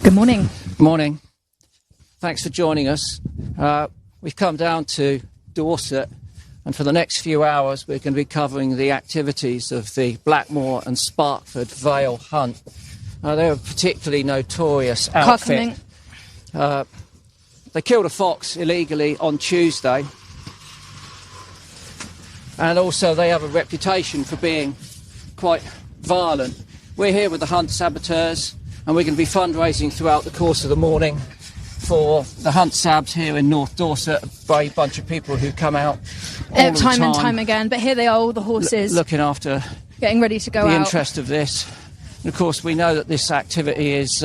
Good morning. Morning. Thanks for joining us. We've come down to Dorset, and for the next few hours we're going to be covering the activities of the Blackmore and Sparkford Vale hunt. They're a particularly notorious outfit. They killed a fox illegally on Tuesday, and also they have a reputation for being quite violent. We're here with the hunt saboteurs, and we're going to be fundraising throughout the course of the morning for the hunt sabs here in North Dorset, a brave bunch of people who come out all the time and time again. But here they are, all the horses, looking after, getting ready to go out. The interest of this. And of course, we know that this activity is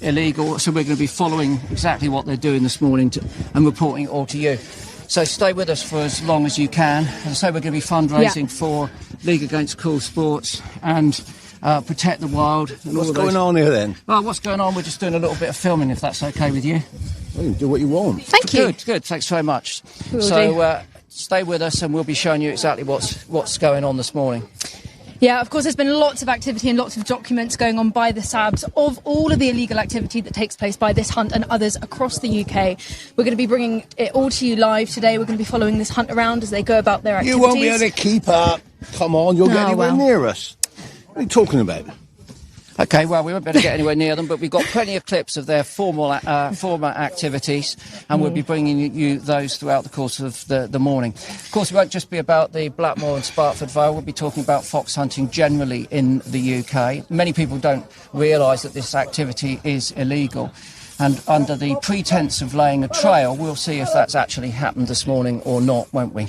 illegal, so we're going to be following exactly what they're doing this morning and reporting it all to you. So stay with us for as long as you can. As I say, we're going to be fundraising for League Against Cruel Sports and Protect the Wild. And what's going on here then? Well, what's going on? We're just doing a little bit of filming, if that's okay with you. Well, you can do what you want. Thank you. Good. Thanks very much. So stay with us, and we'll be showing you exactly what's going on this morning. Yeah, of course, there's been lots of activity and lots of documents going on by the SABs of all of the illegal activity that takes place by this hunt and others across the UK. We're going to be bringing it all to you live today. We're going to be following this hunt around as they go about their activities. You won't be able to keep up. Come on, you'll get anywhere near us. What are you talking about? OK, well, we won't be able to get anywhere near them, but we've got plenty of clips of their former activities, and we'll be bringing you those throughout the course of the morning. Of course, it won't just be about the Blackmore and Sparkford Vale. We'll be talking about fox hunting generally in the UK. Many people don't realise that this activity is illegal, and under the pretence of laying a trail, we'll see if that's actually happened this morning or not, won't we?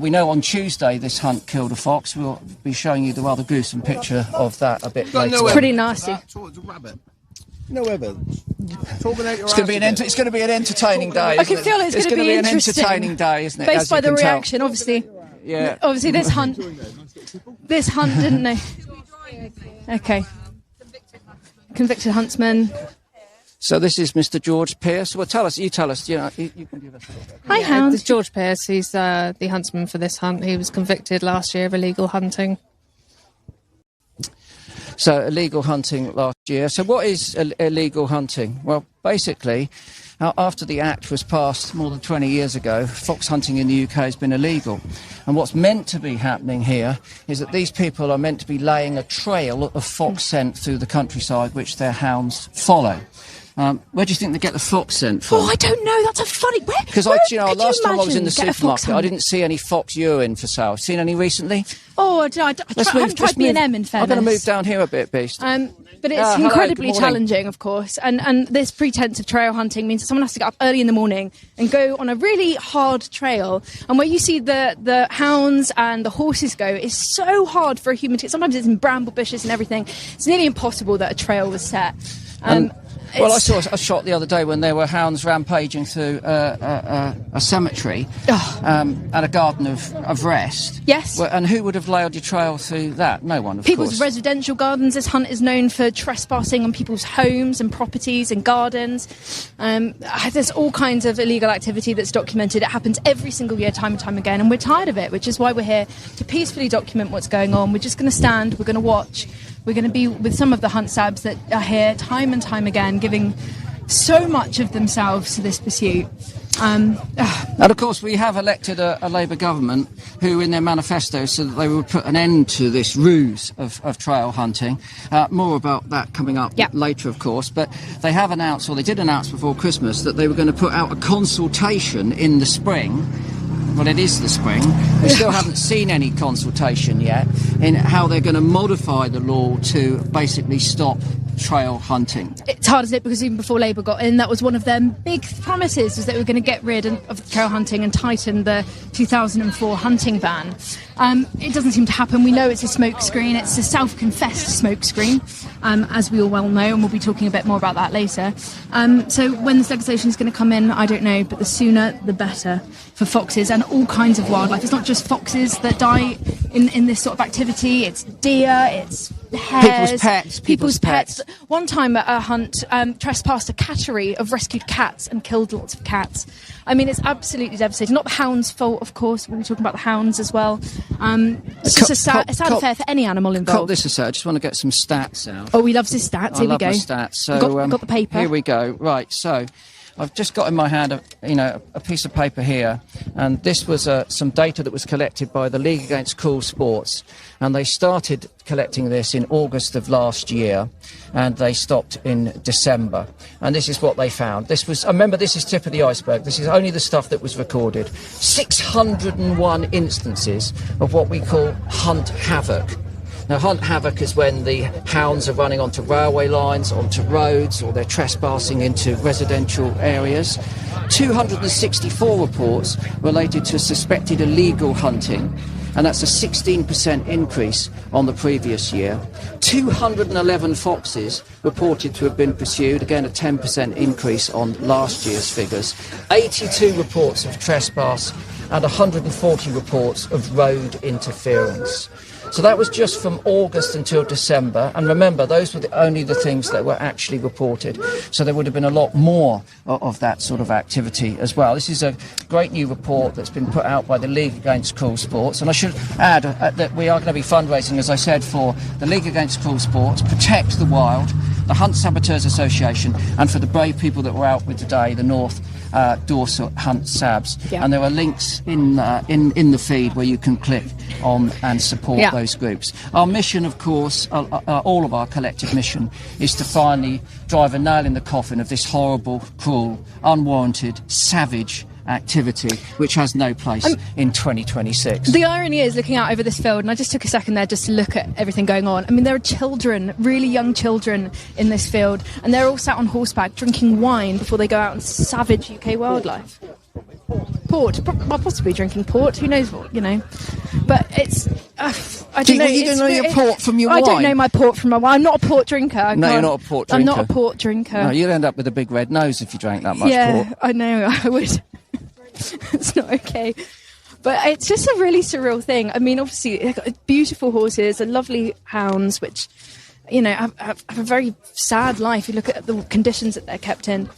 We know on Tuesday this hunt killed a fox. We'll be showing you the rather gruesome picture of that a bit later. It's pretty nasty. No evidence. It's going to be an entertaining day. I can feel it's going to be an entertaining day, isn't it? Based by the reaction, obviously. Yeah. Obviously, this hunt didn't know. Okay. Convicted huntsman. So this is Mr. George Pearce. Well, you tell us. You can give us. Hi, hounds. This is George Pearce. He's the huntsman for this hunt. He was convicted last year of illegal hunting. So illegal hunting last year. So what is illegal hunting? Well, basically, after the Act was passed more than 20 years ago, fox hunting in the UK has been illegal. And what's meant to be happening here is that these people are meant to be laying a trail of fox scent through the countryside, which their hounds follow. Where do you think they get the fox scent from? Oh, I don't know. That's a funny... Because last time I was in the supermarket, I didn't see any fox urine for sale. Seen any recently? Oh, I haven't tried B&M, in fairness. I'm going to move down here a bit, Beast. But it's incredibly challenging, of course. And this pretense of trail hunting means that someone has to get up early in the morning and go on a really hard trail. And where you see the hounds and the horses go is so hard for a human to get. Sometimes it's in bramble bushes and everything. It's nearly impossible that a trail was set. Well, I saw a shot the other day when there were hounds rampaging through a cemetery and a garden of rest. Yes. And who would have laid your trail through that? No one, of course. People's residential gardens. This hunt is known for trespassing on people's homes and properties and gardens. There's all kinds of illegal activity that's documented. It happens every single year, time and time again, and we're tired of it, which is why we're here to peacefully document what's going on. We're just going to stand, we're going to watch. We're going to be with some of the hunt sabs that are here time and time again, giving so much of themselves to this pursuit. And of course, we have elected a Labour government who, in their manifesto, said that they would put an end to this ruse of trail hunting. More about that coming up later, of course. But they have announced, or they did announce before Christmas, that they were going to put out a consultation in the spring. Well, it is the spring. We still haven't seen any consultation yet in how they're going to modify the law to basically stop trail hunting. It's hard, isn't it? Because even before Labour got in, that was one of their big promises, was that we were going to get rid of trail hunting and tighten the 2004 hunting ban. It doesn't seem to happen. We know it's a smokescreen. It's a self-confessed smokescreen, as we all well know, and we'll be talking a bit more about that later. So when this legislation is going to come in, I don't know, but the sooner the better for foxes and all kinds of wildlife. It's not just foxes that die in this sort of activity. It's deer, it's hares, people's pets. One time at a hunt, trespassed a cattery of rescued cats and killed lots of cats. I mean, it's absolutely devastating. Not the hounds' fault, of course. We'll be talking about the hounds as well. It's just a sad affair for any animal involved. This is I just want to get some stats out. Oh, he loves his stats. Here we go. I love my stats. So, got the paper. Here we go. Right, so I've just got in my hand a piece of paper here, and this was some data that was collected by the League Against Cruel Sports, and they started collecting this in August of last year, and they stopped in December. And this is what they found. Remember, this is tip of the iceberg. This is only the stuff that was recorded. 601 instances of what we call hunt havoc. Now, hunt havoc is when the hounds are running onto railway lines, onto roads, or they're trespassing into residential areas. 264 reports related to suspected illegal hunting, and that's a 16% increase on the previous year. 211 foxes reported to have been pursued, again a 10% increase on last year's figures. 82 reports of trespass and 140 reports of road interference. So that was just from August until December, and remember, those were only the things that were actually reported, so there would have been a lot more of that sort of activity as well. This is a great new report that's been put out by the League Against Cruel Sports, and I should add that we are going to be fundraising, as I said, for the League Against Cruel Sports, Protect the Wild, the Hunt Saboteurs Association, and for the brave people that were out with today, the North Dorset Hunt Sabs. Yeah. And there are links in the feed where you can click on and support those groups. Our mission, of course, all of our collective mission, is to finally drive a nail in the coffin of this horrible, cruel, unwarranted, savage activity which has no place in 2026. The irony is, looking out over this field, and I just took a second there just to look at everything going on. I mean, there are children, really young children in this field, and they're all sat on horseback drinking wine before they go out and savage UK wildlife. Port, possibly drinking port, who knows what, But it's, I don't know. You don't know your port from your wine? I don't know my port from my wine. I'm not a port drinker. No, you're not a port drinker. I'm not a port drinker. No, you'd end up with a big red nose if you drank that much port. Yeah, I know, I would. It's not okay. But it's just a really surreal thing. I mean, obviously, they've got beautiful horses and lovely hounds, which, have a very sad life. You look at the conditions that they're kept in.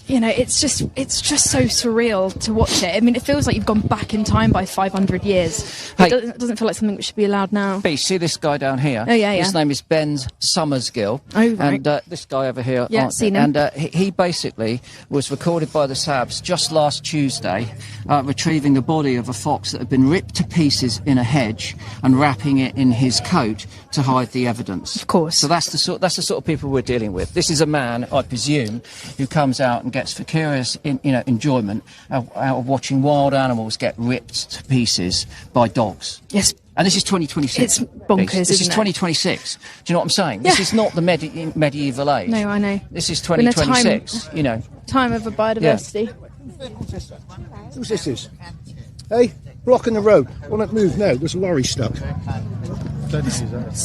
It's just so surreal to watch it. I mean, it feels like you've gone back in time by 500 years. Hey, it doesn't feel like something that should be allowed now. B, see this guy down here? Oh, yeah. His name is Ben Summersgill. Oh, right. And this guy over here. Yeah, seen him. And he basically was recorded by the Sabs just last Tuesday, retrieving the body of a fox that had been ripped to pieces in a hedge and wrapping it in his coat to hide the evidence. Of course. So that's the sort of people we're dealing with. This is a man, I presume, who comes out and gets vicarious enjoyment out of watching wild animals get ripped to pieces by dogs. Yes. And this is 2026. It's bonkers, This is isn't it? 2026. Do you know what I'm saying? Yeah. This is not the medieval age. No, I know. This is 2026, Time of a biodiversity. Who's this is? Hey, blocking the road. On that move now, there's a lorry stuck. It's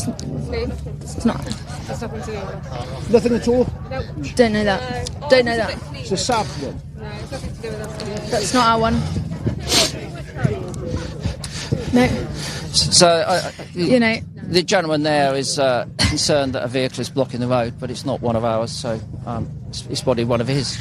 not. Nothing at all? Don't know that. It's a sab one. That's not our one. No. So, the gentleman there is concerned that a vehicle is blocking the road, but it's not one of ours, so it's probably one of his.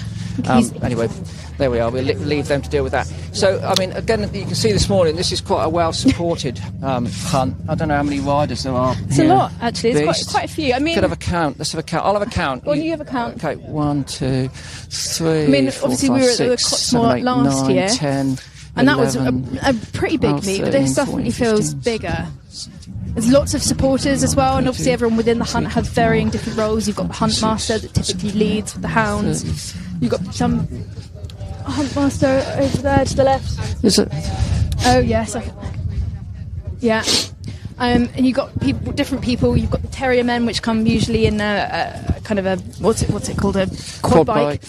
Anyway, there we are. We'll leave them to deal with that. So, I mean, again, you can see this morning, this is quite a well-supported hunt. I don't know how many riders there are. It's here. a lot, actually. It's quite a few. I mean, could have a count. Let's have a count. I'll have a count. Well, you have a count. Okay, 1, 2, 3. I mean, 4, obviously, 5, we were at 6, the 7, 8, last 9, year. 10. And 11, that was a pretty big meet, but this 13, definitely 14, feels 15, bigger. There's lots of supporters as well, and obviously everyone within the hunt has varying different roles. You've got the hunt master that typically leads with the hounds. You've got some hunt master over there to the left. Is it? Oh yes, yeah. And you've got different people. You've got the terrier men, which come usually in a kind of a what's it called, a quad bike.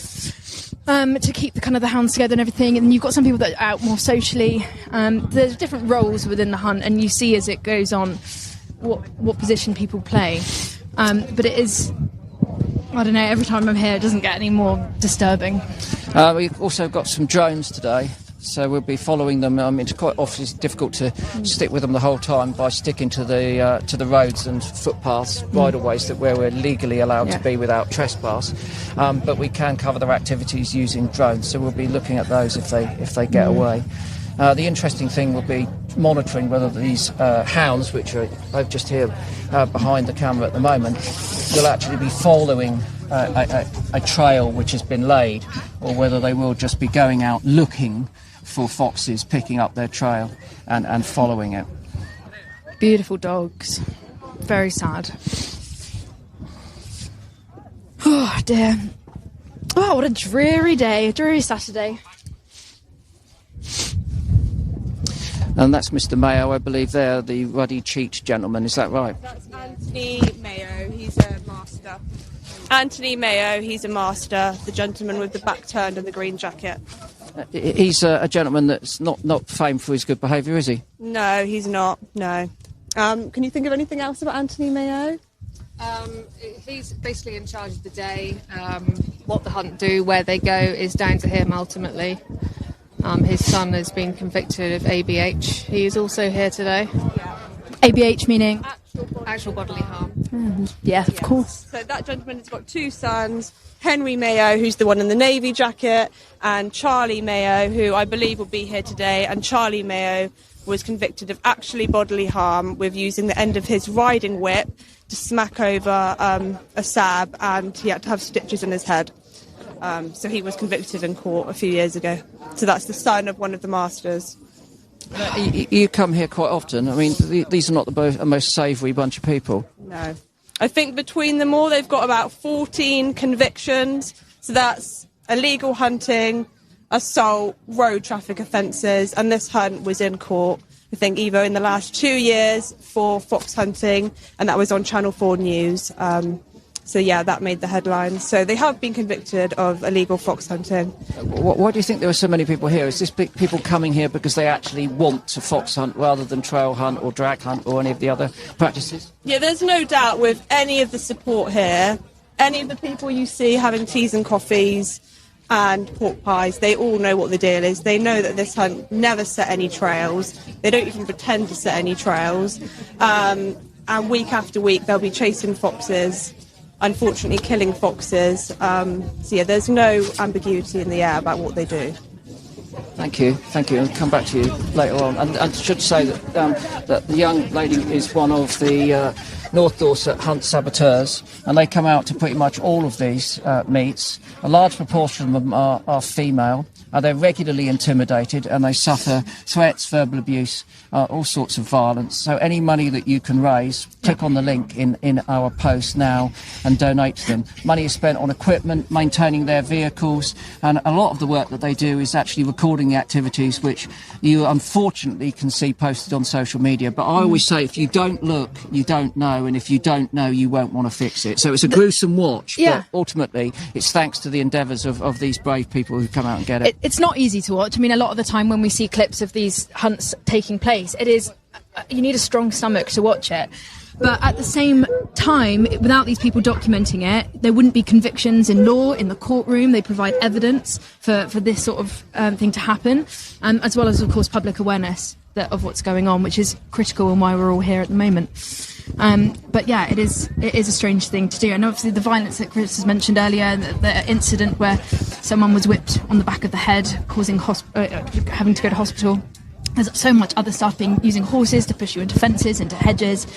To keep the hounds together and everything, and you've got some people that are out more socially. There's different roles within the hunt, and you see as it goes on what position people play. But it is, I don't know, every time I'm here it doesn't get any more disturbing. We've also got some drones today. So we'll be following them. It's quite often difficult to stick with them the whole time by sticking to the roads and footpaths, bridleways that where we're legally allowed to be without trespass. But we can cover their activities using drones. So we'll be looking at those if they get away. The interesting thing will be monitoring whether these hounds, which are just here behind the camera at the moment, will actually be following a trail which has been laid, or whether they will just be going out looking for foxes, picking up their trail and following it. Beautiful dogs. Very sad. Oh, dear. Oh, what a dreary day. A dreary Saturday. And that's Mr. Mayo, I believe, there, the ruddy cheeked gentleman. Is that right? That's Anthony Mayo. He's a master. Anthony Mayo, he's a master. The gentleman with the back turned and the green jacket. He's a gentleman that's not famed for his good behaviour, is he? No, he's not. No. Can you think of anything else about Anthony Mayo? He's basically in charge of the day. What the hunt do, where they go, is down to him ultimately. His son has been convicted of ABH. He is also here today. ABH meaning? Actual bodily harm. Yeah, of course. So that gentleman has got two sons, Henry Mayo, who's the one in the navy jacket, and Charlie Mayo, who I believe will be here today. And Charlie Mayo was convicted of actually bodily harm with using the end of his riding whip to smack over a sab, and he had to have stitches in his head. So he was convicted in court a few years ago. So that's the son of one of the masters. You come here quite often. I mean, these are not the most savoury bunch of people. No. I think between them all, they've got about 14 convictions. So that's illegal hunting, assault, road traffic offences, and this hunt was in court, I think, either in the last 2 years for fox hunting, and that was on Channel 4 News. So, yeah, that made the headlines. So they have been convicted of illegal fox hunting. Why do you think there are so many people here? Is this people coming here because they actually want to fox hunt rather than trail hunt or drag hunt or any of the other practices? Yeah, there's no doubt with any of the support here, any of the people you see having teas and coffees and pork pies, they all know what the deal is. They know that this hunt never set any trails. They don't even pretend to set any trails. And week after week, they'll be chasing foxes, unfortunately killing foxes. So yeah, there's no ambiguity in the air about what they do. Thank you. I'll come back to you later on. And I should say that the young lady is one of the North Dorset hunt saboteurs, and they come out to pretty much all of these meets. A large proportion of them are female. They're regularly intimidated, and they suffer threats, verbal abuse, all sorts of violence. So any money that you can raise, click on the link in our post now and donate to them. Money is spent on equipment, maintaining their vehicles, and a lot of the work that they do is actually recording the activities, which you unfortunately can see posted on social media. But I always say, if you don't look, you don't know, and if you don't know, you won't want to fix it. So it's a gruesome watch, but ultimately it's thanks to the endeavours of these brave people who come out and get it. It's not easy to watch. I mean, a lot of the time when we see clips of these hunts taking place, it is, you need a strong stomach to watch it. But at the same time, without these people documenting it, there wouldn't be convictions in law, in the courtroom. They provide evidence for this sort of thing to happen, as well as, of course, public awareness of what's going on, which is critical and why we're all here at the moment. But yeah, it is a strange thing to do. And obviously the violence that Chris has mentioned earlier, the incident where someone was whipped on the back of the head, causing having to go to hospital. There's so much other stuff, using horses to push you into fences, into hedges,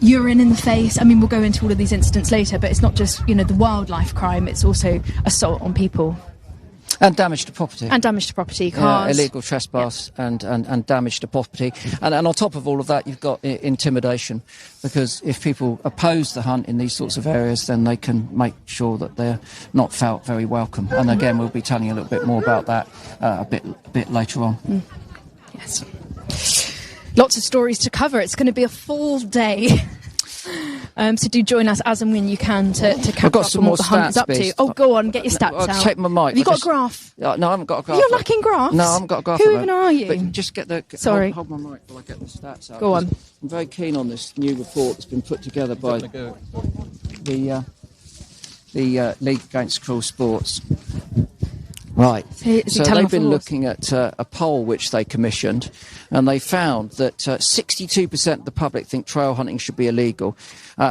urine in the face. I mean, we'll go into all of these incidents later, but it's not just, the wildlife crime, it's also assault on people. And damage to property. Cars. Illegal trespass and damage to property. And on top of all of that, you've got intimidation, because if people oppose the hunt in these sorts of areas, then they can make sure that they're not felt very welcome. And again, we'll be telling you a little bit more about that a bit later on. Yes. Lots of stories to cover. It's going to be a full day. So do join us as and when you can to catch up on what the hunt is up to. Oh, go on, get your stats out. Take my mic. Have you got a graph? No, I haven't got a graph. You're lacking graphs? No, I haven't got a graph. Who even are you? But just get the... Sorry. Hold my mic while I get the stats out. Go on. I'm very keen on this new report that's been put together by the League Against Cruel Sports. Right. Is he So telling they've off the been horse? looking at a poll which they commissioned, and they found that 62% of the public think trail hunting should be illegal,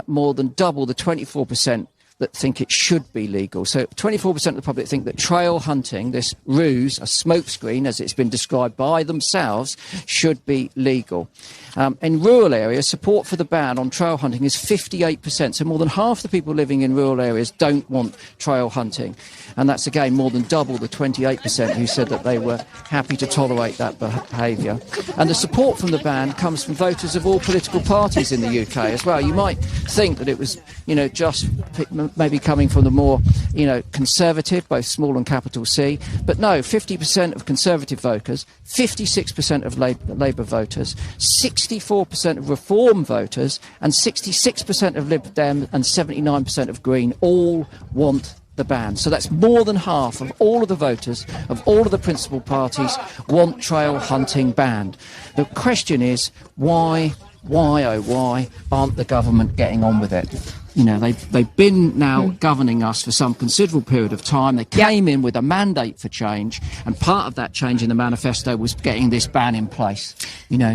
more than double the 24% that think it should be legal. So 24% of the public think that trail hunting, this ruse, a smokescreen, as it's been described by themselves, should be legal. In rural areas, support for the ban on trail hunting is 58%. So more than half the people living in rural areas don't want trail hunting. And that's, again, more than double the 28% who said that they were happy to tolerate that behaviour. And the support from the ban comes from voters of all political parties in the UK as well. You might think that it was, just maybe coming from the more, conservative, both small and capital C. But no, 50% of Conservative voters, 56% of Labour voters, 64% of Reform voters, and 66% of Lib Dem and 79% of Green all want the ban. So that's more than half of all of the voters of all of the principal parties want trail hunting banned. The question is, why aren't the government getting on with it? They've been now governing us for some considerable period of time. They came in with a mandate for change, and part of that change in the manifesto was getting this ban in place.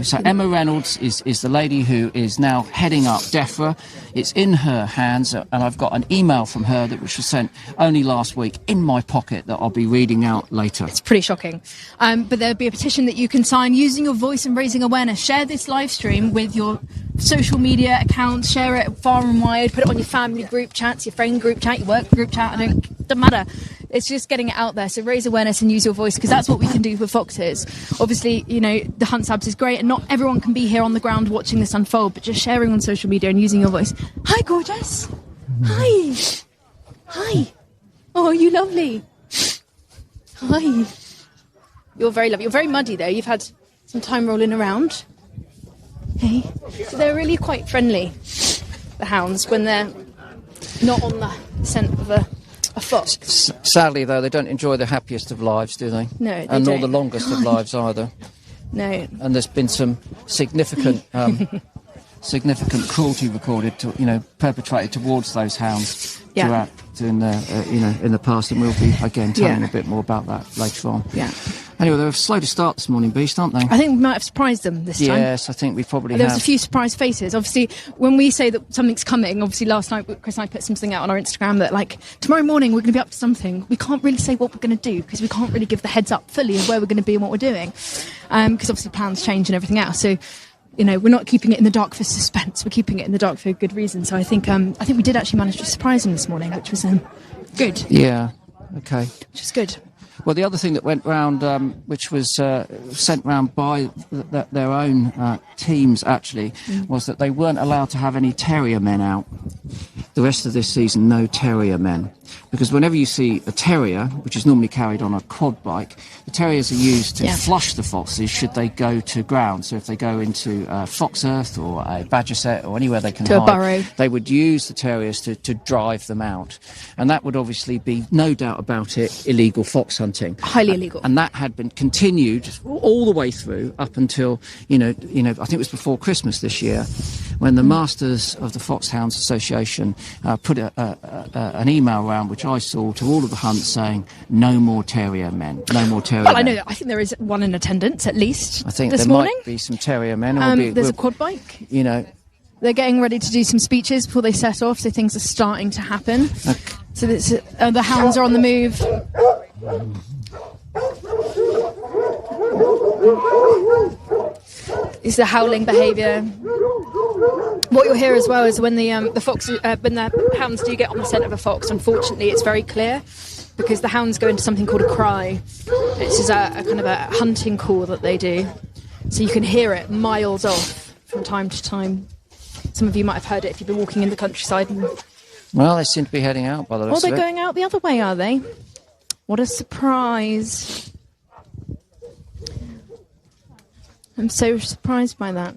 So Emma Reynolds is the lady who is now heading up DEFRA. It's in her hands, and I've got an email from her which was sent only last week in my pocket that I'll be reading out later. It's pretty shocking. But there'll be a petition that you can sign using your voice and raising awareness. Share this live stream with your social media accounts, share it far and wide, put it on your family group chats, your friend group chat, your work group chat, doesn't matter. It's just getting it out there. So raise awareness and use your voice, because that's what we can do for foxes. Obviously, the hunt sabs is great, and not everyone can be here on the ground watching this unfold, but just sharing on social media and using your voice. Hi, gorgeous. Hi. Hi. Oh, you lovely. Hi. You're very lovely. You're very muddy, though. You've had some time rolling around. Hey. So they're really quite friendly, the hounds, when they're not on the scent of a fox. Sadly, though, they don't enjoy the happiest of lives, do they? No, they and nor don't. the longest of lives either. No. And there's been some significant cruelty recorded, perpetrated towards those hounds in the past, and we'll be again telling a bit more about that later on. Yeah. Anyway, they were slow to start this morning, Beast, aren't they? I think we might have surprised them this time. Yes, I think we probably There have. was a few surprise faces. Obviously, when we say that something's coming, obviously last night Chris and I put something out on our Instagram that, tomorrow morning we're going to be up to something. We can't really say what we're going to do, because we can't really give the heads up fully of where we're going to be and what we're doing. Because obviously plans change and everything else. So, we're not keeping it in the dark for suspense. We're keeping it in the dark for good reason. So I think we did actually manage to surprise them this morning, which was good. Yeah, okay. Which is good. Well, the other thing that went round, which was sent round by their own teams, actually, was that they weren't allowed to have any terrier men out. The rest of this season, no terrier men. Because whenever you see a terrier, which is normally carried on a quad bike, the terriers are used to flush the foxes should they go to ground. So if they go into fox earth or a badger set or anywhere they can hide, a burrow, they would use the terriers to drive them out. And that would obviously be, no doubt about it, illegal fox hunting. Highly illegal. And that had been continued all the way through up until, I think it was before Christmas this year, when the Masters of the Foxhounds Association put an email around, which I saw, to all of the hunts saying, no more terrier men, no more terrier men. Well, I know that. I think there is one in attendance, at least, I think this there morning. might be some terrier men. There's a quad bike. They're getting ready to do some speeches before they set off, so things are starting to happen. Okay. So the hounds are on the move. It's the howling behaviour. What you'll hear as well is when the hounds do get on the scent of a fox, unfortunately it's very clear, because the hounds go into something called a cry. This is a kind of a hunting call that they do. So you can hear it miles off from time to time. Some of you might have heard it if you've been walking in the countryside. Well, they seem to be heading out by the looks of it. Oh, they're going out the other way, are they? What a surprise. I'm so surprised by that.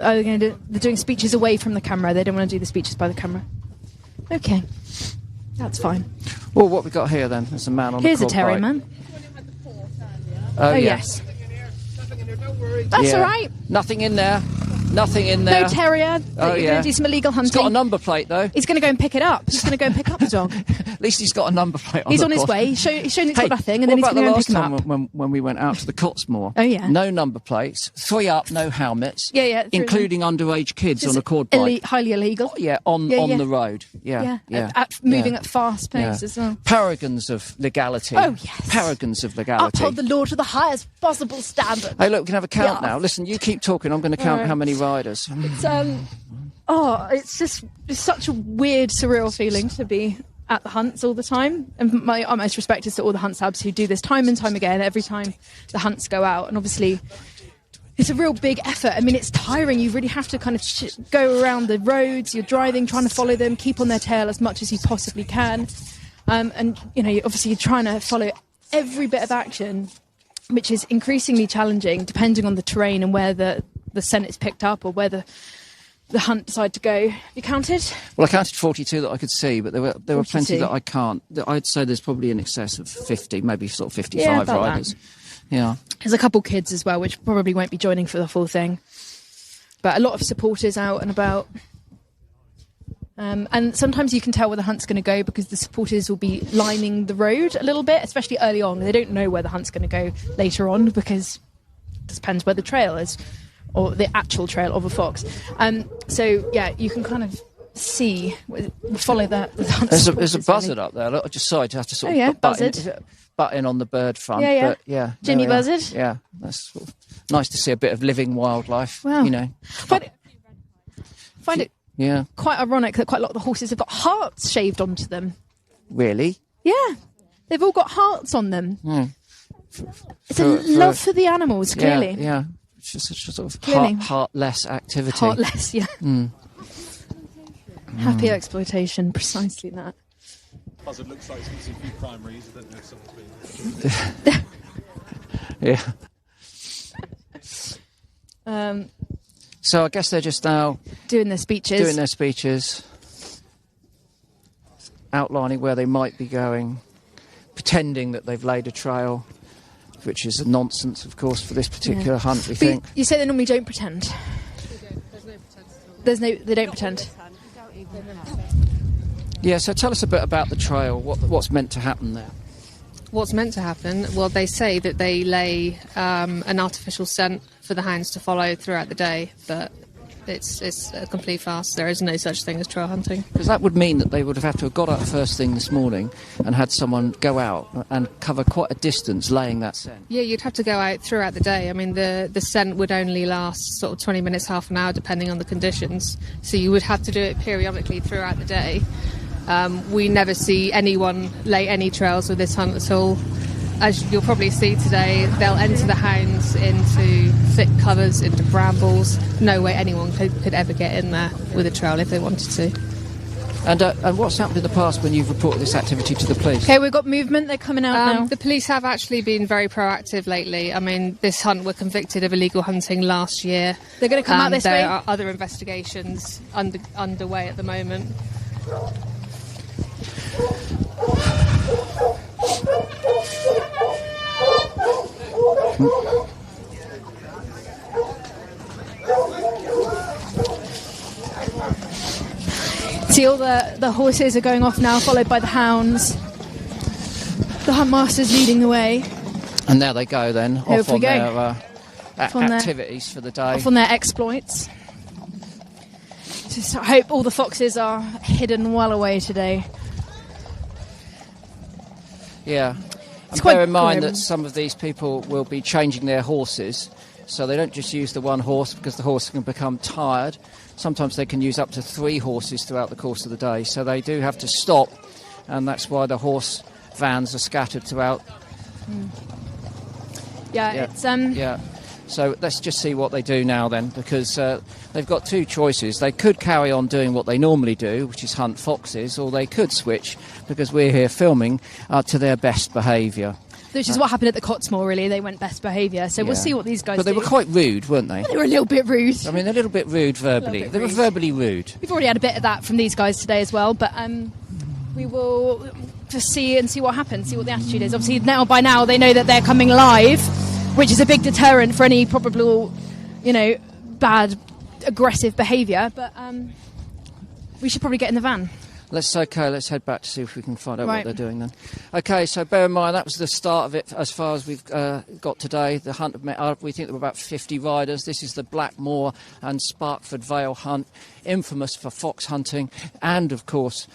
Oh, they're doing speeches away from the camera. They don't want to do the speeches by the camera. Okay, that's fine. Well, what we got here then? There's a man on Here's the a terrier bike. man. Oh, yes. That's all right. Nothing in there. Nothing in there. No terrier. Oh, You're yeah. going to do some illegal hunting. He's got a number plate, though. He's going to go and pick it up. He's going to go and pick up the dog. At least he's got a number plate on He's the on his Cots- way. He's shown it's Hey, got nothing, and then he's what going to go about and the pick him last up. time when we went out to the Cotsmore? Oh, yeah. No number plates, 3 up, no helmets. Yeah, 3 including underage kids on a quad bike. Highly illegal. Yeah, on the road. Yeah. Moving at fast pace as well. Paragons of legality. Oh, yes. Paragons of legality. Uphold the law to the highest possible standard. Hey, look, we can have a count Yeah. now. Listen, you keep talking. I'm going to count right. how many riders. It's such a weird, surreal feeling to be at the hunts all the time. And my utmost respect is to all the hunt subs who do this time and time again, every time the hunts go out. And obviously, it's a real big effort. I mean, it's tiring. You really have to kind of go around the roads. You're driving, trying to follow them, keep on their tail as much as you possibly can. And, obviously you're trying to follow every bit of action, which is increasingly challenging depending on the terrain and where the scent is picked up or where the hunt decide to go. Have you counted? Well, I counted 42 that I could see, but there were plenty 42. that I can't. I'd say there's probably in excess of 50, maybe sort of 55 Yeah, about riders. that. Yeah. There's a couple kids as well, which probably won't be joining for the full thing. But a lot of supporters out and about. And sometimes you can tell where the hunt's going to go because the supporters will be lining the road a little bit, especially early on. They don't know where the hunt's going to go later on because it depends where the trail is or the actual trail of a fox. So, yeah, you can kind of see, follow the hunt. There's a buzzard up there. Look, I just saw it. You have to sort of butt in on the bird front. Yeah. But, yeah, Jimmy there we are. buzzard. Yeah, that's sort of nice to see a bit of living wildlife, Wow. Find it Yeah. quite ironic that quite a lot of the horses have got hearts shaved onto them. Really? Yeah, they've all got hearts on them. It's a For- love for the animals, clearly. Yeah. It's just such a sort of Clearly. heartless activity. Heartless, yeah. Happy exploitation, precisely that. Buzzard looks like it's a few primaries. I don't know if someone's been... Yeah. So I guess they're just now Doing their speeches. Outlining where they might be going, pretending that they've laid a trail, which is a nonsense, of course, for this particular hunt, we think. You say they normally don't pretend. They don't pretend. Yeah, so tell us a bit about the trail, what's meant to happen there. What's meant to happen? Well, they say that they lay an artificial scent for the hounds to follow throughout the day, but it's a complete farce. There is no such thing as trail hunting. Because that would mean that they would have had to have got up first thing this morning and had someone go out and cover quite a distance laying that scent. Yeah, you'd have to go out throughout the day. I mean, the scent would only last sort of 20 minutes, half an hour, depending on the conditions. So you would have to do it periodically throughout the day. We never see anyone lay any trails with this hunt at all. As you'll probably see today, they'll enter the hounds into thick covers, into brambles. No way anyone could ever get in there with a trail if they wanted to. And what's happened in the past when you've reported this activity to the police? Okay, we've got movement. They're coming out now. The police have actually been very proactive lately. I mean, this hunt were convicted of illegal hunting last year. They're going to come out this way. There are other investigations underway at the moment. See, all the horses are going off now, followed by the hounds. The hunt master's leading the way. And there they go then, off on their their- activities for the day. Off on their exploits. Just hope all the foxes are hidden well away today. Yeah. It's And quite bear in mind grim. that some of these people will be changing their horses, so they don't just use the one horse because the horse can become tired. Sometimes they can use up to 3 horses throughout the course of the day, so they do have to stop, and that's why the horse vans are scattered throughout. Yeah, Yeah. it's Yeah. So let's just see what they do now then, because they've got 2 choices. They could carry on doing what they normally do, which is hunt foxes, or they could switch, because we're here filming, to their best behaviour. which is what happened at the Cotsmore, really. They went best behaviour, so we'll Yeah. see what these guys But they do. were quite rude, weren't they? They were a little bit rude. I mean, a little bit rude verbally. bit They were rude. verbally rude. We've already had a bit of that from these guys today as well, but we will just see what happens, see what the attitude is. Obviously, by now they know that they're coming live, which is a big deterrent for any probable, bad aggressive behaviour, but we should probably get in the van. Let's head back to see if we can find out Right. what they're doing then. Okay, so bear in mind that was the start of it as far as we've got today. The hunt of we think there were about 50 riders. This is the Blackmore and Sparkford Vale hunt, infamous for fox hunting and, of course,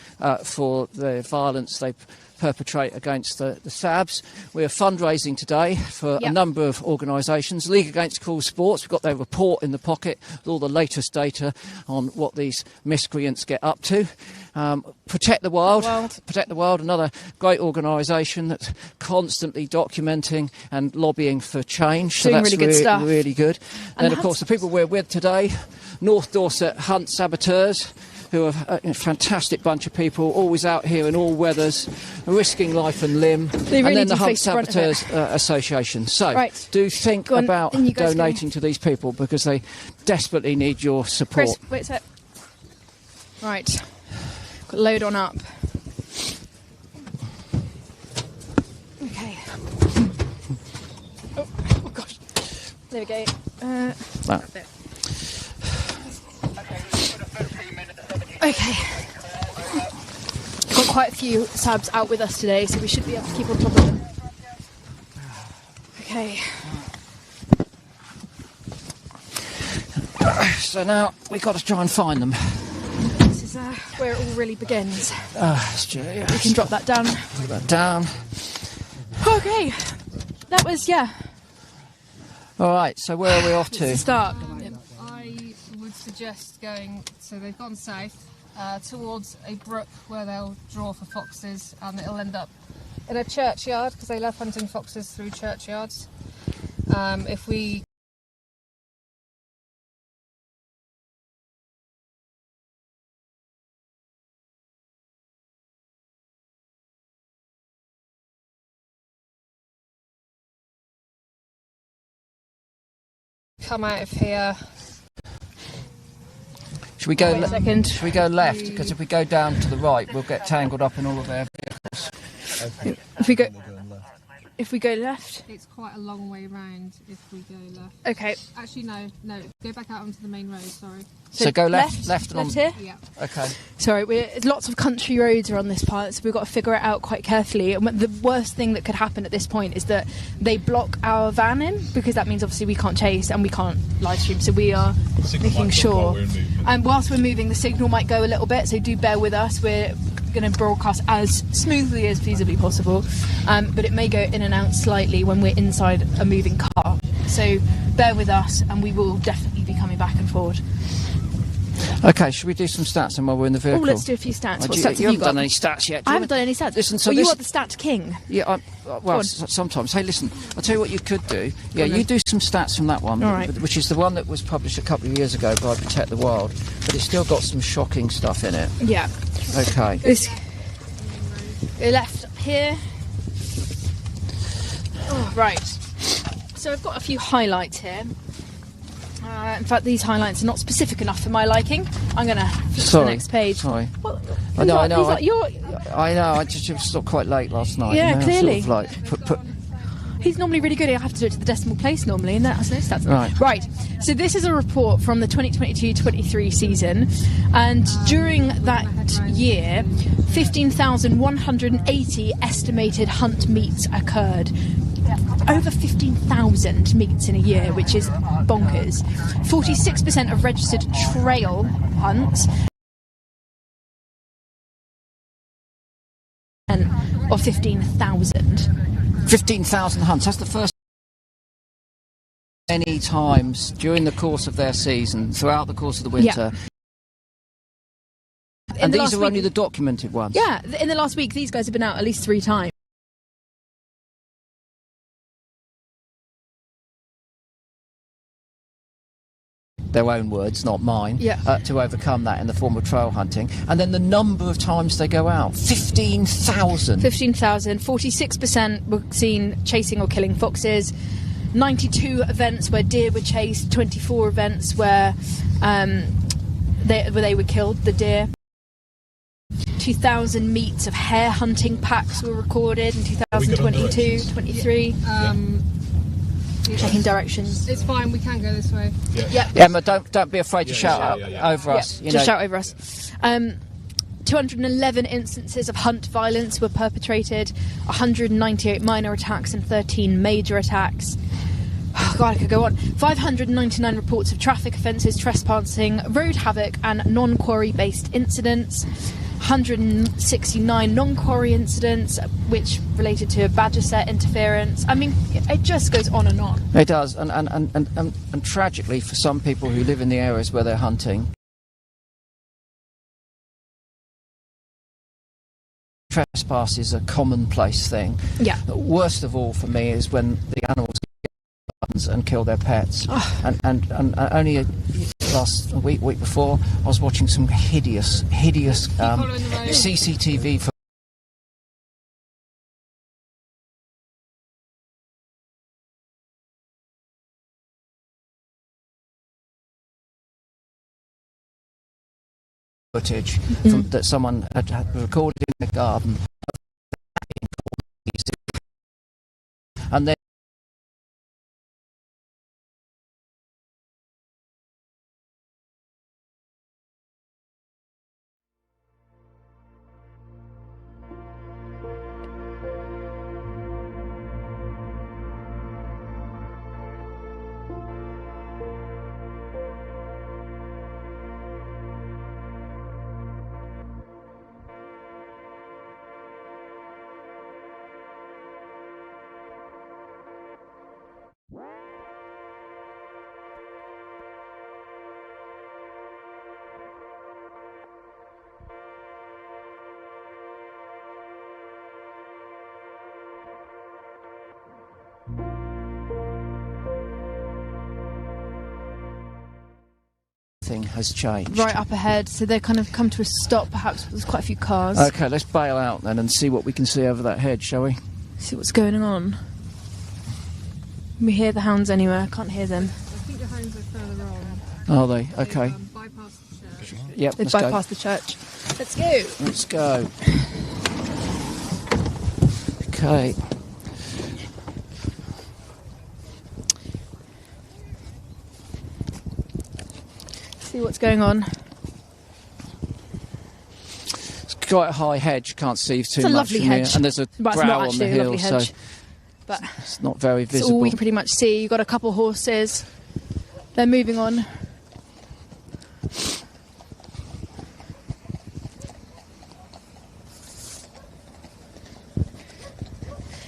for the violence they perpetrate against the SABs. We are fundraising today for a number of organisations. League Against Cruel Sports, we've got their report in the pocket with all the latest data on what these miscreants get up to. Protect the Wild, another great organisation that's constantly documenting and lobbying for change. So doing that's really good stuff. Really good. And then, of course, the people we're with today, North Dorset Hunt Saboteurs, who are a fantastic bunch of people, always out here in all weathers, risking life and limb. They really and then do the Hunt face the brunt of it. Saboteurs Association. So Right. do think Go on, about then you guys donating to these people because they desperately need your support. Chris, wait a sec. Right. Got load on up. Okay. Oh gosh. There we go. That. Okay. Got quite a few SABs out with us today, so we should be able to keep on top of them. Okay. So now we've got to try and find them. This is where it all really begins. We can drop that down. Put that down. Okay. That was, All right, so where are we off to? start. I would suggest going, so they've gone south towards a brook where they'll draw for foxes, and it'll end up in a churchyard because they love hunting foxes through churchyards. If we come out of here. Should we go? Wait a second. Should we go left? Because if we go down to the right, we'll get tangled up in all of their vehicles. If we go left. It's quite a long way round if we go left. Okay. Actually, no. Go back out onto the main road, sorry. So go left and on. here. Yeah. Okay. Sorry, lots of country roads are on this part, so we've got to figure it out quite carefully. And the worst thing that could happen at this point is that they block our van in, because that means obviously we can't chase and we can't live stream. So we are making sure. And whilst we're moving, the signal might go a little bit, so do bear with us. We're going to broadcast as smoothly as feasibly possible, but it may go in and out slightly when we're inside a moving car. So bear with us, and we will definitely be coming back and forward. Okay, should we do some stats then while we're in the vehicle? Oh, let's do a few stats. What you stats have you haven't got? done any stats yet. I haven't done any stats. Listen, so well, you this- are the stat king. Yeah, sometimes. Hey, listen, I'll tell you what you could do. Yeah, on you then. do some stats from that one, All right. which is the one that was published a couple of years ago by Protect the Wild, but it's still got some shocking stuff in it. Yeah. Okay. Go left up here. Oh, right. So I've got a few highlights here. In fact, these highlights are not specific enough for my liking. I'm going to flip to the next page. Sorry. Well, I know. I know. I know. I just got quite late last night. Yeah, you know, clearly. Sort of like He's normally really good. I have to do it to the decimal place normally, and that has no stats. Right. So this is a report from the 2022-23 season, and during that year, 15,180 estimated hunt meets occurred. Over 15,000 meets in a year, which is bonkers. 46% of registered trail hunts of 15,000. 15,000 hunts. That's the first many times during the course of their season, throughout the course of the winter. Yeah. And these are only the documented ones. Yeah, in the last week, these guys have been out at least 3 times. Their own words, not mine, to overcome that in the form of trail hunting. And then the number of times they go out, 15,000. 15,000. 46% were seen chasing or killing foxes. 92 events where deer were chased. 24 events where they were killed, the deer. 2,000 meets of hare hunting packs were recorded in 2022-23. checking directions. It's fine. We can go this way. Yeah. Emma, don't be afraid to shout over us. You Just know. shout over us. 211 instances of hunt violence were perpetrated, 198 minor attacks and 13 major attacks. Oh God, I could go on. 599 reports of traffic offences, trespassing, road havoc and non-quarry based incidents. 169 non-quarry incidents which related to badger set interference. I mean, it just goes on and on. It does, and tragically for some people who live in the areas where they're hunting, trespass is a commonplace thing. Yeah. Worst of all for me is when the animals get guns and kill their pets. And only last week before, I was watching some hideous CCTV footage that someone had recorded in the garden, and then thing has changed. Right up ahead, so they kind of come to a stop. Perhaps there's quite a few cars. Okay, let's bail out then and see what we can see over that hedge, shall we? See what's going on. We hear the hounds anywhere. I can't hear them. I think the hounds are further on. Are they? Okay. They've bypassed the church. Yep. They've Let's bypassed the church. Let's go. Let's go. Okay. See what's going on. It's quite a high hedge. Can't see too It's a much lovely from here. hedge. And there's a Well, it's brow not on the actually a hill, lovely so hedge, but it's not very it's visible. all we can pretty much see. You've got a couple horses. They're moving on.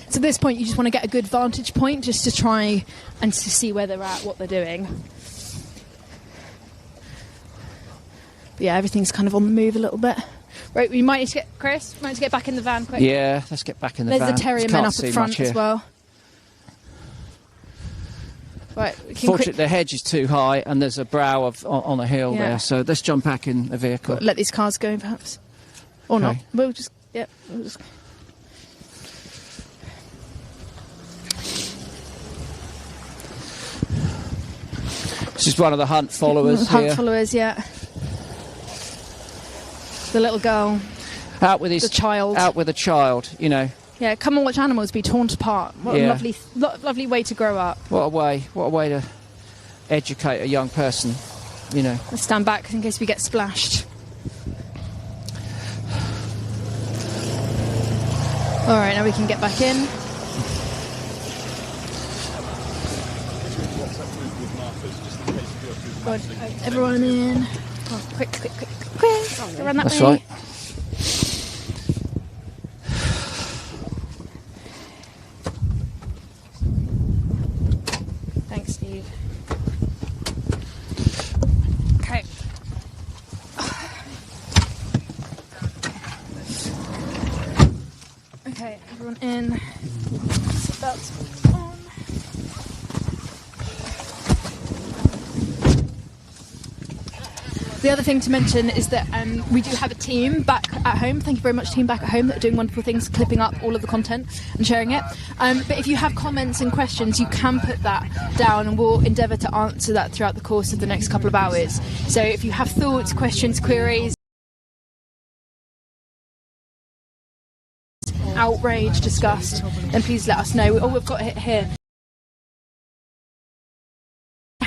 So at this point, you just want to get a good vantage point just to try and to see where they're at, what they're doing. But yeah, everything's kind of on the move a little bit. Right, we might need to get, Chris, we might need to get back in the van quick. Yeah, let's get back in the There's van. the terrier Can't men up see at front much as here. well. Right, we can Fortunately, the hedge is too high and there's a brow on a hill Yeah. there, so let's jump back in the vehicle. let these cars go, perhaps. Or not. Okay. We'll just, yeah. We'll just... This is one of the hunt followers Hunt here. followers, yeah. The little girl. Out with his The child. Out with a child, you know. Yeah, come and watch animals be torn apart. What a Yeah. lovely way to grow up. What a way to educate a young person, you know. Let's stand back in case we get splashed. All right, now we can get back in. Good. Everyone in. Oh, quick. Go run that That's way. right. Thanks, Steve. Okay. Okay, everyone in. Seatbelts on. The other thing to mention is that we do have a team back at home. Thank you very much, team back at home, that are doing wonderful things, clipping up all of the content and sharing it. But if you have comments and questions, you can put that down and we'll endeavour to answer that throughout the course of the next couple of hours. So if you have thoughts, questions, queries, outrage, disgust, then please let us know. Oh, we've got it here.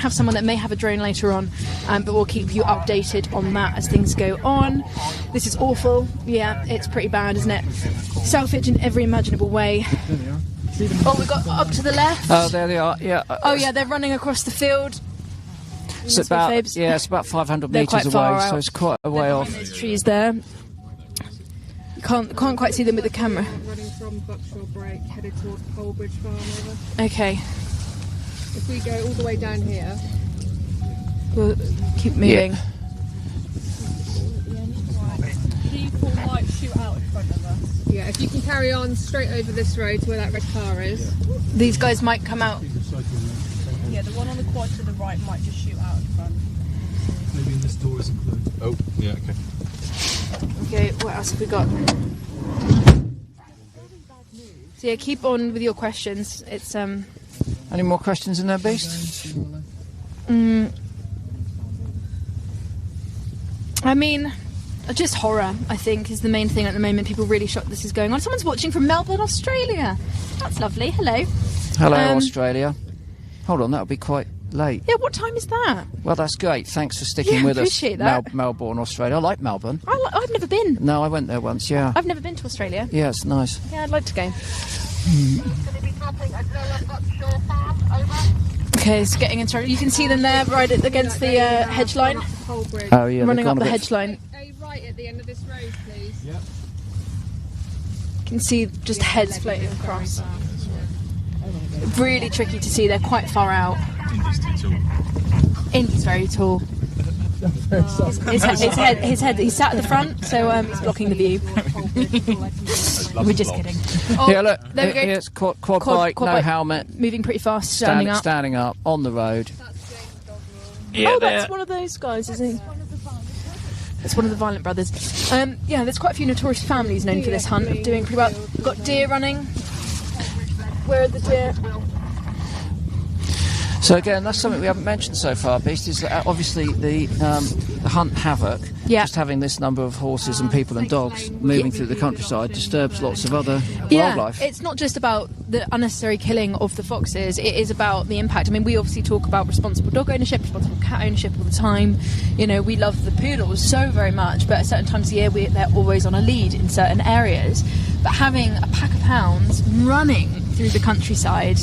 have someone that may have a drone later on, but we'll keep you updated on that as things go on. This is awful. Yeah, it's pretty bad, isn't it? Selfish in every imaginable way. Oh, we got up to the left. Oh, there they are. Yeah. Oh yeah, they're running across the field. It's about 500 They're metres quite far away, out. so it's quite a way off. There's trees there. You can't quite see them with the camera. Running from Buckshaw Break, headed towards Colbridge Farm. Over. Okay, If we go all the way down here, we'll keep moving. Yeah. People might shoot out in front of us. yeah, if you can carry on straight over this road to where that red car is. These guys might come out. Yeah, the one on the quad to the right might just shoot out in front. Maybe this door isn't closed. Oh, yeah, okay. Okay, what else have we got? So yeah, keep on with your questions. It's Any more questions in there, Beast? I mean, just horror, I think, is the main thing at the moment. People are really shocked this is going on. Someone's watching from Melbourne, Australia. That's lovely. Hello. Hello, Australia. Hold on, that'll be quite late. Yeah, what time is that? Well, that's great. Thanks for sticking Yeah, with us. appreciate that. Melbourne, Australia. I like Melbourne. I've never been. No, I went there once, yeah. I've never been to Australia. Yeah, it's nice. Yeah, I'd like to go. Okay, it's getting into. You can see them there, right against the hedge line, Colbridge. Oh, yeah. running they've up gone the a bit- hedge line. A right at the end of this road, please. Yep. You can see just heads floating across. Really tricky to see. They're quite far out. Indy's too tall. Indy's very tall. His head. He's sat at the front, so he's blocking the view. We're just kidding. Oh, Yeah, look, there we go. here's quad bike, no bike, helmet, moving pretty fast, standing up. standing up on the road. Oh, that's one of those guys, isn't he? It's one of the Violent Brothers. Yeah, there's quite a few notorious families known for this hunt of doing pretty well. We've got deer running. Where are the deer? So again, that's something we haven't mentioned so far, Beast, is that obviously the hunt havoc, Yeah. just having this number of horses and people and dogs moving through the countryside disturbs lots of other Yeah, wildlife. it's not just about the unnecessary killing of the foxes, it is about the impact. I mean, we obviously talk about responsible dog ownership, responsible cat ownership all the time. You know, we love the poodles so very much, but at certain times of the year they're always on a lead in certain areas. But having a pack of hounds running through the countryside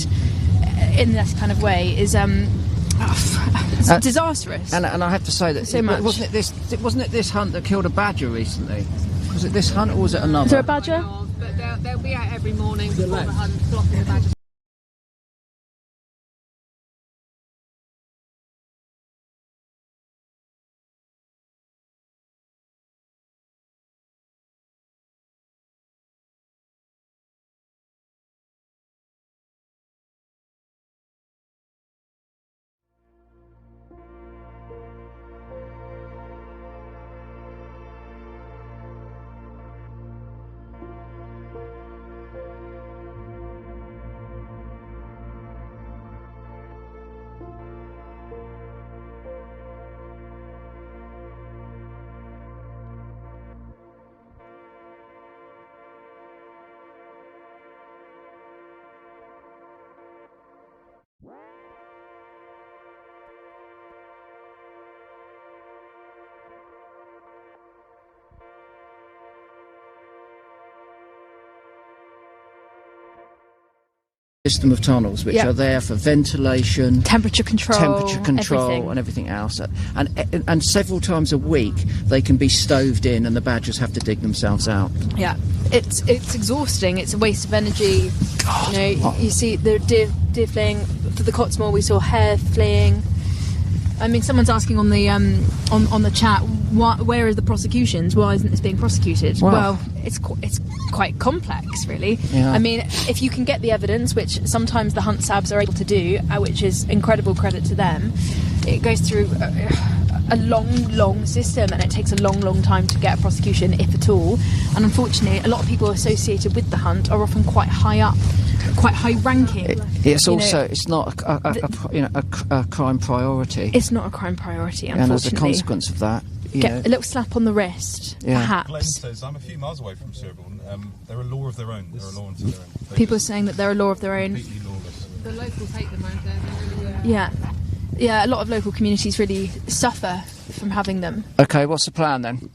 in this kind of way is it's disastrous. And I have to say that So much. wasn't it this hunt that killed a badger recently? Was it this hunt or was it another? Is there a badger? But they'll be out every morning before the hunt, blocking the badgers. System of tunnels which are there for ventilation, Temperature control, everything. and everything else, and several times a week they can be stoved in and the badgers have to dig themselves out. Yeah, it's exhausting. It's a waste of energy. God. You know, you see the deer fleeing for the Cotswold. We saw hare fleeing. I mean, someone's asking on the on the chat, where are the prosecutions? Why isn't this being prosecuted? Wow. Well, it's quite complex, really. Yeah. I mean, if you can get the evidence, which sometimes the hunt sabs are able to do, which is incredible credit to them, it goes through a long system, and it takes a long time to get a prosecution, if at all. And unfortunately, a lot of people associated with the hunt are often quite high up, quite high ranking. It's also it's not a crime priority. It's not a crime priority, unfortunately. And as a consequence of that, you get know, a little slap on the wrist, Yeah. Glenn perhaps. says, I'm a few miles away from Surreal. They're a law of their own. They're a law unto their own. They're People are just saying that they're a law of their own. completely lawless. The locals hate them out there. They really do. Yeah. a lot of local communities really suffer from having them. Okay, what's the plan then?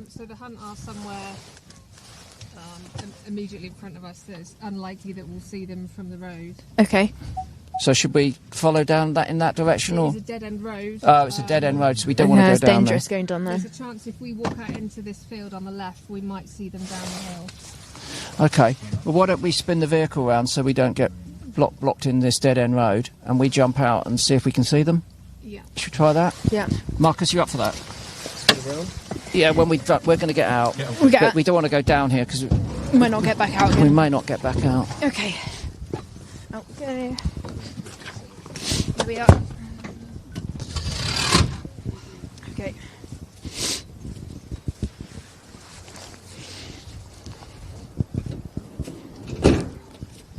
So the hunt are somewhere immediately in front of us. So it's unlikely that we'll see them from the road. Okay. So should we follow down in that direction, or? It's a dead-end road. Oh, it's a dead-end road, so we don't want to go It's down dangerous going down there. There's a chance if we walk out into this field on the left, we might see them down the hill. there. Okay. Well, why don't we spin the vehicle around so we don't get blocked in this dead-end road, and we jump out and see if we can see them? Yeah. Should we try that? Yeah. Marcus, you up for that? Yeah, when we're going to get out. We get But out. we don't want to go down here because We might not get back out we again. may not get back out. Okay. Okay. Here we are. Okay.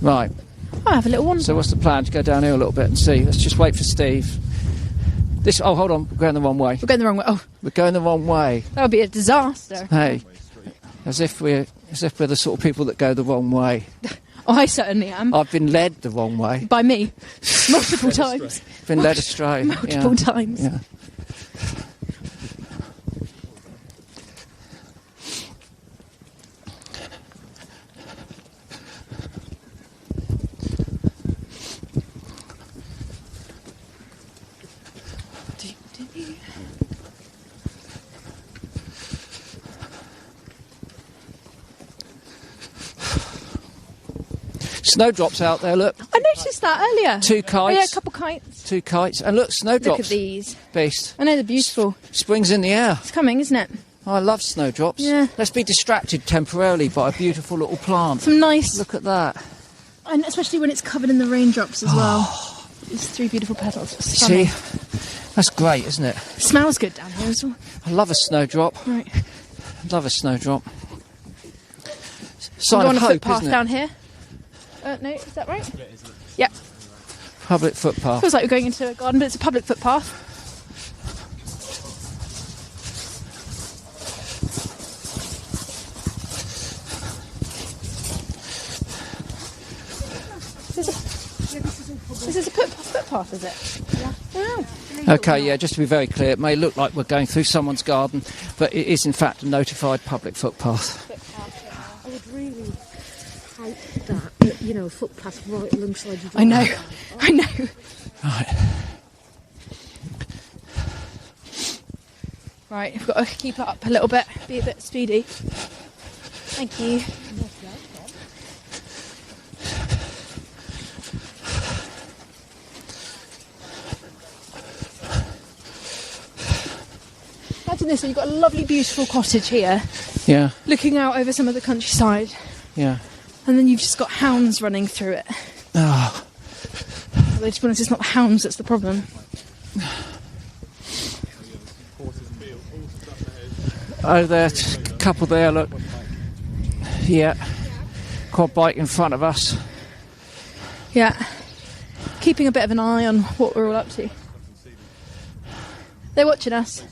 Right. I'll have a little one. So what's the plan? To go down here a little bit and see. Let's just wait for Steve. Oh, hold on. We're going the wrong way. We're going the wrong way. Oh, We're going the wrong way. that would be a disaster. Hey. As if we're the sort of people that go the wrong way. Oh, I certainly am. I've been led the wrong way. By me. Multiple times. Been led astray. Multiple times. Yeah. Snowdrops out there, look. I noticed that earlier. 2 Oh, yeah, a kites. couple kites. 2 kites. And look, snowdrops. Look at these. Beast. I know they're beautiful. Spring's in the air. It's coming, isn't it? I love snowdrops. Yeah. Let's be distracted temporarily by a beautiful little plant. Some nice, Look at that. and especially when it's covered in the raindrops as well. These 3 beautiful petals. Stunning. See? That's great, isn't it? Smells good down here as well. I love a snowdrop. Right. Love a snowdrop. Go Sign on of a hope, footpath isn't it? down here. No, is that right? Yeah. Public footpath. Feels like we're going into a garden, but it's a public footpath. This is a footpath, is it? Yeah. Oh. Okay, yeah, just to be very clear, it may look like we're going through someone's garden, but it is in fact a notified public footpath. I would really hate that, you know, footpath right alongside you. I know. I know. Right. Right, we've got to keep it up a little bit, be a bit speedy. Thank you. Imagine this, so you've got a lovely, beautiful cottage here, Yeah, looking out over some of the countryside, yeah. and then you've just got hounds running through it. Oh, Although, to be honest, it's not the hounds that's the problem. oh, there's a couple there, look. Yeah. Quad bike in front of us. Yeah. Keeping a bit of an eye on what we're all up to. They're watching us.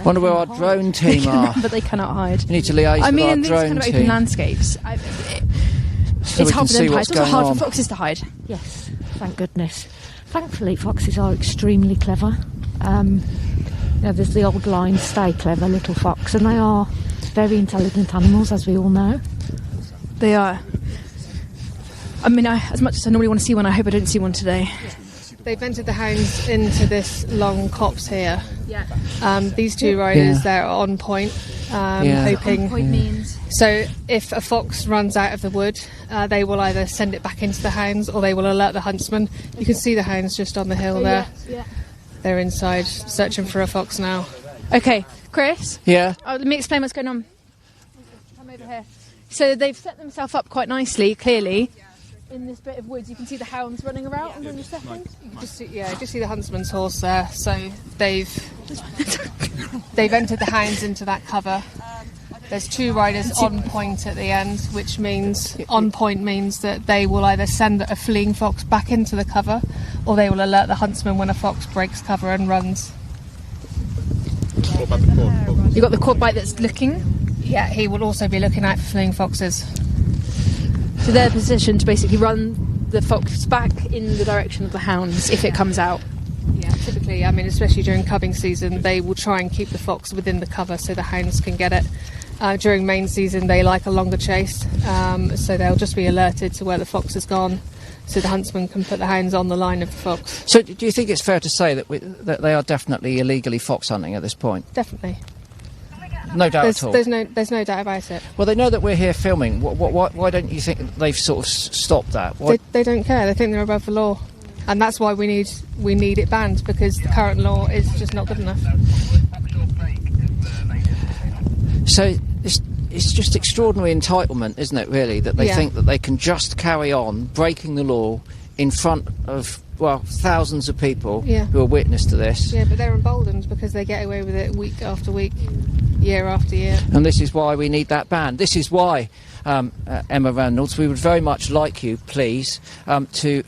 Wonder where our drone team are. But they cannot hide. We need to liaise I with mean, our in these drone kind of team. open landscapes, so it's we can hard for them see to hide. what's It's also going hard on. for foxes to hide. Yes, thank goodness. Thankfully, foxes are extremely clever. You know, there's the old line, stay clever, little fox, and they are very intelligent animals, as we all know. They are. I mean, as much as I normally want to see one, I hope I don't see one today. They've entered the hounds into this long copse here. Yeah. These 2 riders, Yeah. they're on point, Yeah. hoping. Point means. So if a fox runs out of the wood, they will either send it back into the hounds or they will alert the huntsman. You can see the hounds just on the hill there. Yeah. They're inside searching for a fox now. Okay, Chris. Yeah. Let me explain what's going on. Come over here. So they've set themselves up quite nicely, clearly. In this bit of woods, you can see the hounds running around in a second. Just see the huntsman's horse there. So they've entered the hounds into that cover. There's 2 riders on point at the end, which means on point means that they will either send a fleeing fox back into the cover, or they will alert the huntsman when a fox breaks cover and runs. What about the quad? You've got the quad bike that's looking. Yeah, he will also be looking out for fleeing foxes. So they're positioned to basically run the fox back in the direction of the hounds if it comes out. Yeah, typically, I mean, especially during cubbing season, they will try and keep the fox within the cover so the hounds can get it. During main season, they like a longer chase, so they'll just be alerted to where the fox has gone, so the huntsman can put the hounds on the line of the fox. So do you think it's fair to say that, that they are definitely illegally fox hunting at this point? Definitely. No doubt at all. There's no doubt about it. Well, they know that we're here filming. Why don't you think they've sort of stopped that? They don't care. They think they're above the law. And that's why we need it banned, because the current law is just not good enough. So it's just extraordinary entitlement, isn't it, really, that they think that they can just carry on breaking the law in front of, well, thousands of people who are witness to this. Yeah, but they're emboldened because they get away with it week after week, year after year. And this is why we need that ban. This is why, Emma Reynolds, we would very much like you, please, to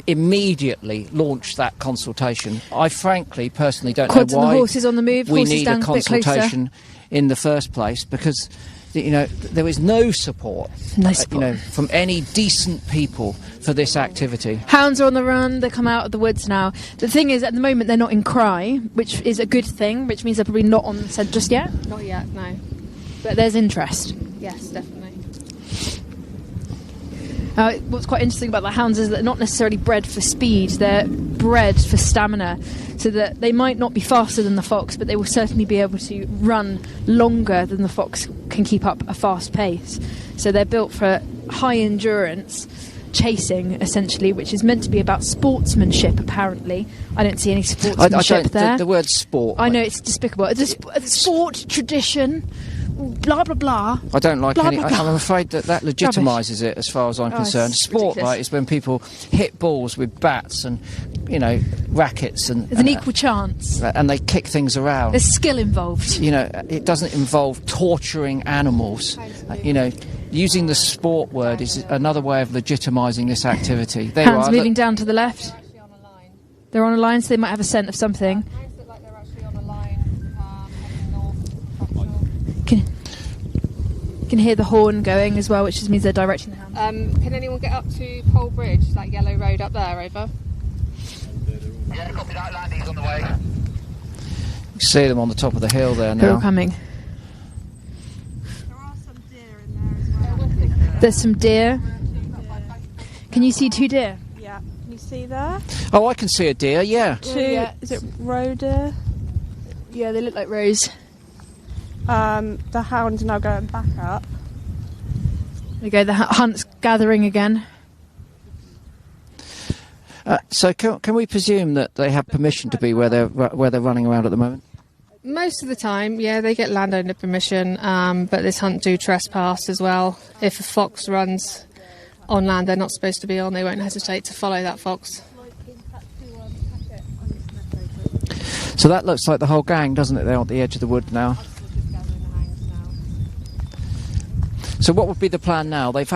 immediately launch that consultation. I frankly, personally, don't know why the horses on the move, we horses need down a consultation in the first place, because there is no support, from any decent people for this activity. Hounds are on the run, they come out of the woods now. The thing is, at the moment, they're not in cry, which is a good thing, which means they're probably not on the scent just yet. Not yet, no. But there's interest. Yes, definitely. What's quite interesting about the hounds is that they're not necessarily bred for speed, they're bred for stamina, so that they might not be faster than the fox, but they will certainly be able to run longer than the fox can keep up a fast pace. So they're built for high endurance chasing, essentially, which is meant to be about sportsmanship, apparently. I don't see any sportsmanship there. The word sport... I know, it's despicable. It's a sport, tradition... blah blah blah. I don't like blah, any. blah, blah. I'm afraid that legitimises it, as far as I'm concerned. Sport, right, is when people hit balls with bats and rackets and. There's an equal chance. And they kick things around. There's skill involved. It doesn't involve torturing animals. Using the sport word is another way of legitimising this activity. There Hands moving down to the left. They're on a line, so they might have a scent of something. Can hear the horn going as well, which just means they're directing the hound. Can anyone get up to Pole Bridge, that yellow road up there, over? Yeah, copy that, landing's on the way. You see them on the top of the hill there now. They're all coming. There are some deer in there as well. There's some deer. Can you see 2 deer? Yeah, can you see there? Oh, I can see a deer, yeah. 2, is it roe deer? Yeah, they look like roes. The hound's now going back up. There we go, the hunt's gathering again. So can we presume that they have permission to be where they're running around at the moment? Most of the time, yeah, they get landowner permission, but this hunt do trespass as well. If a fox runs on land they're not supposed to be on, they won't hesitate to follow that fox. So that looks like the whole gang, doesn't it? They're on the edge of the wood now. So what would be the plan now? They've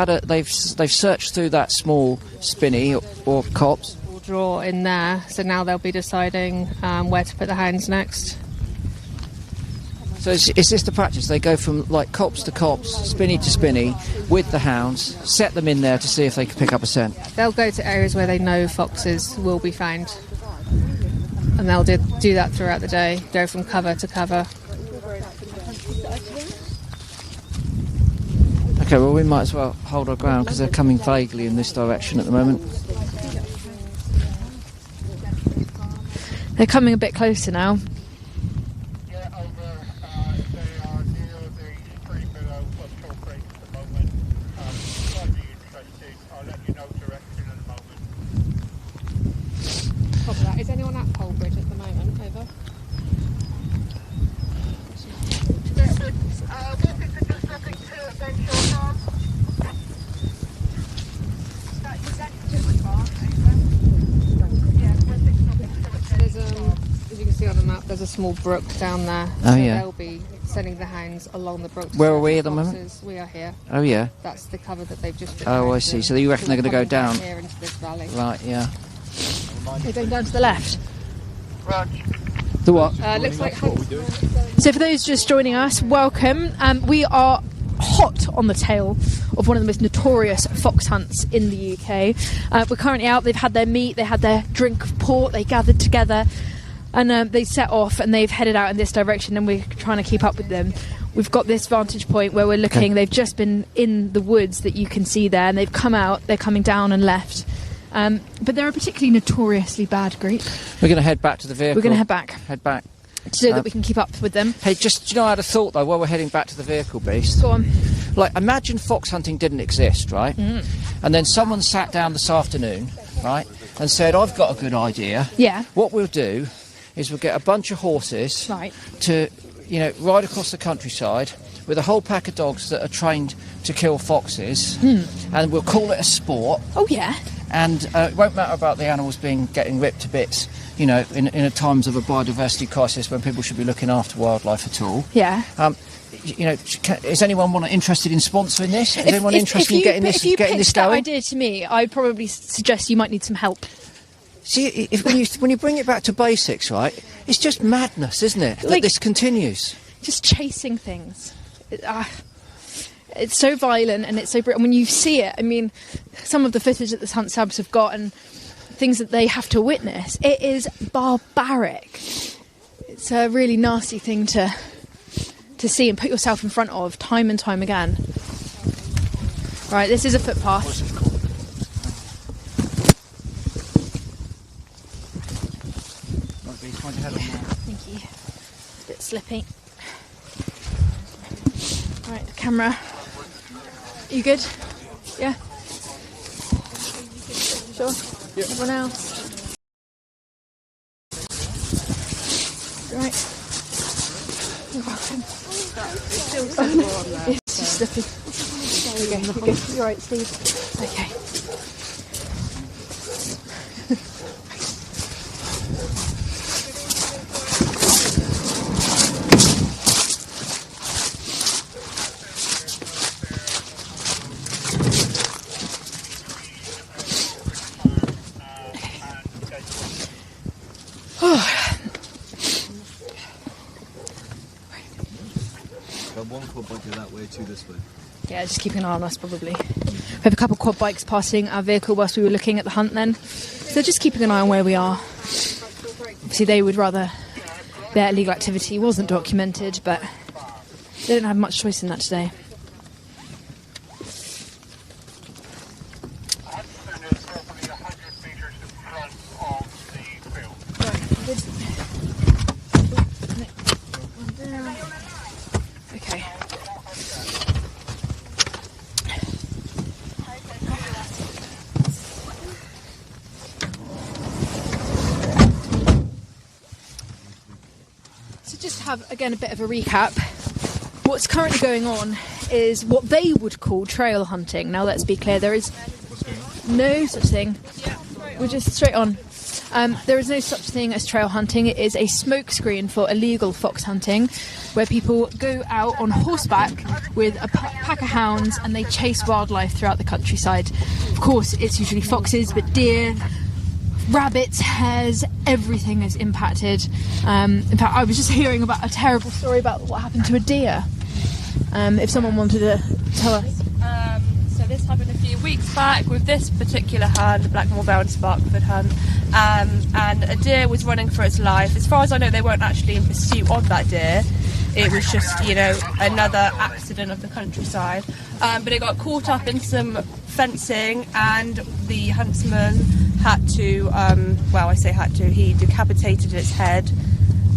searched through that small spinney or copse. We'll draw in there, so now they'll be deciding where to put the hounds next. So is this the practice? They go from like copse to copse, spinney to spinney, with the hounds, set them in there to see if they can pick up a scent. They'll go to areas where they know foxes will be found, and they'll do that throughout the day, go from cover to cover. Okay, well we might as well hold our ground because they're coming vaguely in this direction at the moment. They're coming a bit closer now. Yeah, over. They are near the stream below Football Creek at the moment. Slightly interested. I'll let you know direction in a moment. Copy that. Is anyone at Pole Bridge at the moment? Over. As you can see on the map, there's a small brook down there. Oh, so yeah. They'll be sending the hounds along the brook. Where are we at the moment? Foxes. We are here. Oh yeah. That's the cover that they've just. Oh, I see. So you reckon they're going to go down? Here into this valley. Right, yeah. They're going down to the left. The what? Looks like hunts. So for those just joining us, welcome. We are hot on the tail of one of the most notorious fox hunts in the UK. We're currently out. They've had their meat, they had their drink of port, they gathered together, and they set off, and they've headed out in this direction, and we're trying to keep up with them. We've got this vantage point where we're looking. Okay. They've just been in the woods that you can see there, and they've come out. They're coming down and left. But they're a particularly notoriously bad group. We're going to head back to the vehicle. We're going to head back Head back. so that we can keep up with them. Hey, just, I had a thought, though, while we're heading back to the vehicle, Beast. Go on. Like, imagine fox hunting didn't exist, right? And then someone sat down this afternoon, right, and said, I've got a good idea. Yeah. What we'll do is we'll get a bunch of horses Right. to, ride across the countryside with a whole pack of dogs that are trained to kill foxes, and we'll call it a sport. Oh, yeah. And it won't matter about the animals getting ripped to bits, in a times of a biodiversity crisis when people should be looking after wildlife at all. Yeah. Is anyone interested in sponsoring this? Is anyone interested in getting this If you going? pitched that idea to me, I'd probably suggest you might need some help. See, when you bring it back to basics, right, it's just madness, isn't it, that this continues? Just chasing things. It's so violent and it's so brutal. When you see it, I mean, some of the footage that the hunt subs have got and things that they have to witness, it is barbaric. It's a really nasty thing to see and put yourself in front of time and time again. Right, this is a footpath. Thank you. It's a bit slippy. Right, the camera. You good? Yeah? Sure? Yeah. Everyone else? Right. You're welcome. It's just slippy. There we go. You're good. You're right, Steve. Okay. One quad bike go that way, two this way. Yeah, just keeping an eye on us probably. We have a couple of quad bikes passing our vehicle whilst we were looking at the hunt then. So just keeping an eye on where we are. Obviously they would rather their illegal activity wasn't documented, but they didn't have much choice in that today. Hudson is roughly 100 metres in front of the field. Okay. So just to have, again, a bit of a recap. What's currently going on is what they would call trail hunting. Now, let's be clear, there is no such thing. We're just straight on. There is no such thing as trail hunting. It is a smokescreen for illegal fox hunting, where people go out on horseback with a pack of hounds and they chase wildlife throughout the countryside. Of course, it's usually foxes, but deer, rabbits, hares, everything is impacted. In fact, I was just hearing about a terrible story about what happened to a deer. If someone wanted to tell us. So this happened a few weeks back with this particular hunt, the Blackmore Vale and Sparkford hunt, and a deer was running for its life. As far as I know, they weren't actually in pursuit of that deer. It was just, another accident of the countryside. But it got caught up in some fencing, and the huntsman had to, he decapitated its head.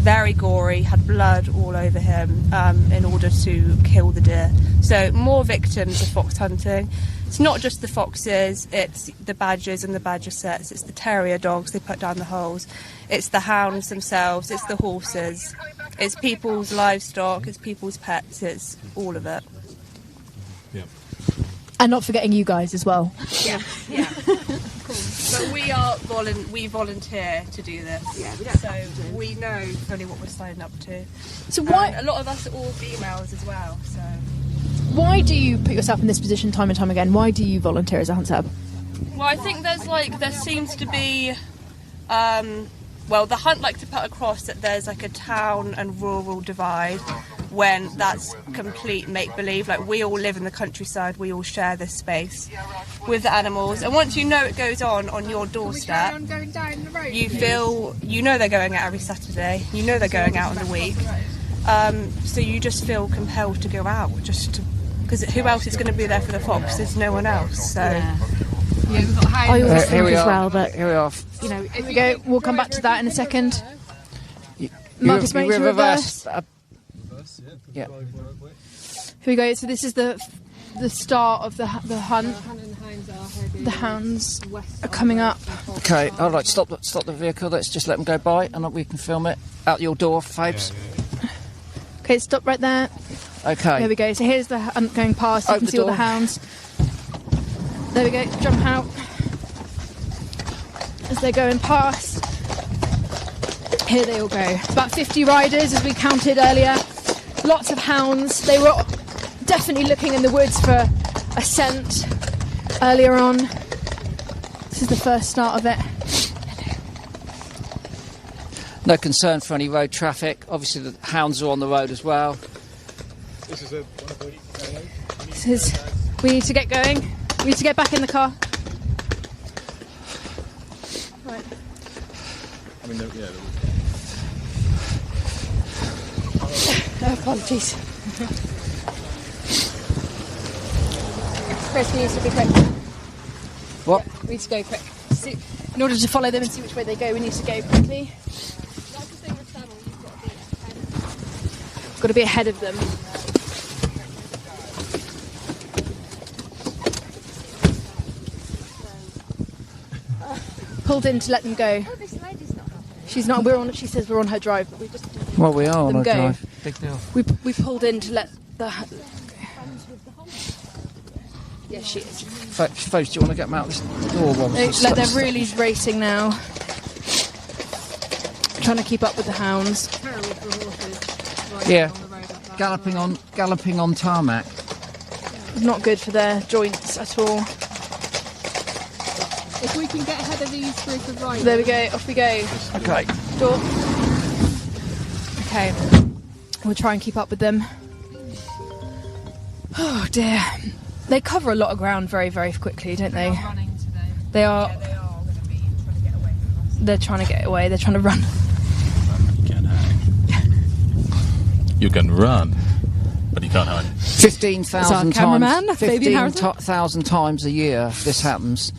Very gory, had blood all over him in order to kill the deer. So more victims of fox hunting. It's not just the foxes, it's the badgers and the badger sets, it's the terrier dogs they put down the holes, it's the hounds themselves, it's the horses, it's people's livestock, it's people's pets, it's all of it. Yeah. And not forgetting you guys as well. Yeah. But we volunteer to do this. Yeah, we don't so we know fully what we're signing up to. So why? A lot of us are all females as well. So why do you put yourself in this position time and time again? Why do you volunteer as a hunt sub? well, I think there seems to be the hunt like to put across that there's like a town and rural divide, when that's complete make-believe. Like, we all live in the countryside, we all share this space with the animals, and once you know it goes on your doorstep, you feel, you know they're going out every Saturday, you know they're going out in the week, so you just feel compelled to go out, just to, because who else is going to be there for the fox? There's no one else. So We've got I always think as well that, Here we are. you know, Here we go. We'll come back to that in a second. Marcus, make to reverse. Yeah. Here we go. So this is the start of the hunt. The hounds are coming up. Okay, all right, stop the vehicle. Let's just let them go by, and we can film it. Out your door, Fabes. Okay, stop right there. Okay. There we go. So here's the hunt going past. You Open can the see all the door. hounds. There we go. Jump out. As they're going past. Here they all go. About 50 riders, as we counted earlier. Lots of hounds. They were definitely looking in the woods for a scent earlier on. This is the first start of it. No concern for any road traffic. Obviously, the hounds are on the road as well. We need to get going. We need to get back in the car. Right. I mean, Apologies. Chris, we need to be quick. What? Yeah, we need to go quick. In order to follow them and see which way they go, we need to go quickly. Got to be ahead of them. Pulled in to let them go. She's not. She says we're on her drive, but we just. Well, we are on our go. drive. Big deal. We pulled in to let the. Yes, she is. Fabes, do you want to get them out this door? Like they're really racing now. Trying to keep up with the hounds. Yeah. Galloping on tarmac. Not good for their joints at all. If we can get ahead of these group of riders. There we go. Off we go. Okay. Door. Okay. We'll try and keep up with them. Oh dear. They cover a lot of ground very, very quickly, don't they? Running today. They are. they are going to be trying to get away from us. They're trying to get away. They're trying to run. You can run, but you can't hide. 15,000 cameraman, times. Fabian Harrison. 15,000 times a year this happens.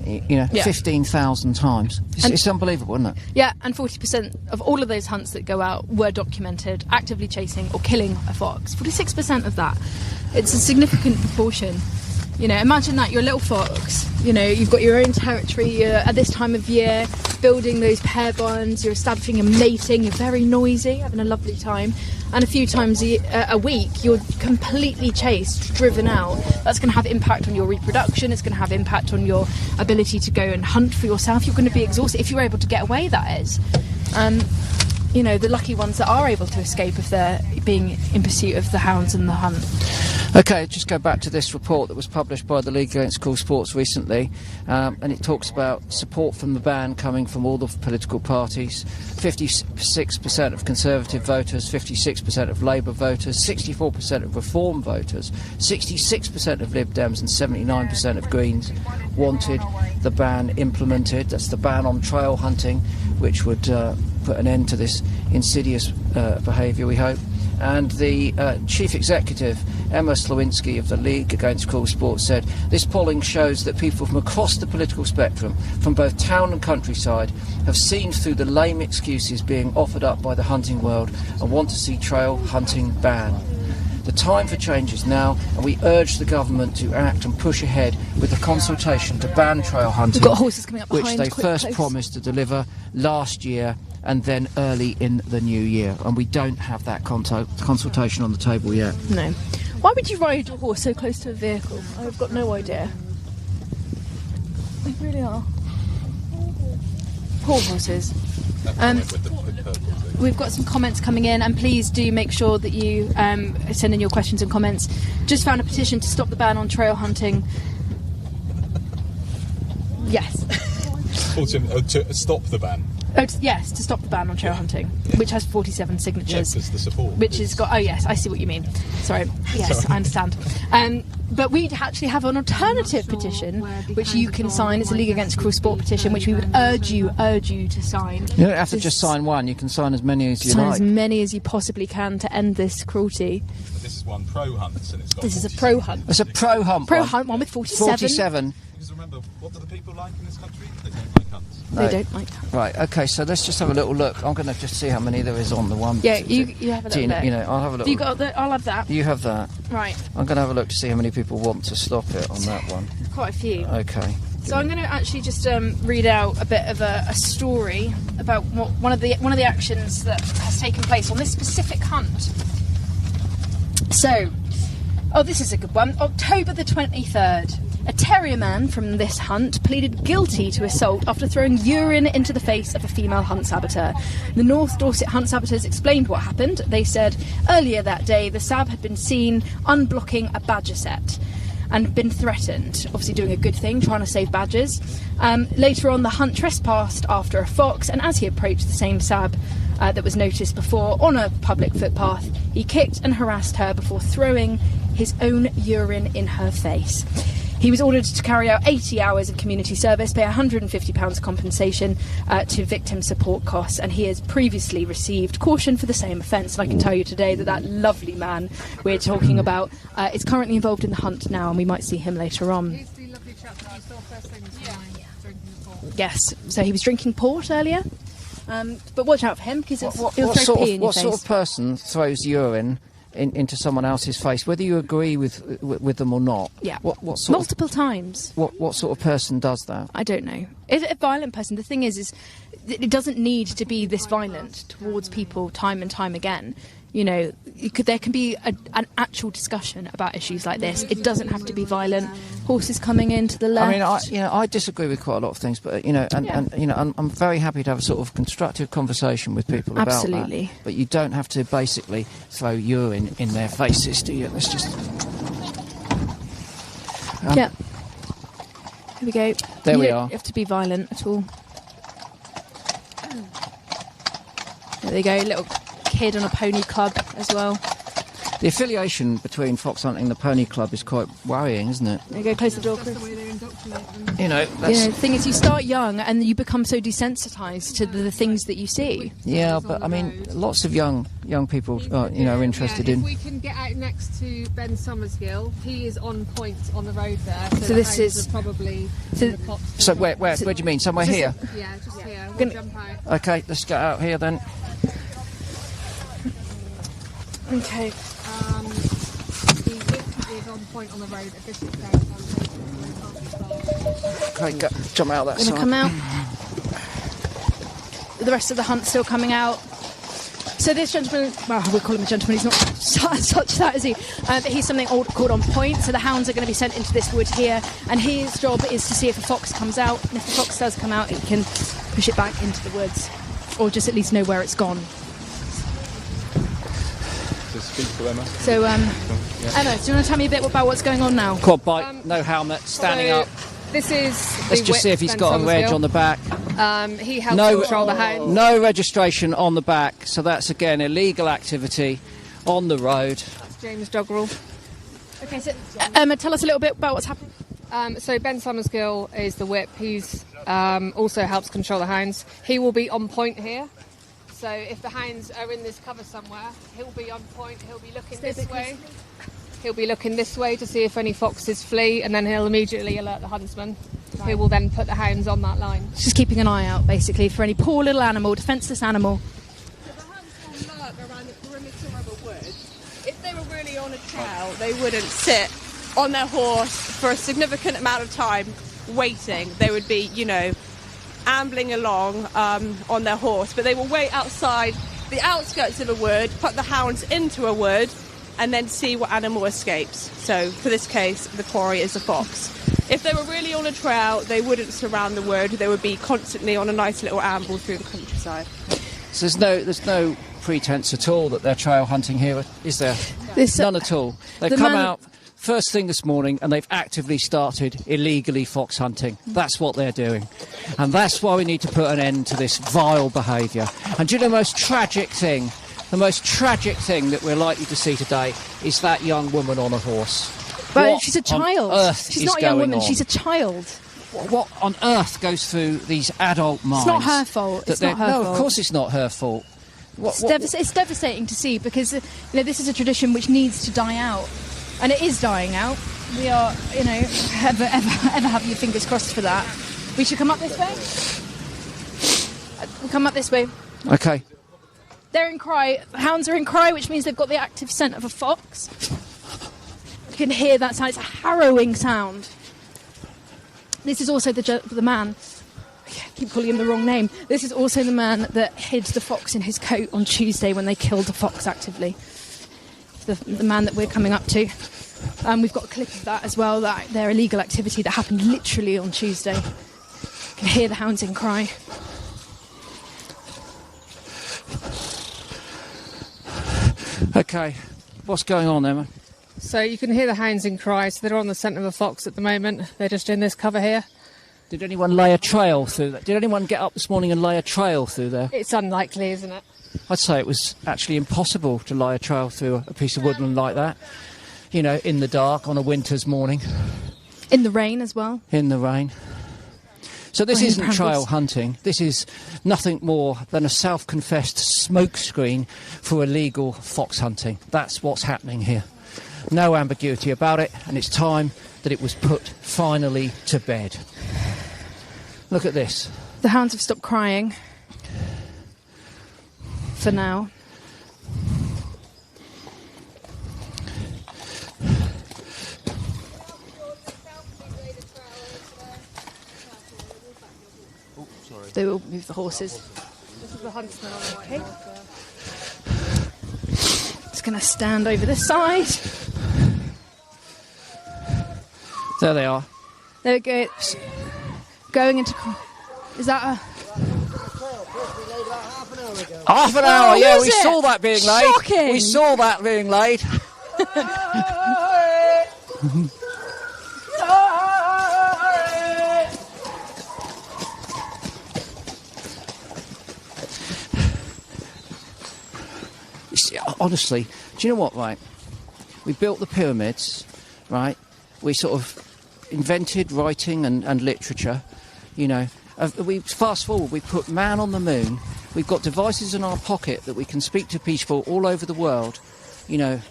You know, Yeah. 15,000 times. It's unbelievable, isn't it? Yeah, and 40% of all of those hunts that go out were documented actively chasing or killing a fox. 46% of that. It's a significant proportion. You know, imagine that, you're a little fox, you know, you've got your own territory, you're at this time of year building those pair bonds, you're establishing and mating, you're very noisy, having a lovely time, and a few times a week you're completely chased, driven out. That's going to have impact on your reproduction, it's going to have impact on your ability to go and hunt for yourself. You're going to be exhausted if you're able to get away, that is. You know, the lucky ones that are able to escape if they're being in pursuit of the hounds and the hunt. Okay, just go back to this report that was published by the League Against Cruel Sports recently, and it talks about support from the ban coming from all the political parties. 56% of Conservative voters, 56% of Labour voters, 64% of Reform voters, 66% of Lib Dems and 79% of Greens wanted the ban implemented. That's the ban on trail hunting, which would put an end to this insidious behaviour, we hope. And the chief executive, Emma Slawinski of the League Against Cruel Sport, said, "This polling shows that people from across the political spectrum, from both town and countryside, have seen through the lame excuses being offered up by the hunting world and want to see trail hunting banned. The time for change is now, and we urge the government to act and push ahead with the consultation to ban trail hunting, We've got horses coming up which behind. they Quick, first close. promised to deliver last year and then early in the new year." And we don't have that consultation on the table yet. No. Why would you ride your horse so close to a vehicle? I've got no idea. They really are. Poor horses. We've got some comments coming in, and please do make sure that you send in your questions and comments. Just found a petition to stop the ban on trail hunting. Yes. To stop the ban. Yes, to stop the ban on trail hunting, which has 47 signatures. Yes, the support. Which has got. Oh yes, I see what you mean. Sorry. Yes, I understand. But we actually have an alternative petition which you can sign. It's a League Against Cruel Sport petition, which we would urge you to sign. You don't have to just sign one. You can sign as many as you sign like. as many as you possibly can to end this cruelty. This is one pro hunts, and it's got. This is a pro hunt. It's a pro hunt. Hunt one with 47. 47. Because remember, what do the people like in this country? They don't like hunts. They don't like hunts. Right. Okay. So let's just have a little look. I'm going to just see how many there is on the one. Yeah, you have a little look. You know, I'll have a look. You got I'll have that. You have that. Right. I'm going to have a look to see how many people want to stop it on that one. Quite a few. Okay. So I'm going to actually just read out a bit of a story about one of the actions that has taken place on this specific hunt. So, this is a good one. October the 23rd. A terrier man from this hunt pleaded guilty to assault after throwing urine into the face of a female hunt saboteur. The North Dorset hunt saboteurs explained what happened. They said earlier that day the sab had been seen unblocking a badger set and been threatened, obviously doing a good thing, trying to save badgers. Later on, the hunt trespassed after a fox, and as he approached the same sab that was noticed before on a public footpath, he kicked and harassed her before throwing his own urine in her face. He was ordered to carry out 80 hours of community service, pay £150 compensation to victim support costs, and he has previously received caution for the same offence. And I can tell you today that lovely man we're talking about is currently involved in the hunt now, and we might see him later on. He's the lovely chap that you saw first thing this morning, drinking the port. Yes, so he was drinking port earlier, but watch out for him because he'll throw pee in your face. What sort of person throws urine into someone else's face, whether you agree with them or not? Yeah. What sort multiple times. What sort of person does that? I don't know. Is it a violent person? The thing is it doesn't need to be this violent towards people time and time again. You know, there can be an actual discussion about issues like this. It doesn't have to be violent. Horses coming in to the left. I mean, I disagree with quite a lot of things, but I'm very happy to have a sort of constructive conversation with people about that. Absolutely. But you don't have to basically throw urine in their faces, do you? Let's just. Yeah. Here we go. There we You are. don't have to be violent at all. There they go. Little kid on a pony club as well. The affiliation between fox hunting and the pony club is quite worrying, isn't it? There you go, close the door, Chris. That's the way they indoctrinate them. You know, that's... the thing is, you start young and you become so desensitised to the things that you see. Yeah, but I mean, lots of young people, are interested in. If we can get out next to Ben Summersgill, he is on point on the road there. So this the hounds is- are probably so- in the pot. So where do you mean? Somewhere here? Yeah, just here. We'll Gonna- jump out. Okay, let's get out here then. Okay. The whip is on point on the road at Bishop Terrace. Okay, jump out that Gonna side. come out. The rest of the hunt's still coming out. So this gentleman, well, we'll call him a gentleman, he's not such that, is he? But he's something called on point. So the hounds are going to be sent into this wood here, and his job is to see if a fox comes out. And if the fox does come out, he can push it back into the woods, or just at least know where it's gone. To speak to Emma. So, Emma, do you want to tell me a bit about what's going on now? Quad bike, no helmet, standing So up. This is. Let's just see if he's got a reg on the back. He helps control the hounds. No registration on the back, so that's again illegal activity on the road. James Doggerel. Okay, so Emma, tell us a little bit about what's happened. So Ben Summersgill is the whip. He's also helps control the hounds. He will be on point here. So if the hounds are in this cover somewhere, he'll be on point. He'll be looking this way. He'll be looking this way to see if any foxes flee, and then he'll immediately alert the huntsman, who will then put the hounds on that line. Just keeping an eye out, basically, for any poor little animal, defenceless animal. So the hounds will lurk around the perimeter of a wood. If they were really on a trail, they wouldn't sit on their horse for a significant amount of time waiting. They would be, ambling along on their horse, but they will wait outside the outskirts of a wood, put the hounds into a wood, and then see what animal escapes. So for this case, the quarry is a fox. If they were really on a trail, they wouldn't surround the wood. They would be constantly on a nice little amble through the countryside. So there's no pretense at all that they're trail hunting here, is there? None at all. They've come out first thing this morning, and they've actively started illegally fox hunting. That's what they're doing. And that's why we need to put an end to this vile behaviour. And do you know the most tragic thing? The most tragic thing that we're likely to see today is that young woman on a horse. But What she's a on child. earth She's is not a young going woman, on? she's a child. What on earth goes through these adult minds? It's not her fault. that It's not her no, fault. of course it's not her fault. It's devastating to see because this is a tradition which needs to die out, and it is dying out. We are, ever have your fingers crossed for that. We should come up this way. We'll come up this way. Okay. They're in cry. Hounds are in cry, which means they've got the active scent of a fox. You can hear that sound. It's a harrowing sound. This is also the man. I keep calling him the wrong name. This is also the man that hid the fox in his coat on Tuesday when they killed the fox actively. The man that we're coming up to. We've got a clip of that as well, their illegal activity that happened literally on Tuesday. You can hear the hounds in cry. Okay. What's going on, Emma? So you can hear the hounds in cry. So they're on the scent of a fox at the moment. They're just in this cover here. Did anyone lay a trail through that? Did anyone get up this morning and lay a trail through there? It's unlikely, isn't it? I'd say it was actually impossible to lay a trail through a piece of woodland like that. In the dark on a winter's morning. In the rain as well. In the rain. So this isn't brambles. trail hunting. This is nothing more than a self-confessed smokescreen for illegal fox hunting. That's what's happening here. No ambiguity about it, and it's time that it was put finally to bed. Look at this. The hounds have stopped crying. For now. They will move the horses. This is the huntsman on the white horse. Just going to stand over this side. There they are. There we go. Going into... Is that a... Half an hour, yeah, was we it? saw that being laid. Shocking. We saw that being laid. You see, honestly, do you know what, right? We built the pyramids, right? We sort of invented writing and literature, we fast forward, we put man on the moon. We've got devices in our pocket that we can speak to people all over the world. The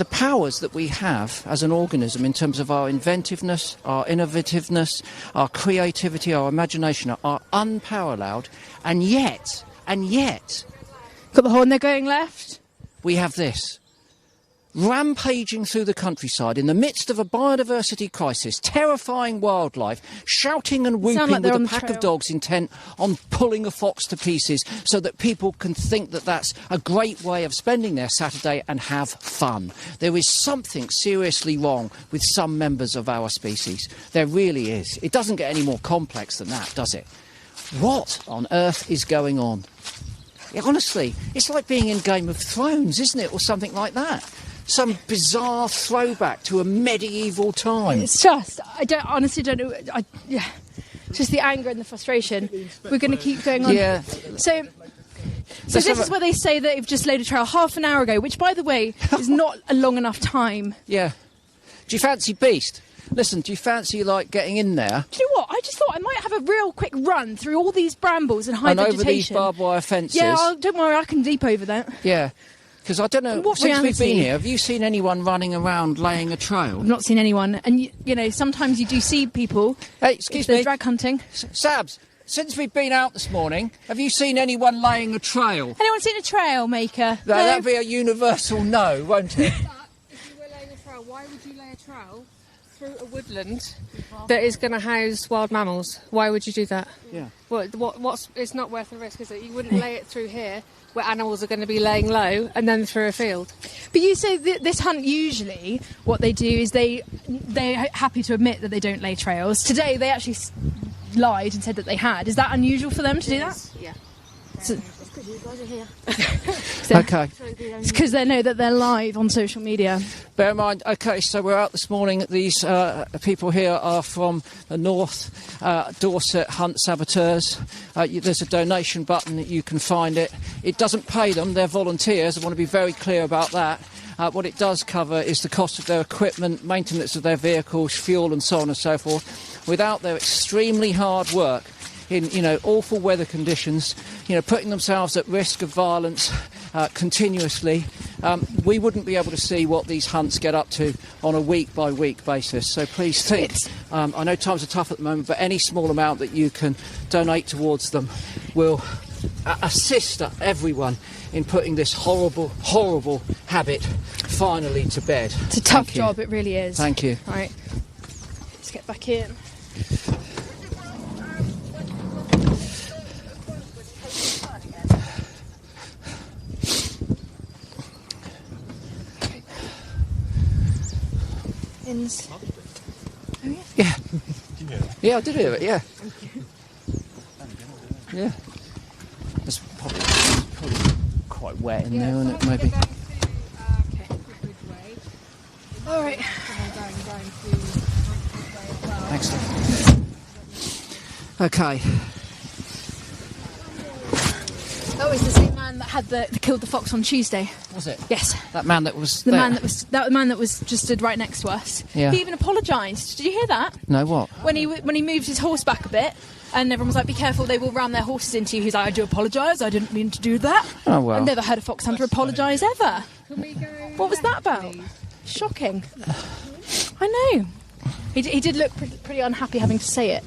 powers that we have as an organism in terms of our inventiveness, our innovativeness, our creativity, our imagination are unparalleled. And yet, Got the horn, they're going left. we have this. Rampaging through the countryside in the midst of a biodiversity crisis, terrifying wildlife, shouting and whooping like they're with on a the pack trail. of dogs intent on pulling a fox to pieces so that people can think that that's a great way of spending their Saturday and have fun. There is something seriously wrong with some members of our species. There really is. It doesn't get any more complex than that, does it? What on earth is going on? Honestly, it's like being in Game of Thrones, isn't it? Or something like that. Some bizarre throwback to a medieval time. It's just, honestly don't know. Just the anger and the frustration. We're going to keep going on. Yeah. So this is where they say that they've just laid a trail half an hour ago, which, by the way, is not a long enough time. Yeah. Do you fancy beast? Listen, do you fancy, getting in there? Do you know what? I just thought I might have a real quick run through all these brambles and high and vegetation. over these barbed wire fences? Yeah, don't worry, I can leap over that. Yeah. Because I don't know, What since we've been reality? here, have you seen anyone running around laying a trail? I've not seen anyone. And, sometimes you do see people. Hey, excuse if they're me. drag hunting. Sabs, since we've been out this morning, have you seen anyone laying a trail? Anyone seen a trail maker? No, that'd be a universal no, won't it? If you were laying a trail, why would you lay a trail through a woodland that is going to house wild mammals? Why would you do that? Yeah. What's it's not worth the risk, is it? You wouldn't lay it through here where animals are going to be laying low and then through a field. But you say this hunt, usually what they do is they're happy to admit that they don't lay trails. Today they actually lied and said that they had. Is that unusual for them to do that? Yeah. So, because you guys are here. Okay. It's because they know that they're live on social media. Bear in mind, okay, so we're out this morning. These people here are from the North Dorset Hunt Saboteurs. There's a donation button that you can find it. It doesn't pay them, they're volunteers. I want to be very clear about that. What it does cover is the cost of their equipment, maintenance of their vehicles, fuel and so on and so forth. Without their extremely hard work in, awful weather conditions, putting themselves at risk of violence continuously, we wouldn't be able to see what these hunts get up to on a week-by-week basis. So please think, I know times are tough at the moment, but any small amount that you can donate towards them will assist everyone in putting this horrible, horrible habit finally to bed. It's a tough job, it really is. Thank you. Right, let's get back in. Ins. Oh yeah. Yeah. Yeah, I did hear it. Yeah. Yeah. It's probably quite wet in there, isn't it? Maybe. All right. Excellent. Okay. Oh, it's the same man that killed the fox on Tuesday. Was it? Yes. That man that was The there. man that was just stood right next to us. Yeah. He even apologised. Did you hear that? No, what? When he moved his horse back a bit, and everyone was like, "Be careful, they will ram their horses into you." He's like, "I do apologise. I didn't mean to do that." Oh well. I've never heard a fox hunter apologise ever. Can we go? What was that about? Shocking. I know. He did look pretty unhappy having to say it.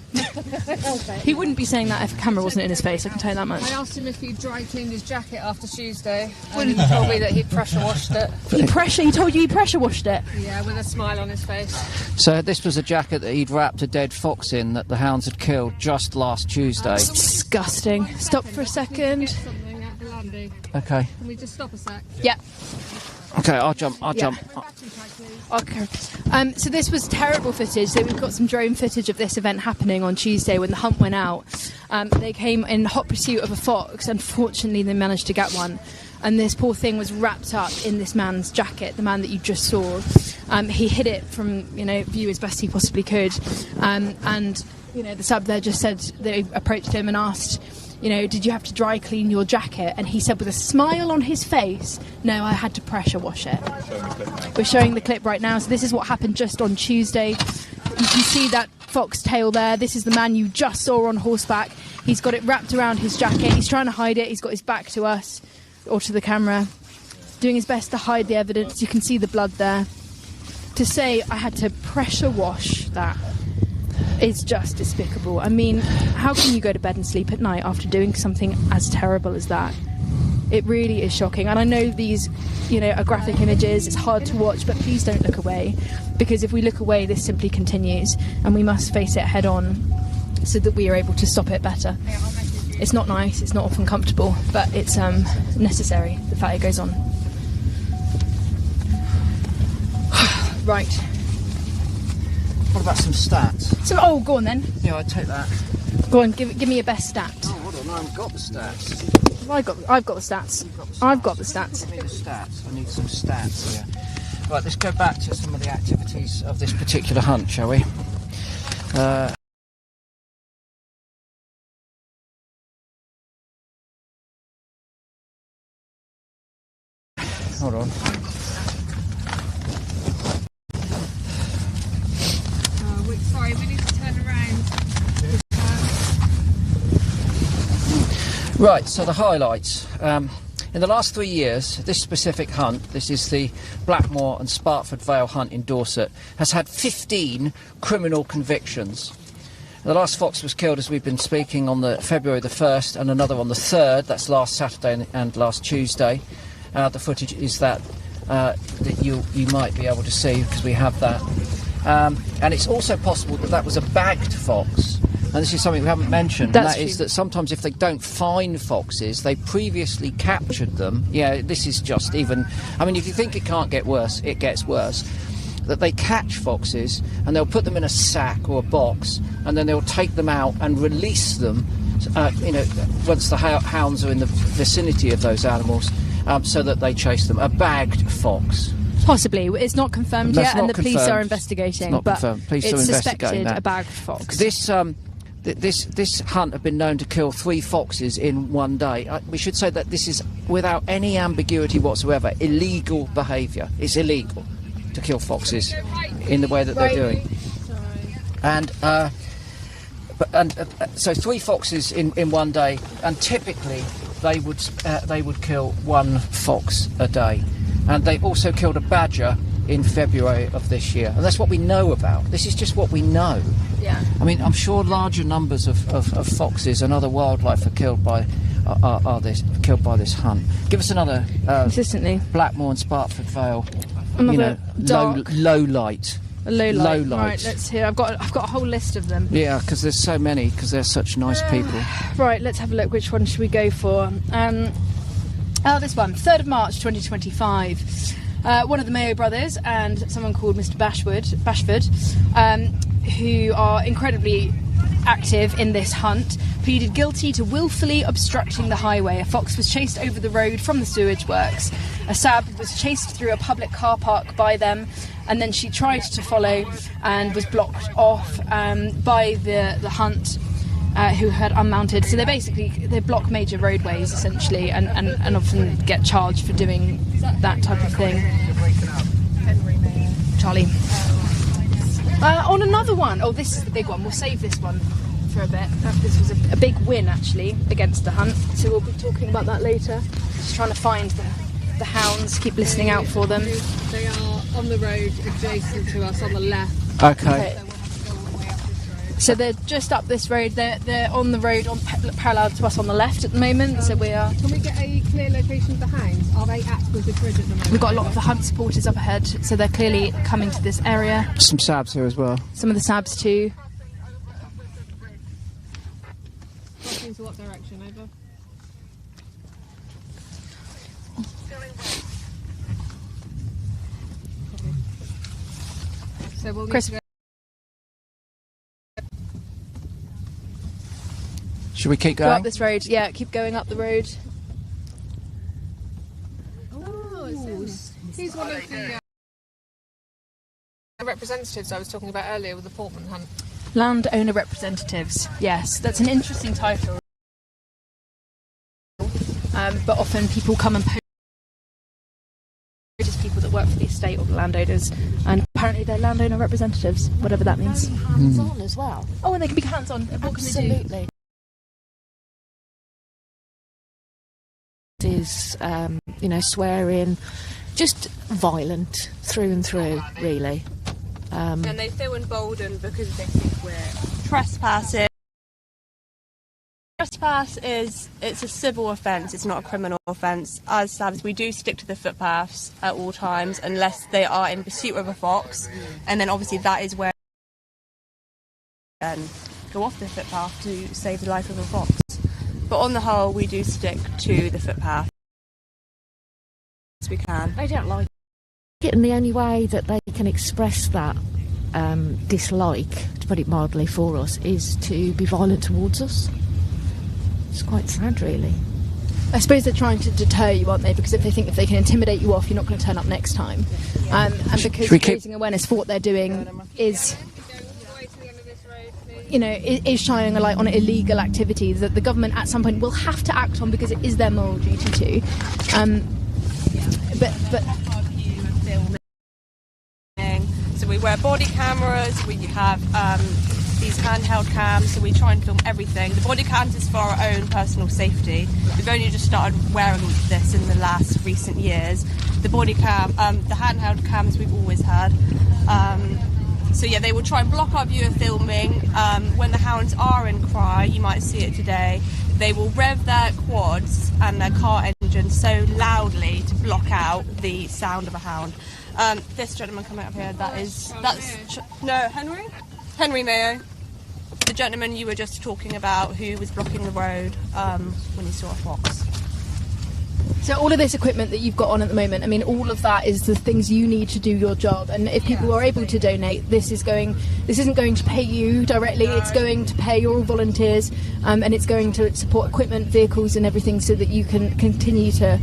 He wouldn't be saying that if the camera wasn't in his face, I can tell you that much. I asked him if he'd dry cleaned his jacket after Tuesday, and he told me that he'd pressure washed it. He told you he pressure washed it? Yeah, with a smile on his face. So this was a jacket that he'd wrapped a dead fox in that the hounds had killed just last Tuesday. Disgusting. Stop for a second. Get something out the landy. Okay. Can we just stop a sec? Yeah. Okay, I'll jump. Okay. So this was terrible footage. So we've got some drone footage of this event happening on Tuesday when the hunt went out. They came in hot pursuit of a fox. Unfortunately, they managed to get one. And this poor thing was wrapped up in this man's jacket, the man that you just saw. He hid it from, view as best he possibly could. And, the sub there just said, they approached him and asked, did you have to dry clean your jacket? And he said with a smile on his face, no, I had to pressure wash it. We're showing the clip right now. So this is what happened just on Tuesday. You can see that fox tail there. This is the man you just saw on horseback. He's got it wrapped around his jacket. He's trying to hide it. He's got his back to us or to the camera, doing his best to hide the evidence. You can see the blood there. To say I had to pressure wash that is just despicable. I mean, how can you go to bed and sleep at night after doing something as terrible as that? It really is shocking. And I know these, are graphic images, it's hard to watch, but please don't look away, because if we look away, this simply continues, and we must face it head on so that we are able to stop it better. It's not nice, it's not often comfortable, but it's necessary, the fact it goes on. Right. What about some stats? So, go on then. Yeah, I'd take that. Go on, give me your best stat. Oh, hold on, I haven't got the stats. I've got the stats. I've got the stats. Give me the stats. I need some stats here. Right, let's go back to some of the activities of this particular hunt, shall we? Hold on. Sorry, we need to turn around. Right, so the highlights. In the last 3 years, this specific hunt, this is the Blackmore and Spartford Vale hunt in Dorset, has had 15 criminal convictions. The last fox was killed, as we've been speaking, on the February the 1st, and another on the 3rd, that's last Saturday and last Tuesday. The footage is that you might be able to see, because we have that. And it's also possible that was a bagged fox. And this is something we haven't mentioned, and that is that sometimes if they don't find foxes, they previously captured them. Yeah, this is just even... I mean, if you think it can't get worse, it gets worse. That they catch foxes, and they'll put them in a sack or a box, and then they'll take them out and release them once the hounds are in the vicinity of those animals, so that they chase them. A bagged fox. Possibly. It's not confirmed That's yet, not and the police confirmed. are investigating. It's not but confirmed. Police it's are investigating suspected that. a bagged fox. This hunt have been known to kill 3 foxes in one day. We should say that this is, without any ambiguity whatsoever, illegal behaviour. It's illegal to kill foxes in the way that they're doing. And so 3 foxes in one day, and typically they would kill 1 fox a day. And they also killed a badger in February of this year, and that's what we know about. This is just what we know. Yeah. I mean, I'm sure larger numbers of foxes and other wildlife are killed by this hunt. Give us another consistently Blackmore and Spartford Vale. Another dark low light. A low light. Low light. Right, let's hear. I've got a whole list of them. Yeah, because there's so many. Because they're such nice people. Right, let's have a look. Which one should we go for? This one, 3rd of March 2025. One of the Mayo brothers and someone called Mr. Bashford, who are incredibly active in this hunt, pleaded guilty to willfully obstructing the highway. A fox was chased over the road from the sewage works. A sab was chased through a public car park by them, and then she tried to follow and was blocked off by the hunt. Who had unmounted, so they block major roadways essentially, and often get charged for doing that type of thing. Charlie. On another one, this is the big one. We'll save this one for a bit. This was a big win actually against the hunt, so we'll be talking about that later. Just trying to find the hounds. Keep listening out for them. They are on the road adjacent to us on the left. Okay. So they're just up this road. They're on the road parallel to us on the left at the moment. So we are. Can we get a clear location of the hounds? Are they at the bridge at the moment? We've got a lot of the hunt supporters up ahead, so they're clearly coming to this area. Some sabs here as well. Some of the sabs too. Crossing to what direction? Over. So we'll Chris. Should we keep Go going? up this road. Yeah, keep going up the road. He's one of the representatives I was talking about earlier with the Portman hunt. Landowner representatives. Yes, that's an interesting title. But often people come and post just people that work for the estate or the landowners, and apparently they're landowner representatives, whatever that means. Hands-on as well. Oh, and they can be hands-on. What can they do? Absolutely. Is swearing, just violent through and through, really. And they feel emboldened because they think we're trespassing. Trespass it's a civil offence, it's not a criminal offence. As SABs, we do stick to the footpaths at all times unless they are in pursuit of a fox, and then obviously that is where go off the footpath to save the life of a fox. But on the whole, we do stick to the footpath as we can. They don't like it, and the only way that they can express that dislike, to put it mildly, for us is to be violent towards us. It's quite sad, really. I suppose they're trying to deter you, aren't they? Because if they think if they can intimidate you off, you're not going to turn up next time. And because raising awareness for what they're doing is, is shining a light on illegal activities that the government at some point will have to act on because it is their moral duty to. But so we wear body cameras, we have these handheld cams, so we try and film everything. The body cams is for our own personal safety. We've only just started wearing this in the last recent years. The body cam, the handheld cams we've always had. So yeah, they will try and block our view of filming. When the hounds are in cry, you might see it today, they will rev their quads and their car engine so loudly to block out the sound of a hound. This gentleman coming up here, Henry Mayo, the gentleman you were just talking about who was blocking the road when he saw a fox. So all of this equipment that you've got on at the moment, I mean, all of that is the things you need to do your job. And if people are able to donate, this isn't going to pay you directly. It's going to pay your volunteers, and it's going to support equipment, vehicles, and everything, so that you can continue to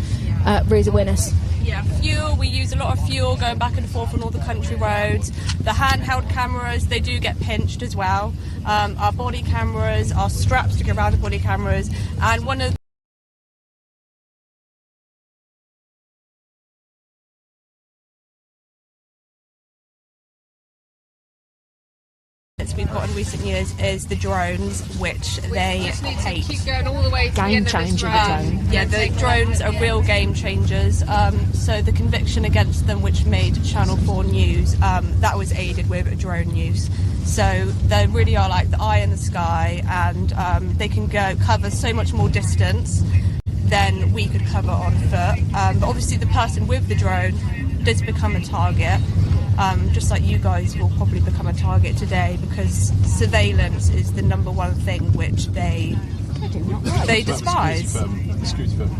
raise awareness. Yeah, fuel. We use a lot of fuel going back and forth on all the country roads. The handheld cameras, they do get pinched as well. Our body cameras, our straps to go around the body cameras, and one of we've got in recent years is the drones, which they hate. Keep going all the way to Game the end of this changer, round. the drone. Yeah, the drones are real game changers. So the conviction against them, which made Channel 4 news, that was aided with drone use. So they really are like the eye in the sky, and they can cover so much more distance than we could cover on foot. But obviously the person with the drone does become a target. Just like you guys will probably become a target today, because surveillance is the number one thing which they despise. Security firm.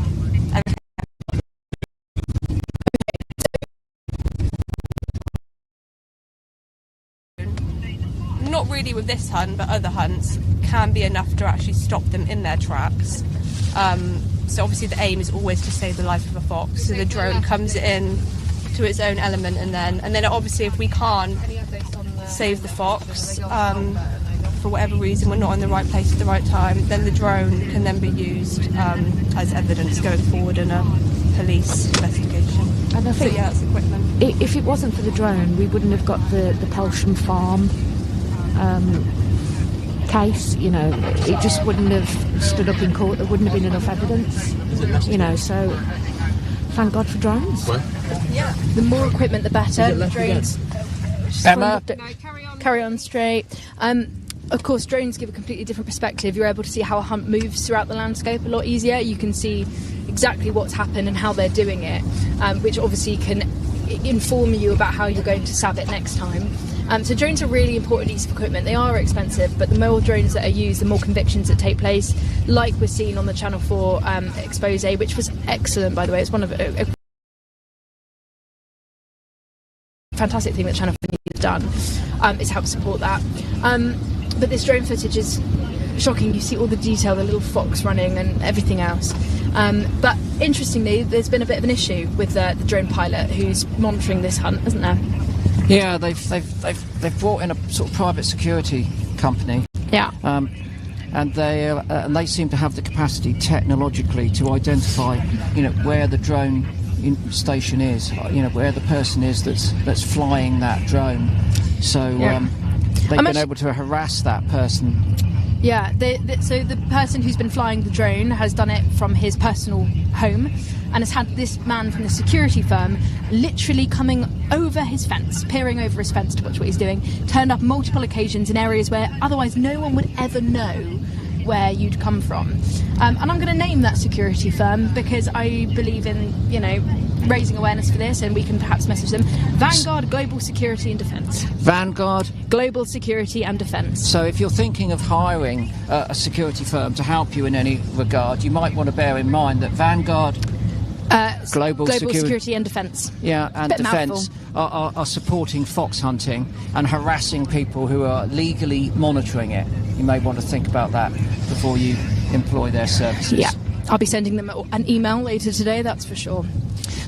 Not really with this hunt, but other hunts can be enough to actually stop them in their tracks. So obviously the aim is always to save the life of a fox. So the drone comes in to its own element, and then obviously if we can't save the fox, for whatever reason we're not in the right place at the right time, then the drone can then be used as evidence going forward in a police investigation. And I think that's equipment. if it wasn't for the drone, we wouldn't have got the Pelsham Farm case. You know, it just wouldn't have stood up in court. There wouldn't have been enough evidence. You know, so thank God for drones. Yeah. The more equipment, the better. The drones. Emma? Carry on straight. Of course, drones give a completely different perspective. You're able to see how a hunt moves throughout the landscape a lot easier. You can see exactly what's happened and how they're doing it, which obviously can inform you about how you're going to sab it next time. So drones are a really important piece of equipment. They are expensive, but the more drones that are used, the more convictions that take place, like we're seeing on the Channel 4 expose, which was excellent, by the way. It's one of a fantastic thing that Channel 4 has done, is help support that. But this drone footage is shocking. You see all the detail, the little fox running and everything else. But interestingly, there's been a bit of an issue with the drone pilot who's monitoring this hunt, isn't there? Yeah, they've brought in a sort of private security company. Yeah. And they seem to have the capacity technologically to identify, you know, where the drone station is, you know, where the person is that's flying that drone. So they've been able to harass that person. Yeah, so the person who's been flying the drone has done it from his personal home, and has had this man from the security firm literally coming over his fence, peering over his fence to watch what he's doing, turned up multiple occasions in areas where otherwise no one would ever know where you'd come from. And I'm going to name that security firm because I believe in, you know, raising awareness for this, and we can perhaps message them. Vanguard Global Security and Defence. Vanguard Global Security and Defence. So if you're thinking of hiring a security firm to help you in any regard, you might want to bear in mind that Vanguard Global Security and Defence. Yeah, and Defence are supporting fox hunting and harassing people who are legally monitoring it. You may want to think about that before you employ their services. Yeah, I'll be sending them an email later today, that's for sure.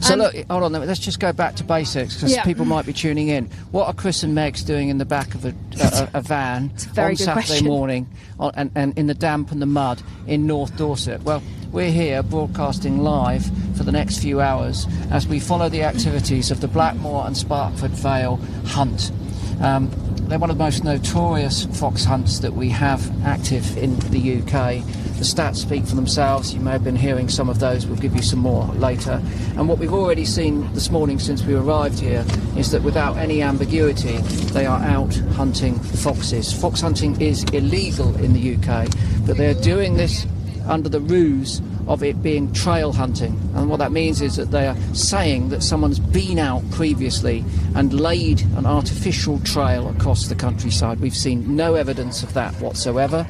So look, hold on, let's just go back to basics, because people might be tuning in. What are Chris and Megs doing in the back of a van on Saturday morning and in the damp and the mud in North Dorset? Well, we're here broadcasting live for the next few hours as we follow the activities of the Blackmore and Sparkford Vale hunt. They're one of the most notorious fox hunts that we have active in the UK. The stats speak for themselves. You may have been hearing some of those. We'll give you some more later. And what we've already seen this morning since we arrived here is that without any ambiguity, they are out hunting foxes. Fox hunting is illegal in the UK, but they're doing this under the ruse of it being trail hunting. And what that means is that they are saying that someone's been out previously and laid an artificial trail across the countryside. We've seen no evidence of that whatsoever.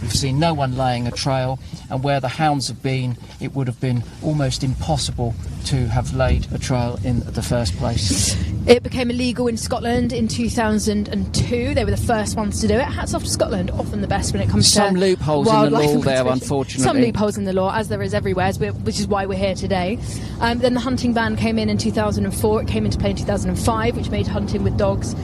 We've seen no one laying a trail, and where the hounds have been, it would have been almost impossible to have laid a trail in the first place. It became illegal in Scotland in 2002. They were the first ones to do it. Hats off to Scotland, often the best when it comes to some loopholes in the wildlife law and there, conservation. unfortunately. Some loopholes in the law, as there is everywhere, which is why we're here today. Then the hunting ban came in 2004. It came into play in 2005, which made hunting with dogs,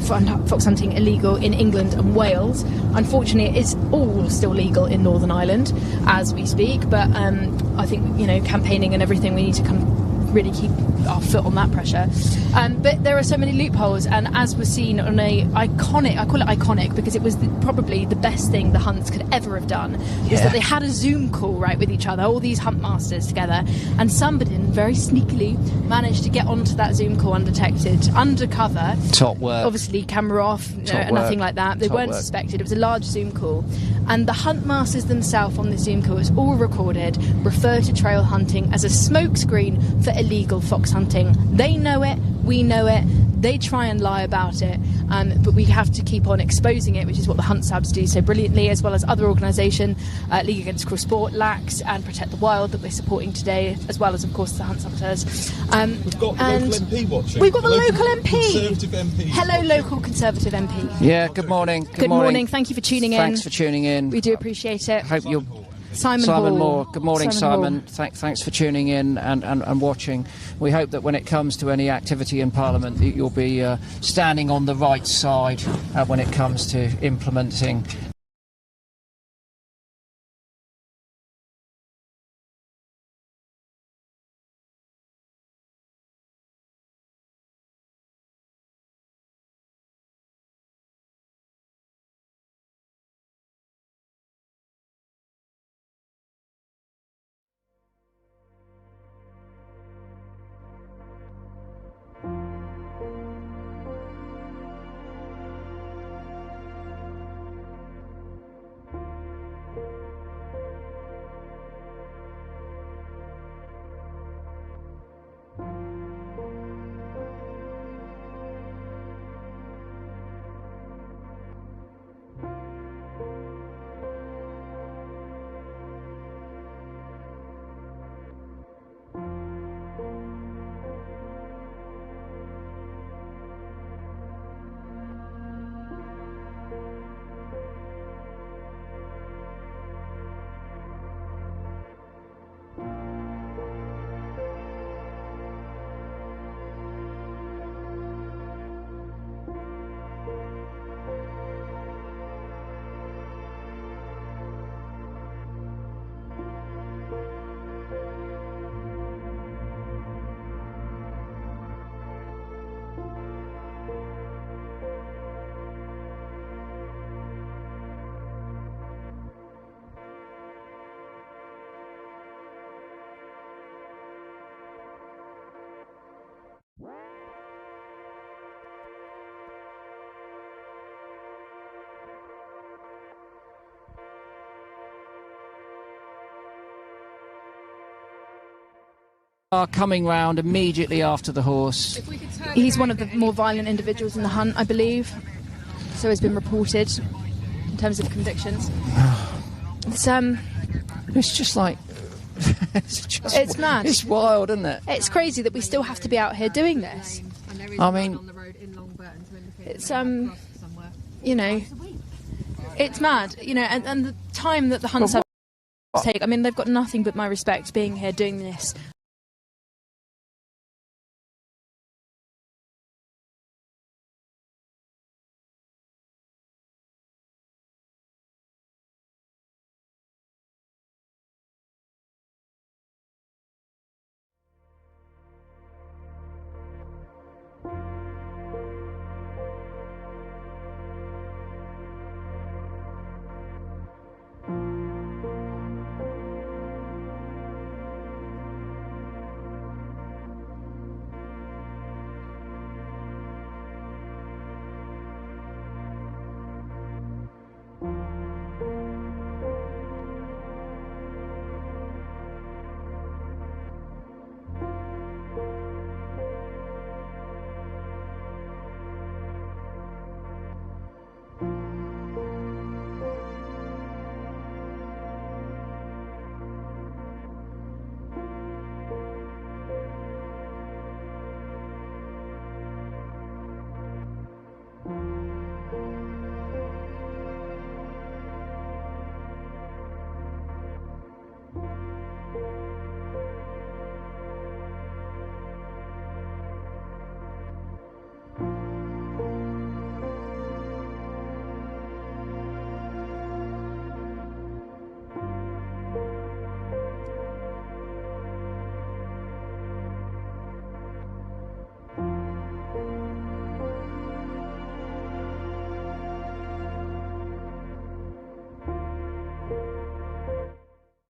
fox hunting, illegal in England and Wales. Unfortunately, it is all still legal in Northern Ireland as we speak. But I think, campaigning and everything, we need to kind of really keep our foot on that pressure. But there are so many loopholes, and as was seen on I call it iconic because it was probably the best thing the hunts could ever have done, is that they had a Zoom call, right, with each other, all these hunt masters together, and somebody very sneakily managed to get onto that Zoom call undetected, undercover. Top work. Obviously, camera off, nothing like that. They weren't suspected. It was a large Zoom call. And the hunt masters themselves on the Zoom call, it's all recorded, refer to trail hunting as a smokescreen for illegal fox hunting. They know it, we know it, they try and lie about it, but we have to keep on exposing it, which is what the Hunt Sabs do so brilliantly, as well as other organisation, League Against Cruel Sport, LAX and Protect the Wild, that we're supporting today, as well as, of course, the Hunt Saboteurs. We've got the local MP watching. We've got the local MP. Conservative MP. Hello, local Conservative MP. Yeah, good morning. Good morning. Thank you for tuning in. Thanks for tuning in. We do appreciate it. Hope you're... Simon Moore. Good morning, Simon. Hall. Thanks for tuning in and watching. We hope that when it comes to any activity in Parliament, that you'll be standing on the right side when it comes to implementing are coming round immediately after the horse. He's one of the more violent individuals in the hunt, I believe. So has been reported in terms of convictions. It's just like... it's mad. It's wild, isn't it? It's crazy that we still have to be out here doing this. I mean... It's, it's mad, and the time that the hunts have take, I mean, they've got nothing but my respect being here doing this.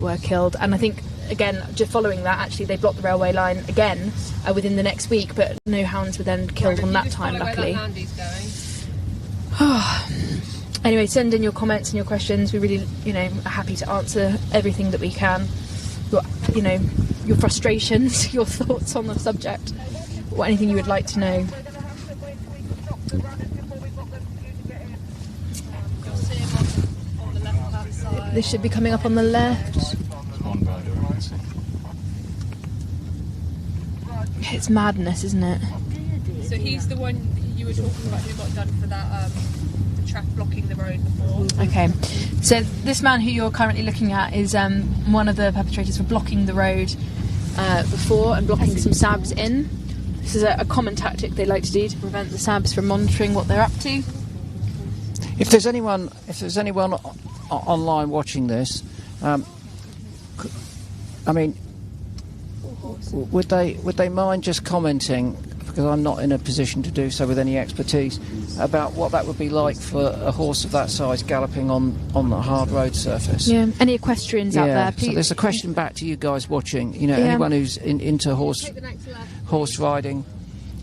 were killed. And I think, again, just following that, actually, they blocked the railway line again within the next week, but no hounds were then killed on that time, luckily. Anyway, send in your comments and your questions. We really, are happy to answer everything that we can. Your frustrations, your thoughts on the subject, or anything you would like to know. This should be coming up on the left. It's madness, isn't it? So he's the one you were talking about who got done for that the trap blocking the road before. Okay, so this man who you're currently looking at is one of the perpetrators for blocking the road before and blocking some SABs in. This is a common tactic they like to do to prevent the SABs from monitoring what they're up to. If there's anyone online watching this, would they mind just commenting, because I'm not in a position to do so with any expertise, about what that would be like for a horse of that size galloping on the hard road surface? Yeah, any equestrians out there, please. So there's a question back to you guys watching. Anyone who's into horse riding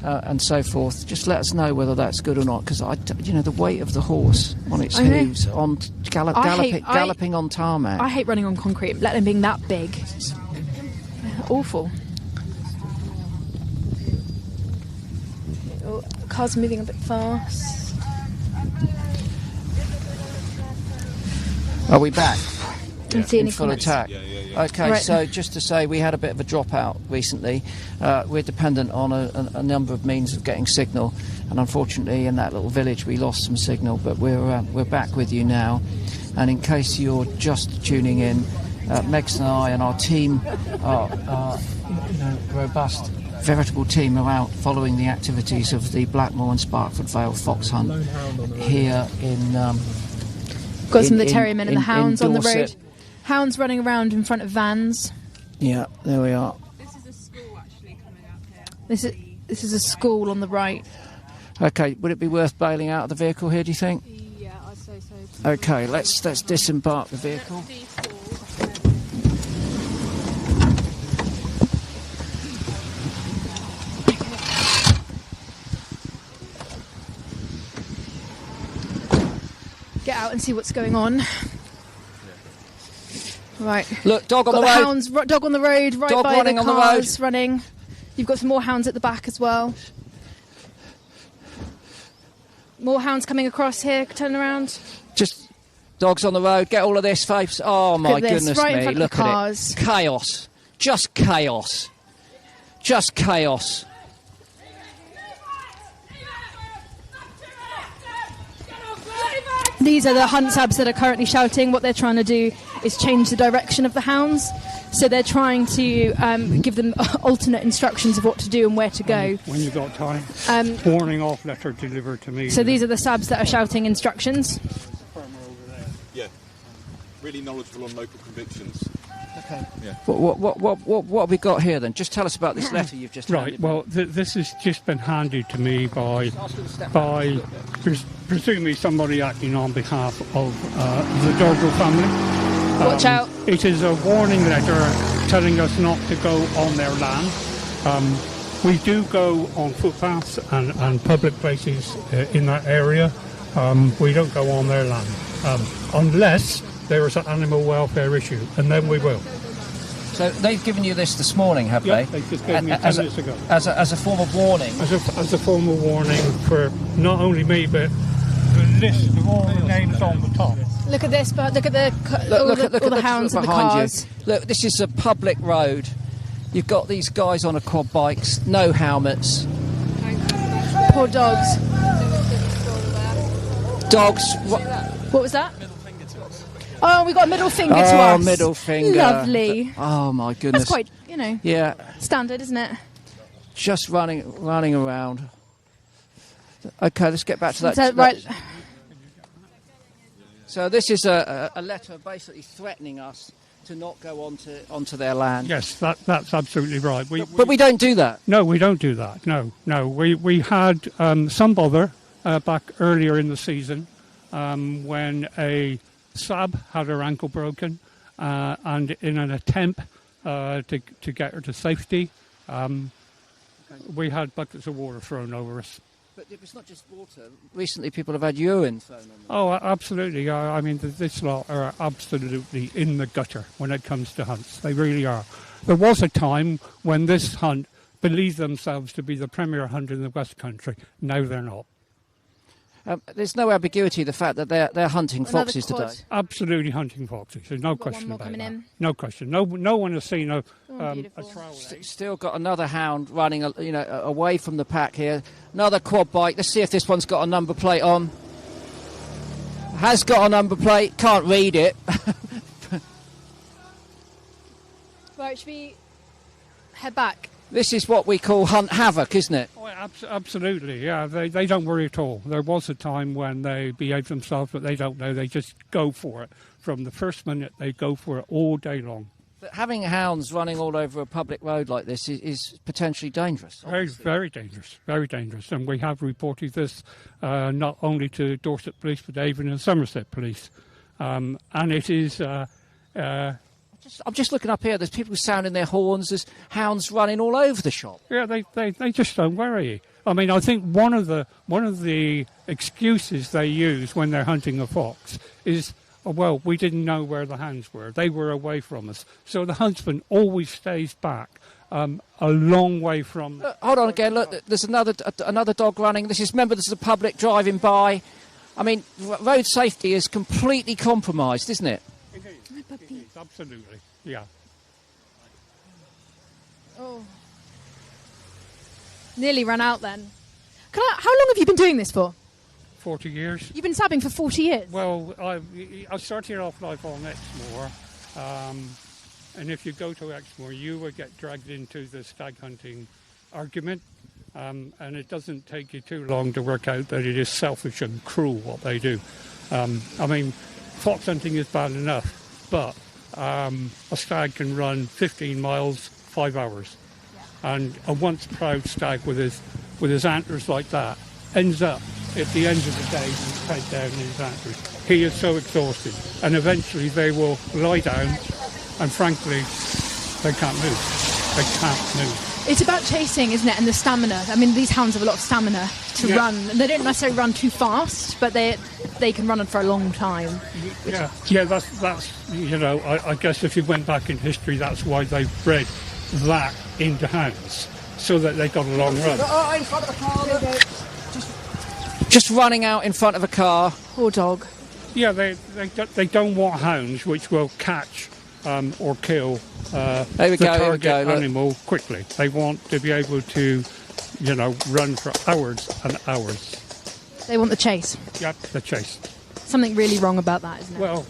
and so forth, just let us know whether that's good or not, because the weight of the horse on its hooves, on galloping on tarmac. I hate running on concrete, let them being that big. Awful. Oh, car's moving a bit fast. Are we back? Don't see any full comments. attack. Okay, right. So just to say, we had a bit of a dropout recently. We're dependent on a number of means of getting signal, and unfortunately in that little village we lost some signal, but we're back with you now. And in case you're just tuning in, Megs and I and our team are robust, veritable team, are out following the activities of the Blackmore and Sparkford Vale fox hunt here in... Got some of the terriermen and the hounds on the road. Dorset. Hounds running around in front of vans. Yeah, there we are. This is a school actually coming up here. This is a school on the right. Okay, would it be worth bailing out of the vehicle here, do you think? Yeah, I'd say so. Okay, let's disembark the vehicle. Get out and see what's going on. Right. Look, dog on the road. Hounds, dog on the road, right Dog by running the on the cars, road. running. You've got some more hounds at the back as well. More hounds coming across here. Turn around. Just dogs on the road. Get all of this, folks. Oh my goodness right in me! front of Look the cars. at it. Chaos. Just chaos. Just chaos. These are the hunt SABs that are currently shouting. What they're trying to do is change the direction of the hounds. So they're trying to give them alternate instructions of what to do and where to go. When you've got time. Warning off letter delivered to me. So these are the SABs that are shouting instructions. Yeah, really knowledgeable on local convictions. Okay. Yeah. What have we got here then? Just tell us about this letter you've just handed Right, well, this has just been handed to me by presumably somebody acting on behalf of the Dorgo family. Watch out. It is a warning letter telling us not to go on their land. We do go on footpaths and public places in that area. We don't go on their land unless there is an animal welfare issue, and then we will. So they've given you this morning, have Yeah, they? they just gave me 10 minutes ago. As a form of warning? As a form of warning for not only me, but the list of all the names on the top. Look at this, but look at all the hounds and the cars. You. Look, this is a public road. You've got these guys on a quad bikes, no helmets. Poor dogs. Dogs. What was that? Oh, we got a middle finger to us. Oh, middle finger. Lovely. Oh my goodness. That's quite, Yeah. standard, isn't it? Just running around. Okay, let's get back to that. So, right. So this is a letter basically threatening us to not go onto their land. Yes, that's absolutely right. But we don't do that. No, we don't do that. No. We had some bother back earlier in the season when a SAB had her ankle broken, and in an attempt to get her to safety, we had buckets of water thrown over us. But it's not just water. Recently, people have had urine thrown on them. Oh, absolutely. I mean, this lot are absolutely in the gutter when it comes to hunts. They really are. There was a time when this hunt believed themselves to be the premier hunt in the West Country. Now they're not. There's no ambiguity the fact that they're hunting foxes today. Absolutely hunting foxes. There's no question about that. No question. No one has seen a trowel. Still got another hound running, away from the pack here. Another quad bike. Let's see if this one's got a number plate on. Has got a number plate. Can't read it. Right, should we head back? This is what we call hunt havoc, isn't it? Oh, absolutely, yeah. They don't worry at all. There was a time when they behaved themselves, but they don't know. They just go for it. From the first minute, they go for it all day long. But having hounds running all over a public road like this is potentially dangerous. Very dangerous, very dangerous. And we have reported this not only to Dorset Police, but even in Somerset Police. And it is... I'm just looking up here. There's people sounding their horns. There's hounds running all over the shop. Yeah, they just don't worry. I mean, I think one of the excuses they use when they're hunting a fox is, well, we didn't know where the hounds were. They were away from us. So the huntsman always stays back a long way from... hold on again. Look, there's another dog running. This is the public driving by. I mean, road safety is completely compromised, isn't it? Absolutely, yeah. Oh. Nearly ran out then. How long have you been doing this for? 40 years. You've been stabbing for 40 years? Well, I started off life on Exmoor, and if you go to Exmoor, you will get dragged into the stag hunting argument, and it doesn't take you too long to work out that it is selfish and cruel what they do. I mean, fox hunting is bad enough, but a stag can run 15 miles, 5 hours. Yeah. And a once proud stag with his antlers like that ends up at the end of the day with his head down in his antlers. He is so exhausted, and eventually they will lie down, and frankly, they can't move. They can't move. It's about chasing, isn't it, and the stamina. I mean, these hounds have a lot of stamina to run. And they don't necessarily run too fast, but they can run for a long time. Yeah, that's I guess if you went back in history, that's why they bred that into hounds, so that they got a long run. Oh, in front of the car. Just running out in front of a car. Poor dog. Yeah, they don't want hounds which will catch or kill the target animal quickly. They want to be able to, run for hours and hours. They want the chase. Yep, the chase. Something really wrong about that, isn't it? Well,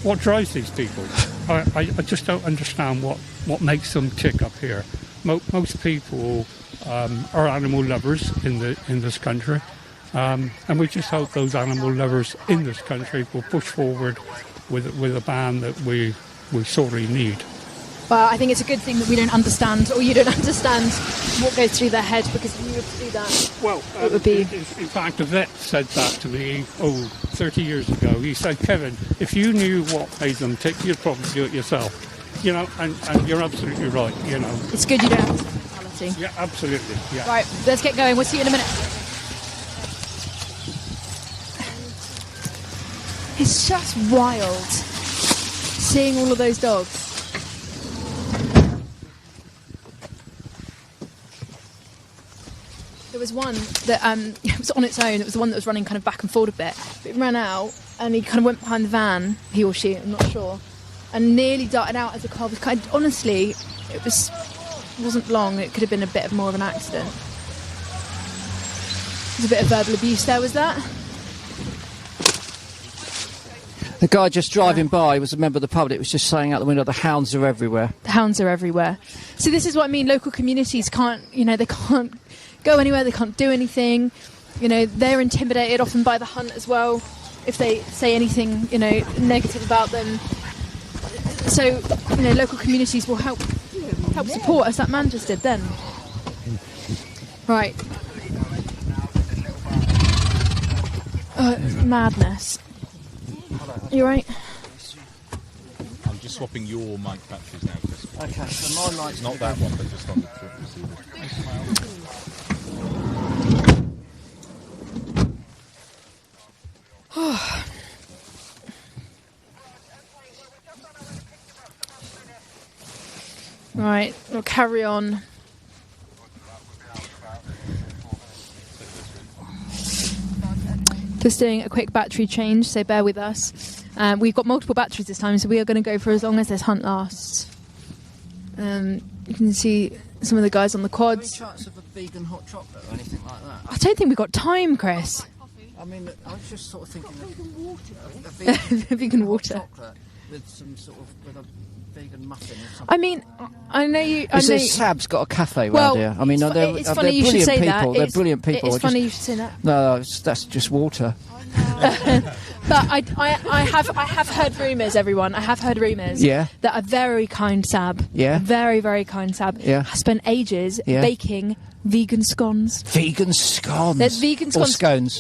what drives these people? I just don't understand what makes them tick up here. Most people are animal lovers in this country, and we just hope those animal lovers in this country will push forward with a ban that we sorely need. Well, I think it's a good thing that we don't understand, or you don't understand what goes through their head, because if you were to do that, well, it would be... In fact, a vet said that to me, 30 years ago. He said, Kevin, if you knew what made them tick, you'd probably do it yourself. And you're absolutely right, It's good you don't have this mentality. Yeah, absolutely, yeah. Right, let's get going. We'll see you in a minute. It's just wild seeing all of those dogs. There was one that it was on its own. It was the one that was running kind of back and forward a bit. But it ran out and he kind of went behind the van, he or she, I'm not sure, and nearly darted out as the car was honestly, it wasn't long. It could have been a bit more of an accident. There's a bit of verbal abuse there, was that? The guy just driving by was a member of the public, was just saying out the window, the hounds are everywhere. The hounds are everywhere. So this is what I mean, local communities can't, they can't go anywhere, they can't do anything. They're intimidated often by the hunt as well, if they say anything, negative about them. So, local communities will help support, as that man just did then. Right. Madness. You right? just swapping your mic batteries now, Chris. Okay, so my mic's Not that one, but just on the receiver. Right, we'll carry on. Just doing a quick battery change, so bear with us. We've got multiple batteries this time, so we are going to go for as long as this hunt lasts. You can see some of the guys on the quads. Any chance of a vegan hot chocolate or anything like that? I don't think we've got time, Chris. I mean, I was just sort of thinking of Vegan water. chocolate with some sort of with a vegan muffin or something. I mean, I know you. Sab's got a cafe Well, round here. I mean, it's funny you should say that. They're brilliant people. It's funny you should say that. No, that's just water. But I have heard rumours, everyone. I have heard rumours. Yeah. That a very kind Sab. Yeah. A very, very kind Sab. Yeah. Has spent ages baking vegan scones. Vegan scones. There's vegan scones. Or scones.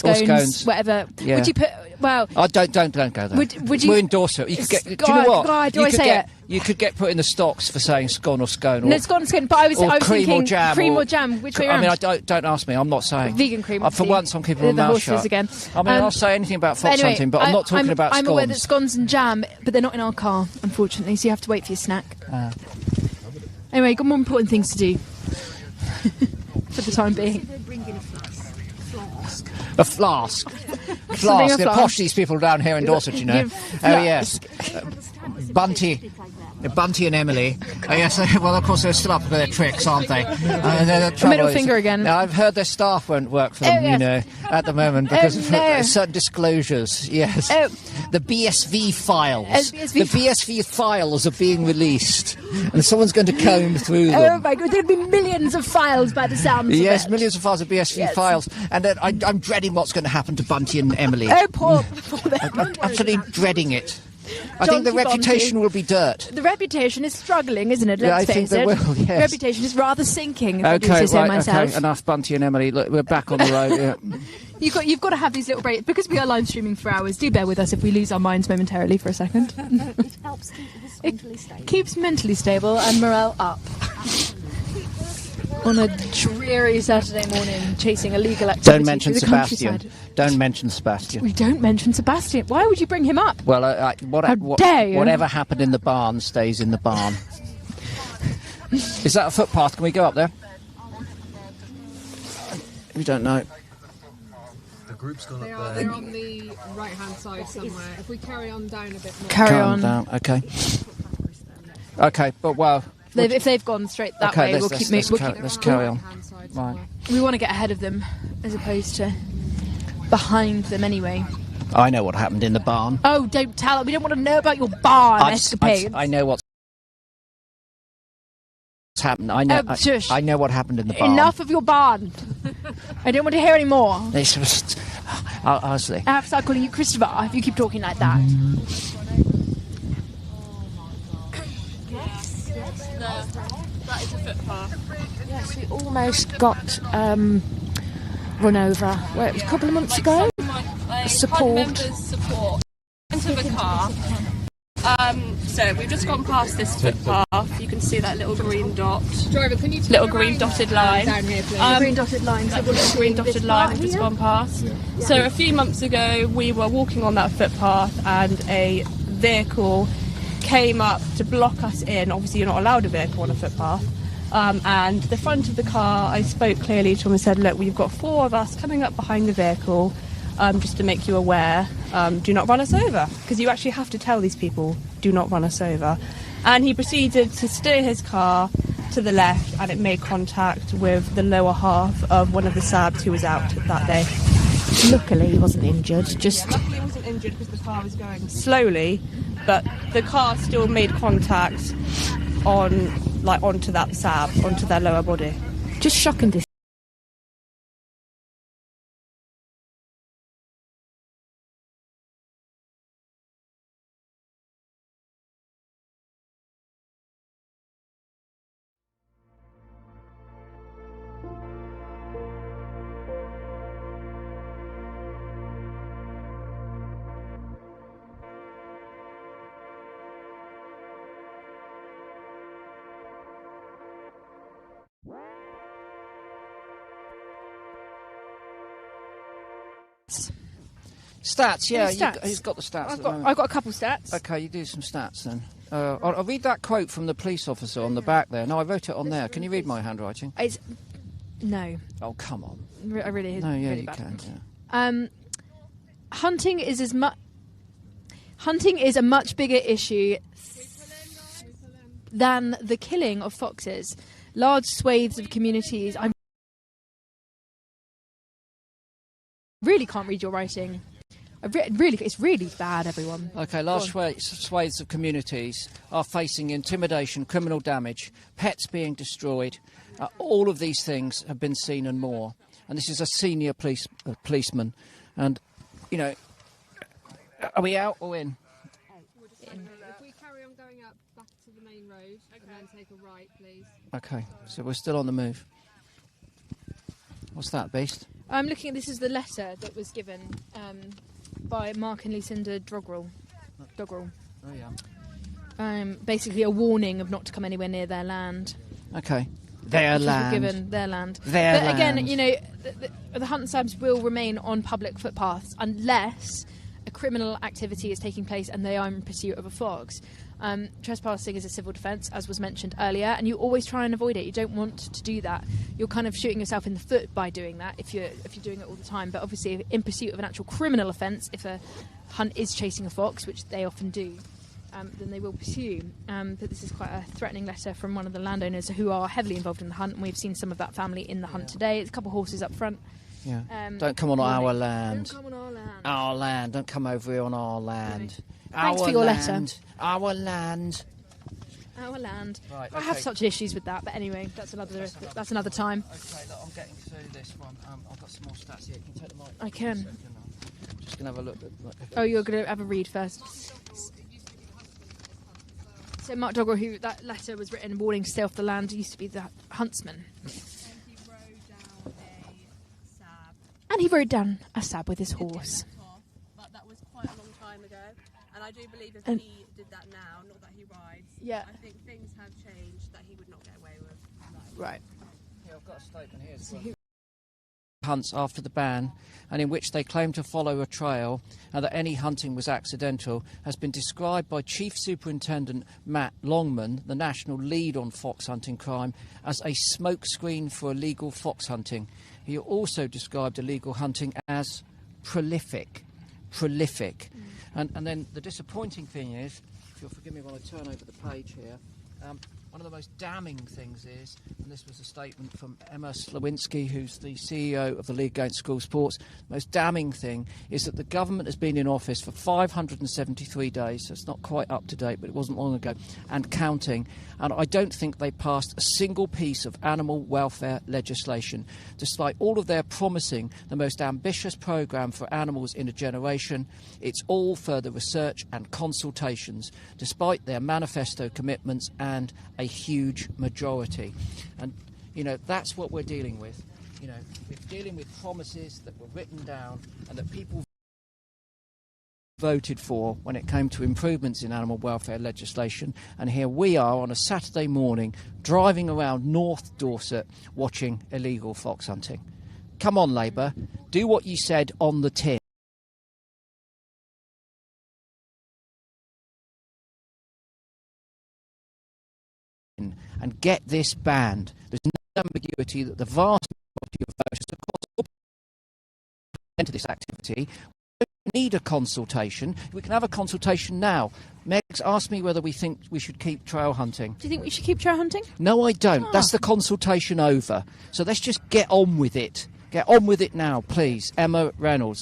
Scones, whatever. Yeah. Would you put? Well. Oh, don't go there. Would you? We'll endorse it. You could get. Do you God, know what? God, do I say it? You could get put in the stocks for saying scone or scone. Or, No, scone. But I was cream thinking or jam. cream or jam. Which way I around? mean, don't ask me. I'm not saying vegan cream. For once, I'm keeping my the mouth horses shut. Again. I mean, I'll say anything about fox hunting, but I'm not talking about scones. I'm aware that scones and jam, but they're not in our car, unfortunately. So you have to wait for your snack. Anyway, got more important things to do for the time being. A flask. Flask. They're posh, these people down here in Dorset, you know. Oh, yes. Bunty and Emily. Oh, yes, well, of course, they're still up with their tricks, aren't they? Middle finger again. Now, I've heard their staff won't work for them, you know, at the moment because of certain disclosures. Yes. The BSV files. The BSV files are being released, and someone's going to comb through them. Oh, my God, there'll be millions of files by the sounds of it. Yes, millions of files of BSV files. And I'm dreading what's going to happen to Bunty and Emily. Oh, poor I'm absolutely dreading it. I think the reputation will be dirt. The reputation is struggling, isn't it? I think they will, yes. The reputation is rather sinking, if I do say myself. Okay, enough Bunty and Emily. Look, we're back on the road. Yeah. You've got to have these little breaks. Because we are live streaming for hours, do bear with us if we lose our minds momentarily for a second. It helps keep us mentally stable. Keeps mentally stable and morale up. On a dreary Saturday morning, chasing illegal activity. Don't mention Sebastian. Don't mention Sebastian. We don't mention Sebastian. Why would you bring him up? Well, whatever happened in the barn stays in the barn. Is that a footpath? Can we go up there? We don't know. The group's gone They up are. there. They're on the right-hand side somewhere. If we carry on down a bit more. Carry on. Down. Okay. Okay, but well. If they've gone straight that way, let's carry on. Right. We want to get ahead of them, as opposed to behind them anyway. I know what happened in the barn. Oh, don't tell us. We don't want to know about your barn escapades. I know what's happened. I know. I know what happened in the barn. Enough of your barn. I don't want to hear any more. Honestly. I have to start calling you Christopher if you keep talking like that. That is a footpath. Yes, we almost got run over. Well, it was a couple of months ago. Support. Into the car. So we've just gone past this footpath. You can see that little green dot. Driver, can you little green dotted line. Down here, please. Green dotted line. That little green dotted line we've just gone past. So a few months ago, we were walking on that footpath, and a vehicle came up to block us in. Obviously, you're not allowed a vehicle on a footpath. And the front of the car, I spoke clearly to him and said, look, we've got 4 of us coming up behind the vehicle, just to make you aware, do not run us over. Because you actually have to tell these people, do not run us over. And he proceeded to steer his car to the left, and it made contact with the lower half of one of the Sabs who was out that day. Luckily, he wasn't injured. Luckily, he wasn't injured because the car was going slowly, but the car still made contact onto that Sab, onto their lower body. Just shocking to Stats, yeah. Stats. He's got the stats. I've got a couple stats. Okay, you do some stats then. I'll read that quote from the police officer on the back there. No, I wrote it on there. Can you read my handwriting? No. Oh, come on. I really. No, yeah, really you bad. can. Yeah. Hunting is a much bigger issue than the killing of foxes. Large swathes of communities. I really can't read your writing. It's really bad, everyone. Okay, large swathes of communities are facing intimidation, criminal damage, pets being destroyed. All of these things have been seen and more. And this is a senior policeman. And, you know, are we out or in? If we carry on going up back to the main road and then take a right, please. Okay, so we're still on the move. What's that, Beast? I'm looking at this is the letter that was given by Mark and Lucinda Dogrell. Oh, yeah. Basically a warning of not to come anywhere near their land. Okay. Their land. Given their land. Their but again, land. you know, the hunt subs will remain on public footpaths unless a criminal activity is taking place and they are in pursuit of a fox. Trespassing is a civil defence, as was mentioned earlier, and you always try and avoid it. You don't want to do that. You're kind of shooting yourself in the foot by doing that if you're doing it all the time. But obviously, in pursuit of an actual criminal offence, if a hunt is chasing a fox, which they often do, then they will pursue. But this is quite a threatening letter from one of the landowners who are heavily involved in the hunt, and we've seen some of that family in the hunt today. It's a couple of horses up front. Yeah. Don't come on our land. Don't come on our land. Our land. Don't come over here on our land. Thanks for your letter. Our land. Our land. Right, I have such issues with that, but anyway, that's another time. Okay, look, I'm getting through this one. I've got some more stats here. Can you take the mic? I can. I'm just going to have a look at... Oh, you're going to have a read first. So Mark Dogrell, that letter was written warning to stay off the land, used to be the huntsman. And he rode down a sab with his horse. But that was quite a long time ago. And I do believe if he did that now, not that he rides, yeah. I think things have changed that he would not get away with that. Right. Yeah, I've got a statement here as well. Hunts after the ban, and in which they claim to follow a trail and that any hunting was accidental, has been described by Chief Superintendent Matt Longman, the national lead on fox hunting crime, as a smokescreen for illegal fox hunting. He also described illegal hunting as prolific. And then the disappointing thing is, if you'll forgive me while I turn over the page here, one of the most damning things is, and this was a statement from Emma Slawinski, who's the CEO of the League Against School Sports, the most damning thing is that the government has been in office for 573 days, so it's not quite up to date, but it wasn't long ago, and counting, and I don't think they passed a single piece of animal welfare legislation, despite all of their promising the most ambitious programme for animals in a generation. It's all further research and consultations, despite their manifesto commitments and a huge majority. And, you know, that's what we're dealing with. You know, we're dealing with promises that were written down and that people voted for when it came to improvements in animal welfare legislation, and here we are on a Saturday morning driving around North Dorset watching illegal fox hunting. Come on, Labour, do what you said on the tin. And get this banned. There's no ambiguity that the vast majority of voters across into this activity. We don't need a consultation. We can have a consultation now. Meg's asked me whether we think we should keep trail hunting. Do you think we should keep trail hunting? No, I don't. That's the consultation over. So let's just get on with it. Get on with it now, please. Emma Reynolds.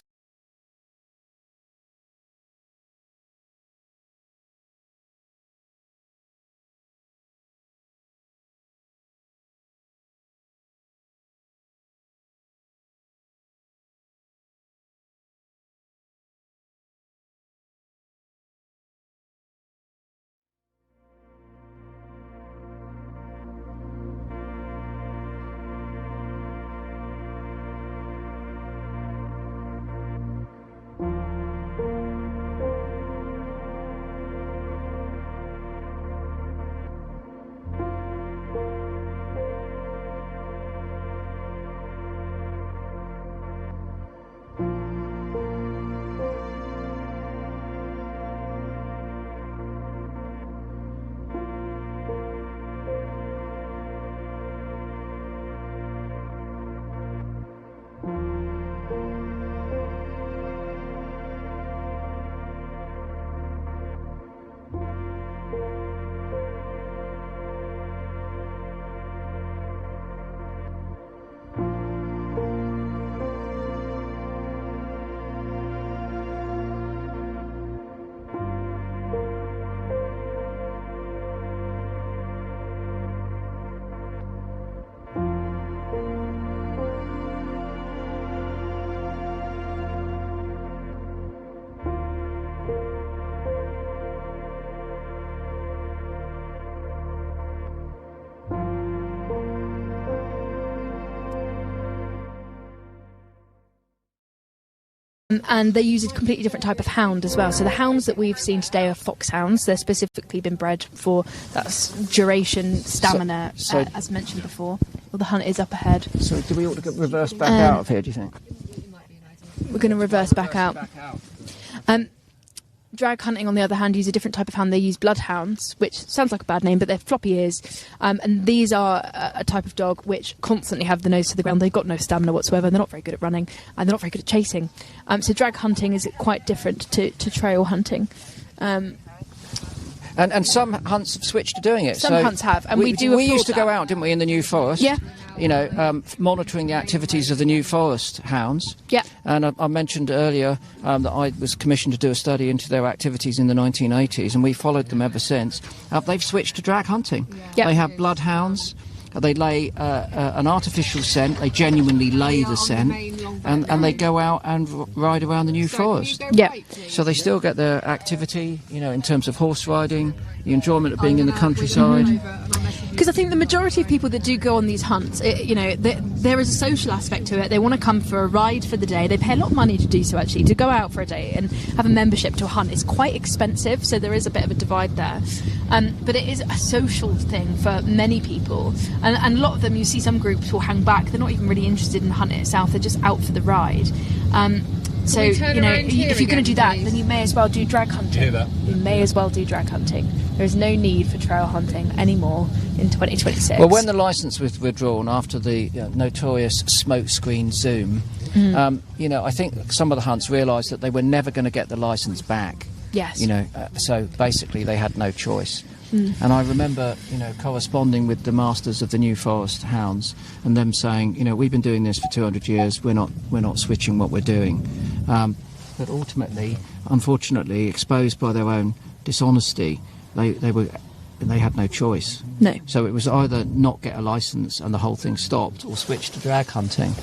and they use a completely different type of hound as well. So the hounds that we've seen today are foxhounds. They're specifically been bred for that duration, stamina, as mentioned before. Well, the hunt is up ahead. So do we ought to reverse back out of here, do you think? We're going to reverse back out. Drag hunting, on the other hand, use a different type of hound. They use bloodhounds, which sounds like a bad name, but they're floppy ears. And these are a type of dog which constantly have the nose to the ground. They've got no stamina whatsoever. They're not very good at running, and they're not very good at chasing. So drag hunting is quite different to trail hunting. And some hunts have switched to doing it. Some hunts have, and we used to go out, didn't we, in the New Forest? Yeah. You know, monitoring the activities of the New Forest hounds. Yeah. And I mentioned earlier that I was commissioned to do a study into their activities in the 1980s, and we followed them ever since. They've switched to drag hunting. Yeah. They have bloodhounds. They lay an artificial scent. They genuinely lay the scent, and they go out and ride around the New Forest. Yeah. So they still get their activity, you know, in terms of horse riding, the enjoyment of being in the countryside. Because I think the majority of people that do go on these hunts, there is a social aspect to it. They want to come for a ride for the day. They pay a lot of money to do so, actually. To go out for a day and have a membership to a hunt is quite expensive, so there is a bit of a divide there. But it is a social thing for many people. And a lot of them, you see some groups will hang back. They're not even really interested in the hunt itself. They're just out for the ride. So, if you're going to do that, then you may as well do drag hunting. Hear that? You may as well do drag hunting. There is no need for trail hunting anymore in 2026. Well, when the licence was withdrawn after the notorious Smokescreen Zoom, I think some of the hunts realised that they were never going to get the licence back. Yes. So basically they had no choice. And I remember, corresponding with the masters of the New Forest hounds and them saying, we've been doing this for 200 years. We're not switching what we're doing. But ultimately, unfortunately, exposed by their own dishonesty, they had no choice. No. So it was either not get a licence and the whole thing stopped, or switch to drag hunting.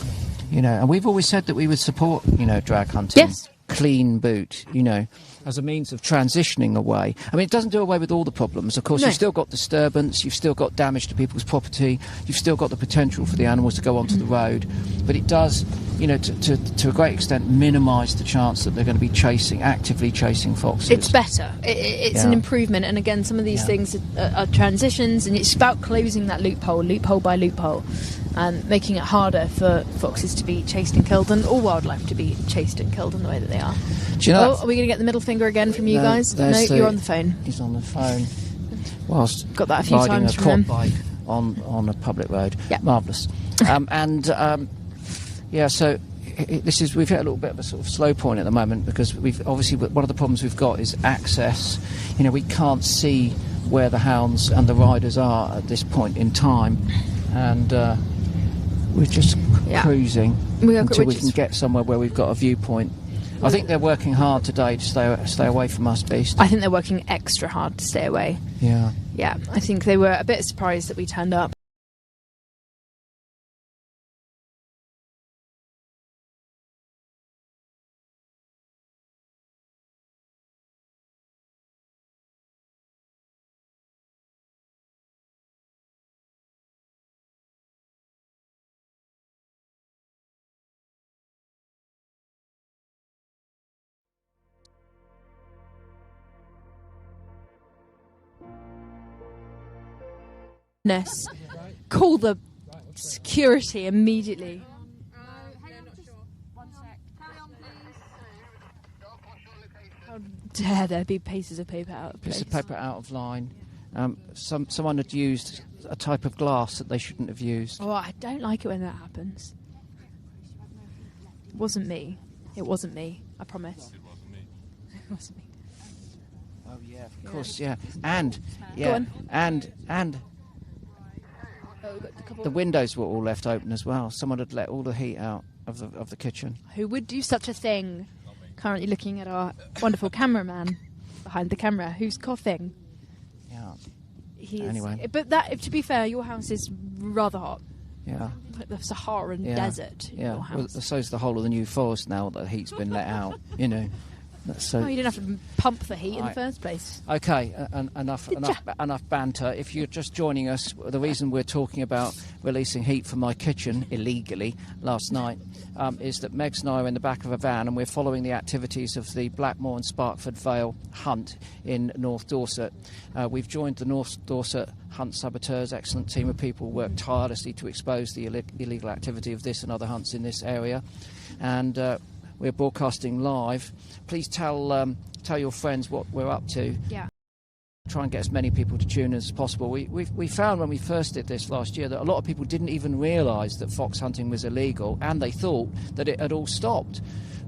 And we've always said that we would support, drag hunting. Yes. Clean boot, as a means of transitioning away. I mean, it doesn't do away with all the problems. Of course, No. You've still got disturbance, you've still got damage to people's property, you've still got the potential for the animals to go onto the road. But it does, to a great extent, minimise the chance that they're going to be actively chasing foxes. It's better. It's an improvement. And again, some of these things are transitions, and it's about closing that loophole by loophole, and making it harder for foxes to be chased and killed, and all wildlife to be chased and killed in the way that they are. Do you know are we going to get the middle finger again from you guys? No, you're on the phone. He's on the phone whilst Got that a few riding times a from quad him. bike on a public road. Yeah. Marvellous. So we've hit a little bit of a sort of slow point at the moment, because we've obviously, one of the problems we've got is access. We can't see where the hounds and the riders are at this point in time, and we're just cruising until we can get somewhere where we've got a viewpoint. I think they're working hard today to stay away from us, Beast. I think they're working extra hard to stay away. Yeah. Yeah, I think they were a bit surprised that we turned up. Call the security immediately. How dare there be pieces of paper out of place? Piece of paper out of line. Someone had used a type of glass that they shouldn't have used. Oh, I don't like it when that happens. It wasn't me. I promise. It wasn't me. Oh yeah, of course, yeah. And Go on. and the windows were all left open as well. Someone had let all the heat out of the kitchen. Who would do such a thing? Currently looking at our wonderful cameraman behind the camera, who's coughing. Yeah. Anyway. But to be fair, your house is rather hot. Yeah. Like the Saharan desert. Yeah. Your Well, house. so's the whole of the New Forest now that the heat's been let out. So you didn't have to pump the heat in the first place. Okay, enough banter. If you're just joining us, the reason we're talking about releasing heat from my kitchen illegally last night is that Megs and I are in the back of a van and we're following the activities of the Blackmore and Sparkford Vale hunt in North Dorset. We've joined the North Dorset Hunt Saboteurs, excellent team of people who work tirelessly to expose the illegal activity of this and other hunts in this area. And we're broadcasting live. Please tell your friends what we're up to. Yeah. Try and get as many people to tune in as possible. We found when we first did this last year that a lot of people didn't even realise that fox hunting was illegal, and they thought that it had all stopped.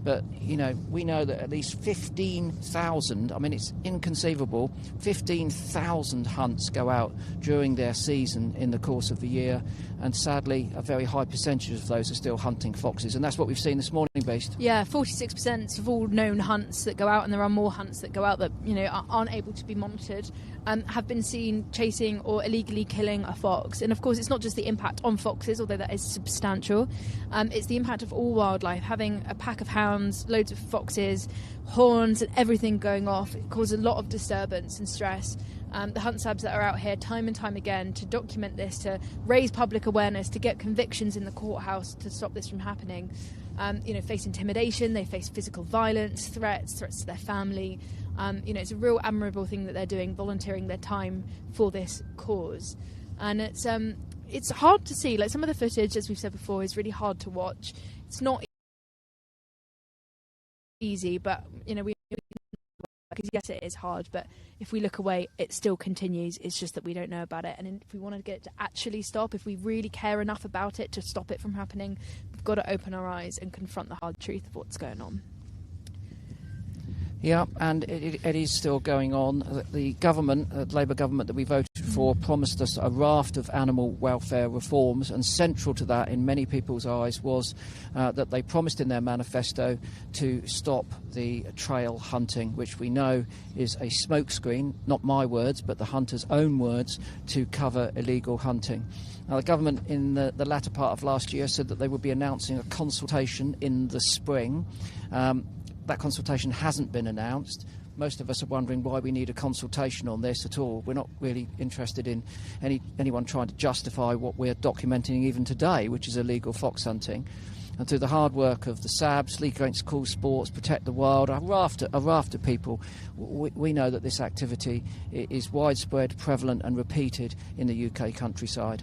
But, you know, we know that at least 15,000, I mean, it's inconceivable, 15,000 hunts go out during their season in the course of the year. And sadly, a very high percentage of those are still hunting foxes. And that's what we've seen this morning, Beast. Yeah, 46% of all known hunts that go out, and there are more hunts that go out that, you know, aren't able to be monitored, have been seen chasing or illegally killing a fox. And of course, it's not just the impact on foxes, although that is substantial. It's the impact of all wildlife. Having a pack of hounds, loads of foxes, horns and everything going off, it causes a lot of disturbance and stress. The hunt sabs that are out here time and time again to document this, to raise public awareness, to get convictions in the courthouse to stop this from happening, face intimidation, they face physical violence, threats to their family. It's a real admirable thing that they're doing, volunteering their time for this cause. And it's hard to see. Like, some of the footage, as we've said before, is really hard to watch. It's not easy, but, you know, because yes, it is hard, but if we look away, it still continues. It's just that we don't know about it. And if we want to get it to actually stop, if we really care enough about it to stop it from happening, we've got to open our eyes and confront the hard truth of what's going on. Yeah, and it is still going on. The government, the Labour government that we voted for, promised us a raft of animal welfare reforms, and central to that, in many people's eyes, was that they promised in their manifesto to stop the trail hunting, which we know is a smokescreen, not my words, but the hunters' own words, to cover illegal hunting. Now, the government in the latter part of last year said that they would be announcing a consultation in the spring. That consultation hasn't been announced. Most of us are wondering why we need a consultation on this at all. We're not really interested in anyone trying to justify what we're documenting even today, which is illegal fox hunting. And through the hard work of the SABs, League Against Cruel Sports, Protect the Wild, a raft of people, we know that this activity is widespread, prevalent and repeated in the UK countryside.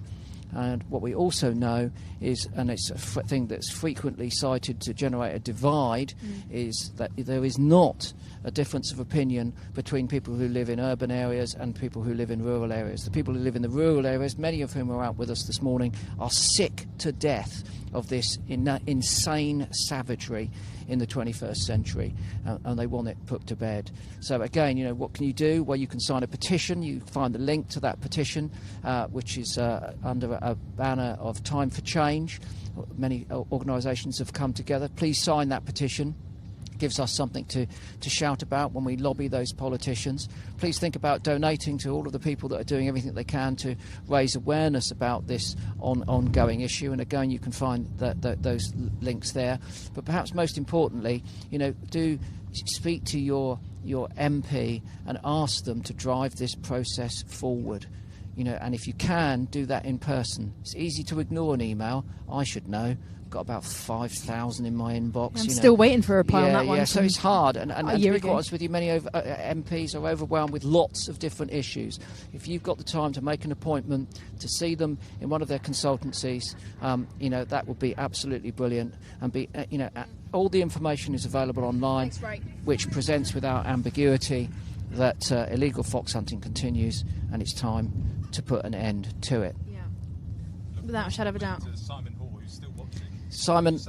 And what we also know is, and it's a thing that's frequently cited to generate a divide, is that there is not a difference of opinion between people who live in urban areas and people who live in rural areas. The people who live in the rural areas, many of whom are out with us this morning, are sick to death of this insane savagery in the 21st century, and they want it put to bed. So again, you know, what can you do? Well, you can sign a petition. You find the link to that petition, which is under a banner of Time for Change. Many organisations have come together. Please sign that petition. Gives us something to shout about when we lobby those politicians. Please think about donating to all of the people that are doing everything they can to raise awareness about this ongoing issue. And again, you can find those links there. But perhaps most importantly, you know, do speak to your MP and ask them to drive this process forward. You know, and if you can, do that in person. It's easy to ignore an email. I should know. Got about 5,000 in my inbox. I'm still waiting for a reply on that one. Yeah, so it's hard. And to be quite honest with you, many MPs are overwhelmed with lots of different issues. If you've got the time to make an appointment to see them in one of their consultancies, you know, that would be absolutely brilliant. And be, you know, all the information is available online, which presents without ambiguity that illegal fox hunting continues, and it's time to put an end to it. Yeah, without a shadow of a doubt. Simon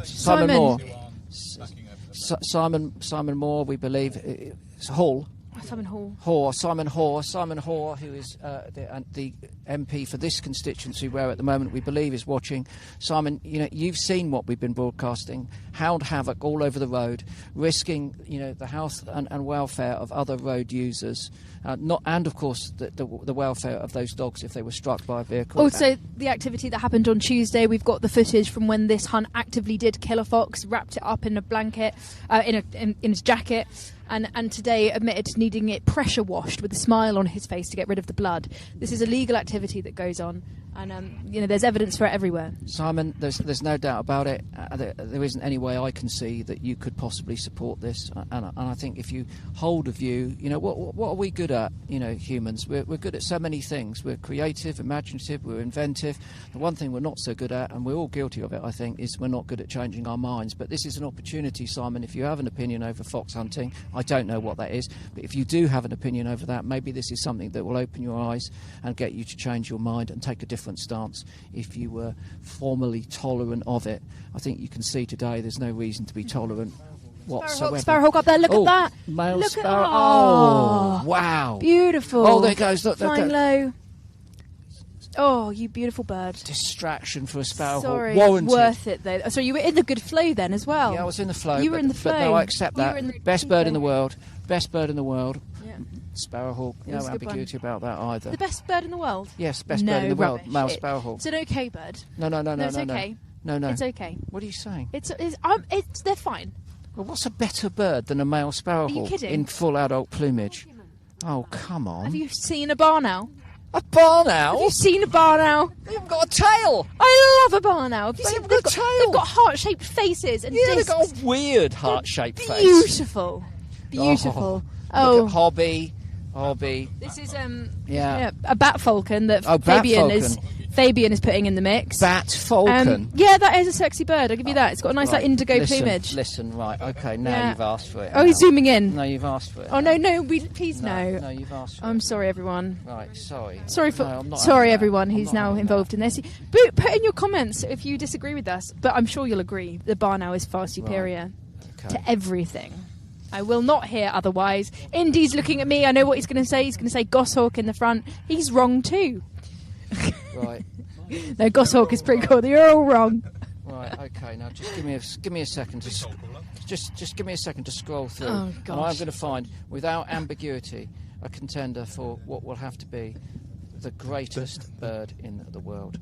Moore. Simon Moore, we believe. It's Hall. Simon Hoare, who is the MP for this constituency where at the moment we believe is watching. Simon, you know, you've seen what we've been broadcasting, hound havoc all over the road, risking, you know, the health and welfare of other road users, and of course the welfare of those dogs if they were struck by a vehicle. Also, the activity that happened on Tuesday, we've got the footage from when this hunt actively did kill a fox, wrapped it up in a blanket, in his jacket. and today admitted to needing it pressure washed with a smile on his face to get rid of the blood. This is a legal activity that goes on, and there's evidence for it everywhere. Simon, there's no doubt about it. There isn't any way I can see that you could possibly support this, and I think if you hold a view, what are we good at? Humans, we're good at so many things. We're creative, imaginative, we're inventive. The one thing we're not so good at, and we're all guilty of it, I think, is we're not good at changing our minds. But this is an opportunity, Simon. If you have an opinion over fox hunting, I don't know what that is, but if you do have an opinion over that, maybe this is something that will open your eyes and get you to change your mind and take a different stance. If you were formerly tolerant of it, I think you can see today there's no reason to be tolerant whatsoever. Sparrowhawk up there, look at that. Male look sparrow. Oh, wow. Beautiful. Oh, there it goes. Look, flying low. Oh, you beautiful bird. Distraction for a sparrowhawk. Sorry, warranted. Worth it though. So you were in the good flow then as well. Yeah, I was in the flow. You were in the flow. But no, I accept that. Best bird in the world. Best bird in the world. Yeah. Sparrowhawk. No ambiguity about that either. The best bird in the world? Yes, best bird in the world. Male sparrowhawk. It's an okay bird. No. It's okay. No. It's okay. What are you saying? They're fine. Well, what's a better bird than a male sparrowhawk? Are you kidding? In full adult plumage? Oh, come on. Have you seen a barn owl? A barn owl? Have you seen a barn owl? They've got a tail. I love a barn owl. Have you seen? They've got a tail. They've got heart-shaped faces and yeah, discs. they've got a weird heart-shaped face. Beautiful. Beautiful. Look at Hobby. This is a bat falcon that Fabian is putting in the mix. Bat falcon. Yeah, that is a sexy bird. I'll give you that. It's got a nice indigo plumage. Listen, right, okay. Now you've asked for it. Oh, he's zooming in. No, you've asked for it. Oh no, please no. No, you've asked for it. I'm sorry, everyone. Right, sorry. Sorry, everyone who's now involved in this. Put in your comments if you disagree with us. But I'm sure you'll agree the barn owl is far superior to everything. I will not hear otherwise. Indy's looking at me. I know what he's going to say. He's going to say goshawk in the front. He's wrong too. Right. No, goshawk is pretty cool. You're all wrong. Right. Okay. Now, just give me a second to just give me a second to scroll through. Oh, gosh. And I'm going to find, without ambiguity, a contender for what will have to be the greatest bird in the world.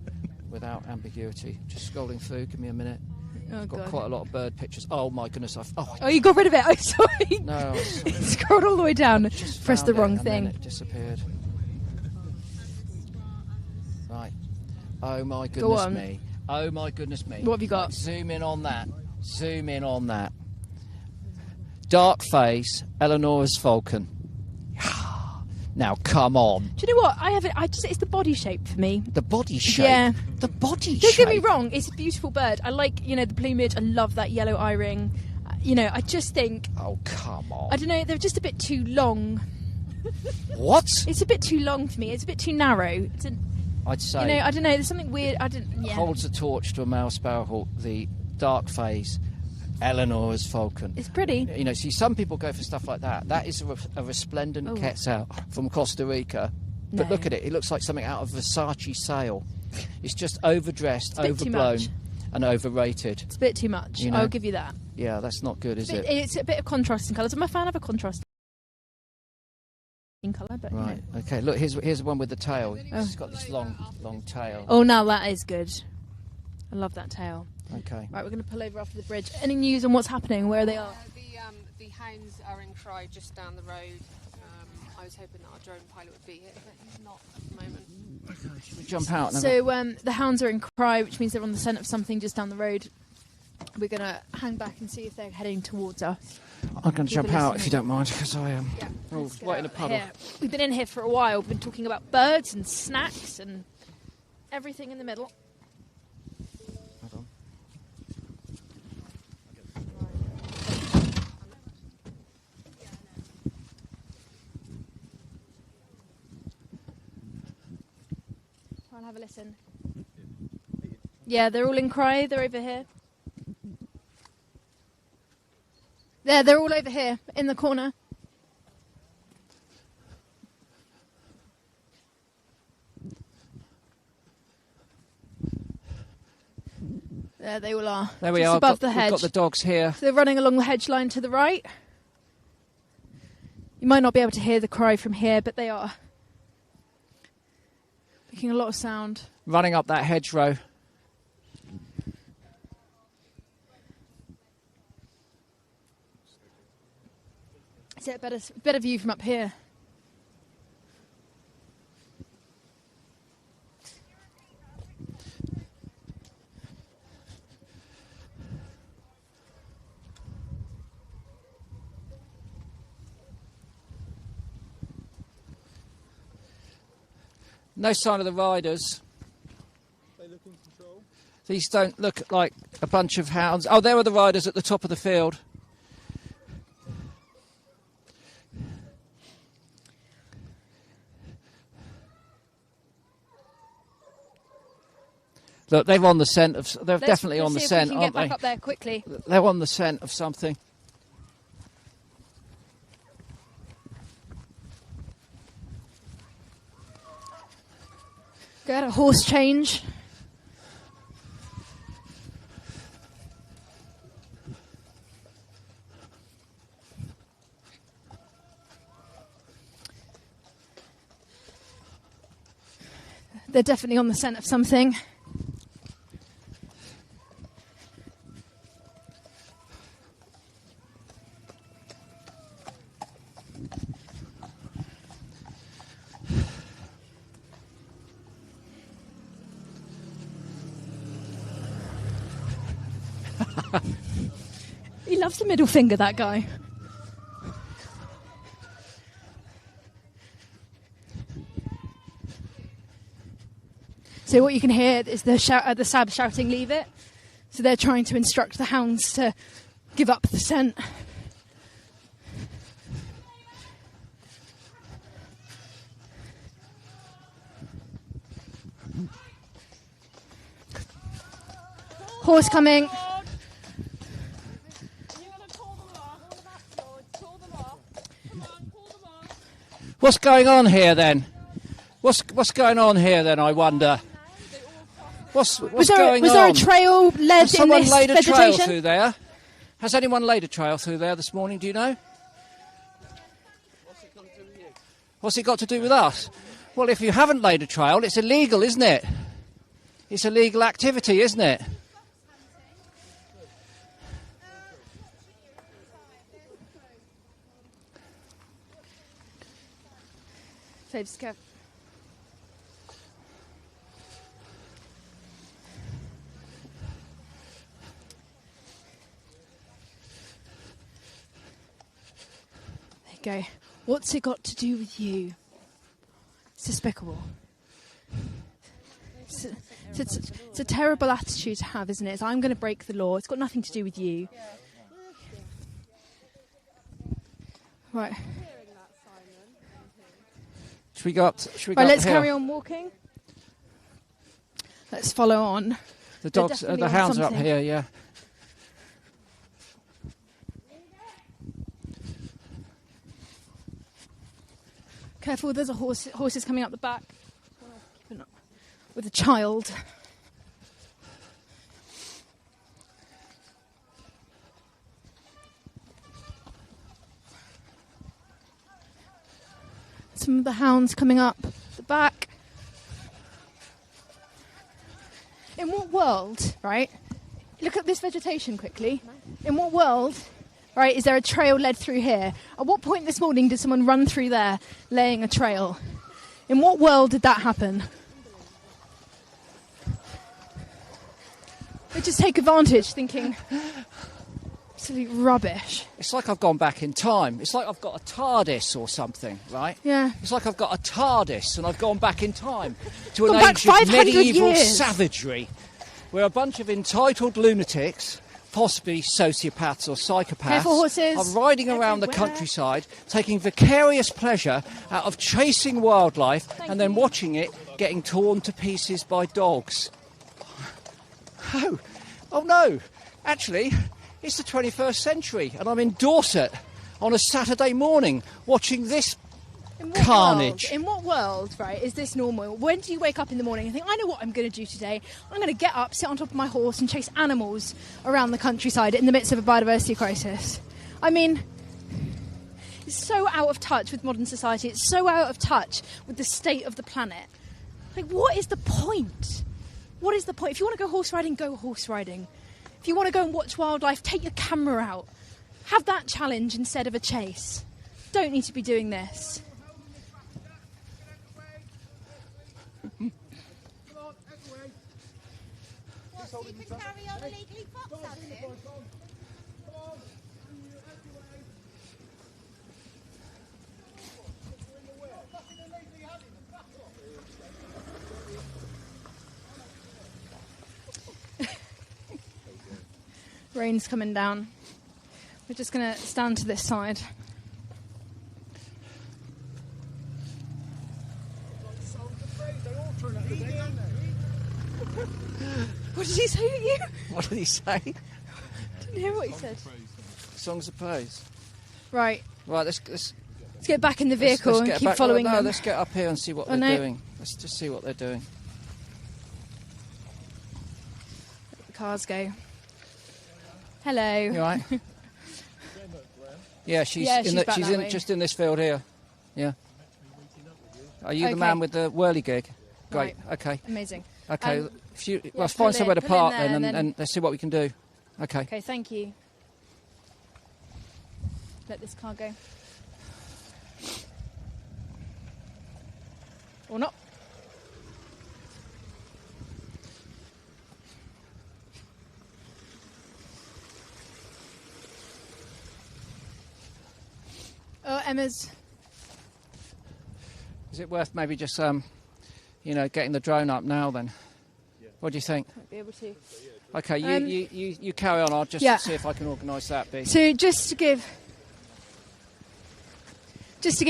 Without ambiguity. Just scrolling through. Give me a minute. Oh, got quite a lot of bird pictures. Oh my goodness! You got rid of it. I'm sorry. No, scrolled all the way down. Pressed the wrong thing. And then it disappeared. Right. Oh my goodness me! Oh my goodness me! What have you got? Right, zoom in on that. Dark face, Eleanor's falcon. Now come on. Do you know what? It's the body shape for me. The body shape? Yeah. The body shape? Don't get me wrong, it's a beautiful bird. I like, the plumage. I love that yellow eye-ring. I just think... Oh, come on. I don't know, they're just a bit too long. What? It's a bit too long for me. It's a bit too narrow. I'd say... I don't know, there's something weird. Holds a torch to a male sparrowhawk, the dark phase, Eleanor's falcon. It's pretty. See, some people go for stuff like that. That is a resplendent quetzal from Costa Rica. But look at it. It looks like something out of Versace sale. It's just overdressed, overblown, and overrated. It's a bit too much. I'll give you that. Yeah, that's not good, is it? It's a bit of contrasting colours. I'm a fan of a contrasting colour. But, right, okay. Look, here's one with the tail. It's got this long tail. Oh, now that is good. I love that tail. Okay. Right, we're going to pull over after the bridge. Any news on what's happening, where they are? The hounds are in cry just down the road. I was hoping that our drone pilot would be here, but he's not at the moment. Okay, should we jump out? So the hounds are in cry, which means they're on the scent of something just down the road. We're going to hang back and see if they're heading towards us. I'm going to jump out if you don't mind, because I am right in a puddle. Here. We've been in here for a while. We've been talking about birds and snacks and everything in the middle. Have a listen. Yeah, they're all in cry. They're over here. They're all over here in the corner. There they all are. There we just are. Above the hedge. We've got the dogs here. So they're running along the hedge line to the right. You might not be able to hear the cry from here, but they are. Making a lot of sound. Running up that hedgerow. Is it a better view from up here? No sign of the riders. They look in control. These don't look like a bunch of hounds. Oh, there are the riders at the top of the field. Look, they're on the scent of. They're definitely on the scent, aren't they? Get back up there quickly. They're on the scent of something. Get a horse change. They're definitely on the scent of something. He loves the middle finger, that guy. So what you can hear is the sab shouting, "Leave it." So they're trying to instruct the hounds to give up the scent. Horse coming. What's going on here then? What's going on here then, I wonder? What's going on? Was there a trail led Has someone in this laid a vegetation? trail through there? Has anyone laid a trail through there this morning, do you know? What's it got to do with us? Well, if you haven't laid a trail, it's illegal, isn't it? It's a legal activity, isn't it? Saves Kev. There you go. What's it got to do with you? It's despicable. It's a terrible attitude to have, isn't it? It's, I'm going to break the law. It's got nothing to do with you. Right. Should we go up? Let's carry on walking. Let's follow on. The dogs, the hounds are up here, yeah. Careful, there's a horses coming up the back. Keeping up with a child. Some of the hounds coming up the back. In what world, right? Look at this vegetation quickly. In what world, right, is there a trail led through here? At what point this morning did someone run through there laying a trail? In what world did that happen? They just take advantage, thinking, absolute rubbish. It's like I've gone back in time. It's like I've got a TARDIS or something, right? Yeah. It's like I've got a TARDIS and I've gone back in time to an Gone back age of 500 medieval years. savagery, where a bunch of entitled lunatics, possibly sociopaths or psychopaths, Careful, horses. are riding around the countryside, taking vicarious pleasure out of chasing wildlife and then watching it getting torn to pieces by dogs. Oh no, actually, it's the 21st century and I'm in Dorset on a Saturday morning watching this carnage. In what world, right, is this normal? When do you wake up in the morning and think, I know what I'm going to do today? I'm going to get up, sit on top of my horse and chase animals around the countryside in the midst of a biodiversity crisis. I mean, it's so out of touch with modern society. It's so out of touch with the state of the planet. Like, what is the point? What is the point? If you want to go horse riding, go horse riding. If you want to go and watch wildlife, take your camera out. Have that challenge instead of a chase. don't need to be doing this. So you can carry on illegally fox hunting? Rain's coming down. We're just going to stand to this side. What did he say to you? What did he say? Didn't hear what he said. Songs of praise. Right. Right, let's get back in the vehicle and keep following them. Let's get up here and see what they're doing. Let's just see what they're doing. Let the cars go. Hello. You all right? Yeah, she's just in this field here. Yeah. Are you the man with the whirly gig? Great. Right. Okay. Amazing. Okay. Let's find somewhere to park then, and let's see what we can do. Okay. Okay, thank you. Let this car go. Or not. Oh, Emma's. Is it worth maybe just, getting the drone up now then? Yeah. What do you think? Might be able to. Okay, you carry on. I'll just see if I can organise that bit. So just to give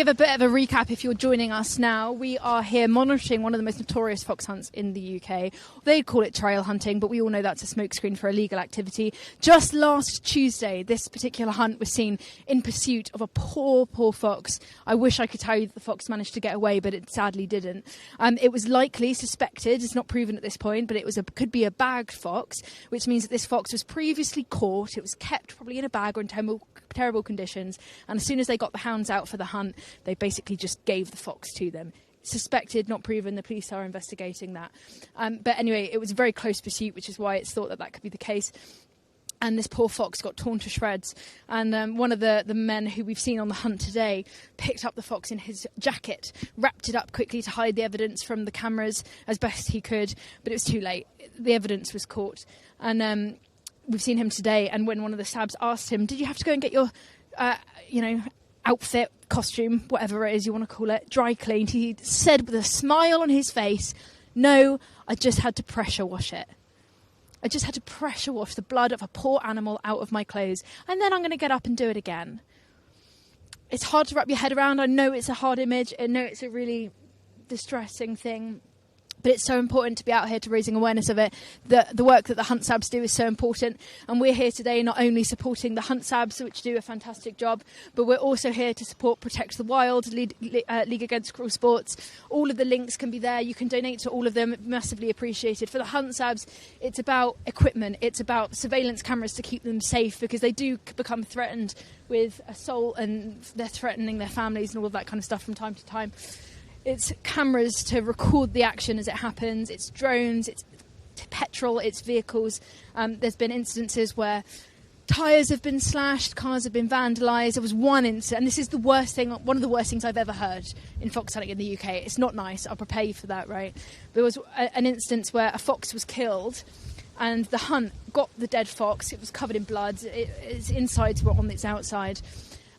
a bit of a recap, if you're joining us now, we are here monitoring one of the most notorious fox hunts in the UK. They call it trail hunting, but we all know that's a smokescreen for illegal activity. Just last Tuesday, this particular hunt was seen in pursuit of a poor fox. I wish I could tell you that the fox managed to get away, but it sadly didn't. It was likely suspected, it's not proven at this point, but could be a bagged fox, which means that this fox was previously caught. It was kept probably in a bag or in terrible conditions, and as soon as they got the hounds out for the hunt, they basically just gave the fox to them. Suspected, not proven. The police are investigating that. But anyway, it was a very close pursuit, which is why it's thought that could be the case. And this poor fox got torn to shreds. And one of the men who we've seen on the hunt today picked up the fox in his jacket, wrapped it up quickly to hide the evidence from the cameras as best he could. But it was too late. The evidence was caught. And we've seen him today. And when one of the SABs asked him, did you have to go and get your, outfit, costume, whatever it is you want to call it, dry cleaned, he said with a smile on his face, no, I just had to pressure wash it. I just had to pressure wash the blood of a poor animal out of my clothes, and then I'm going to get up and do it again. It's hard to wrap your head around. I know it's a hard image. I know it's a really distressing thing. But it's so important to be out here to raising awareness of it. The work that the Hunt Sabs do is so important. And we're here today not only supporting the Hunt Sabs, which do a fantastic job, but we're also here to support Protect the Wild, League Against Cruel Sports. All of the links can be there. You can donate to all of them. Massively appreciated. For the Hunt Sabs, it's about equipment. It's about surveillance cameras to keep them safe, because they do become threatened with assault, and they're threatening their families and all of that kind of stuff from time to time. It's cameras to record the action as it happens. It's drones, it's petrol, it's vehicles. There's been instances where tyres have been slashed, cars have been vandalised. There was one incident, and this is one of the worst things I've ever heard in fox hunting in the UK. It's not nice, I'll prepare you for that, right? There was an instance where a fox was killed, and the hunt got the dead fox. It was covered in blood. Its insides were on its outside.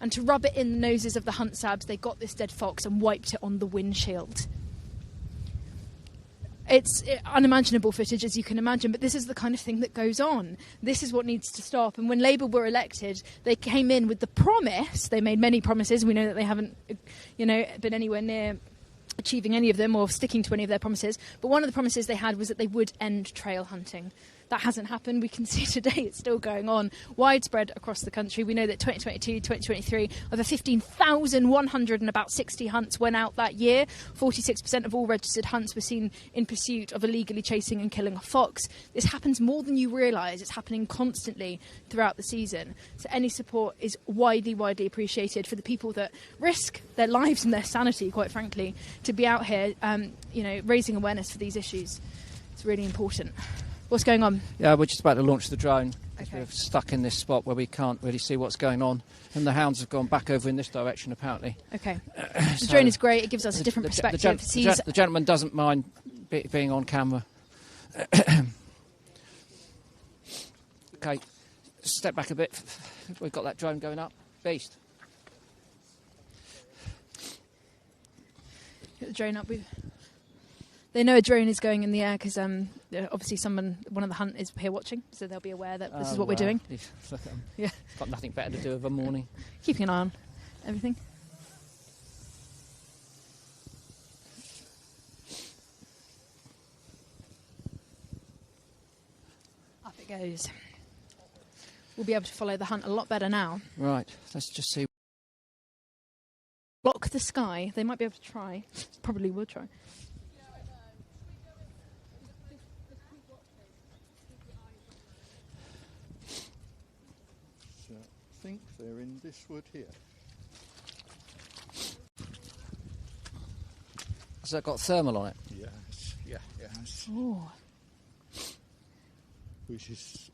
And to rub it in the noses of the Hunt Sabs, they got this dead fox and wiped it on the windshield. It's unimaginable footage, as you can imagine, but this is the kind of thing that goes on. This is what needs to stop. And when Labour were elected, they came in with the promise. They made many promises. We know that they haven't, been anywhere near achieving any of them or sticking to any of their promises. But one of the promises they had was that they would end trail hunting. That hasn't happened. We can see today it's still going on, widespread across the country. We know that 2022, 2023, over 15,100 and about 60 hunts went out that year. 46% of all registered hunts were seen in pursuit of illegally chasing and killing a fox. This happens more than you realise. It's happening constantly throughout the season. So any support is widely appreciated for the people that risk their lives and their sanity, quite frankly, to be out here, raising awareness for these issues. It's really important. What's going on? Yeah, we're just about to launch the drone. because we're stuck in this spot where we can't really see what's going on, and the hounds have gone back over in this direction apparently. Okay. The drone is great. It gives us a different perspective. The gentleman doesn't mind being on camera. Okay, step back a bit. We've got that drone going up. Beast. Get the drone up. They know a drone is going in the air because obviously one of the hunt is here watching, so they'll be aware that this is what we're doing. Look at them. Yeah. Got nothing better to do of a morning. Keeping an eye on everything. Up it goes. We'll be able to follow the hunt a lot better now. Right, let's just see. Block the sky. They might be able to try. Probably will try. So I think they're in this wood here. Has that got thermal on it? Yes, yes. Oh. Which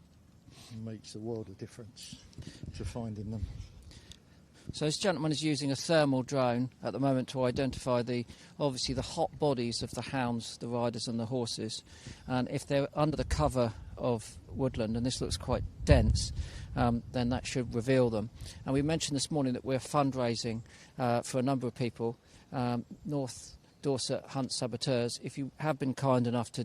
makes a world of difference to finding them. So this gentleman is using a thermal drone at the moment to identify obviously the hot bodies of the hounds, the riders and the horses. And if they're under the cover of woodland, and this looks quite dense, then that should reveal them. And we mentioned this morning that we're fundraising for a number of people, North Dorset Hunt Saboteurs. If you have been kind enough to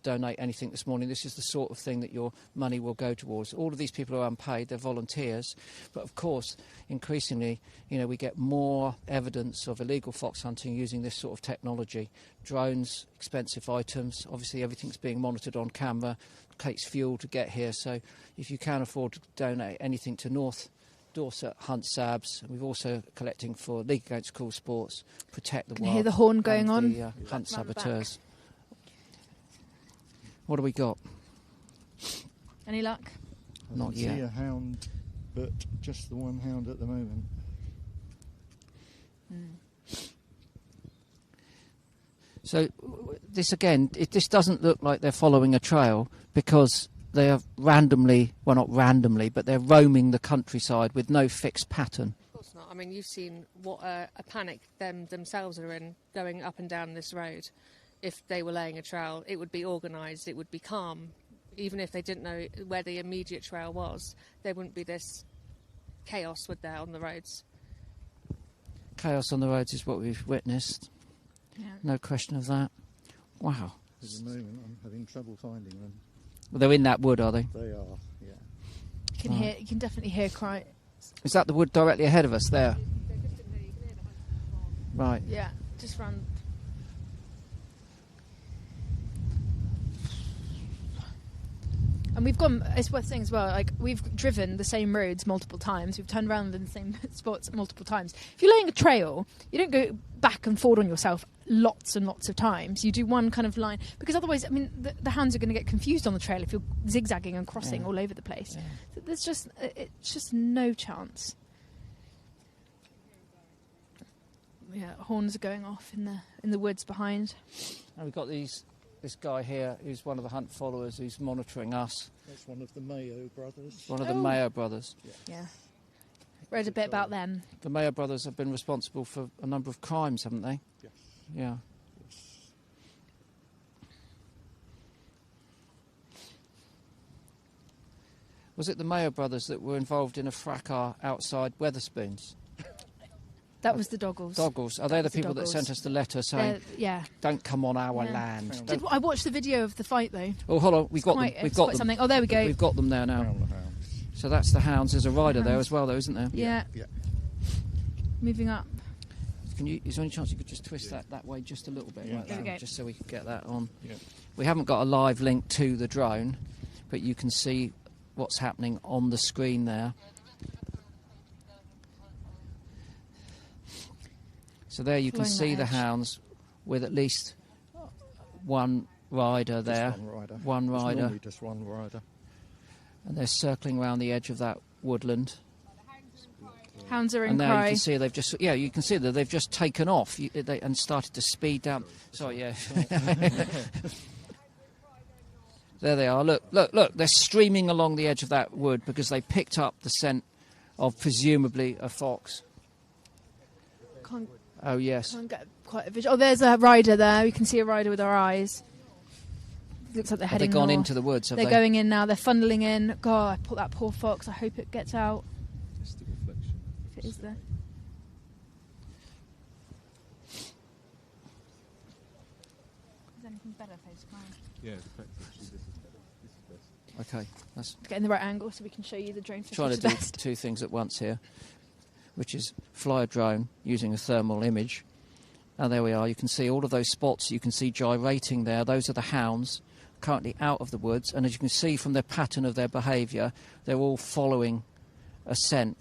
donate anything this morning, this is the sort of thing that your money will go towards. All of these people are unpaid, they're volunteers, but of course increasingly we get more evidence of illegal fox hunting using this sort of technology. Drones, expensive items, obviously everything's being monitored on camera, takes fuel to get here, so if you can afford to donate anything to North Dorset Hunt Sabs. We're also collecting for League Against Cruel Sports, Protect the Can Wild. you hear the horn going on? The Hunt Saboteurs. What do we got? Any luck? Not I yet. see a hound, but just the one hound at the moment. So this again, this doesn't look like they're following a trail because they are randomly, well not randomly, but they're roaming the countryside with no fixed pattern. Of course not. I mean, you've seen what a panic themselves are in going up and down this road. If they were laying a trail, it would be organised, it would be calm. Even if they didn't know where the immediate trail was, there wouldn't be this chaos, would there, on the roads? Chaos on the roads is what we've witnessed. Yeah. No question of that. Wow. At the moment, I'm having trouble finding them. Well, they're in that wood, are they? They are, yeah. You can definitely hear cry. Is that the wood directly ahead of us there? Right. Yeah, just run. And we've gone, it's worth saying as well, like, we've driven the same roads multiple times. We've turned around in the same spots multiple times. If you're laying a trail, you don't go back and forward on yourself lots and lots of times. You do one kind of line, because otherwise, I mean, the hounds are going to get confused on the trail if you're zigzagging and crossing all over the place. Yeah. So there's it's just no chance. Yeah, horns are going off in the woods behind. And we've got this guy here who's one of the hunt followers who's monitoring us. That's one of the Mayo brothers. One of the Mayo brothers. Yeah. Read a bit about them. The Mayo brothers have been responsible for a number of crimes, haven't they? Yes. Yeah. Yes. Was it the Mayo brothers that were involved in a fracas outside Wetherspoons? That was the Doggles. Doggles. Are they the people that sent us the letter saying, don't come on our land? I watched the video of the fight, though. Oh, hold on. We've got them. Something. Oh, there we go. We've got them there now. So that's the hounds. There's a rider there as well, though, isn't there? Yeah. Moving up. Is there any chance you could just twist that way just a little bit? Yeah. Like that, just so we can get that on. Yeah. We haven't got a live link to the drone, but you can see what's happening on the screen there. So there you can see the hounds with at least one rider there. One rider. Normally just one rider. And they're circling around the edge of that woodland. Hounds are in and now cry. you can see you can see that they've just taken off and started to speed down. Sorry, yeah. There they are. Look, look, look. They're streaming along the edge of that wood because they picked up the scent of presumably a fox. Can't, Oh, yes. can't get quite a visual. Oh, there's a rider there. You can see a rider with our eyes. Looks like they're Have they heading gone north. into the woods? Have They're they? going in now. They're funneling in. God, I put that poor fox. I hope it gets out. Just the reflection. If it is there. Is anything better face cam? Yeah, the fact actually this is better. This is best. Okay, that's Get in the right angle so we can show you the drone footage trying to the do best. two things at once here, which is fly a drone using a thermal image. And there we are. You can see all of those spots you can see gyrating there. Those are the hounds currently out of the woods. And as you can see from the pattern of their behaviour, they're all following a scent.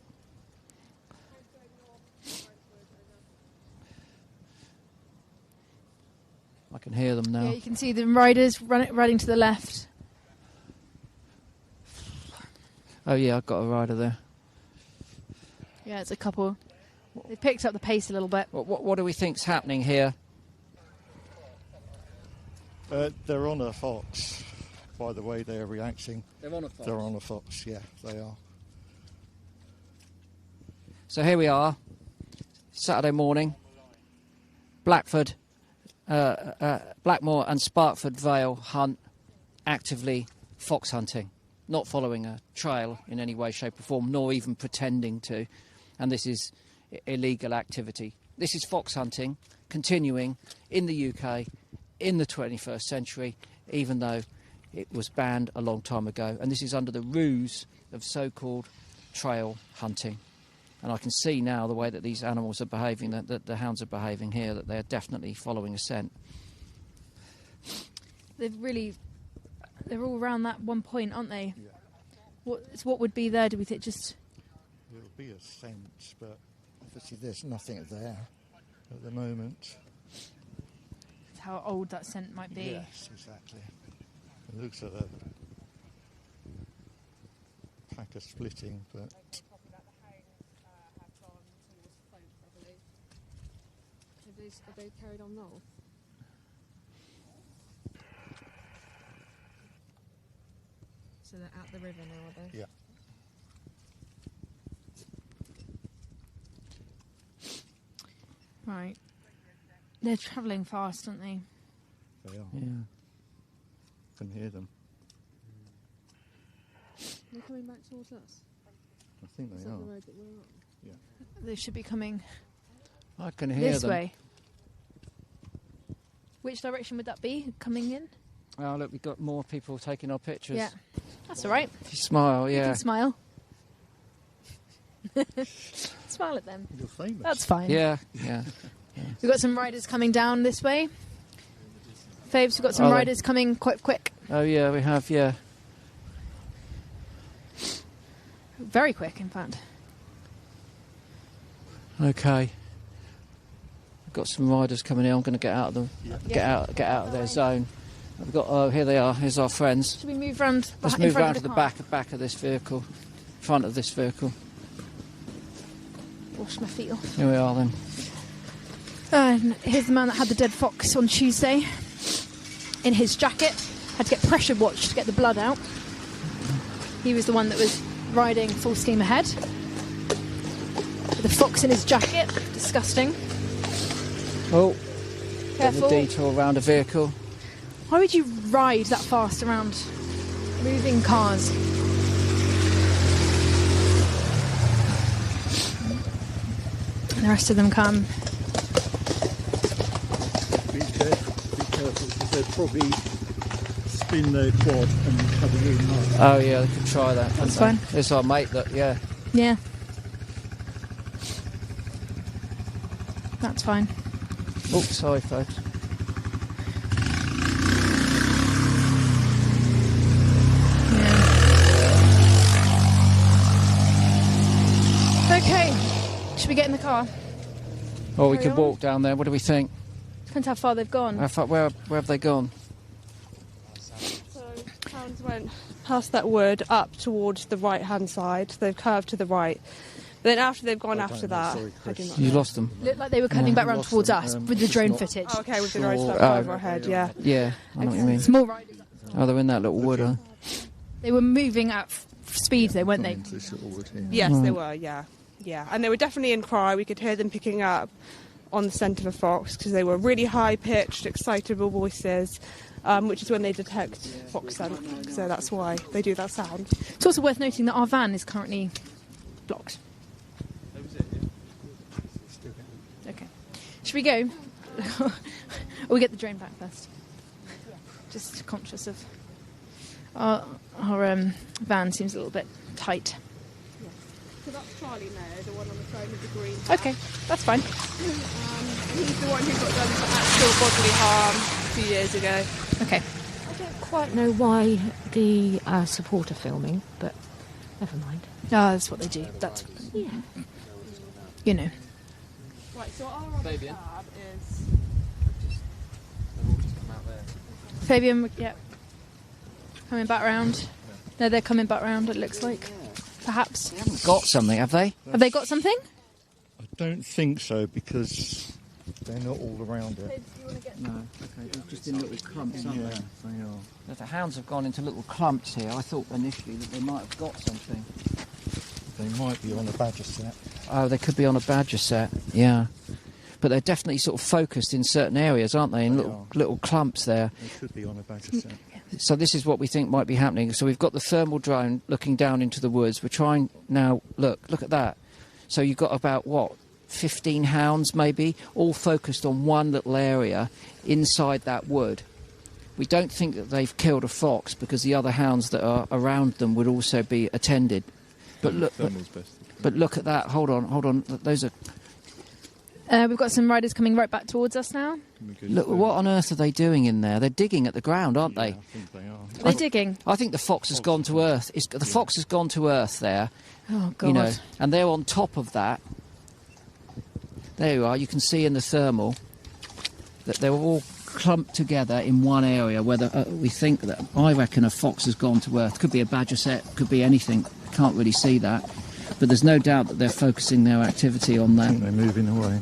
I can hear them now. Yeah, you can see the riders riding to the left. Oh yeah, I've got a rider there. Yeah, it's a couple. They picked up the pace a little bit. What do we think's happening here? They're on a fox, by the way they're reacting. They're on a fox. They're on a fox, yeah, they are. So here we are, Saturday morning, Blackmoor and Sparkford Vale hunt, actively fox hunting, not following a trail in any way, shape or form, nor even pretending to. And this is illegal activity. This is fox hunting continuing in the UK in the 21st century, even though it was banned a long time ago. And this is under the ruse of so-called trail hunting. And I can see now the way that these animals are behaving, that the hounds are behaving here, that they're definitely following a scent. They're all around that one point, aren't they? Yeah. What would be there? Do we think just? It'll be a scent, but obviously there's nothing there at the moment. How old that scent might be. Yes, exactly. It looks like a pack of splitting, but... Have they carried on north? So they're at the river now, are they? Yeah. Right. They're travelling fast, aren't they? They are. Yeah. Can hear them. They're coming back towards us. I think Is they that are. the road that we're on? Yeah. They should be coming I can hear this them. way. Which direction would that be? Coming in? Oh, look, we've got more people taking our pictures. Yeah. That's all right. If you smile, You yeah. can smile. Smile at them. You're famous. That's fine. Yeah, yeah. We've got some riders coming down this way. Faves, we've got some Are they? riders coming quite quick. Oh, yeah, we have, yeah. Very quick, in fact. Okay. We've got some riders coming in. I'm going to get out of them. Yeah. Get out of their zone. We've got. Oh, here they are. Here's our friends. Should we move round? Let's in move front round of to the car? back of this vehicle, front of this vehicle. Wash my feet off. Here we are then. And here's the man that had the dead fox on Tuesday in his jacket. Had to get pressure watched to get the blood out. He was the one that was riding full steam ahead with a fox in his jacket. Disgusting. Oh, Careful. a detour around a vehicle. Why would you ride that fast around moving cars? And the rest of them come. Be careful, because they'll probably spin their quad and cover you in mud. Oh yeah, they could try that. couldn't That's they? fine. There's our mate. That yeah. Yeah. That's fine. Oh, sorry, folks. Okay. Should we get in the car? Or we Carry could on? walk down there. What do we think? Depends how far they've gone. Where have they gone? So hounds went past that wood up towards the right-hand side. They've curved to the right. But then after they've gone I after don't know, that, sorry, I do Chris. not You know. lost them. Looked like they were coming back round lost towards them. us with the it's drone not- footage. Oh, okay, with the road Sure. stuff Oh. over our head, yeah. Yeah, I know what you mean. Small riders. Oh, they're in that little wood, huh? They were moving at speed, though, weren't they? Into this little wood here. Yes, they were, yeah. And they were definitely in cry. We could hear them picking up on the scent of a fox because they were really high-pitched, excitable voices, which is when they detect fox scent. So that's why they do that sound. It's also worth noting that our van is currently blocked. Okay. Should we go? Or we get the drone back first? Just conscious of our van seems a little bit tight. So that's Charlie Mayer, the one on the phone with the green. Okay, that's fine. He's the one who got done for actual bodily harm 2 years ago. Okay. I don't quite know why the support are filming, but never mind. Ah, that's what they do. That's, Yeah. you know. Right, so our other tab is... Fabian, yeah. Coming back round. No, they're coming back round, it looks like. Perhaps. They haven't got something, have they? Have they got something? I don't think so because they're not all around it. No, okay, they're just in little clumps, aren't Yeah, they? they are. The hounds have gone into little clumps here. I thought initially that they might have got something. They might be on a badger set. Oh, they could be on a badger set, yeah. But they're definitely sort of focused in certain areas, aren't they? In little clumps there. They could be on a badger set. So this is what we think might be happening. So we've got the thermal drone looking down into the woods. We're trying now, look at that. So you've got about, 15 hounds maybe, all focused on one little area inside that wood. We don't think that they've killed a fox because the other hounds that are around them would also be attended. But look, but look at that. Hold on. Those are... We've got some riders coming right back towards us now. Look, what on earth are they doing in there? They're digging at the ground, aren't they? I think they are. They're digging. I think the fox has gone to earth. The fox has gone to earth there. Oh, God. You know, and they're on top of that. There you are. You can see in the thermal that they're all clumped together in one area where we think that, I reckon, a fox has gone to earth. Could be a badger set, could be anything. Can't really see that. But there's no doubt that they're focusing their activity on that. I think they're moving away.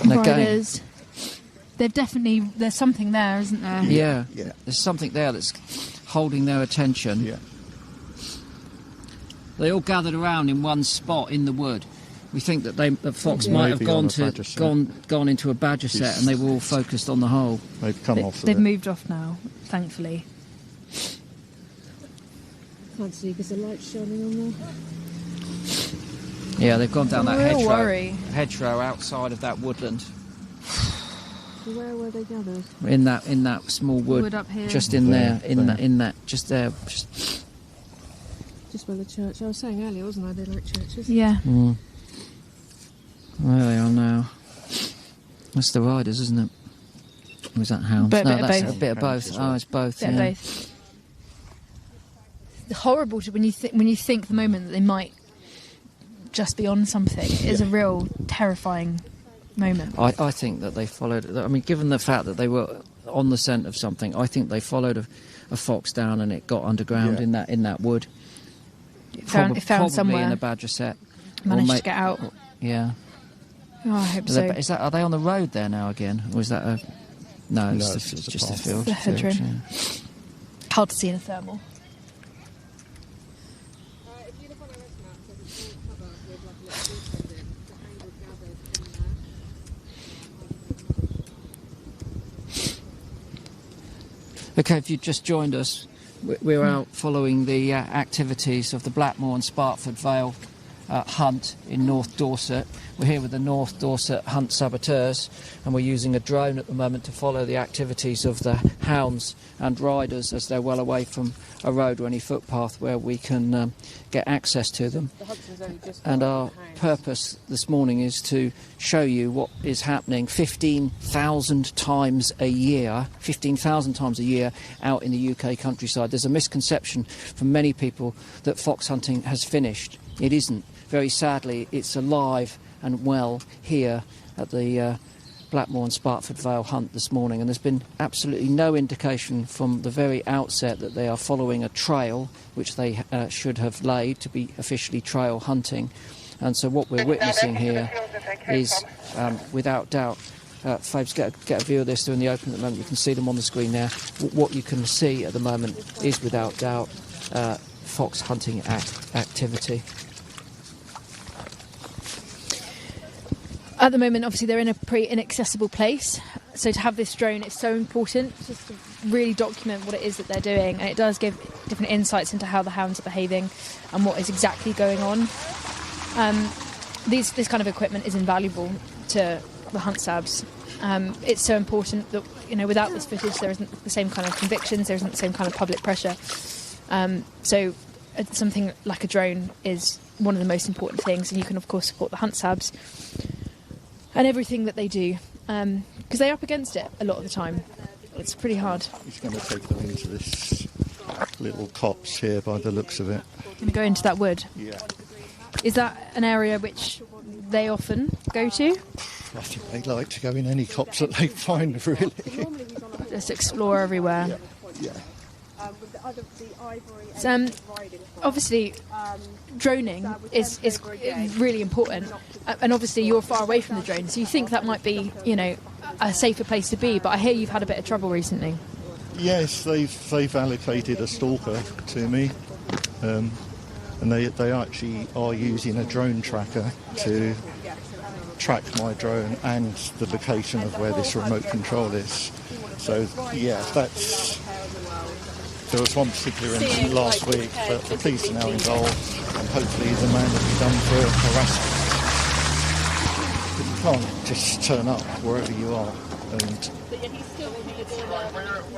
Riders. There's something there, isn't there? Yeah. There's something there that's holding their attention. Yeah. They all gathered around in one spot in the wood. We think that the fox might have gone into a badger set, and they were all focused on the hole. They've come off. They've moved off now, thankfully. Can't see because the light's shining on there. Yeah, they've gone down that hedgerow outside of that woodland. Where were they gathered? In that small wood up here. just in there, in that, just there. Just by the church. I was saying earlier, wasn't I? They like churches. Yeah. Mm. There they are now. That's the riders, isn't it? Or is that hounds? Bit No, of that's both. a bit of both. Oh, it's both. Bit of Yeah. both. It's horrible when you think the moment that they might just be on something is a real terrifying moment. I think that they followed. I mean, given the fact that they were on the scent of something, I think they followed a fox down and it got underground in that wood. It found probably somewhere. in a badger set. Managed to get out. Yeah. Oh, I hope so. Are they on the road there now again, or is that a? No, it's just a field. The hedgerow. Yeah. Hard to see in a thermal. Okay, if you've just joined us, we're out following the activities of the Blackmore and Spartford Vale hunt in North Dorset. We're here with the North Dorset Hunt Saboteurs, and we're using a drone at the moment to follow the activities of the hounds and riders as they're well away from a road or any footpath where we can get access to them. And our purpose this morning is to show you what is happening 15,000 times a year out in the UK countryside. There's a misconception from many people that fox hunting has finished. It isn't. Very sadly, it's alive and well here at the Blackmore and Spartford Vale hunt this morning, and there's been absolutely no indication from the very outset that they are following a trail which they should have laid to be officially trail hunting. And so what we're witnessing here is without doubt. Fabes, get a view of this. They're in the open at the moment. You can see them on the screen there. What you can see at the moment is without doubt fox hunting activity. At the moment, obviously, they're in a pretty inaccessible place. So to have this drone is so important, just to really document what it is that they're doing. And it does give different insights into how the hounds are behaving and what is exactly going on. This kind of equipment is invaluable to the hunt sabs. It's so important that, without this footage, there isn't the same kind of convictions, there isn't the same kind of public pressure. So something like a drone is one of the most important things, and you can, of course, support the hunt sabs and everything that they do, because they're up against it a lot of the time. It's pretty hard. He's going to take them into this little copse here by the looks of it. Going to go into that wood? Yeah. Is that an area which they often go to? I think they like to go in any copse that they find, really. Just explore everywhere. Yeah. So, obviously, droning is really important, and obviously you're far away from the drone, so you think that might be, a safer place to be. But I hear you've had a bit of trouble recently. Yes, they've allocated a stalker to me, and they actually are using a drone tracker to track my drone and the location of where this remote control is. So yeah, there was one particular incident last week, but the police are now involved, and hopefully the man will be done for harassment. But you can't just turn up wherever you are. And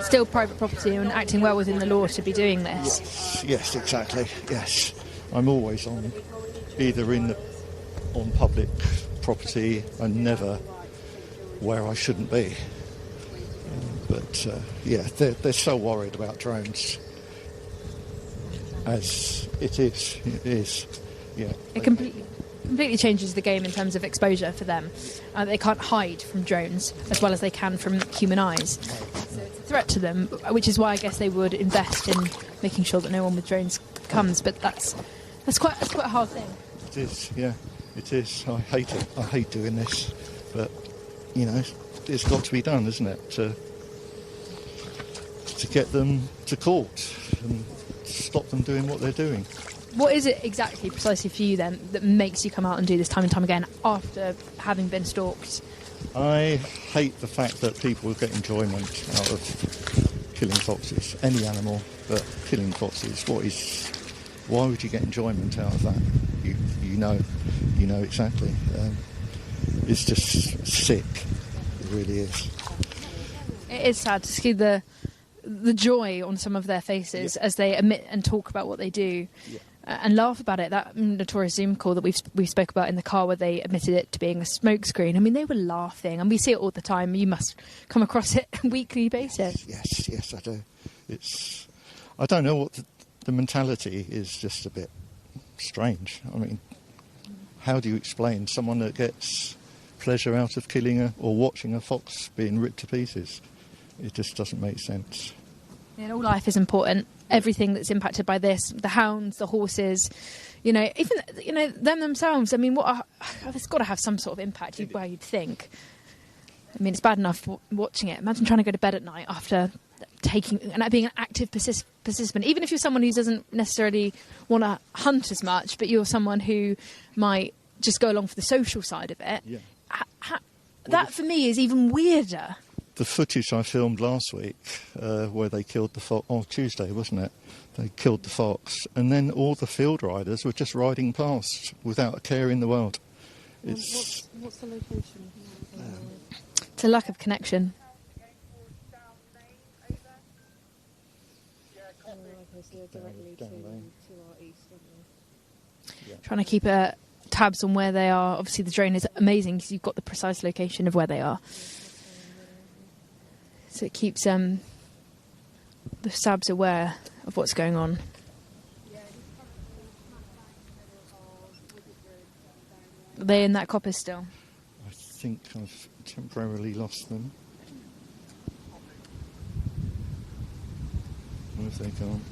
still private property and acting well within the law to be doing this. Yes, exactly. Yes, I'm always on public property and never where I shouldn't be. But they're so worried about drones. As it is. Yeah. It completely changes the game in terms of exposure for them. They can't hide from drones as well as they can from human eyes. So it's a threat to them, which is why I guess they would invest in making sure that no one with drones comes. But that's quite a hard thing. It is. Yeah, it is. I hate it. I hate doing this, but it's got to be done, isn't it? To get them to court and stop them doing what they're doing. What is it exactly, precisely for you then, that makes you come out and do this time and time again after having been stalked? I hate the fact that people get enjoyment out of killing foxes, any animal, but killing foxes. Why would you get enjoyment out of that? You know exactly. It's just sick. It really is. It is sad to see the joy on some of their faces as they admit and talk about what they do, and laugh about it. That notorious Zoom call that we spoke about in the car, where they admitted it to being a smokescreen. I mean, they were laughing, and we see it all the time. You must come across it on a weekly basis. Yes, I do. I don't know what the mentality is. Just a bit strange. I mean, how do you explain someone that gets pleasure out of killing or watching a fox being ripped to pieces? It just doesn't make sense. Yeah, all life is important. Everything that's impacted by this, the hounds, the horses, even them themselves. I mean, it's got to have some sort of impact. Where you'd think. I mean, it's bad enough watching it. Imagine trying to go to bed at night after being an active participant. Even if you're someone who doesn't necessarily want to hunt as much, but you're someone who might just go along for the social side of it. Yeah. That for me is even weirder. The footage I filmed last week, where they killed the fox, on Tuesday, wasn't it? They killed the fox, and then all the field riders were just riding past without a care in the world. What's the location? It's a lack of connection. Trying to keep tabs on where they are. Obviously, the drone is amazing because you've got the precise location of where they are. So it keeps the sabs aware of what's going on. Are they in that coppice still? I think I've temporarily lost them. Where have they gone?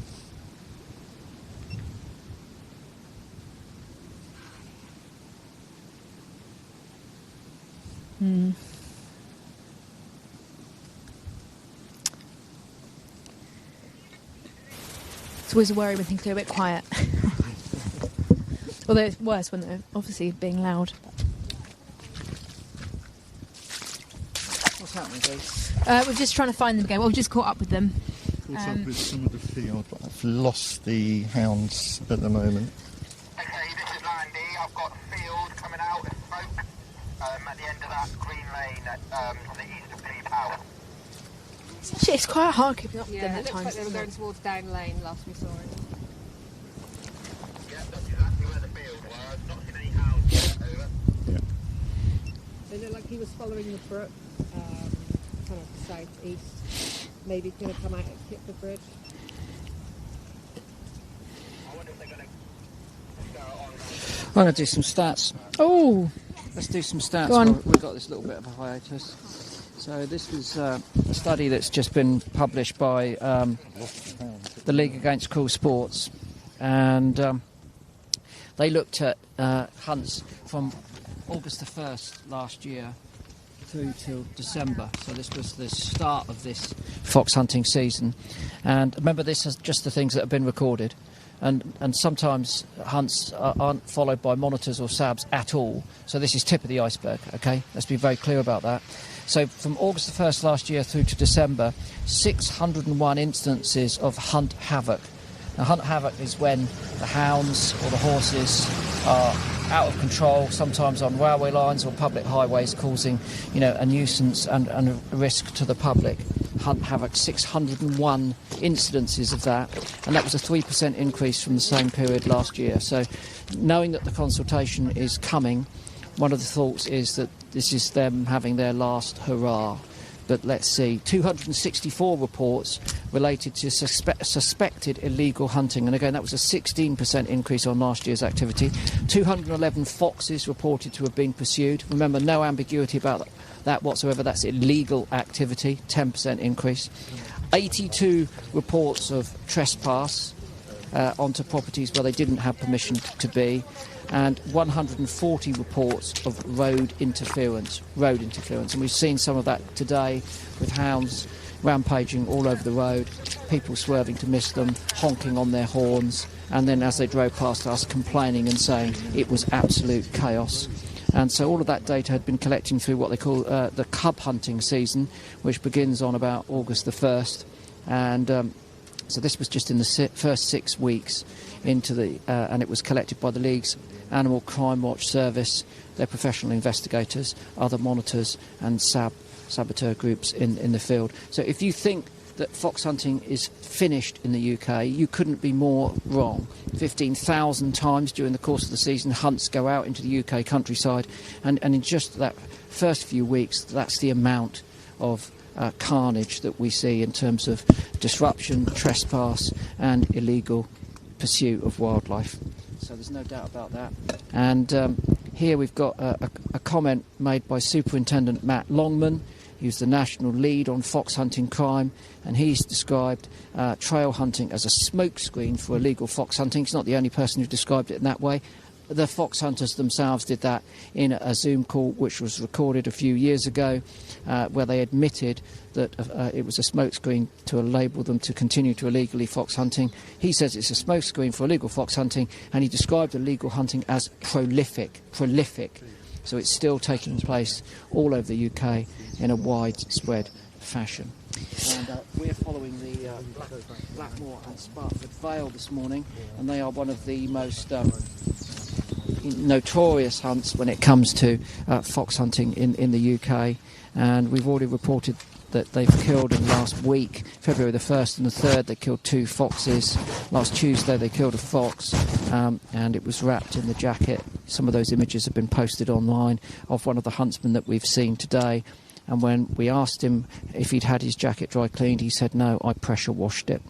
It's always a worry when things go a bit quiet. Although it's worse when they're obviously being loud. What's happening, Dave? We're just trying to find them again. Well, we've just caught up with them. Caught up with some of the field, but I've lost the hounds at the moment. Okay, this is Landy. I've got a field coming out of Smoke at the end of that green lane to the east of Peep House. It's quite hard keeping up with them Yeah, at it looks times. like they were going towards down lane last we saw it. Yeah, that's exactly where the field was. I've not seen any hounds yet. Over. It looked like he was following the brook, kind of south-east. Maybe going to come out and hit the bridge. I wonder if they're going to go on. I'm going to do some stats. Oh, Let's do some stats. Go on. While we've got this little bit of a hiatus. So this was a study that's just been published by the League Against Cruel Sports, and they looked at hunts from August the 1st last year through till December. So this was the start of this fox hunting season. And remember, this is just the things that have been recorded. And sometimes hunts aren't followed by monitors or SABs at all. So this is tip of the iceberg, okay? Let's be very clear about that. So from August the 1st last year through to December, 601 instances of hunt havoc. Now, hunt havoc is when the hounds or the horses are out of control, sometimes on railway lines or public highways, causing, a nuisance and a risk to the public. Hunt havoc, 601 incidences of that, and that was a 3% increase from the same period last year. So, knowing that the consultation is coming, one of the thoughts is that this is them having their last hurrah. But let's see, 264 reports related to suspected illegal hunting. And again, that was a 16% increase on last year's activity. 211 foxes reported to have been pursued. Remember, no ambiguity about that whatsoever. That's illegal activity, 10% increase. 82 reports of trespass onto properties where they didn't have permission to be. And 140 reports of road interference. And we've seen some of that today with hounds rampaging all over the road, people swerving to miss them, honking on their horns, and then as they drove past us complaining and saying it was absolute chaos. And so all of that data had been collecting through what they call the cub hunting season, which begins on about August the 1st. And so this was just in the first 6 weeks into the, and it was collected by the League's Animal Crime Watch Service, their professional investigators, other monitors and saboteur groups in the field. So if you think that fox hunting is finished in the UK, you couldn't be more wrong. 15,000 times during the course of the season, hunts go out into the UK countryside, and in just that first few weeks, that's the amount of carnage that we see in terms of disruption, trespass and illegal pursuit of wildlife. So there's no doubt about that. And here we've got a comment made by Superintendent Matt Longman, who's the national lead on fox hunting crime, and he's described trail hunting as a smokescreen for illegal fox hunting. He's not the only person who described it in that way. The fox hunters themselves did that in a Zoom call which was recorded a few years ago, where they admitted that it was a smokescreen to enable them to continue to illegally fox hunting. He says it's a smokescreen for illegal fox hunting, and he described illegal hunting as prolific. So it's still taking place all over the UK in a widespread fashion. And we're following the Blackmore and Spartford Vale this morning, and they are one of the most notorious hunts when it comes to fox hunting in the UK. And we've already reported that they've killed in the last week, February the 1st and the 3rd, they killed 2 foxes. Last Tuesday they killed a fox, and it was wrapped in the jacket. Some of those images have been posted online of one of the huntsmen that we've seen today. And when we asked him if he'd had his jacket dry cleaned, he said, no, I pressure washed it.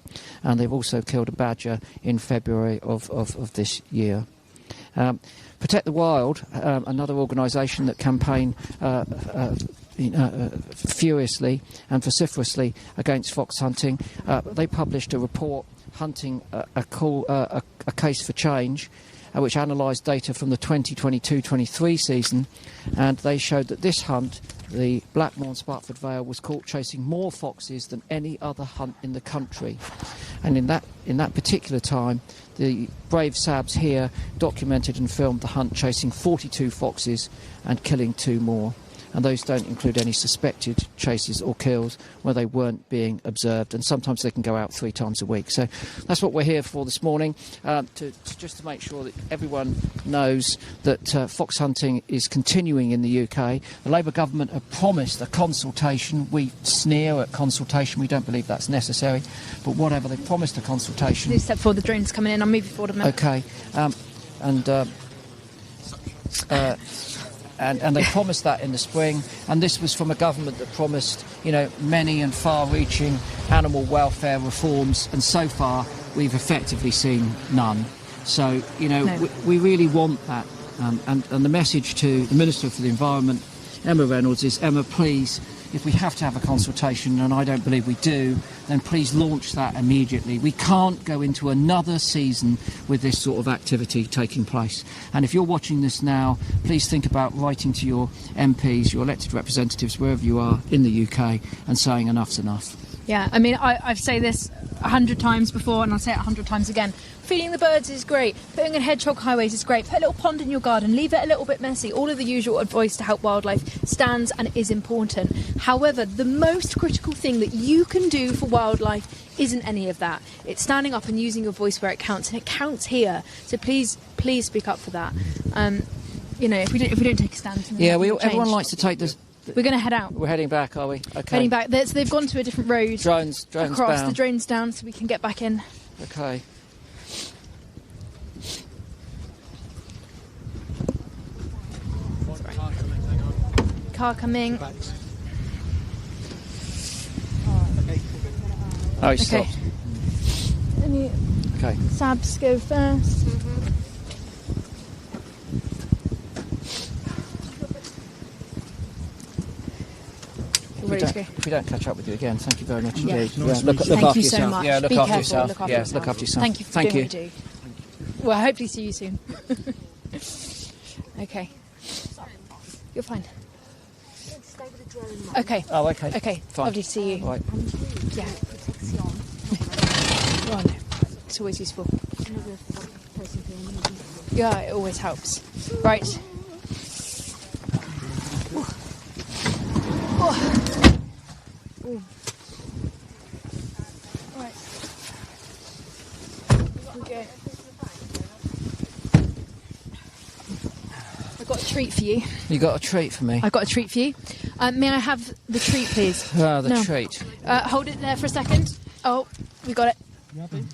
And they've also killed a badger in February of this year. Protect the Wild, another organisation that campaign furiously and vociferously against fox hunting. They published a report hunting a case for change, which analysed data from the 2022-23 season, and they showed that this hunt, the Blackmore and Sparkford Vale, was caught chasing more foxes than any other hunt in the country. And in that particular time, the brave Sabs here documented and filmed the hunt chasing 42 foxes and killing 2 more. And those don't include any suspected chases or kills where they weren't being observed, and sometimes they can go out 3 times a week. So that's what we're here for this morning, just to make sure that everyone knows that fox hunting is continuing in the UK. The Labour government have promised a consultation. We sneer at consultation, we don't believe that's necessary, but whatever, they promised a consultation. Please step forward, the drone's coming in, I'll move you forward a minute. Okay, and they promised that in the spring, and this was from a government that promised, many and far-reaching animal welfare reforms, and so far we've effectively seen none. So, No. we really want that. And the message to the Minister for the Environment, Emma Reynolds, is, Emma, please, if we have to have a consultation, and I don't believe we do, then please launch that immediately. We can't go into another season with this sort of activity taking place. And if you're watching this now, please think about writing to your MPs, your elected representatives, wherever you are in the UK, and saying enough's enough. Yeah, I mean, I've said this 100 times before, and I'll say it 100 times again. Feeding the birds is great. Putting in hedgehog highways is great. Put a little pond in your garden. Leave it a little bit messy. All of the usual advice to help wildlife stands and is important. However, the most critical thing that you can do for wildlife isn't any of that. It's standing up and using your voice where it counts, and it counts here. So please speak up for that. If we don't take a stand, everyone likes to take this. We're going to head out. We're heading back, are we? Okay. Heading back. So they've gone to a different road. Drones across. down. The drone's down, so we can get back in. Okay. Car coming. Oh, he stopped. Okay. Sabs go first. If we don't catch up with you again, thank you very much indeed. Yeah. Look Thank after you yourself. so much. Yeah, look Be after careful, yourself. look after Yeah, yourself. look after yourself. Thank you for doing what you do. Well, hopefully see you soon. Okay. You're fine. Okay. Oh, okay. Okay. Fine. Lovely to see you. Right. Yeah. Well, no. It's always useful. Yeah, it always helps. Right. Ooh. Right. Okay. I've got a treat for you. You got a treat for me? I've got a treat for you. May I have the treat, please? The treat. Hold it there for a second. Oh, we got it.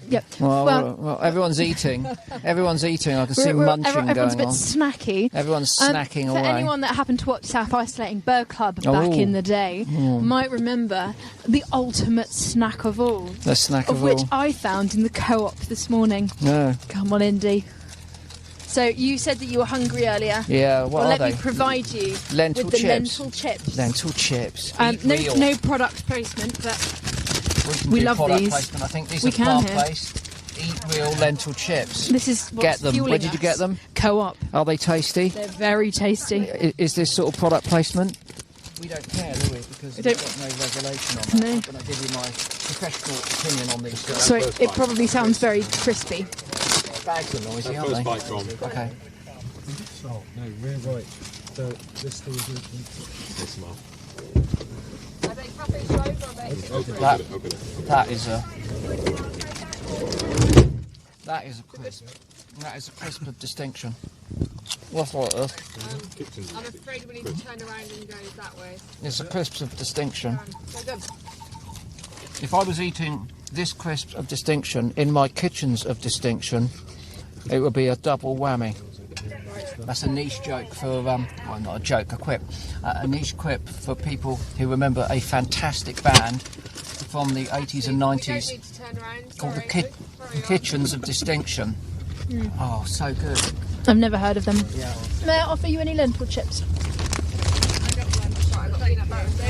Yep. Well, everyone's eating. Everyone's eating. I can see munching going on. Everyone's a bit snacky. Everyone's snacking away. For anyone that happened to watch South Isolating Bird Club back in the day, might remember the ultimate snack of all. The snack of all. Which I found in the co-op this morning. No. Come on, Indy. So you said that you were hungry earlier. Yeah, what are they? Let me provide you lentil with the chips. lentil chips. Lentil chips. No product placement, but we love product these. Placement. I think these are plant-based. Eat real lentil chips. This is what's get them. fueling Where did you get them? Co-op. Are they tasty? They're very tasty. Is this sort of product placement? We don't care, do we? Because we've got no regulation on that. No. I'm going to give you my professional opinion on these. So it probably sounds very crispy. Bags are noisy, aren't they? First bite's on. Okay. Oh, no, rear right. So this thing is this smell. That is a crisp. That is a crisp of distinction. What's like this? I'm afraid we need to turn around and go that way. It's a crisp of distinction. If I was eating this crisp of distinction in my kitchens of distinction, it would be a double whammy. That's a niche joke for, well, not a joke, a quip. A niche quip for people who remember a fantastic band from the 80s and 90s called the Kitchens of Distinction. Oh, so good. I've never heard of them. Yeah. May I offer you any lentil chips? They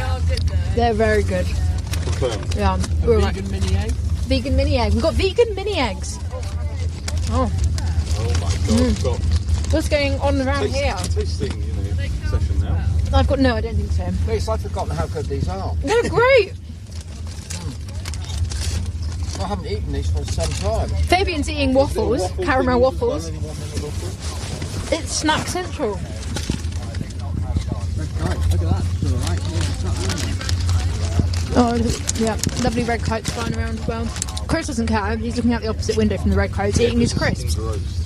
are good though. They're very good. Confirmed. Yeah. Vegan mini egg? Vegan mini egg. We've got vegan mini eggs. Oh. Oh my So I've got What's going on around here? tasting, session now. I've got no, I don't think so. Please, I've forgotten how good these are. They're great. I haven't eaten these for some time. Fabian's eating waffles, caramel waffles. It's Snack Central. Look at that. Oh, yeah, lovely red coats flying around as well. Chris doesn't care. He's looking out the opposite window from the red coats, eating his crisps.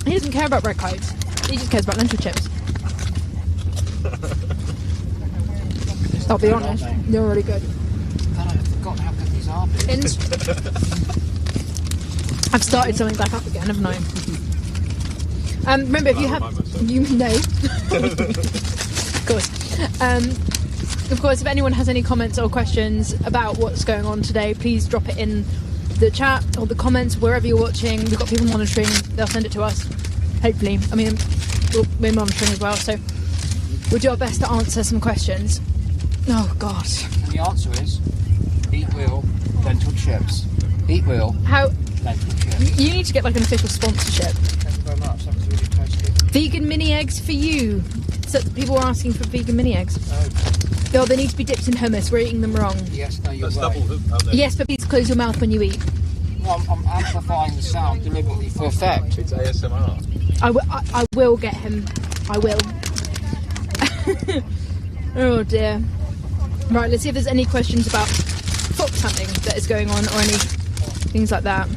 He doesn't care about red coats. He just cares about lentil chips. I'll be honest, they're really good. God, I've forgotten how good these are. I've started something back up again, haven't I? Remember, if you have... You know. Of course, if anyone has any comments or questions about what's going on today, please drop it in the chat or the comments, wherever you're watching. We've got people monitoring. They'll send it to us, hopefully. I mean, we're monitoring as well, so we'll do our best to answer some questions. Oh, God. And the answer is, eat real lentil chips. Eat real lentil chips. You need to get like an official sponsorship. Thank you very much. That was really tasty. Vegan mini eggs for you. So people are asking for vegan mini eggs. Oh, they need to be dipped in hummus. We're eating them wrong. Yes, no, you're That's right. double, Yes, but please close your mouth when you eat. Well, I'm amplifying the sound deliberately for effect. It's ASMR. I will get him. I will. Oh dear. Right, let's see if there's any questions about fox hunting that is going on or any things like that.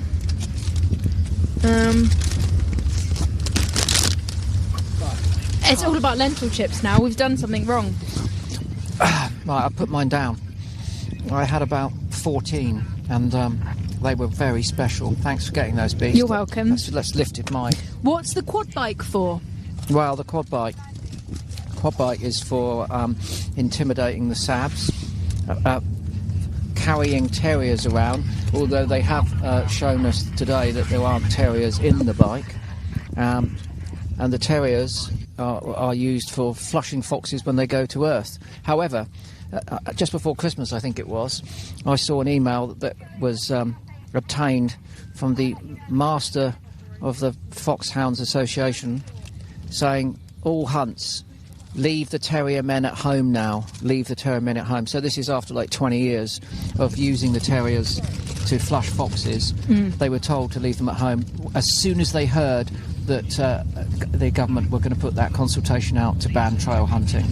It's all about lentil chips now. We've done something wrong. Right, I put mine down. I had about 14 and they were very special. Thanks for getting those, beasts. You're welcome. Let's lift it mine. What's the quad bike for? Well, the quad bike is for intimidating the sabs, carrying terriers around, although they have shown us today that there aren't terriers in the bike, and the terriers are used for flushing foxes when they go to earth. However, just before Christmas, I think it was, I saw an email that was obtained from the master of the Foxhounds Association saying, all hunts, leave the terrier men at home now, leave the terrier men at home. So this is after like 20 years of using the terriers to flush foxes. They were told to leave them at home as soon as they heard that the government were going to put that consultation out to ban trail hunting.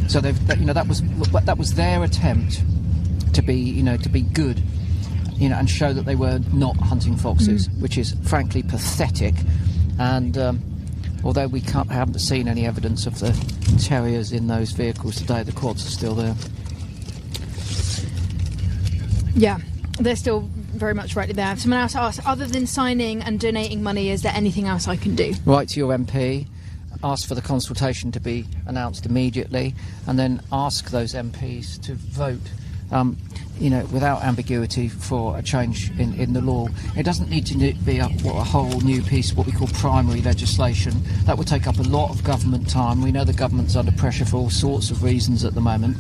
So that was their attempt to be good, and show that they were not hunting foxes, which is frankly pathetic. And although we haven't seen any evidence of the terriers in those vehicles today, the quads are still there. Yeah, they're still very much rightly there. Someone else asked, other than signing and donating money, is there anything else I can do? Write to your MP, ask for the consultation to be announced immediately, and then ask those MPs to vote without ambiguity for a change in the law. It doesn't need to be a whole new piece of what we call primary legislation. That would take up a lot of government time. We know the government's under pressure for all sorts of reasons at the moment.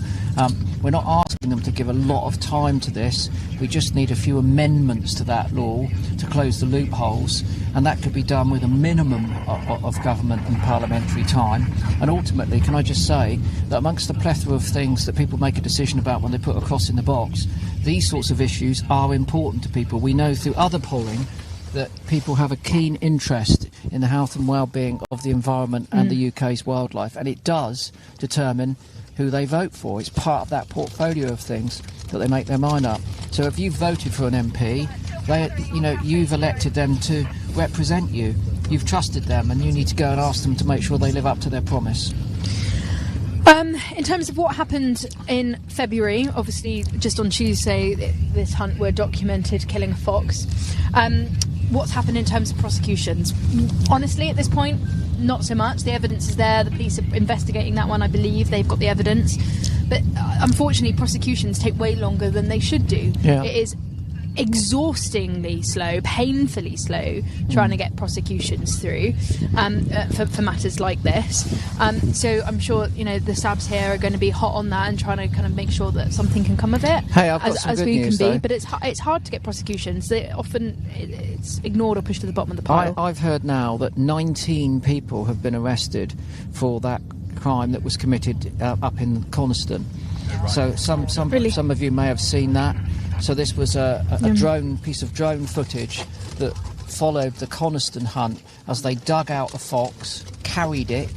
We're not asking them to give a lot of time to this. We just need a few amendments to that law to close the loopholes, and that could be done with a minimum of government and parliamentary time. And ultimately, can I just say that amongst the plethora of things that people make a decision about when they put a cross in the box, these sorts of issues are important to people. We know through other polling that people have a keen interest in the health and well-being of the environment and the UK's wildlife, and it does determine who they vote for. It's part of that portfolio of things that they make their mind up. So if you've voted for an MP, you've elected them to represent you. You've trusted them, and you need to go and ask them to make sure they live up to their promise. In terms of what happened in February, obviously just on Tuesday this hunt were documented killing a fox. What's happened in terms of prosecutions? Honestly, at this point, not so much. The evidence is there. The police are investigating that one, I believe. They've got the evidence. But unfortunately, prosecutions take way longer than they should do. Yeah. It is exhaustingly slow, painfully slow, trying to get prosecutions through for matters like this. So I'm sure the SABs here are going to be hot on that and trying to kind of make sure that something can come of it. Hey, I've got some as good we news, can be, though. but it's hard to get prosecutions. It's ignored or pushed to the bottom of the pile. I've heard now that 19 people have been arrested for that crime that was committed up in Coniston. So some of you may have seen that. So this was a piece of drone footage that followed the Coniston hunt as they dug out a fox, carried it.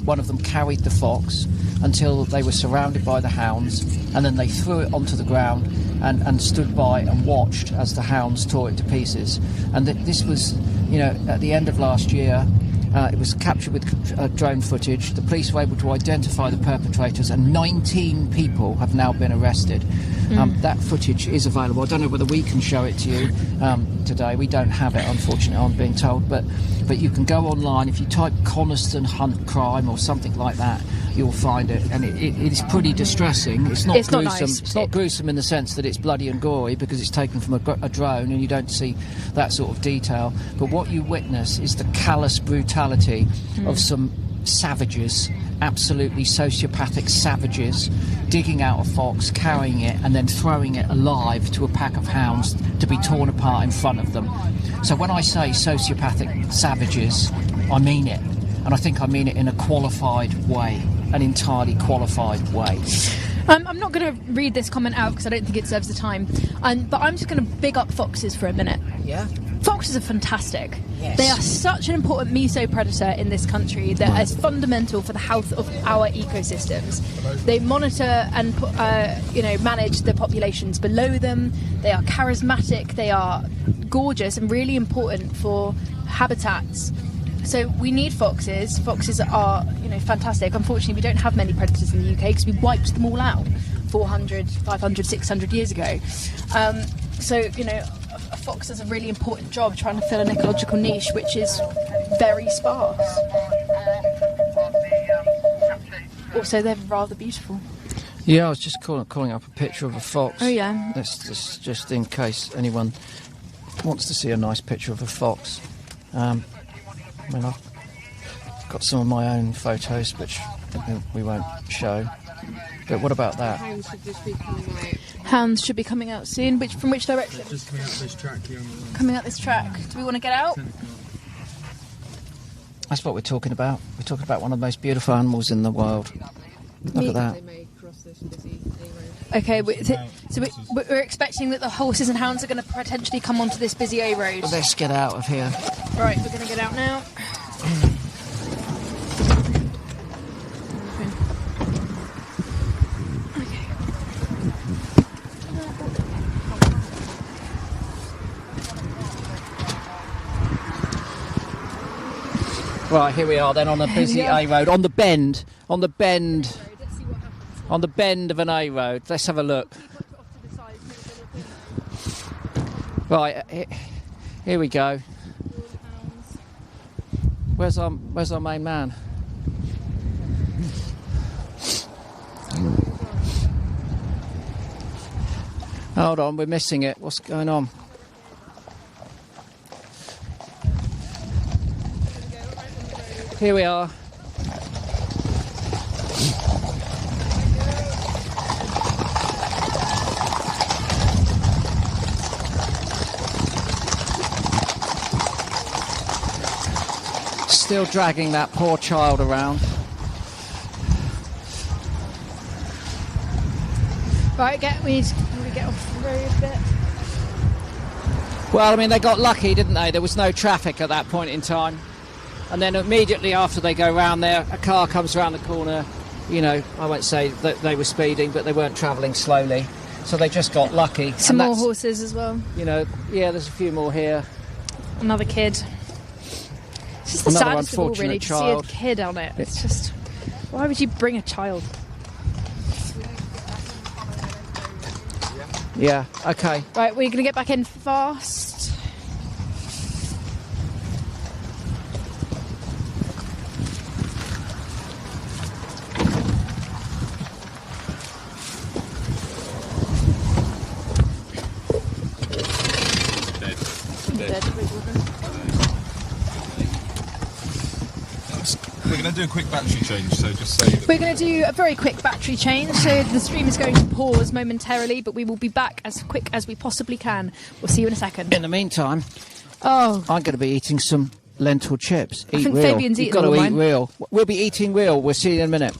One of them carried the fox until they were surrounded by the hounds, and then they threw it onto the ground and stood by and watched as the hounds tore it to pieces. And this was, at the end of last year. It was captured with drone footage. The police were able to identify the perpetrators, and 19 people have now been arrested. That footage is available. I don't know whether we can show it to you today. We don't have it, unfortunately, I'm being told. But you can go online. If you type Coniston hunt crime or something like that, you'll find it. And it is pretty distressing. It's not gruesome. Not nice. It's not gruesome in the sense that it's bloody and gory, because it's taken from a drone and you don't see that sort of detail. But what you witness is the callous brutality of some savages, absolutely sociopathic savages, digging out a fox, carrying it, and then throwing it alive to a pack of hounds to be torn apart in front of them. So when I say sociopathic savages, I mean it. And I think I mean it in a qualified way, an entirely qualified way. I'm not going to read this comment out because I don't think it serves the time, but I'm just going to big up foxes for a minute. Yeah? Foxes are fantastic. Yes. They are such an important meso-predator in this country that is fundamental for the health of our ecosystems. They monitor and manage the populations below them. They are charismatic, they are gorgeous and really important for habitats. So we need foxes. Foxes are, fantastic. Unfortunately, we don't have many predators in the UK because we wiped them all out 400, 500, 600 years ago. A fox does a really important job trying to fill an ecological niche which is very sparse. Also, they're rather beautiful. Yeah, I was just calling up a picture of a fox. Oh, yeah. That's just in case anyone wants to see a nice picture of a fox. I've got some of my own photos, which we won't show. But what about that? Hounds should just be coming out. Hounds should be coming out soon. From which direction? Just coming out this track here on the right. Coming out this track. Do we want to get out? That's what we're talking about. We're talking about one of the most beautiful animals in the world. Look at that. They may cross this busy A road. Okay, we're expecting that the horses and hounds are going to potentially come onto this busy A road. Let's get out of here. Right, we're going to get out now. Right, here we are then on a busy A road, on the bend of an A road. Let's have a look. Right, here we go. Where's our main man? Hold on, we're missing it. What's going on? Here we are. Still dragging that poor child around. Right, we need to get off the road a bit. Well, I mean, they got lucky, didn't they? There was no traffic at that point in time. And then immediately after they go round there, a car comes around the corner. I won't say that they were speeding, but they weren't travelling slowly. So they just got lucky. Some more horses as well. Yeah, there's a few more here. Another kid. It's just the saddest of all, really, to see a kid on it. It's just, why would you bring a child? Yeah, okay. Right, we're going to get back in fast. going to do a quick battery change, so just say... We're going to do a very quick battery change, so the stream is going to pause momentarily, but we will be back as quick as we possibly can. We'll see you in a second. In the meantime, I'm going to be eating some lentil chips. I think real. Fabian's You've eating got all to of eat mine. real. We'll be eating real. We'll see you in a minute.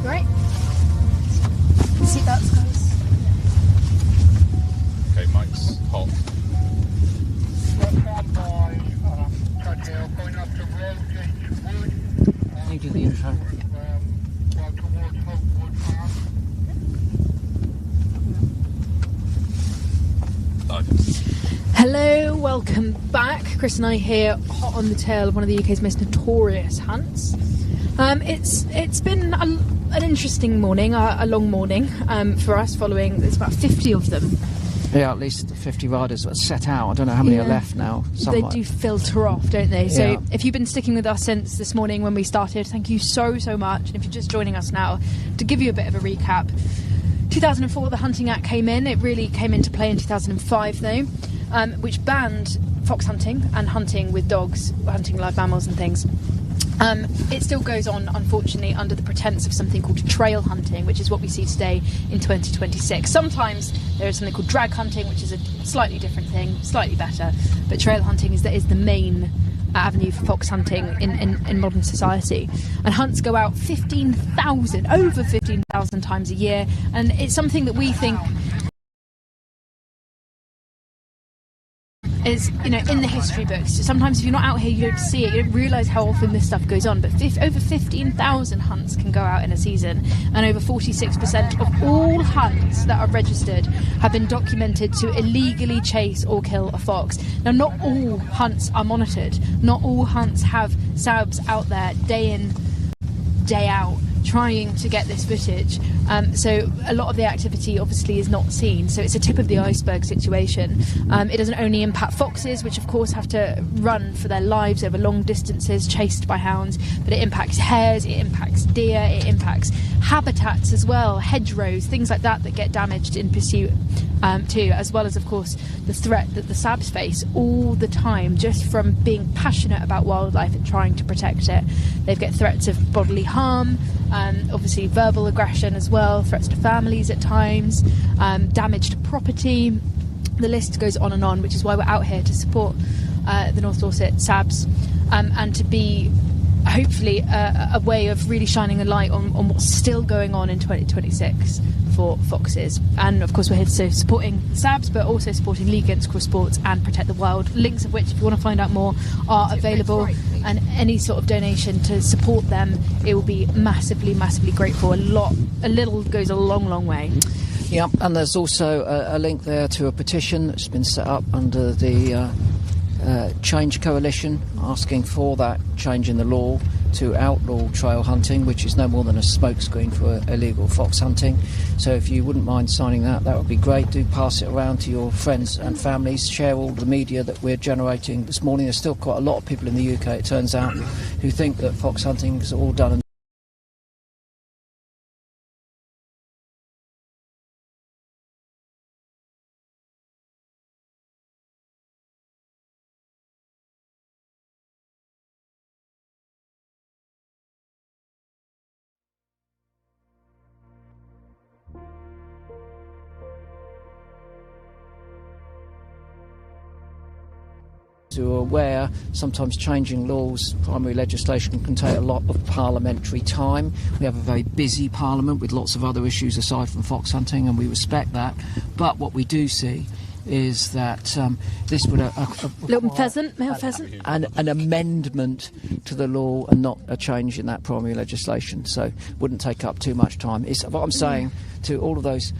Right. Seatbelts, guys. Okay, Mike's hot. You do the intro. Hello, welcome back. Chris and I here, hot on the tail of one of the UK's most notorious hunts. It's been an interesting morning, a long morning for us. Following, there's about 50 of them. Yeah, at least 50 riders that set out. I don't know how many are left now. They do filter off, don't they? So Yeah. if you've been sticking with us since this morning when we started, thank you so much. And if you're just joining us now, to give you a bit of a recap, 2004 the Hunting Act came in. It really came into play in 2005 though, which banned fox hunting and hunting with dogs, hunting live mammals and things. It still goes on, unfortunately, under the pretense of something called trail hunting, which is what we see today in 2026. Sometimes there is something called drag hunting, which is a slightly different thing, slightly better, but trail hunting is the main avenue for fox hunting in modern society. And hunts go out over 15,000 times a year, and it's something that we think is, in the history books. So sometimes if you're not out here, you don't see it, you don't realise how often this stuff goes on. But over 15,000 hunts can go out in a season, and over 46% of all hunts that are registered have been documented to illegally chase or kill a fox. Now, not all hunts are monitored. Not all hunts have SABs out there day in, day out, trying to get this footage. So a lot of the activity obviously is not seen, so it's a tip of the iceberg situation. It doesn't only impact foxes, which of course have to run for their lives over long distances chased by hounds, but it impacts hares, it impacts deer, it impacts habitats as well, hedgerows, things like that get damaged in pursuit too, as well as of course the threat that the SABs face all the time just from being passionate about wildlife and trying to protect it. They get threats of bodily harm, obviously verbal aggression as well, threats to families at times, damage to property. The list goes on and on, which is why we're out here to support the North Dorset SABs and to be hopefully a way of really shining a light on what's still going on in 2026 for foxes. And of course we're here to supporting the SABs, but also supporting League Against Cross Sports and Protect the Wild, links of which, if you want to find out more, are available, and any sort of donation to support them, it will be massively grateful. A little goes a long way. Yeah, and there's also a link there to a petition that's been set up under the Change Coalition, asking for that change in the law to outlaw trail hunting, which is no more than a smokescreen for illegal fox hunting. So if you wouldn't mind signing that would be great. Do pass it around to your friends and families. Share all the media that we're generating this morning. There's still quite a lot of people in the UK, it turns out, who think that fox hunting is all done and who are aware sometimes changing laws, primary legislation, can take a lot of parliamentary time. We have a very busy parliament with lots of other issues aside from fox hunting, and we respect that. But what we do see is that this would little pheasant, male pheasant, an amendment to the law and not a change in that primary legislation. So wouldn't take up too much time. It's what I'm saying to all of those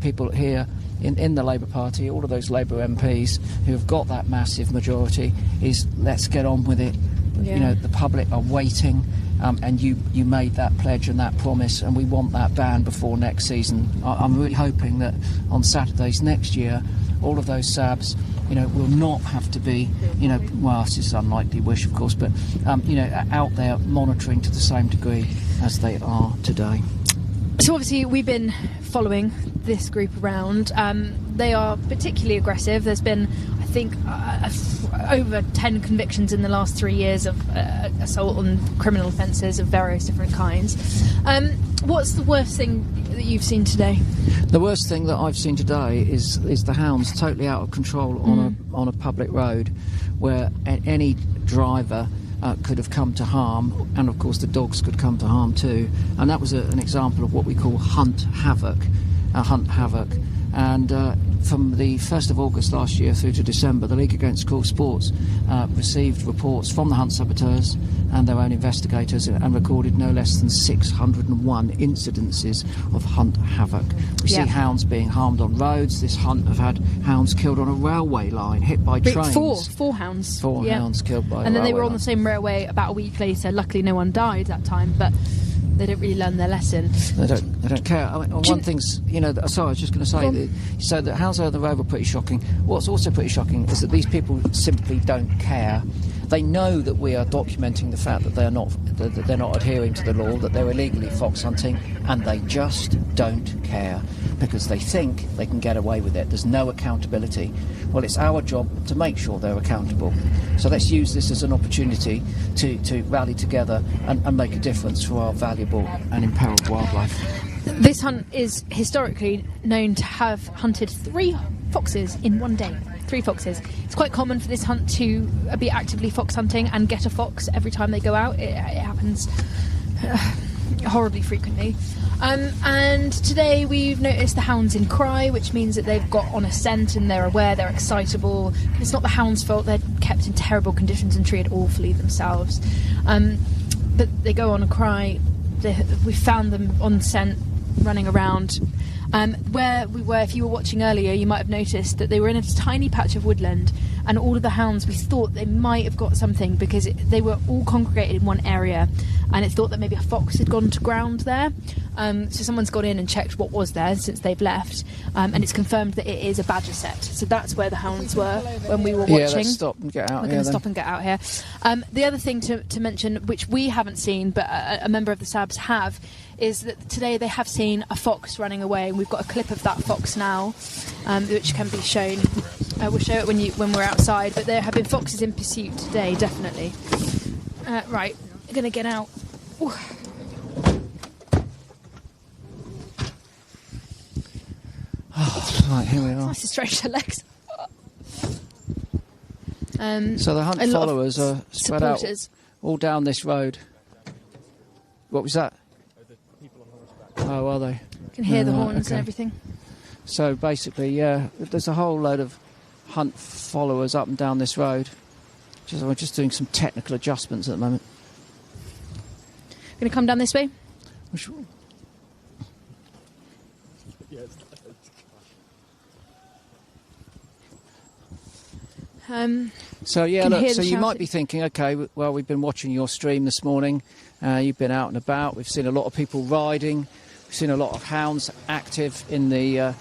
people here in the Labour Party, all of those Labour MPs who have got that massive majority, is let's get on with it. Yeah. The public are waiting, and you made that pledge and that promise, and we want that ban before next season. I'm really hoping that on Saturdays next year, all of those SABs, will not have to be, well, this is an unlikely wish, of course, but, out there monitoring to the same degree as they are today. So obviously we've been following this group around. They are particularly aggressive. There's been, I think, over 10 convictions in the last 3 years of assault on criminal offences of various different kinds. What's the worst thing that you've seen today? The worst thing that I've seen today is the hounds totally out of control on a public road, where any driver could have come to harm, and of course the dogs could come to harm too. And that was an example of what we call hunt havoc. And from the 1st of August last year through to December, the League Against Cruel Sports received reports from the hunt saboteurs and their own investigators and recorded no less than 601 incidences of hunt havoc. We see hounds being harmed on roads. This hunt have had hounds killed on a railway line, hit by trains. Four hounds. Four hounds killed by a And then they were railway on the line. same railway about a week later. Luckily no one died that time, but they don't really learn their lesson. They don't care. I mean, one thing's, sorry, I was just going to say, so the hounds on the road were pretty shocking. What's also pretty shocking is that these people simply don't care. They know that we are documenting the fact that they're not adhering to the law, that they're illegally fox hunting, and they just don't care because they think they can get away with it. There's no accountability. Well, it's our job to make sure they're accountable. So let's use this as an opportunity to rally together and make a difference for our valuable and imperiled wildlife. This hunt is historically known to have hunted 3 foxes in one day. 3 foxes. It's quite common for this hunt to be actively fox hunting and get a fox every time they go out. It happens horribly frequently. And today we've noticed the hounds in cry, which means that they've got on a scent and they're aware, they're excitable. It's not the hounds' fault, they're kept in terrible conditions and treated awfully themselves. But they go on a cry. We found them on scent, running around. Where we were, if you were watching earlier, you might have noticed that they were in a tiny patch of woodland, and all of the hounds, we thought they might have got something because they were all congregated in one area, and it's thought that maybe a fox had gone to ground there. So someone's gone in and checked what was there since they've left, and it's confirmed that it is a badger set. So that's where the hounds were when we were watching. Yeah, let's stop and get out We're here. going to stop and get out here. The other thing to mention, which we haven't seen, but a member of the SABs have, is that today they have seen a fox running away, and we've got a clip of that fox now, which can be shown. We'll show it when we're outside, but there have been foxes in pursuit today, definitely. Right, I'm going to get out. Ooh. Right, here we are. Nice to stretch their legs. So the hunt followers are spread out all down this road. What was that? Oh, are they? You can hear the horns and everything. So basically, yeah, there's a whole load of hunt followers up and down this road. We're just doing some technical adjustments at the moment. Going to come down this way? So yeah, can look. hear So the you might shouting. be thinking, okay, well, we've been watching your stream this morning. You've been out and about. We've seen a lot of people riding. We've seen a lot of hounds active in the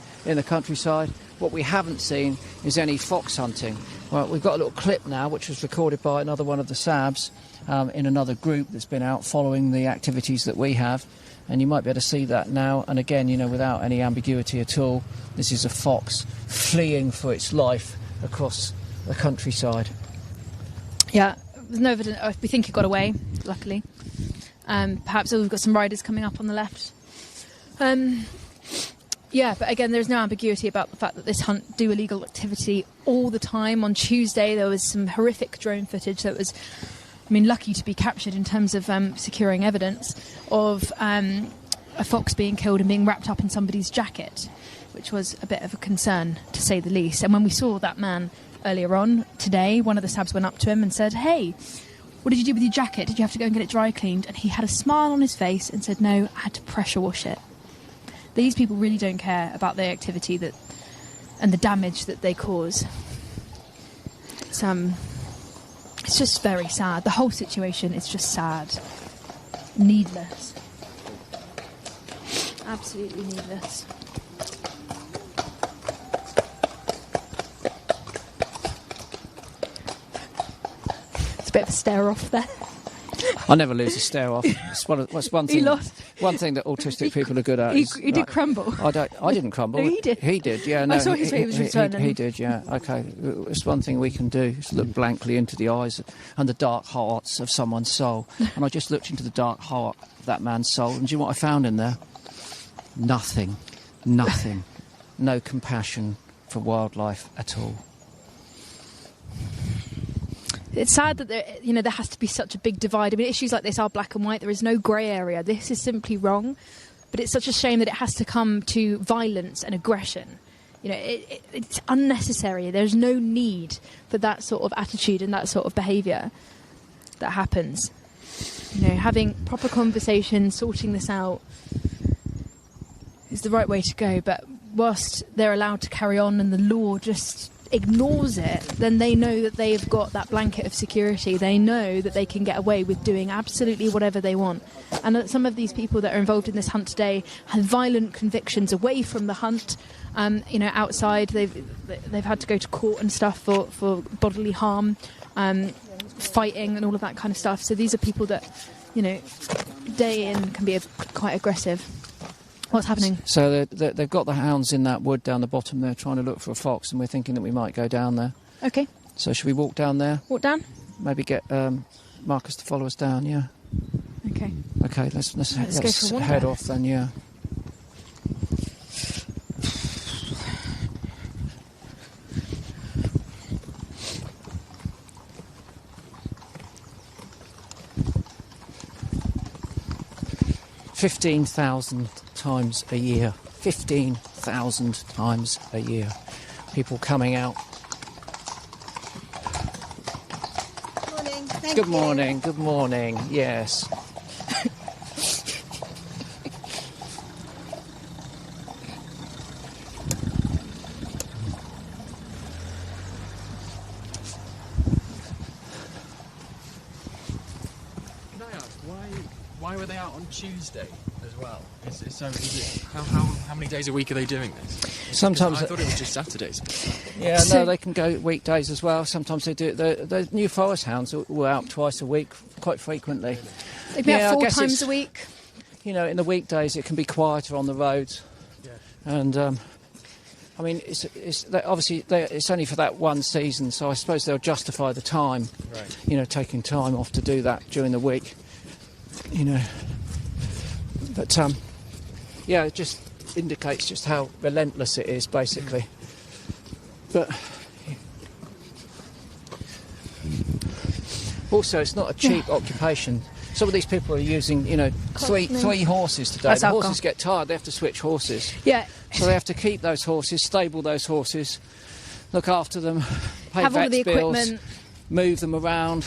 countryside. What we haven't seen is any fox hunting. Well, we've got a little clip now, which was recorded by another one of the SABs in another group that's been out following the activities that we have. And you might be able to see that now. And again, you know, without any ambiguity at all, this is a fox fleeing for its life across the countryside. Yeah, there's no evidence. We think he got away, luckily. Perhaps we've got some riders coming up on the left. Yeah, but again, there's no ambiguity about the fact that this hunt do illegal activity all the time. On Tuesday, there was some horrific drone footage that was, I mean, lucky to be captured in terms of securing evidence of a fox being killed and being wrapped up in somebody's jacket, which was a bit of a concern, to say the least. And when we saw that man earlier on today, one of the SABs went up to him and said, "Hey, what did you do with your jacket? Did you have to go and get it dry cleaned?" And he had a smile on his face and said, "No, I had to pressure wash it." These people really don't care about their activity and the damage that they cause. It's just very sad. The whole situation is just sad. Needless. Absolutely needless. It's a bit of a stare off there. I never lose a stare off. It's one thing. He lost. One thing that autistic people are good at. He did crumble. I didn't crumble. No, he did. He did. Yeah. No. I saw his face was returning. He did. Yeah. Okay. It's one thing we can do is look blankly into the eyes and the dark hearts of someone's soul. And I just looked into the dark heart of that man's soul, and do you know what I found in there? Nothing. Nothing. No compassion for wildlife at all. It's sad that there has to be such a big divide. I mean, issues like this are black and white. There is no grey area. This is simply wrong. But it's such a shame that it has to come to violence and aggression. You know, it's unnecessary. There's no need for that sort of attitude and that sort of behaviour that happens. You know, having proper conversations, sorting this out is the right way to go. But whilst they're allowed to carry on and the law just ignores it, then they know that they've got that blanket of security. They know that they can get away with doing absolutely whatever they want. And that some of these people that are involved in this hunt today have violent convictions away from the hunt. Outside they've had to go to court and stuff for bodily harm, fighting and all of that kind of stuff. So these are people that, you know, day in can be quite aggressive. What's happening? So they've got the hounds in that wood down the bottom there trying to look for a fox, and we're thinking that we might go down there. Okay. So should we walk down there? Walk down? Maybe get Marcus to follow us down, yeah. Okay. Okay, let's go for a wander. head off then, yeah. $15,000 times a year. 15,000 times a year. People coming out. Morning. Thank Good you. morning, good morning, yes. Why were they out on Tuesday as well? How many days a week are they doing this? Sometimes I thought it was just Saturdays. Yeah, no, they can go weekdays as well. Sometimes they do. The New Forest hounds were out twice a week, quite frequently. They'd be out 4 I guess times a week. You know, in the weekdays it can be quieter on the roads, and I mean, obviously it's only for that one season, so I suppose they'll justify the time. Right. You know, taking time off to do that during the week. You know, but yeah, it just indicates just how relentless it is, basically. But also, it's not a cheap occupation. Some of these people are using, you know, three horses today. That's the alcohol. horses get tired; they have to switch horses. Yeah. So they have to keep those horses, stable those horses, look after them, pay Have all of vets the bills, equipment. move them around.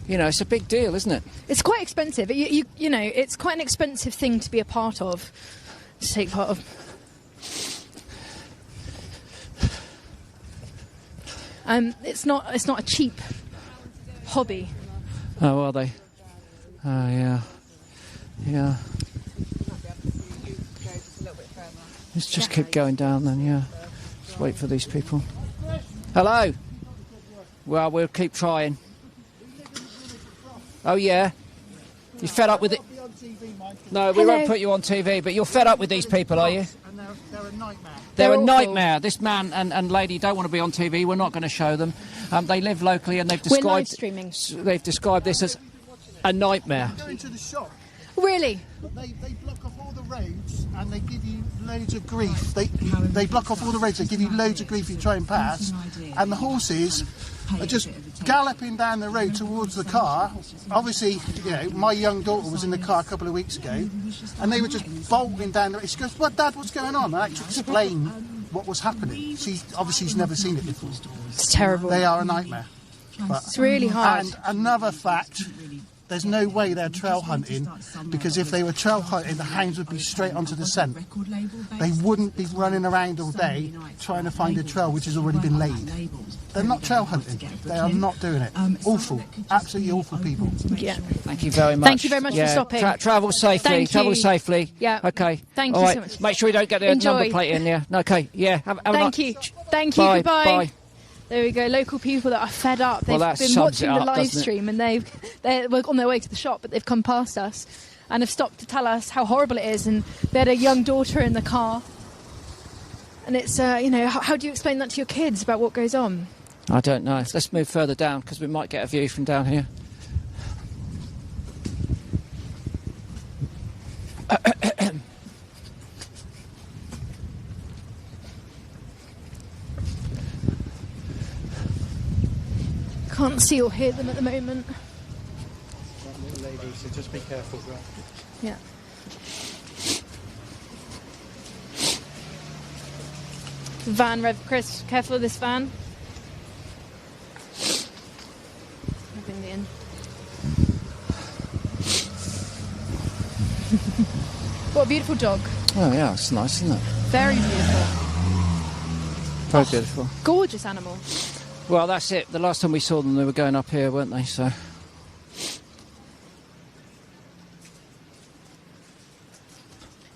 You know, it's a big deal, isn't it? It's quite expensive. You know, it's quite an expensive thing to be a part of, to take part of. It's not a cheap hobby. Oh, are they? Oh, yeah. Yeah. Let's just keep going down then, yeah. Just wait for these people. Hello? Well, we'll keep trying. Oh, yeah? You're fed up with it? No, we won't put you on TV, but you're fed up with these people, are you? And they're a nightmare. They're a nightmare. This man and lady don't want to be on TV. We're not going to show them. They live locally, and they've described... We're live streaming. They've described this as a nightmare. Go into the shop. Really? But they block off all the roads and they give you loads of grief. They block off all the roads, they give you loads of grief if you try and pass. And the horses are just galloping down the road towards the car. Obviously, you know, my young daughter was in the car a couple of weeks ago and they were just bolting down the road. She goes, "What, Dad, what's going on?" And I had to explain what was happening. She's never seen it before. It's terrible. They are a nightmare. But, it's really hard. And another fact, there's no way they're trail hunting, because if they were trail hunting, the hounds would be straight onto the scent. They wouldn't be running around all day trying to find a trail which has already been laid. They're not trail hunting. They are not doing it. Awful. Absolutely awful people. Yeah. Thank you very much. Thank you very much for stopping. Travel safely. Thank travel you. safely. Yeah. Okay. Thank all you right. so much. Make sure you don't get the number plate in, yeah. Okay. Yeah. Have Thank you. Thank you. Bye. Goodbye. Bye. There we go. Local people that are fed up. They've Well, been watching the live stream and they're on their way to the shop, but they've come past us and have stopped to tell us how horrible it is. And they had a young daughter in the car. And it's, how do you explain that to your kids about what goes on? I don't know. Let's move further down because we might get a view from down here. Can't see or hear them at the moment. Little lady, so just be careful. Yeah. Van, Chris, careful of this van. Bring it in. What a beautiful dog. Oh yeah, it's nice, isn't it? Very beautiful. Very beautiful. Gorgeous animal. Well, that's it. The last time we saw them, they were going up here, weren't they? So.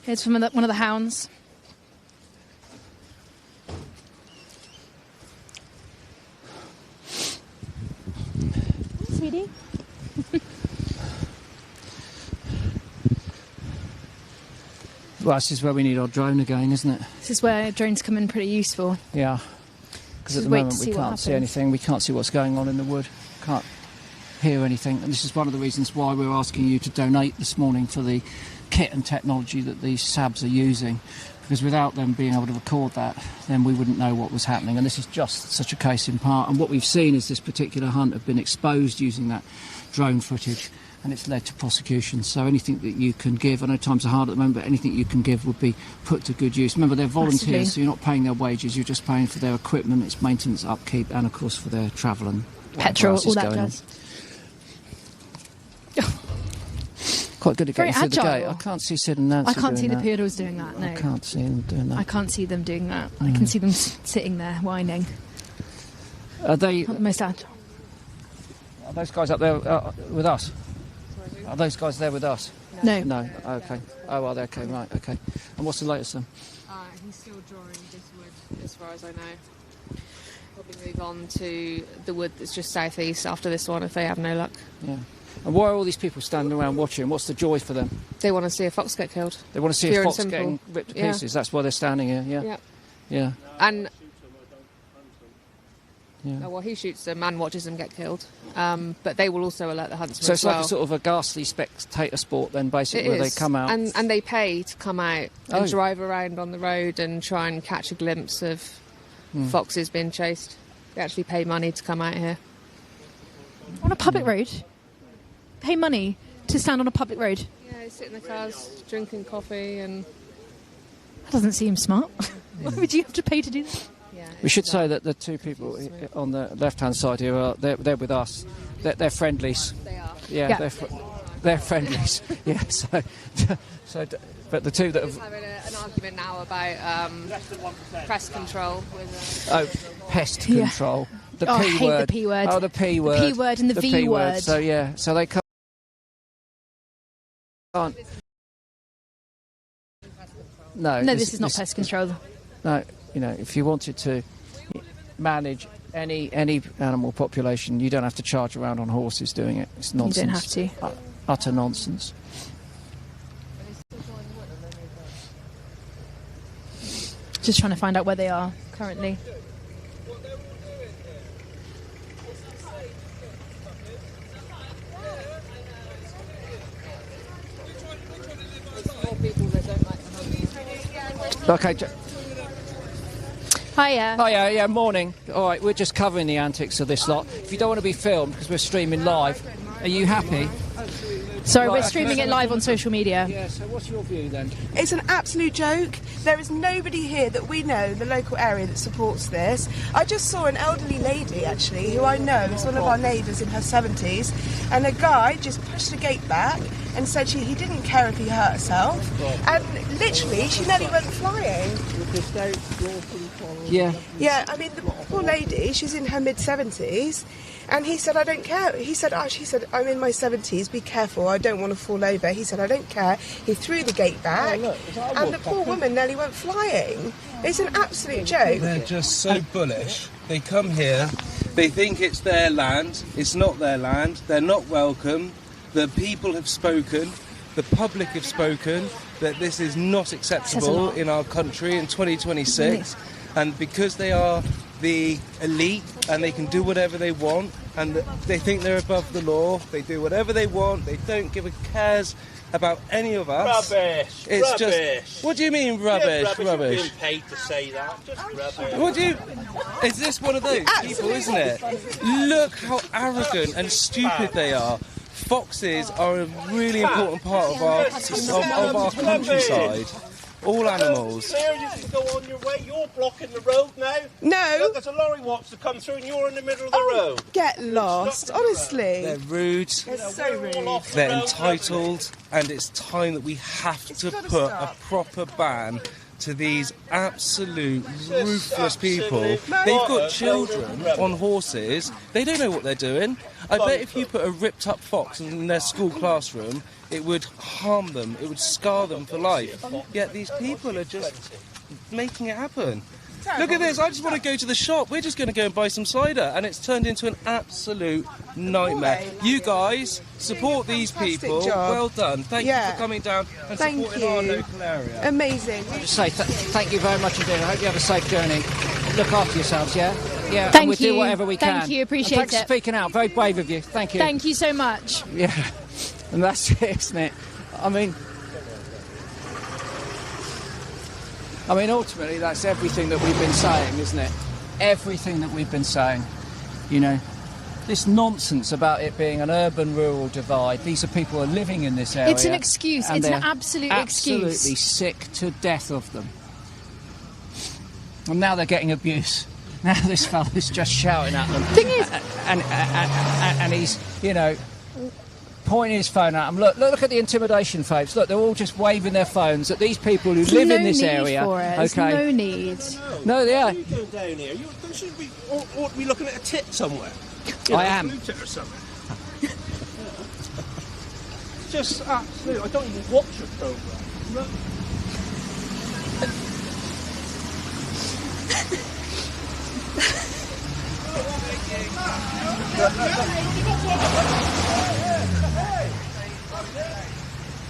Here's from one of the hounds. Sweetie. Well, this is where we need our drone again, isn't it? This is where drones come in pretty useful. Yeah. Because at the moment we can't see anything. We can't see what's going on in the wood. Can't hear anything. And this is one of the reasons why we're asking you to donate this morning for the kit and technology that these SABs are using. Because without them being able to record that, then we wouldn't know what was happening. And this is just such a case in part. And what we've seen is this particular hunt have been exposed using that drone footage. And it's led to prosecution. So anything that you can give, I know times are hard at the moment, but anything you can give would be put to good use. Remember, they're volunteers, Absolutely. so you're not paying their wages, you're just paying for their equipment, its maintenance, upkeep, and of course for their travel and petrol, all that does. Quite good at Very getting through the agile. gate. I can't see Sid and Nancy I can't see doing the that. poodles doing that, no. I can't see them doing that. I can't see them doing that. I can see them sitting there whining. Are they? Not the most agile. Are those guys up there with us? Are those guys there with us? No. No. Okay. Oh, are they? Okay. Right. Okay. And what's the latest then? He's still drawing this wood, as far as I know. Probably move on to the wood that's just southeast after this one if they have no luck. Yeah. And why are all these people standing around watching? What's the joy for them? They want to see a fox get killed. They want to see Pure a and fox simple. getting ripped to Yeah. pieces. That's why they're standing here. Yeah. Yeah. Yeah. And Yeah. well, he shoots them and watches them get killed. But they will also alert the huntsman So as it's well. like a sort of a ghastly spectator sport then, basically, It where they is. come out. And they pay to come out and Oh. drive around on the road and try and catch a glimpse of foxes being chased. They actually pay money to come out here. On a public road? Pay money to stand on a public road? Yeah, they sit in the cars drinking coffee and... That doesn't seem smart. Why would you have to pay to do that? Yeah, We should say that the two people on the left-hand side here, they're with us. They're friendlies. They are. Yeah. They're friendlies. Yeah, but the two that have... Having an argument now about press control with... pest control. The I P hate word. the P word. Oh, the P word. The P word and the V P word. So yeah, so they can't. No, this is not pest control. No, you know, if you wanted to manage any animal population, you don't have to charge around on horses doing it. It's nonsense. You don't have to. Utter nonsense. Just trying to find out where they are currently. Okay. Hiya. Hiya, yeah, morning. All right, we're just covering the antics of this lot. If you don't want to be filmed, because we're streaming live, are you happy? Sorry, we're streaming it live on social media. Yeah, so what's your view then? It's an absolute joke. There is nobody here that we know, the local area, that supports this. I just saw an elderly lady, actually, who I know is one of our neighbours in her 70s, and a guy just pushed the gate back and said he didn't care if he hurt herself, and literally she nearly went flying. Yeah. Yeah, I mean, the poor lady, she's in her mid-70s, and he said, I don't care. She said, I'm in my 70s, be careful, I don't want to fall over. He said, I don't care. He threw the gate back, and the poor woman nearly went flying. It's an absolute joke. They're just so bullish. They come here, they think it's their land, it's not their land, they're not welcome. The people have spoken, the public have spoken, that this is not acceptable in our country in 2026, and because they are the elite and they can do whatever they want and they think they're above the law, they do whatever they want, they don't give a cares about any of us. Rubbish. It's rubbish. Just what do you mean rubbish? Yeah, rubbish. You're being paid to say that. Just rubbish. What do you? Is this one of those people, isn't it? Look how arrogant and stupid they are. Foxes are a really important part of our countryside. All animals. Clear, you can go on your way. You're blocking the road now. No. Look, there's a lorry wants to come through and you're in the middle of the road. Get lost, honestly. They're rude. They're so rude. They're entitled, and it's time that we have to put a proper ban to these absolute ruthless people. They've got children on horses. They don't know what they're doing. I bet if you put a ripped up fox in their school classroom, it would harm them. It would scar them for life. Yet these people are just making it happen. Look at this, I just want to go to the shop. We're just going to go and buy some cider, and it's turned into an absolute nightmare. You guys support these people. Job. Well done. Thank you for coming down and supporting our local area. Amazing. I'll just say thank you very much indeed. I hope you have a safe journey. Look after yourselves, yeah? Yeah, Thank and we'll you. do whatever we can. Thank you, appreciate and thanks for speaking out. Very brave of you. Thank you. Thank you so much. Yeah, and that's it, isn't it? I mean, ultimately, that's everything that we've been saying, isn't it? Everything that we've been saying. You know, this nonsense about it being an urban-rural divide. These are people who are living in this area. It's an excuse. It's an absolute excuse. Absolutely sick to death of them. And now they're getting abuse. Now this fella's just shouting at them. Thing is, and he's, you know, pointing his phone at them. Look at the intimidation, folks. Look, they're all just waving their phones at these people who live in this area. For it. Okay. No need. No, they are. What are you doing down here? You should be, ought to be looking at a tit somewhere. I am. Or something. Just absolute. I don't even watch your programme.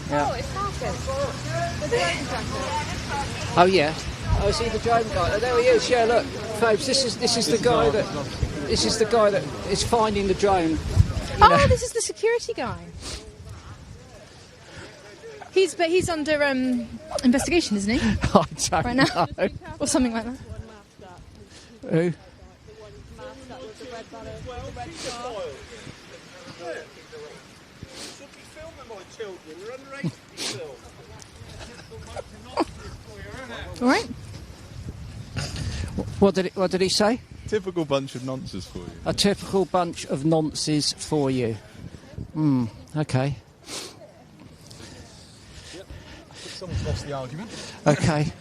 Yeah. Oh, it's Marcus. The drone tracker. Oh yeah. Oh, see the drone guy. Oh, there he is. Yeah, look, folks. This is the guy that is finding the drone. Oh, this is the security guy. He's under investigation, isn't he? I don't right now, know. or something like that. Who? All right. What did he say? Typical bunch of nonsense for you. A typical bunch of nonsense for you. Okay. Yep. Someone's lost the argument. Okay.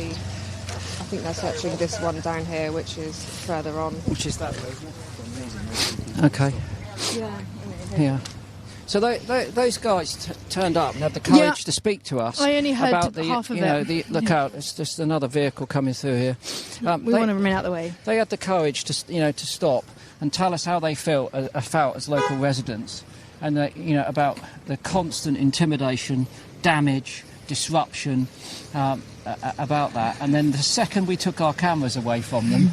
I think they're searching this one down here, which is further on. Which is that way, isn't it? Okay. Yeah. Yeah. So those guys turned up and had the courage to speak to us. I only heard about the, half of it. Look out! It's just another vehicle coming through here. We want to remain out of the way. They had the courage to stop and tell us how they felt as local residents, and about the constant intimidation, damage, disruption. About that, and then the second we took our cameras away from them,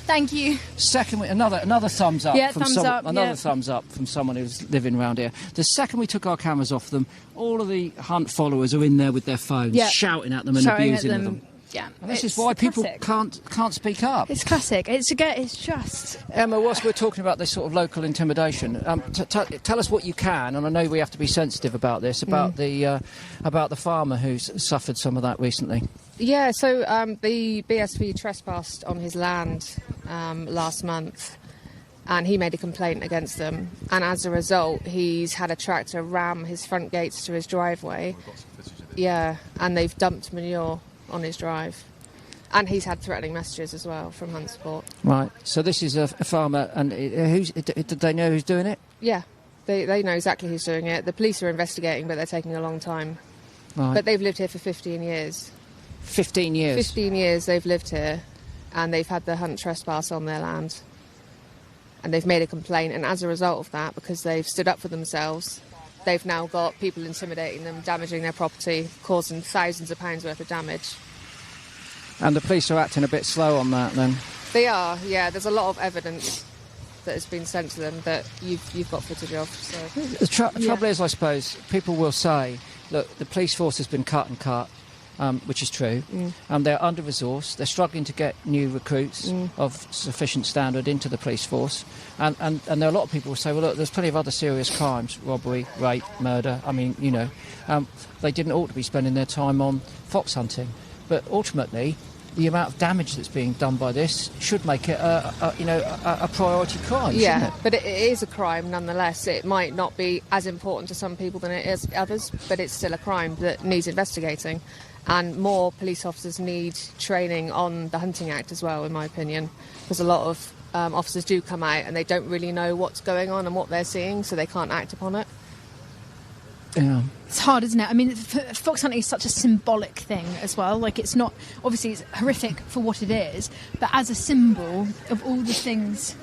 Thank you. Second, another thumbs up from thumbs someone. up, Another thumbs up from someone who's living around here. The second we took our cameras off them, all of the hunt followers are in there with their phones, shouting at them and abusing them. Yeah, and this is why people can't speak up. It's classic. It's just Emma. Whilst we're talking about this sort of local intimidation, tell us what you can. And I know we have to be sensitive about this. About the farmer who's suffered some of that recently. Yeah. So the BSV trespassed on his land last month, and he made a complaint against them. And as a result, he's had a tractor ram his front gates to his driveway. Yeah, and they've dumped manure on his drive, and he's had threatening messages as well from Hunt Support. Right, so this is a farmer, and did they know who's doing it? Yeah, they know exactly who's doing it. The police are investigating, but they're taking a long time. Right. But they've lived here for 15 years. 15 years? 15 years they've lived here, and they've had the hunt trespass on their land, and they've made a complaint, and as a result of that, because they've stood up for themselves, they've now got people intimidating them, damaging their property, causing thousands of pounds worth of damage. And the police are acting a bit slow on that, then? They are, yeah. There's a lot of evidence that has been sent to them that you've got footage of. So. The trouble is, I suppose, people will say, look, the police force has been cut, which is true. They're under-resourced. They're struggling to get new recruits of sufficient standard into the police force. And there are a lot of people who say, well, look, there's plenty of other serious crimes, robbery, rape, murder. I mean, they didn't ought to be spending their time on fox hunting. But ultimately, the amount of damage that's being done by this should make it a priority crime, shouldn't it? But it is a crime nonetheless. It might not be as important to some people than it is others, but it's still a crime that needs investigating. And more police officers need training on the Hunting Act as well, in my opinion, because a lot of officers do come out and they don't really know what's going on and what they're seeing, so they can't act upon it. Yeah. It's hard, isn't it? I mean, fox hunting is such a symbolic thing as well. Like, it's not... Obviously, it's horrific for what it is, but as a symbol of all the things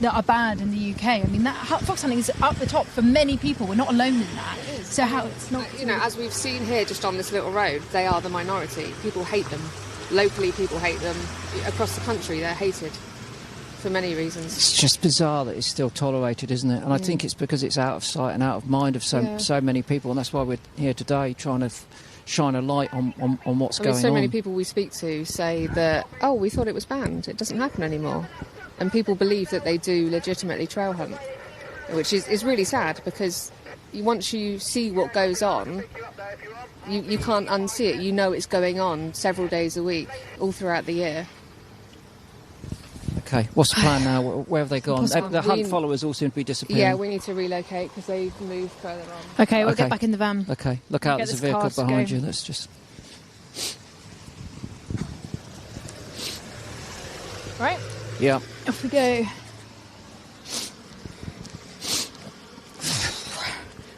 that are bad in the UK, I mean, that fox hunting is up the top for many people. We're not alone in that. So how it's not... as we've seen here just on this little road, they are the minority. People hate them. Locally, people hate them. Across the country, they're hated. For many reasons. It's just bizarre that it's still tolerated, isn't it? And I think it's because it's out of sight and out of mind of so many people, and that's why we're here today, trying to shine a light on what's going on. So many people we speak to say that, we thought it was banned, it doesn't happen anymore. And people believe that they do legitimately trail hunt, which is really sad, because once you see what goes on, you can't unsee it. You know it's going on several days a week, all throughout the year. Okay, what's the plan now? Where have they gone? The hunt followers all seem to be disappearing. Yeah, we need to relocate because they've moved further on. Okay, we'll get back in the van. Okay, look out, there's a vehicle behind you. Let's just... Right? Yeah. Off we go.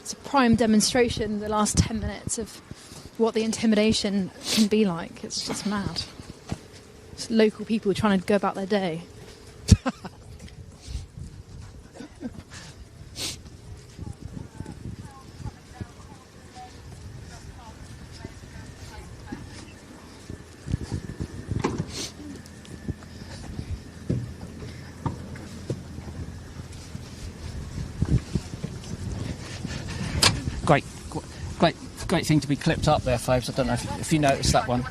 It's a prime demonstration, the last 10 minutes, of what the intimidation can be like. It's just mad. It's local people trying to go about their day. Great thing to be clipped up there, Fabes. I don't know if you noticed that one.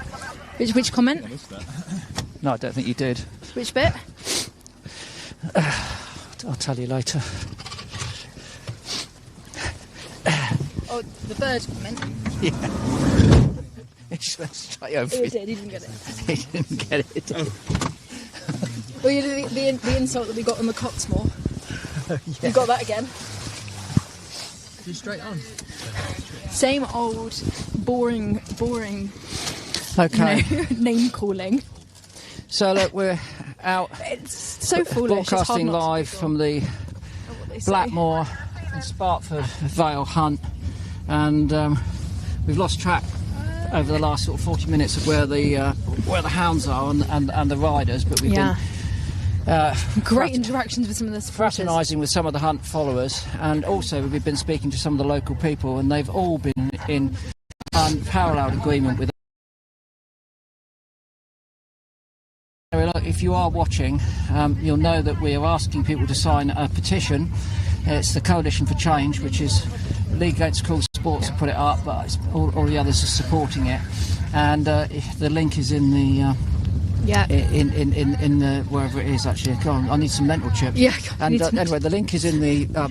Which comment? No, I don't think you did. Which bit? I'll tell you later. Oh, the bird comment? Yeah. He just went straight over He did, he didn't get it. He didn't get it, did he? Well, you know, the insult that we got on the Cottesmore. You got that again. You straight on. Same old, boring Okay. Name calling. So look, we're out. It's so foolish. Broadcasting live from the Blackmore and Spartford Vale hunt, and we've lost track over the last sort of 40 minutes of where the hounds are and the riders, but we've been great interactions with some of the supporters. Fraternising with some of the hunt followers, and also we've been speaking to some of the local people, and they've all been in unparalleled agreement with. If you are watching, you'll know that we are asking people to sign a petition. It's the Coalition for Change, which is League Against Cruel Sports have put it up, but all the others are supporting it. And the link is in the in the wherever it is actually. Go on, I need some mental chips. Yeah. And anyway, the link is in the our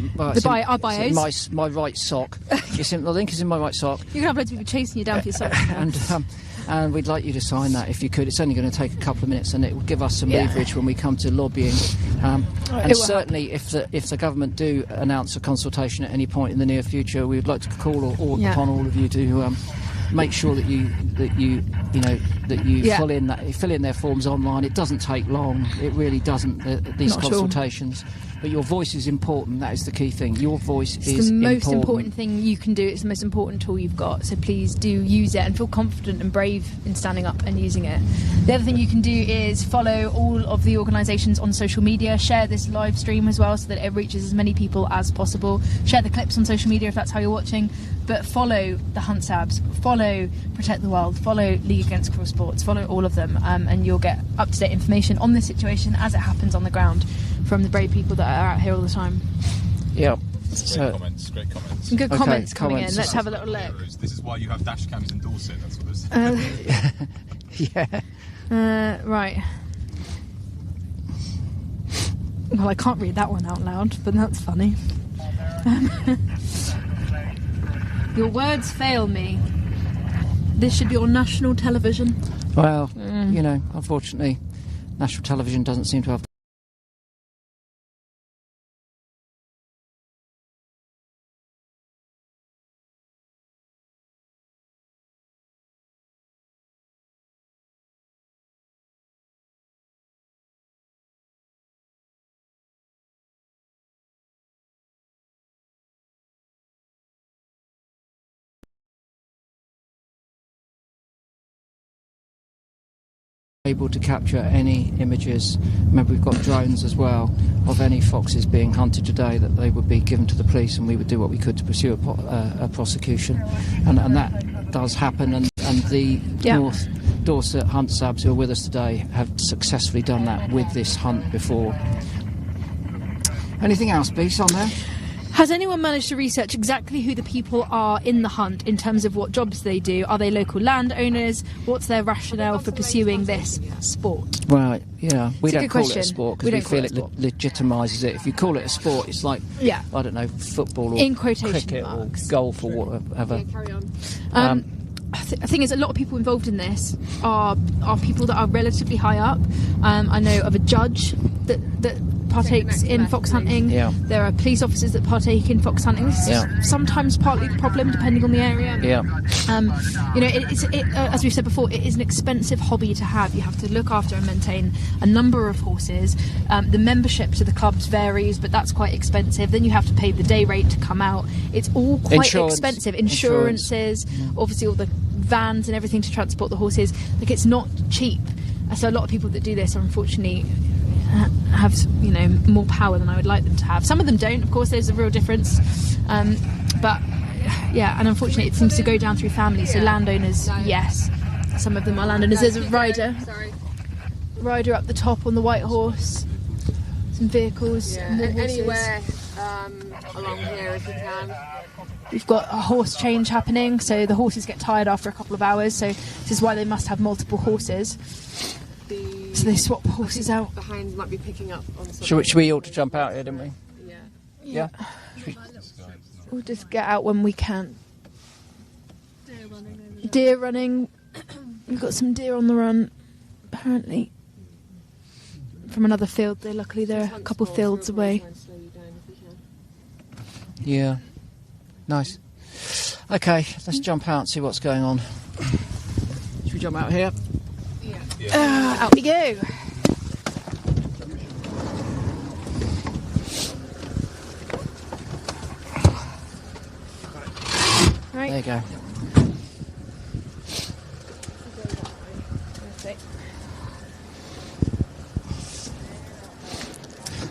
bios. My right sock. The link is in my right sock. You can have loads of people chasing you down for your socks. And we'd like you to sign that if you could. It's only going to take a couple of minutes, and it will give us some leverage when we come to lobbying. And certainly, if the government do announce a consultation at any point in the near future, we would like to call upon all of you to make sure that you fill in their forms online. It doesn't take long. It really doesn't. These consultations. But your voice is important. That is the key thing. Your voice is the most important thing you can do. It's the most important tool you've got. So please do use it and feel confident and brave in standing up and using it. The other thing you can do is follow all of the organisations on social media. Share this live stream as well so that it reaches as many people as possible. Share the clips on social media if that's how you're watching. But follow the Hunt Sabs, follow Protect the World, follow League Against Cruel Sports, follow all of them, and you'll get up-to-date information on this situation as it happens on the ground from the brave people that are out here all the time. Yeah. Great comments. Some good comments coming in. Let's have a little look. This is why you have dash cams in Dorset, that's what Yeah. Right. Well, I can't read that one out loud, but that's funny. Your words fail me. This should be on national television. Well, unfortunately, national television doesn't seem to have. Able to capture any images. Remember, we've got drones as well of any foxes being hunted today, that they would be given to the police, and we would do what we could to pursue a prosecution, and that does happen. And the North Dorset Hunt Sabs who are with us today have successfully done that with this hunt before. Anything else, Beast, on there? Has anyone managed to research exactly who the people are in the hunt in terms of what jobs they do? Are they local landowners? What's their rationale for pursuing this sport? Right, yeah. We don't call it a question. sport because we feel it legitimises it. If you call it a sport, it's like, I don't know, football or in quotation cricket marks. Or golf or whatever. Yeah, carry on. The thing is, a lot of people involved in this are people that are relatively high up. I know of a judge that partakes in fox hunting. Yeah. There are police officers that partake in fox hunting. This is sometimes partly the problem, depending on the area. Yeah. As we've said before, it is an expensive hobby to have. You have to look after and maintain a number of horses. The membership to the clubs varies, but that's quite expensive. Then you have to pay the day rate to come out. It's all quite expensive. Insurances, obviously all the vans and everything to transport the horses. Like, it's not cheap. So a lot of people that do this are unfortunately have more power than I would like them to have. Some of them don't, of course. There's a real difference, but and unfortunately it seems to go down through families. So landowners, yes, some of them are landowners. There's a rider up the top on the white horse, some vehicles, more horses. Anywhere along here if you can. We've got a horse change happening, so the horses get tired after a couple of hours, so this is why they must have multiple horses. So they swap horses out. The hounds might be picking up on something. Should we ought to jump out here, didn't we? Yeah. We'll just get out when we can. Deer running. We've got some deer on the run, apparently, from another field. Luckily they're a couple fields away. Yeah. Nice. Okay, let's jump out and see what's going on. Should we jump out here. Out we go. Right. There you go.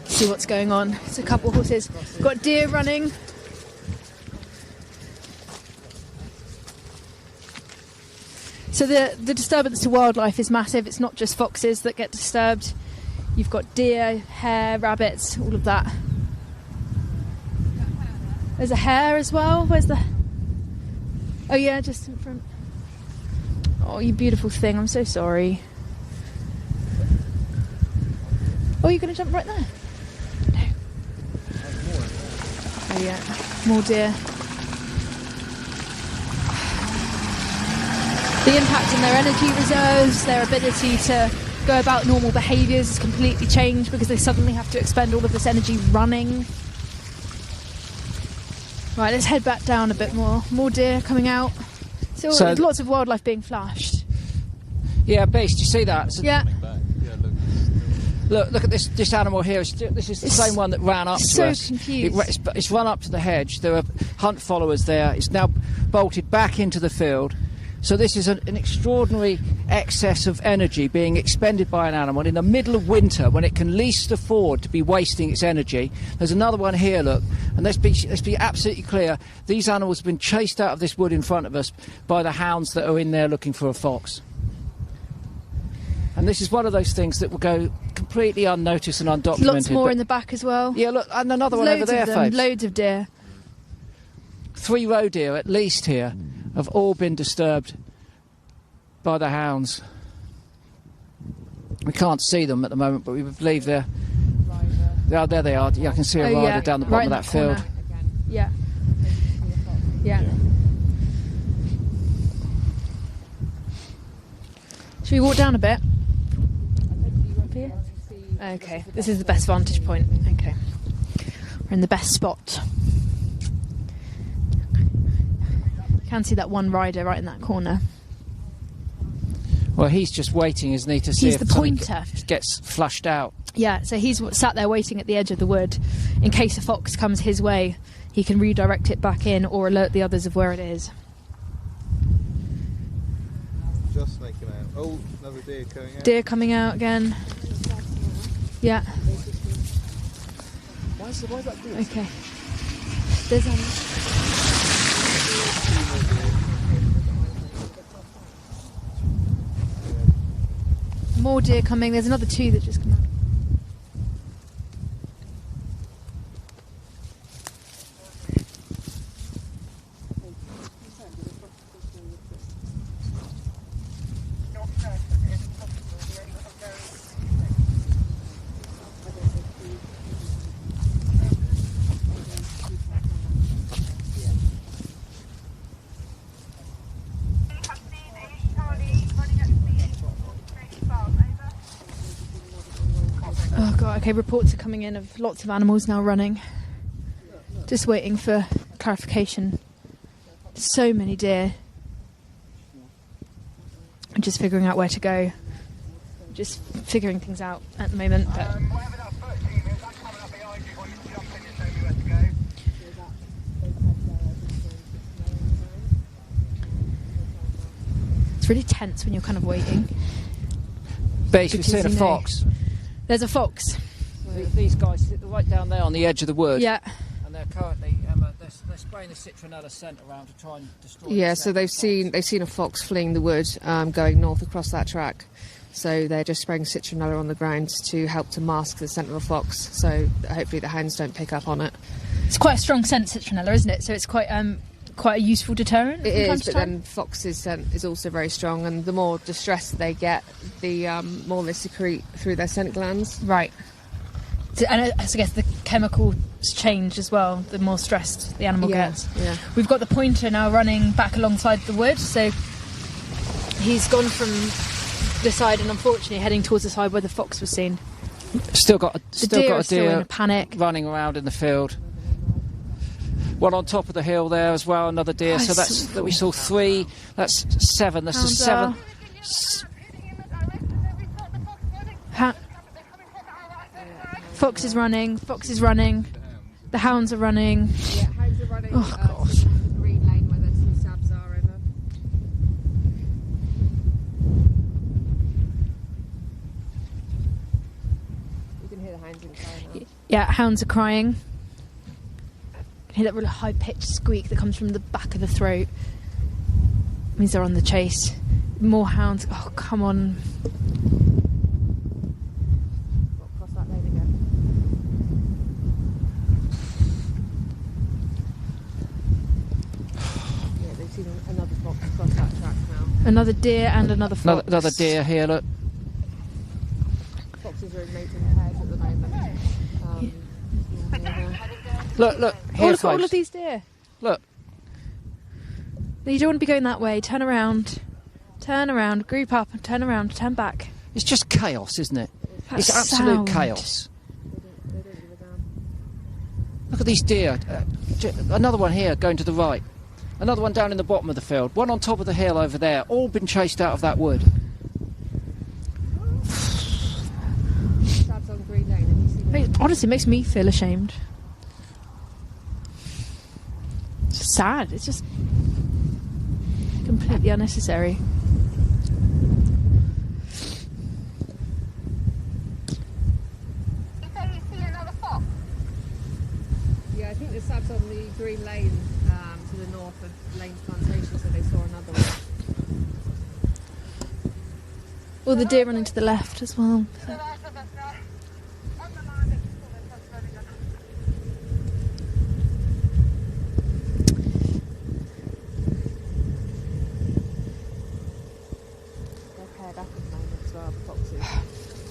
See what's going on. It's a couple of horses. Got deer running. So the disturbance to wildlife is massive. It's not just foxes that get disturbed. You've got deer, hare, rabbits, all of that. There's a hare as well. Where's the... Oh yeah, just in front. Oh, you beautiful thing. I'm so sorry. Oh, you're going to jump right there? No. Oh yeah, more deer. The impact on their energy reserves, their ability to go about normal behaviours has completely changed because they suddenly have to expend all of this energy running. Right, let's head back down a bit more. More deer coming out. So there's lots of wildlife being flashed. Yeah, Beast, you see that? Yeah. Look at this animal here. This is the same one that ran up to us. So confused. It's run up to the hedge. There are hunt followers there. It's now bolted back into the field. So this is an extraordinary excess of energy being expended by an animal in the middle of winter when it can least afford to be wasting its energy. There's another one here, look, and let's be absolutely clear. These animals have been chased out of this wood in front of us by the hounds that are in there looking for a fox. And this is one of those things that will go completely unnoticed and undocumented. Lots more in the back as well. Yeah, look, and another one over there, folks. Loads of deer. 3 roe deer at least here have all been disturbed by the hounds. We can't see them at the moment, but we believe they're... Oh, there they are. Yeah, I can see a rider down the bottom of that field. Yeah. Yeah. Should we walk down a bit? Okay, this is the best vantage point. Okay. We're in the best spot. You can see that one rider right in that corner. Well, he's just waiting, isn't he, to see He's if the something pointer. Gets flushed out. Yeah, so he's sat there waiting at the edge of the wood. In case a fox comes his way, he can redirect it back in or alert the others of where it is. Just making out. Oh, another deer coming out. Deer coming out again. Yeah. Why is that deer? Okay. There's more deer coming. There's another 2 that just come out. Oh god, okay, reports are coming in of lots of animals now running. Just waiting for clarification. So many deer. I'm just figuring out where to go. Just figuring things out at the moment, but... It's really tense when you're kind of waiting. Basically, we've seen a fox. There's a fox. These guys sit right down there on the edge of the wood. Yeah. And they're currently they're spraying the citronella scent around to try and destroy. Yeah, so they've seen a fox fleeing the wood, going north across that track. So they're just spraying citronella on the ground to help to mask the scent of a fox. So hopefully the hounds don't pick up on it. It's quite a strong scent, citronella, isn't it? So it's quite a useful deterrent. It is, but then fox's scent is also very strong, and the more distressed they get, the more they secrete through their scent glands. Right. So, and I guess the chemicals change as well, the more stressed the animal gets. Yeah. We've got the pointer now running back alongside the wood, so he's gone from this side and unfortunately heading towards the side where the fox was seen. Still got a deer still in a panic, running around in the field. One on top of the hill there as well, another dear. Oh, so that's that we saw 3. That's 7. That's the Fox is running. The hounds are running. Yeah, hounds are running. Oh, gosh. The green lane where the two sabs are over. You can hear the hounds in the car now. Yeah, hounds are crying. You can hear that really high-pitched squeak that comes from the back of the throat. It means they're on the chase. More hounds. Oh, come on. Cross that lane again. Yeah, they've seen another fox cross that track now. Another deer and another fox. Another deer here, look. Foxes are in mating pairs at the moment. Look, here, Look at all folks. of these deer. Look. You don't want to be going that way. Turn around, group up, and turn around, turn back. It's just chaos, isn't it? That It's absolute sound. chaos. Look at these deer. Another one here going to the right. Another one down in the bottom of the field. One on top of the hill over there. All been chased out of that wood. Sabs on green lane. Have you seen them? Honestly, it makes me feel ashamed. It's sad. It's just completely unnecessary. Yeah, I think the sabs on the green lane to the north of Lane's plantation, so they saw another one. All the deer running to the left as well.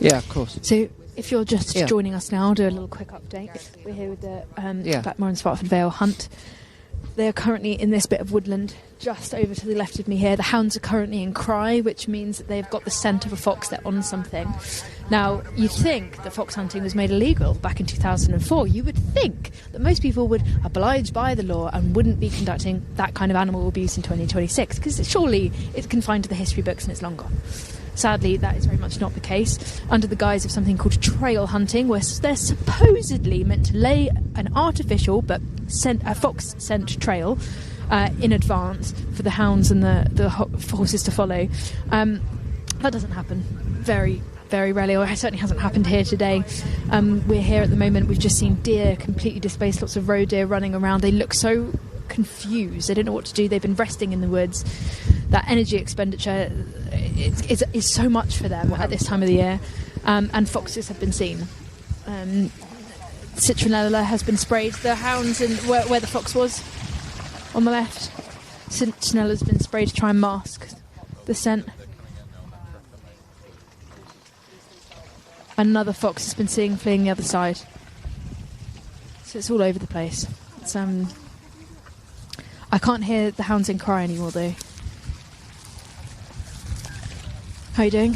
Yeah, of course. So, if you're just joining us now, I'll do a little quick update. We're here with the Blackmore and Spartford Vale hunt. They are currently in this bit of woodland just over to the left of me here. The hounds are currently in cry, which means that they've got the scent of a fox. They're on something. Now, you'd think that fox hunting was made illegal back in 2004. You would think that most people would oblige by the law and wouldn't be conducting that kind of animal abuse in 2026, because surely it's confined to the history books and it's long gone. Sadly, that is very much not the case. Under the guise of something called trail hunting, where they're supposedly meant to lay an artificial but a fox scent trail in advance for the hounds and the horses to follow. That doesn't happen very, very rarely, or it certainly hasn't happened here today. We're here at the moment. We've just seen deer completely displaced, lots of roe deer running around. They look so confused. They don't know what to do. They've been resting in the woods. That energy expenditure is so much for them at this time of the year. And foxes have been seen. Citronella has been sprayed. The hounds and where the fox was on the left, Citronella has been sprayed to try and mask the scent. Another fox has been seen fleeing the other side. So it's all over the place. It's I can't hear the hounds in cry anymore though. How are you doing?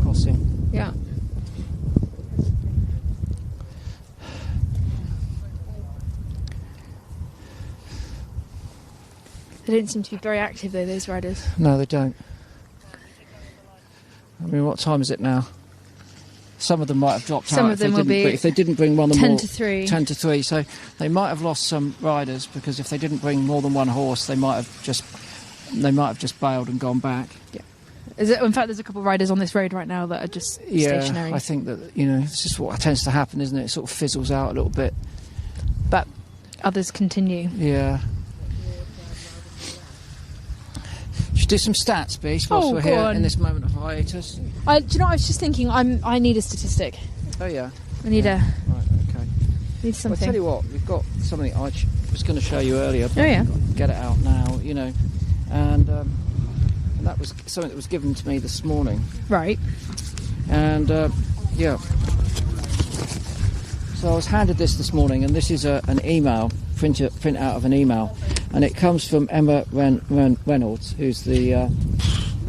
Crossing. Yeah. They don't seem to be very active though, those riders. No, they don't. I mean, what time is it now? Some of them might have dropped out. Some of them will be. But if they didn't bring one 10 more, to 3. 10 to 3. So they might have lost some riders, because if they didn't bring more than one horse, they might have just bailed and gone back. Yeah. In fact, there's a couple of riders on this road right now that are just stationary. I think that, it's just what tends to happen, isn't it? It sort of fizzles out a little bit. But others continue. Yeah. Should do some stats, Beast, whilst we're here on. in this moment of hiatus. Do you know what I was just thinking? I need a statistic. Oh, yeah. I need Right, okay. Need something. Well, I tell you what, we've got something I was going to show you earlier. But Oh, yeah. I've got to get it out now, And that was something that was given to me this morning. Right. And, yeah. So I was handed this morning, and this is an email, print out of an email and it comes from Emma Reynolds, who's the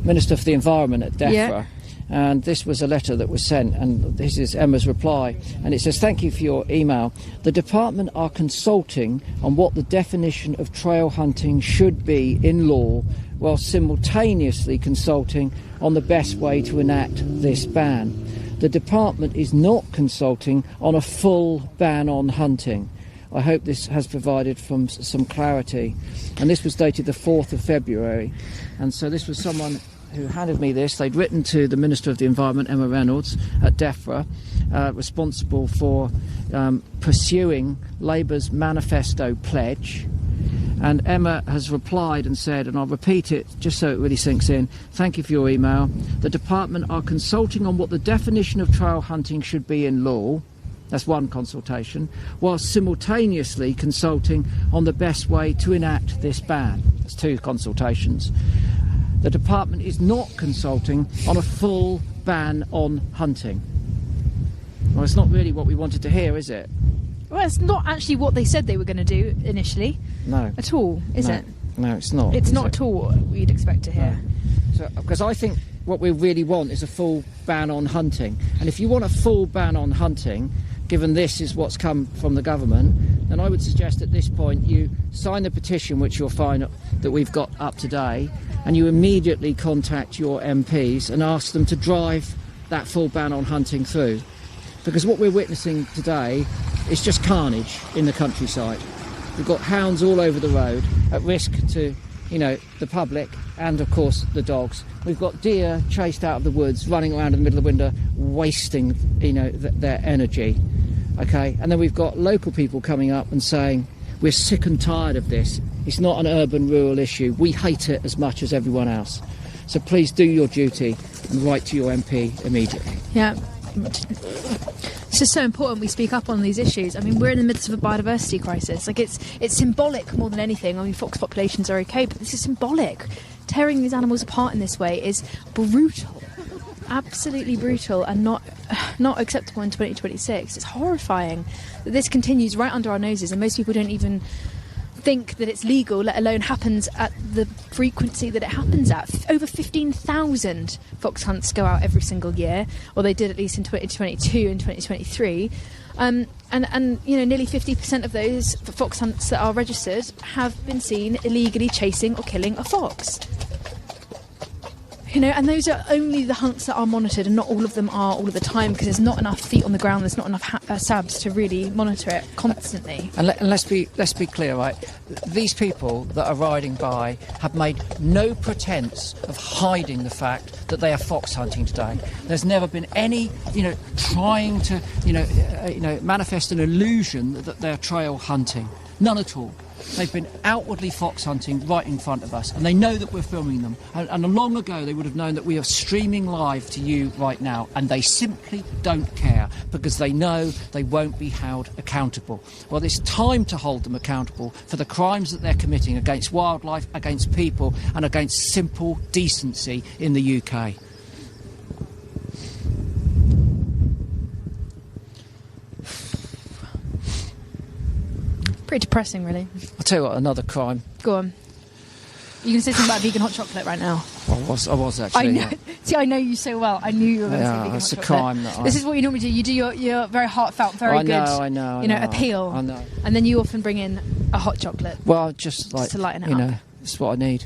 Minister for the Environment at DEFRA. Yeah. And this was a letter that was sent, and this is Emma's reply. And it says, "Thank you for your email. The department are consulting on what the definition of trail hunting should be in law, while simultaneously consulting on the best way to enact this ban. The department is not consulting on a full ban on hunting." I hope this has provided some clarity. And this was dated the 4th of February. And so this was someone who handed me this. They'd written to the Minister of the Environment, Emma Reynolds, at DEFRA, responsible for pursuing Labour's manifesto pledge. And Emma has replied and said, and I'll repeat it just so it really sinks in, "Thank you for your email. The department are consulting on what the definition of trail hunting should be in law." That's one consultation, while simultaneously consulting on the best way to enact this ban. That's two consultations. The department is not consulting on a full ban on hunting. Well, it's not really what we wanted to hear, is it? Well, it's not actually what they said they were going to do initially. No. At all, is No. it? No, it's not. It's is not it? at all what we'd expect to hear. So, because I think what we really want is a full ban on hunting. And if you want a full ban on hunting, given this is what's come from the government, then I would suggest at this point you sign the petition, which you'll find that we've got up today, and you immediately contact your MPs and ask them to drive that full ban on hunting through. Because what we're witnessing today is just carnage in the countryside. We've got hounds all over the road at risk to, the public and, of course, the dogs. We've got deer chased out of the woods, running around in the middle of the winter, wasting, their energy. Okay, and then we've got local people coming up and saying, "We're sick and tired of this. It's not an urban-rural issue. We hate it as much as everyone else. So please do your duty and write to your MP immediately." Yeah. It's just so important we speak up on these issues. I mean, we're in the midst of a biodiversity crisis. Like, it's symbolic more than anything. I mean, fox populations are okay, but this is symbolic. Tearing these animals apart in this way is brutal. Absolutely brutal, and not acceptable in 2026. It's horrifying that this continues right under our noses, and most people don't even think that it's legal, let alone happens at the frequency that it happens at. Over 15,000 fox hunts go out every single year, or they did at least in 2022 and 2023. And nearly 50% of those fox hunts that are registered have been seen illegally chasing or killing a fox. And those are only the hunts that are monitored, and not all of them are all of the time, because there's not enough feet on the ground, there's not enough SABs to really monitor it constantly. And let's be clear, right? These people that are riding by have made no pretence of hiding the fact that they are fox hunting today. There's never been any, trying to, manifest an illusion that they're trail hunting. None at all. They've been outwardly fox hunting right in front of us, and they know that we're filming them. And long ago they would have known that we are streaming live to you right now, and they simply don't care, because they know they won't be held accountable. Well, it's time to hold them accountable for the crimes that they're committing against wildlife, against people, and against simple decency in the UK. Pretty depressing, really. I'll tell you what, another crime. Go on. You can say something about vegan hot chocolate right now. I was actually. I know. Yeah. See, I know you so well. I knew you were going to say vegan hot it's a chocolate. crime that This is what you normally do. You do your very heartfelt, very I know, appeal. I know. And then you often bring in a hot chocolate. Well, just to lighten it up. It's what I need.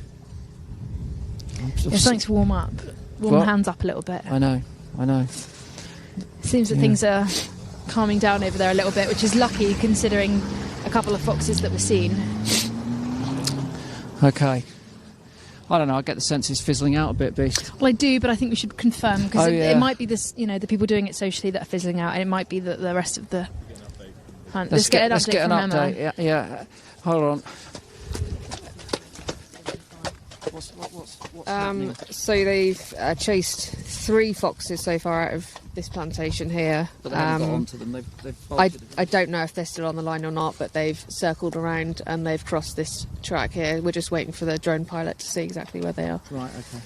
It's something to warm up. Warm the hands up a little bit. I know. Seems that things are calming down over there a little bit, which is lucky considering a couple of foxes that were seen. Okay. I don't know, I get the sense it's fizzling out a bit, Beast. Well, I do, but I think we should confirm, because it might be this, the people doing it socially that are fizzling out, and it might be that the rest of the hunt. Let's get an update. Yeah. Hold on. So they've chased 3 foxes so far out of this plantation here. But they haven't got onto them. I don't know if they're still on the line or not, but they've circled around and they've crossed this track here. We're just waiting for the drone pilot to see exactly where they are. Right, okay.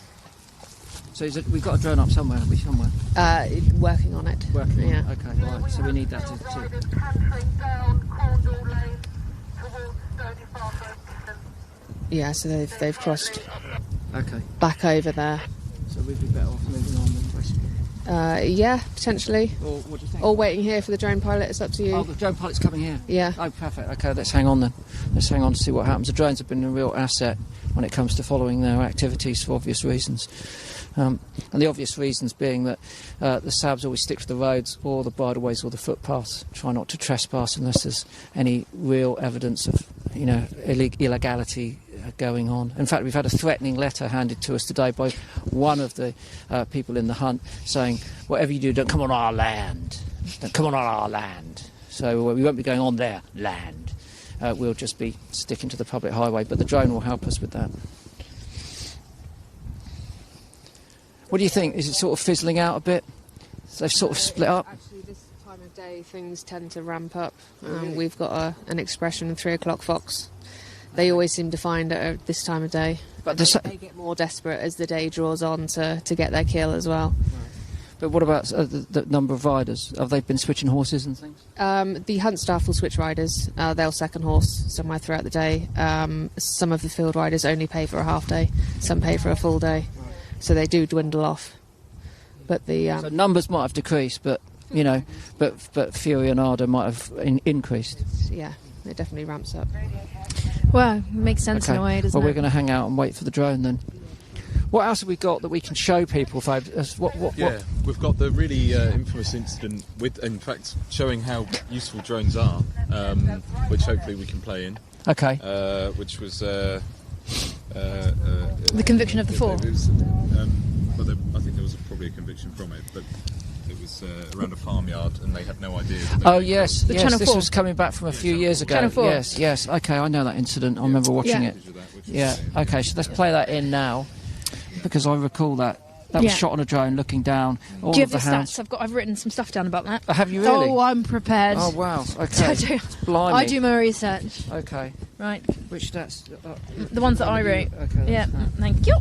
So we've got a drone up somewhere, have we, somewhere? Working on it. Yeah. Okay, right. So we need that to... Yeah, so they've crossed Okay. back over there. So we'd be better off moving on than rescue. Yeah, potentially. Or what do you think? Or waiting here for the drone pilot. It's up to you. Oh, the drone pilot's coming here? Yeah. Oh, perfect. Okay, let's hang on then. Let's hang on to see what happens. The drones have been a real asset when it comes to following their activities for obvious reasons. And the obvious reasons being that the SABs always stick to the roads or the bridleways or the footpaths. Try not to trespass unless there's any real evidence of, illegality going on. In fact, we've had a threatening letter handed to us today by one of the people in the hunt saying, whatever you do, don't come on our land. Don't come on our land. So we won't be going on their land. We'll just be sticking to the public highway, but the drone will help us with that. What do you think? Is it sort of fizzling out a bit? So they've sort of split up? Actually, this time of day, things tend to ramp up. We've got an expression, 3 o'clock fox. They always seem to find it at this time of day. But they get more desperate as the day draws on to get their kill as well. But what about the number of riders? Have they been switching horses and things? The hunt staff will switch riders. They'll second horse somewhere throughout the day. Some of the field riders only pay for a half day. Some pay for a full day. So they do dwindle off. But so numbers might have decreased, but but fury and ardour might have increased. Yeah, it definitely ramps up. Well, it makes sense in a way, doesn't well, it? we're going to hang out and wait for the drone then. What else have we got that we can show people? We've got the really infamous incident with, in fact, showing how useful drones are, which hopefully we can play in. Okay. Which was the conviction of the 4. It was, I think there was probably a conviction from it, but it was around a farmyard, and they had no idea. Oh yes, yes. Channel This 4. was coming back from a few years ago. Channel 4. Yes. Okay, I know that incident. I remember watching it. Yeah. Okay, so let's play that in now, because I recall that. That was shot on a drone, looking down. All Do you of have the the hounds. stats? I've written some stuff down about that. Have you really? Oh, I'm prepared. Oh wow. Okay. Blimey. I do my research. Okay. Right. Which stats? The ones that I wrote. Okay. Yeah. Thank you.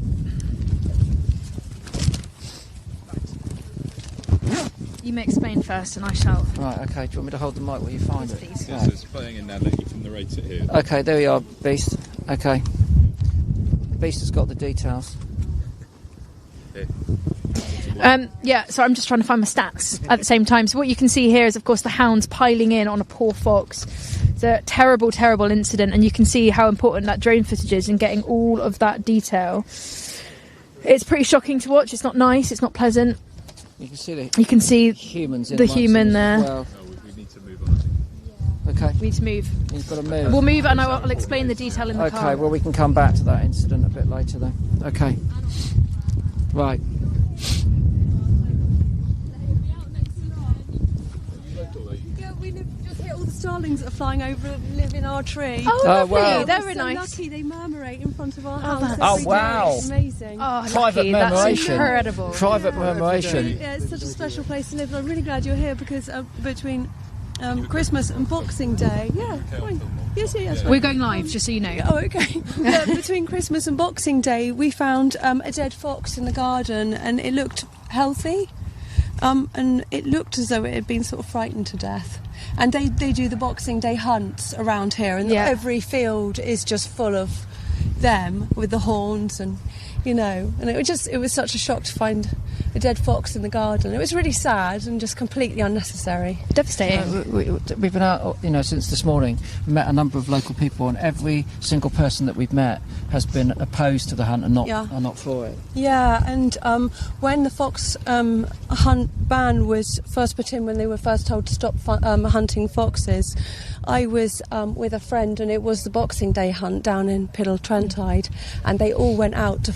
You may explain first, and I shall. Right. Okay. Do you want me to hold the mic while you find it? Please. Yeah, so it's playing in now. Let you can narrate it here. Okay. There we are, Beast. Okay. Beast has got the details. So I'm just trying to find my stats at the same time. So what you can see here is, of course, the hounds piling in on a poor fox. It's a terrible, terrible incident, and you can see how important that drone footage is in getting all of that detail. It's pretty shocking to watch. It's not nice. It's not pleasant. You can see humans. The human there. Well. We need to move on. Okay. We need to move. You've got to move. We'll move, and I'll explain the detail in the car. Okay. Well, we can come back to that incident a bit later then. Okay. Right. Yeah, we live just here. All the starlings that are flying over live in our tree. Oh, lovely. Wow. They're We're so nice. lucky. They murmurate in front of our house. that's every day. wow. It's amazing. Oh, Private lucky. That's murmuration. incredible. Private murmuration. Yeah, it's such a special place to live, and I'm really glad you're here because between Christmas and Boxing Day, fine. Yes. We're going live, just so you know. Oh, okay. Between Christmas and Boxing Day, we found a dead fox in the garden, and it looked healthy, and it looked as though it had been sort of frightened to death. And they do the Boxing Day hunts around here, and every field is just full of them with the horns, and and it was such a shock to find a dead fox in the garden. It was really sad and just completely unnecessary. Devastating. We've been out, since this morning. We met a number of local people, and every single person that we've met has been opposed to the hunt and not for it. Yeah, and when the fox hunt ban was first put in, when they were first told to stop hunting foxes, I was with a friend, and it was the Boxing Day hunt down in Piddle Trentide, and they all went out to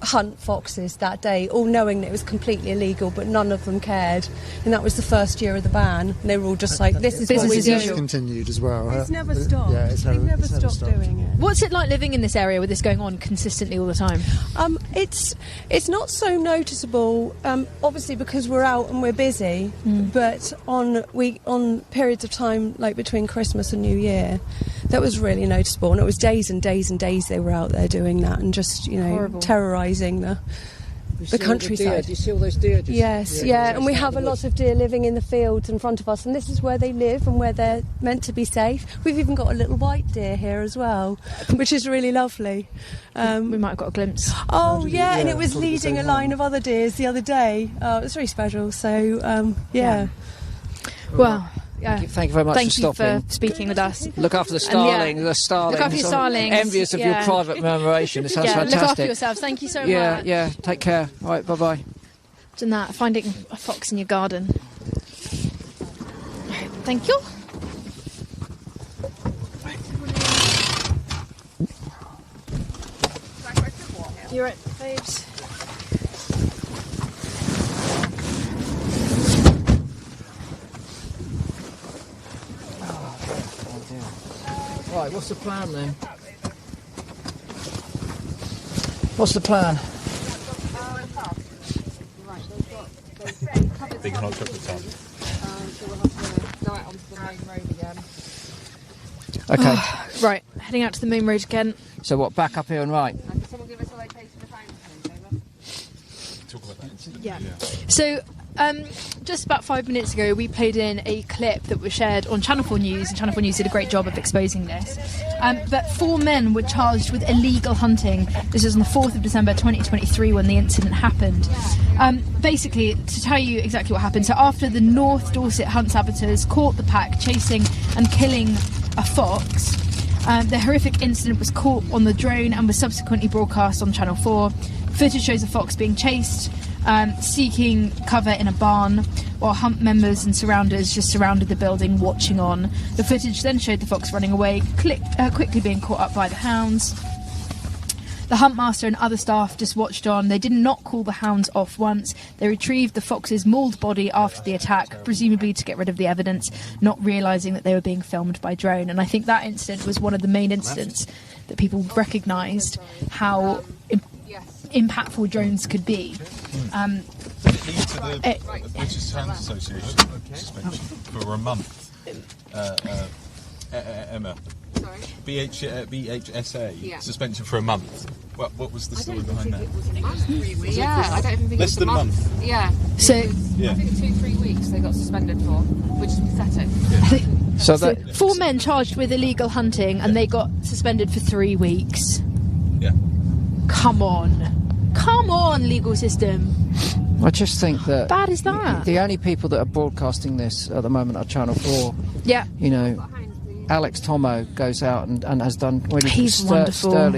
hunt foxes that day, all knowing that it was completely illegal, but none of them cared. And that was the first year of the ban, and they were all just like, this is what we do. It's continued as well. It's never stopped. Yeah, They've never stopped doing it. What's it like living in this area with this going on consistently all the time? It's not so noticeable, obviously because we're out and we're busy, but on periods of time like between Christmas and New Year, that was really noticeable, and it was days and days and days they were out there doing that, and just Horrible. terrorising the countryside. Do you see all those deer? Yes, and we have a lot of deer living in the fields in front of us, and this is where they live and where they're meant to be safe. We've even got a little white deer here as well, which is really lovely. We might have got a glimpse. Oh, yeah, and it was leading a line of other deers the other day. It was very special, so, yeah. Well... Thank you very much for stopping. Thank you for speaking with us. Look after the starling. The starlings. Look after your starlings. Envious of your private murmuration. It sounds fantastic. Look after yourselves. Thank you so much. Yeah. Take care. All right. Bye. Done that. Finding a fox in your garden. Thank you. You're right, babes. Right, what's the plan then? What's the plan? Big hot chocolate tub. So we'll have to go out onto the main road again. Okay. Right, heading out to the main road again. So what, back up here and right? Can someone give us a location of hounds? Talk about that incident. Yeah. So, just about 5 minutes ago, we played in a clip that was shared on Channel 4 News, and Channel 4 News did a great job of exposing this. But 4 men were charged with illegal hunting. This was on the 4th of December 2023 when the incident happened. Basically, to tell you exactly what happened, so after the North Dorset hunt saboteurs caught the pack chasing and killing a fox, the horrific incident was caught on the drone and was subsequently broadcast on Channel 4. Footage shows a fox being chased, seeking cover in a barn, while hunt members and surrounders just surrounded the building watching on. The footage then showed the fox running away, quickly being caught up by the hounds. The hunt master and other staff just watched on. They did not call the hounds off once. They retrieved the fox's mauled body after the attack, presumably to get rid of the evidence, not realising that they were being filmed by drone. And I think that incident was one of the main incidents that people recognised how impactful drones could be. Lead to the British Hounds Association suspension for a month. Emma. Sorry? BHSA suspension for a month. What was the story behind that? Yeah, I don't even think less than a month. Yeah. So I think 2-3 weeks they got suspended for, which is pathetic. Yeah. So 4 men charged with illegal hunting, and they got suspended for 3 weeks. Yeah. Come on, legal system. I just think that... Bad is that? The only people that are broadcasting this at the moment are Channel 4. Yeah. You know, Alex Tomo goes out and has done really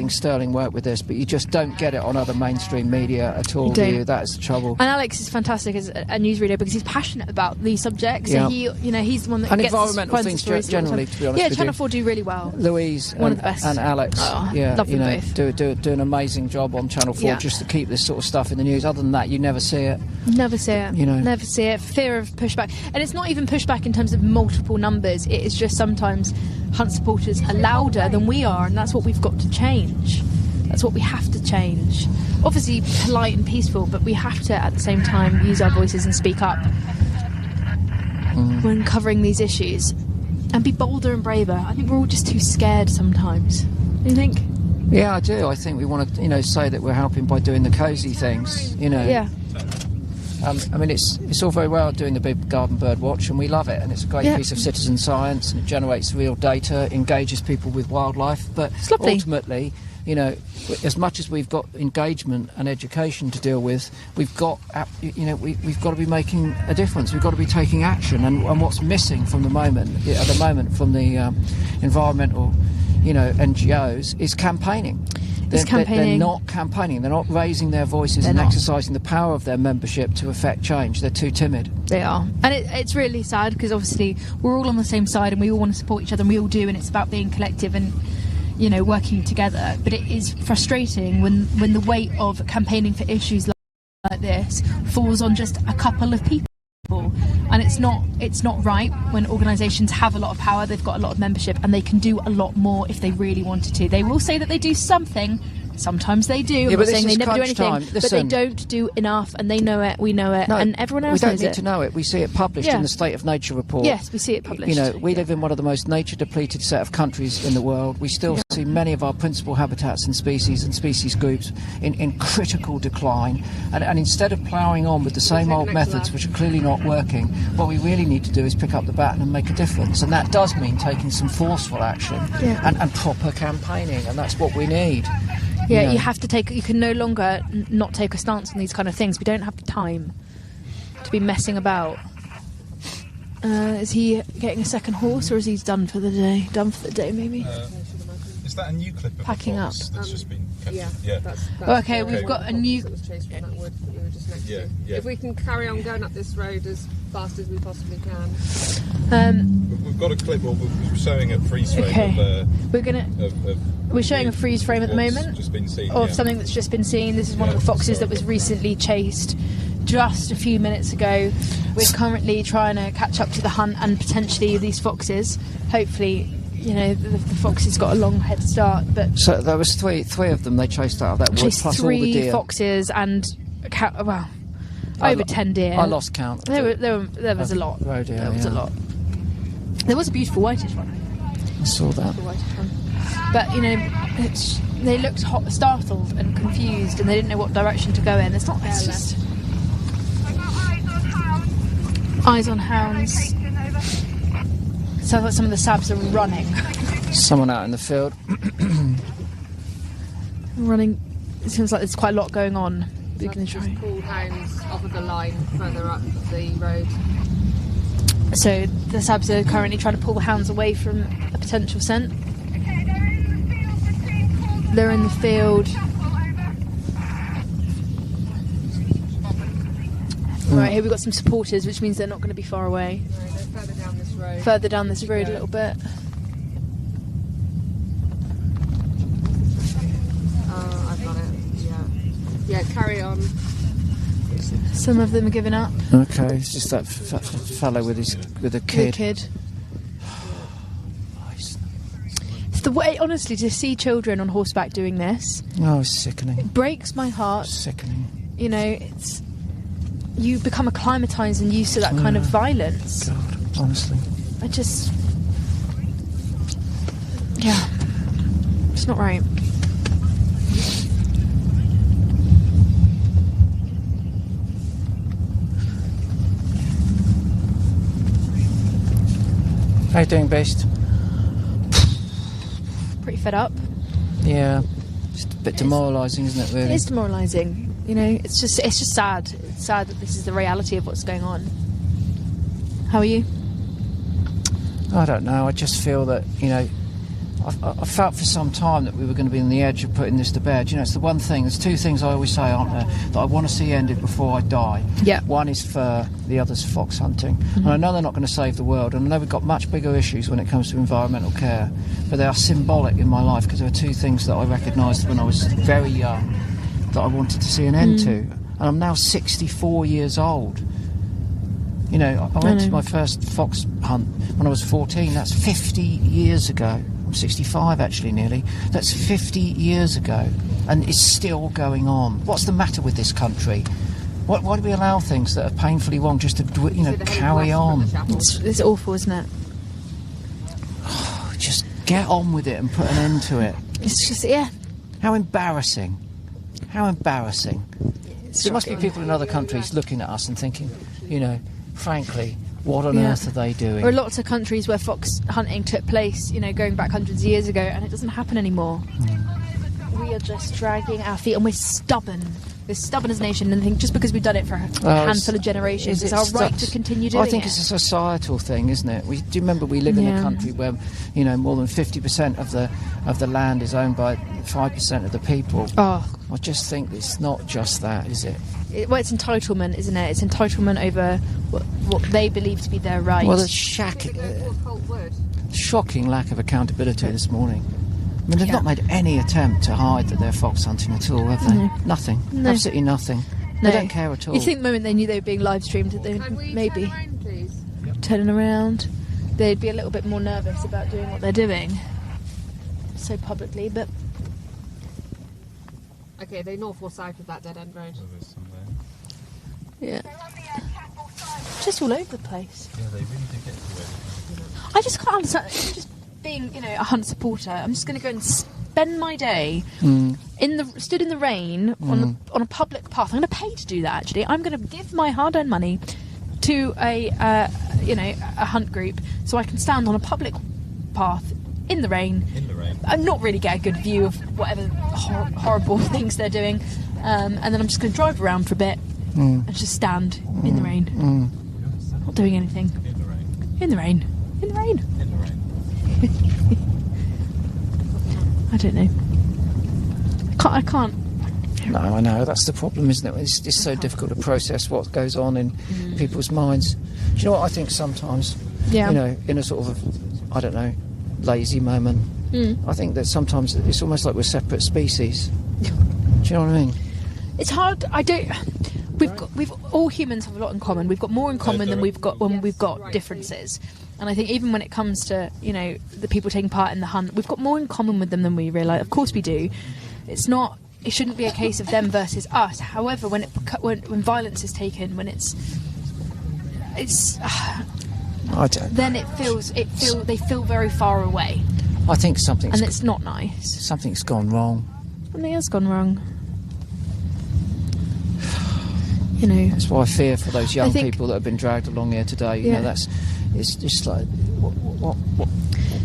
sterling work with this, but you just don't get it on other mainstream media at all, do you? That's the trouble. And Alex is fantastic as a newsreader because he's passionate about these subjects. Yeah. So he's the one that and gets environmental things things generally, to be honest. Yeah, with Channel you. 4 do really well. Louise one of the best. And Alex, love them both. do an amazing job on Channel 4 just to keep this sort of stuff in the news. Other than that, you never see it. Never see it. Never see it. Fear of pushback, and it's not even pushback in terms of multiple numbers. It is just sometimes hunt supporters are louder than we are, and that's what we've got to change. That's what we have to change. Obviously polite and peaceful, but we have to at the same time use our voices and speak up when covering these issues, and be bolder and braver. I think we're all just too scared sometimes. Do you think? Yeah, I do. I think we want to say that we're helping by doing the cosy things, Yeah. I mean, it's all very well doing the big garden bird watch, and we love it, and it's a great piece of citizen science, and it generates real data, engages people with wildlife. But ultimately, as much as we've got engagement and education to deal with, we've got to be making a difference. We've got to be taking action, and what's missing from at the moment from the environmental, NGOs is campaigning. They're not campaigning. They're not raising their voices and exercising the power of their membership to affect change. They're too timid. They are. And it's really sad because obviously we're all on the same side and we all want to support each other, and we all do, and it's about being collective and, working together. But it is frustrating when the weight of campaigning for issues like this falls on just a couple of people. And it's not right when organisations have a lot of power, they've got a lot of membership, and they can do a lot more if they really wanted to. They will say that they do something, Sometimes they do. I'm but not this saying they is never do crunch anything, time. but they Listen. don't do enough, and they know it, we know it, No, and everyone else we don't knows need it. to know it. We see it published Yeah. in the State of Nature report. Yes, we see it published. You know, we live in one of the most nature-depleted set of countries in the world. We still see many of our principal habitats and species groups in critical decline. And instead of ploughing on with the same old methods, which are clearly not working, what we really need to do is pick up the baton and make a difference. And that does mean taking some forceful action and proper campaigning, and that's what we need. Yeah, You know. you have to take. You can no longer not take a stance on these kind of things. We don't have the time to be messing about. Is he getting a second horse, or is he done for the day? Done for the day, maybe. Is that a new clip of Packing the up. fox that's just been kept? Yeah. Okay, we've got a new. That was chased from that wood that we were just next Yeah, to. yeah. If we can carry on going up this road as fast as we possibly can. We've got a clip, or we're showing a freeze frame Okay. We're gonna. of We're showing a freeze frame at the what's moment just been seen, of yeah. something that's just been seen. This is one of the foxes that was recently chased just a few minutes ago. We're currently trying to catch up to the hunt and potentially these foxes. Hopefully, you know, the foxes got a long head start. But So there was three of them they chased out of that wood, chased plus all the 3 deer. foxes and over 10 deer. I lost count. There was a lot. Roe deer, There was a yeah. lot. There was a beautiful whitish one. I saw that. But you know, they looked startled and confused, and they didn't know what direction to go in. It's not. It's just eyes on hounds. Sounds like some of the sabs are running. Someone out in the field. Running. It seems like there's quite a lot going on. We're going to try. Just pulled hounds off of the line further up the road. So the sabs are currently trying to pull the hounds away from a potential scent. They're in the field. Right, here we've got some supporters, which means they're not going to be far away. No, they're further down this road. Further down this road a little bit. Oh, I've got it. Yeah, carry on. Some of them are giving up. Okay, it's just that fellow with a kid. The kid. It's the way, honestly, to see children on horseback doing this. Oh, it's sickening. It breaks my heart. Sickening. You know, you become acclimatised and used to that kind of violence. God, honestly. I just... Yeah. It's not right. How you doing, Beast? Pretty fed up. Yeah. Just a bit demoralising, isn't it, really? It is demoralising. You know, it's just sad. It's sad that this is the reality of what's going on. How are you? I don't know. I just feel that, you know, I felt for some time that we were going to be on the edge of putting this to bed. You know, it's the one thing, there's 2 things I always say, aren't there, that I want to see ended before I die. Yeah. One is fur, the other's fox hunting. And I know they're not going to save the world, and I know we've got much bigger issues when it comes to environmental care, but they are symbolic in my life because there are 2 things that I recognised when I was very young that I wanted to see an end to. And I'm now 64 years old. You know, I went to my first fox hunt when I was 14. That's 50 years ago. I'm 65 actually, nearly. That's 50 years ago, and it's still going on. What's the matter with this country? Why do we allow things that are painfully wrong just to, you know, carry on? It's awful, isn't it? Just get on with it and put an end to it. It's just, yeah. How embarrassing. How embarrassing. There must be people in other countries looking at us and thinking, you know, frankly, what on earth are they doing? There are lots of countries where fox hunting took place, you know, going back hundreds of years ago, and it doesn't happen anymore. We are just dragging our feet, and we're stubborn. We're stubborn as a nation, and think just because we've done it for a handful of generations, it's our right to continue doing it. I think it's a societal thing, isn't it? Do you remember we live in a country where, you know, more than 50% of the land is owned by 5% of the people? Oh. I just think it's not just that, is it? Well, it's entitlement, isn't it? It's entitlement over what they believe to be their right. Well, it's shocking lack of accountability this morning. I mean, they've not made any attempt to hide that they're fox hunting at all, have they? No. Nothing. No. Absolutely nothing. No. They don't care at all. You think the moment they knew they were being live streamed, that they maybe turning around, they'd be a little bit more nervous about doing what they're doing so publicly, but Okay, they north or south of that dead end road. Yeah. Just all over the place. Yeah, they really do get to it. I just can't understand. Just being, a Hunt supporter, I'm just going to go and spend my day stood in the rain on a public path. I'm going to pay to do that. Actually, I'm going to give my hard-earned money to a Hunt group so I can stand on a public path in the rain. And not really get a good view of whatever horrible things they're doing, and then I'm just going to drive around for a bit and just stand in the rain, not doing anything. In the rain. I don't know. I can't. No, I know. That's the problem, isn't it? It's so difficult to process what goes on in people's minds. Do you know what I think sometimes? Yeah. In a sort of, I don't know, lazy moment. I think that sometimes it's almost like we're separate species. Do you know what I mean? It's hard. We've all humans have a lot in common. We've got more in common than we've got when we've got differences. And I think even when it comes to the people taking part in the hunt, we've got more in common with them than we realise. Of course we do. It shouldn't be a case of them versus us. However, when violence is taken, when then they feel very far away. I think and it's not nice. Something's gone wrong. Something has gone wrong. That's why I fear for those young people that have been dragged along here today. It's just like,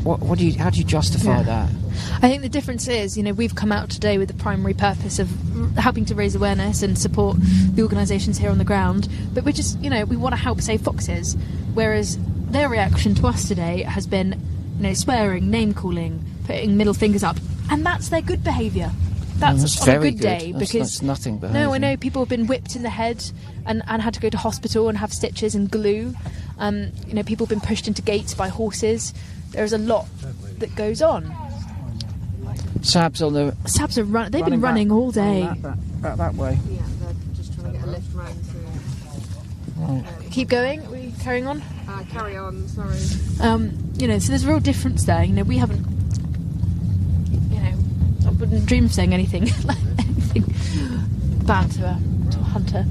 how do you justify that? I think the difference is, we've come out today with the primary purpose of helping to raise awareness and support the organisations here on the ground. But we're just, we want to help save foxes. Whereas their reaction to us today has been, swearing, name calling, putting middle fingers up, and that's their good behaviour. That's on a good day because that's nothing behaviour. No, I know people have been whipped in the head and had to go to hospital and have stitches and glue. People have been pushed into gates by horses. There's a lot that goes on. Sabs are running. They've been running all day. That way. Yeah, they're just trying to get a lift round through. Right. Keep going. Are we carrying on? Carry on. Sorry. So there's a real difference there. We haven't. I wouldn't dream of saying anything bad to a hunter.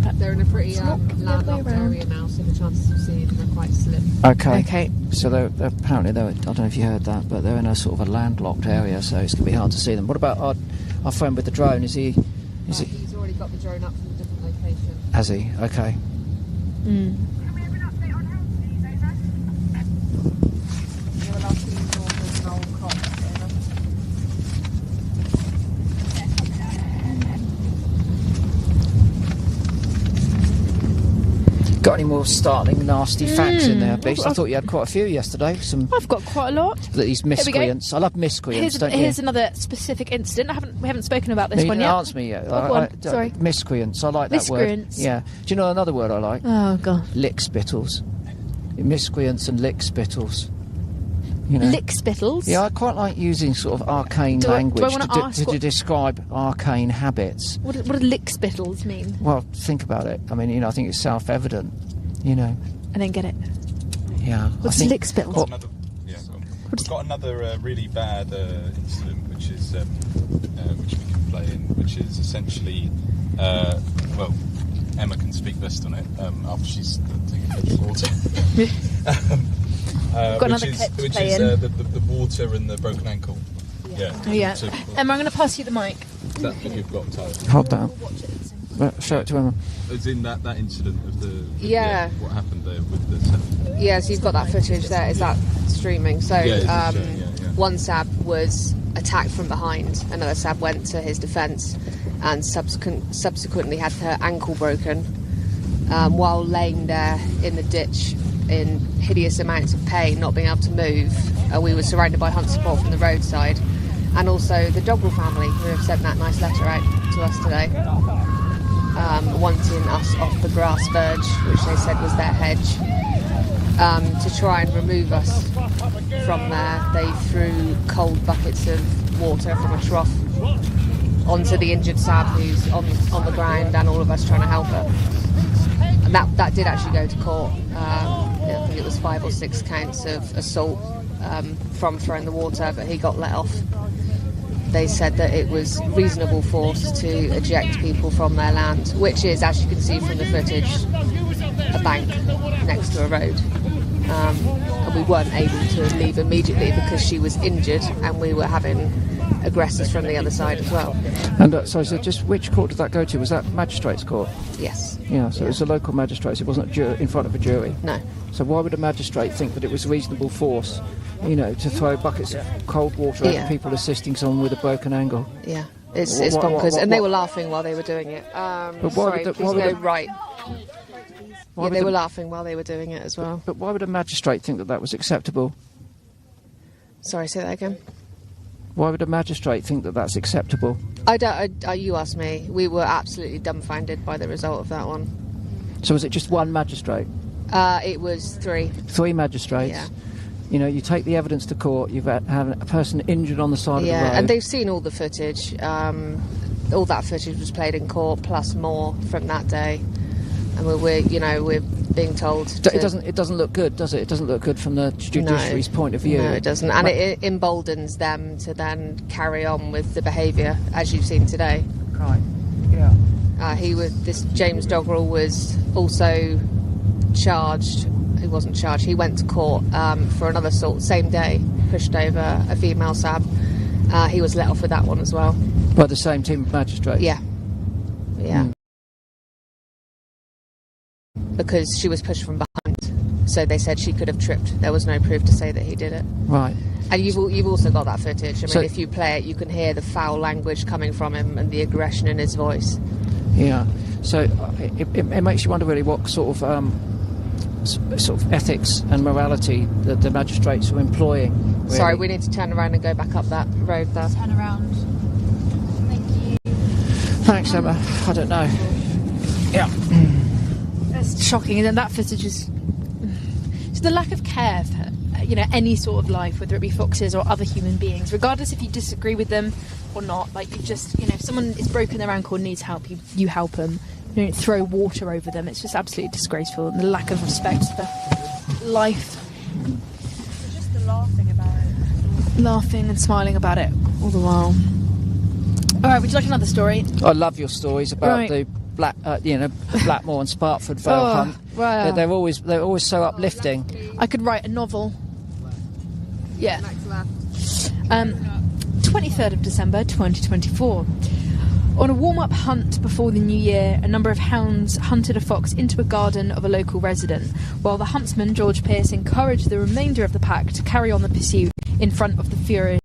But they're in a pretty landlocked area now, so the chances of seeing them are quite slim. Okay. So they're apparently, I don't know if you heard that, but they're in a sort of a landlocked area, so it's going to be hard to see them. What about our friend with the drone? Is he? He's already got the drone up from a different location. Has he? Okay. Got any more startling, nasty facts in there, Beast? I thought you had quite a few yesterday. I've got quite a lot. These miscreants. I love miscreants, don't you? Here's another specific incident. We haven't spoken about this one yet. You didn't answer me yet. Sorry. Miscreants. I like that word. Miscreants. Yeah. Do you know another word I like? Oh, God. Lick-spittles. Miscreants and lick-spittles. Lick-spittles? Yeah, I quite like using sort of arcane language to describe arcane habits. What do lick-spittles mean? Well, think about it. I mean, I think it's self-evident, I don't get it. Yeah. What's lick-spittles? We've got another really bad incident, which is which we can play in, which is essentially, Emma can speak best on it after she's taken a bit of water. Which is the water and the broken ankle. Yeah. So, Emma, I'm going to pass you the mic. That's what you've got, Tyler. Hold that. Show it to Emma. As in that incident of the what happened there with the Sab. Yeah, so you've got that footage there. Is that streaming? So one Sab was attacked from behind. Another Sab went to his defence and subsequently had her ankle broken while laying there in the ditch in hideous amounts of pain, not being able to move. We were surrounded by hunt support from the roadside, and also the Doggerel family, who have sent that nice letter out to us today, wanting us off the grass verge, which they said was their hedge, to try and remove us from there. They threw cold buckets of water from a trough onto the injured Sab who's on the ground, and all of us trying to help her. And that did actually go to court. I think it was 5 or 6 counts of assault from throwing the water, but he got let off. they said that it was reasonable force to eject people from their land, which is, as you can see from the footage, a bank next to a road. And we weren't able to leave immediately because she was injured and we were having aggressors from the other side as well. And so just which court did that go to? Was that magistrates' court? Yes. Yeah, so it was a local magistrates. It wasn't in front of a jury. No. So why would a magistrate think that it was reasonable force, to throw buckets of cold water at people assisting someone with a broken ankle? Yeah, it's bonkers. And they were laughing while they were doing it. Sorry, please go right. Yeah, they were laughing while they were doing it as well. But why would a magistrate think that that was acceptable? Sorry, say that again. Why would a magistrate think that that's acceptable? You asked me. We were absolutely dumbfounded by the result of that one. So was it just one magistrate? It was 3. 3 magistrates? Yeah. You take the evidence to court, you've had a person injured on the side of the road. Yeah, and they've seen all the footage. All that footage was played in court, plus more from that day. And we're being told it doesn't look good, does it? It doesn't look good from the judiciary's point of view. No, it doesn't, and it emboldens them to then carry on with the behaviour as you've seen today. Right. Yeah. This James Doggerel was also charged. He wasn't charged. He went to court for another assault same day. Pushed over a female sab. He was let off with that one as well. By the same team of magistrates. Yeah. Yeah. Because she was pushed from behind, so they said she could have tripped. There was no proof to say that he did it. Right. And you've also got that footage. I mean, if you play it, you can hear the foul language coming from him and the aggression in his voice. Yeah. So it makes you wonder really what sort of ethics and morality that the magistrates are employing. Really. Sorry, we need to turn around and go back up that road there. Turn around. Thank you. Thanks, Emma. I don't know. Yeah. It's shocking, and that footage is just the lack of care for any sort of life, whether it be foxes or other human beings, regardless if you disagree with them or not. Like, you just if someone is broken their ankle and needs help, you help them. You don't throw water over them. It's just absolutely disgraceful, and the lack of respect for life. Just the laughing about it. Laughing and smiling about it all the while. All right, would you like another story? I love your stories about the Blackmore and Spartford Vale hunt. Wow. They're always so uplifting. I could write a novel. Yeah. 23rd of December 2024. On a warm-up hunt before the new year, a number of hounds hunted a fox into a garden of a local resident, while the huntsman, George Pearce, encouraged the remainder of the pack to carry on the pursuit in front of the furious.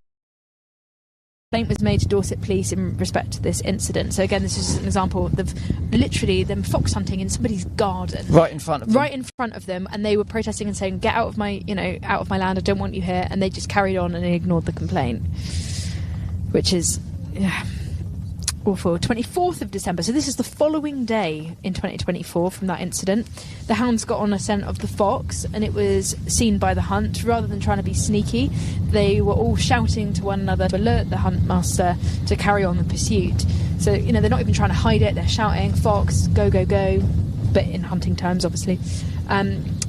A complaint was made to Dorset Police in respect to this incident. So again, this is an example of literally them fox hunting in somebody's garden, right in front of them. Right in front of them, and they were protesting and saying, "Get out of my, out of my land! I don't want you here." And they just carried on and ignored the complaint, which is awful. 24th of December. So this is the following day in 2024 from that incident. The hounds got on a scent of the fox, and it was seen by the hunt. Rather than trying to be sneaky, they were all shouting to one another to alert the hunt master to carry on the pursuit. So, they're not even trying to hide it. They're shouting, "Fox, go, go, go," but in hunting terms, obviously.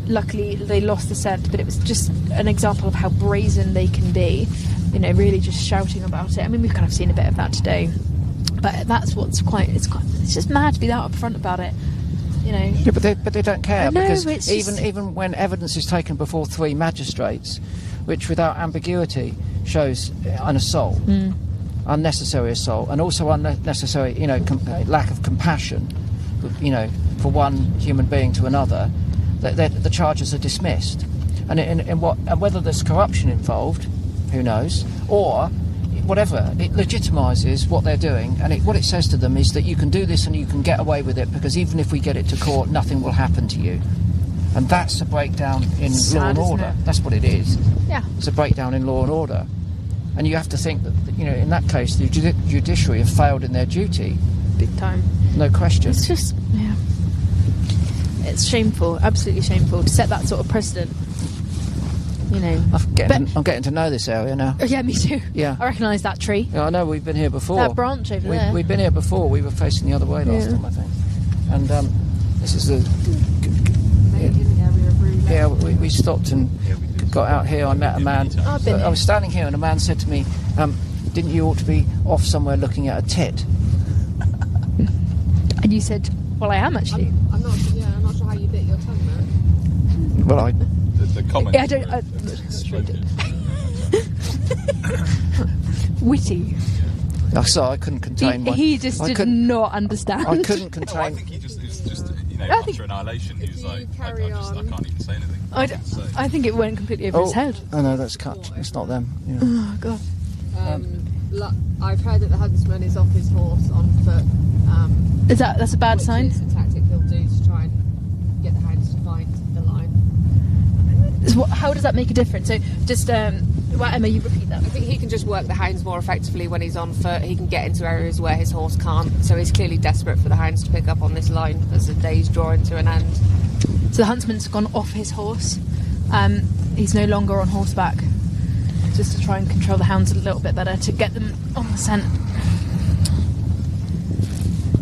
Luckily, they lost the scent, but it was just an example of how brazen they can be, really just shouting about it. I mean, we've kind of seen a bit of that today. But that's what's it's just mad to be that upfront about it, Yeah, but they don't care, because it's even when evidence is taken before 3 magistrates, which without ambiguity shows an assault, unnecessary assault, and also unnecessary, lack of compassion, for one human being to another, the charges are dismissed, and whether there's corruption involved, who knows, or whatever, it legitimises what they're doing, and what it says to them is that you can do this and you can get away with it, because even if we get it to court, nothing will happen to you. And that's a breakdown in law and order. That's what it is. Yeah. It's a breakdown in law and order. And you have to think that, in that case, the judiciary have failed in their duty. Big time. No question. It's just, it's shameful, absolutely shameful, to set that sort of precedent. I'm getting to know this area now. Oh, yeah, me too. Yeah. I recognise that tree. Yeah, I know, we've been here before. That branch over there. We've been here before. We were facing the other way last time, I think. And this is the... Yeah, we stopped and got out here. I met a man. I was standing here and a man said to me, didn't you ought to be off somewhere looking at a tit? And you said, well, I am actually. I'm not sure how you bit your tongue there. Well, the comment. I don't. Witty. I couldn't contain my... He just did not understand. I couldn't contain... I think he just after Annihilation, he was like, I can't even say anything. I think it went completely over his head. Oh no, that's cut. It's not them. Yeah. Oh God. I've heard that the huntsman is off his horse on foot. That's a bad sign? It's a tactic he'll do to try and get the hounds to find the line. How does that make a difference? So just, Emma, you repeat that. I think he can just work the hounds more effectively when he's on foot. He can get into areas where his horse can't. So he's clearly desperate for the hounds to pick up on this line as the day's drawing to an end. So the huntsman's gone off his horse. He's no longer on horseback, just to try and control the hounds a little bit better, to get them on the scent.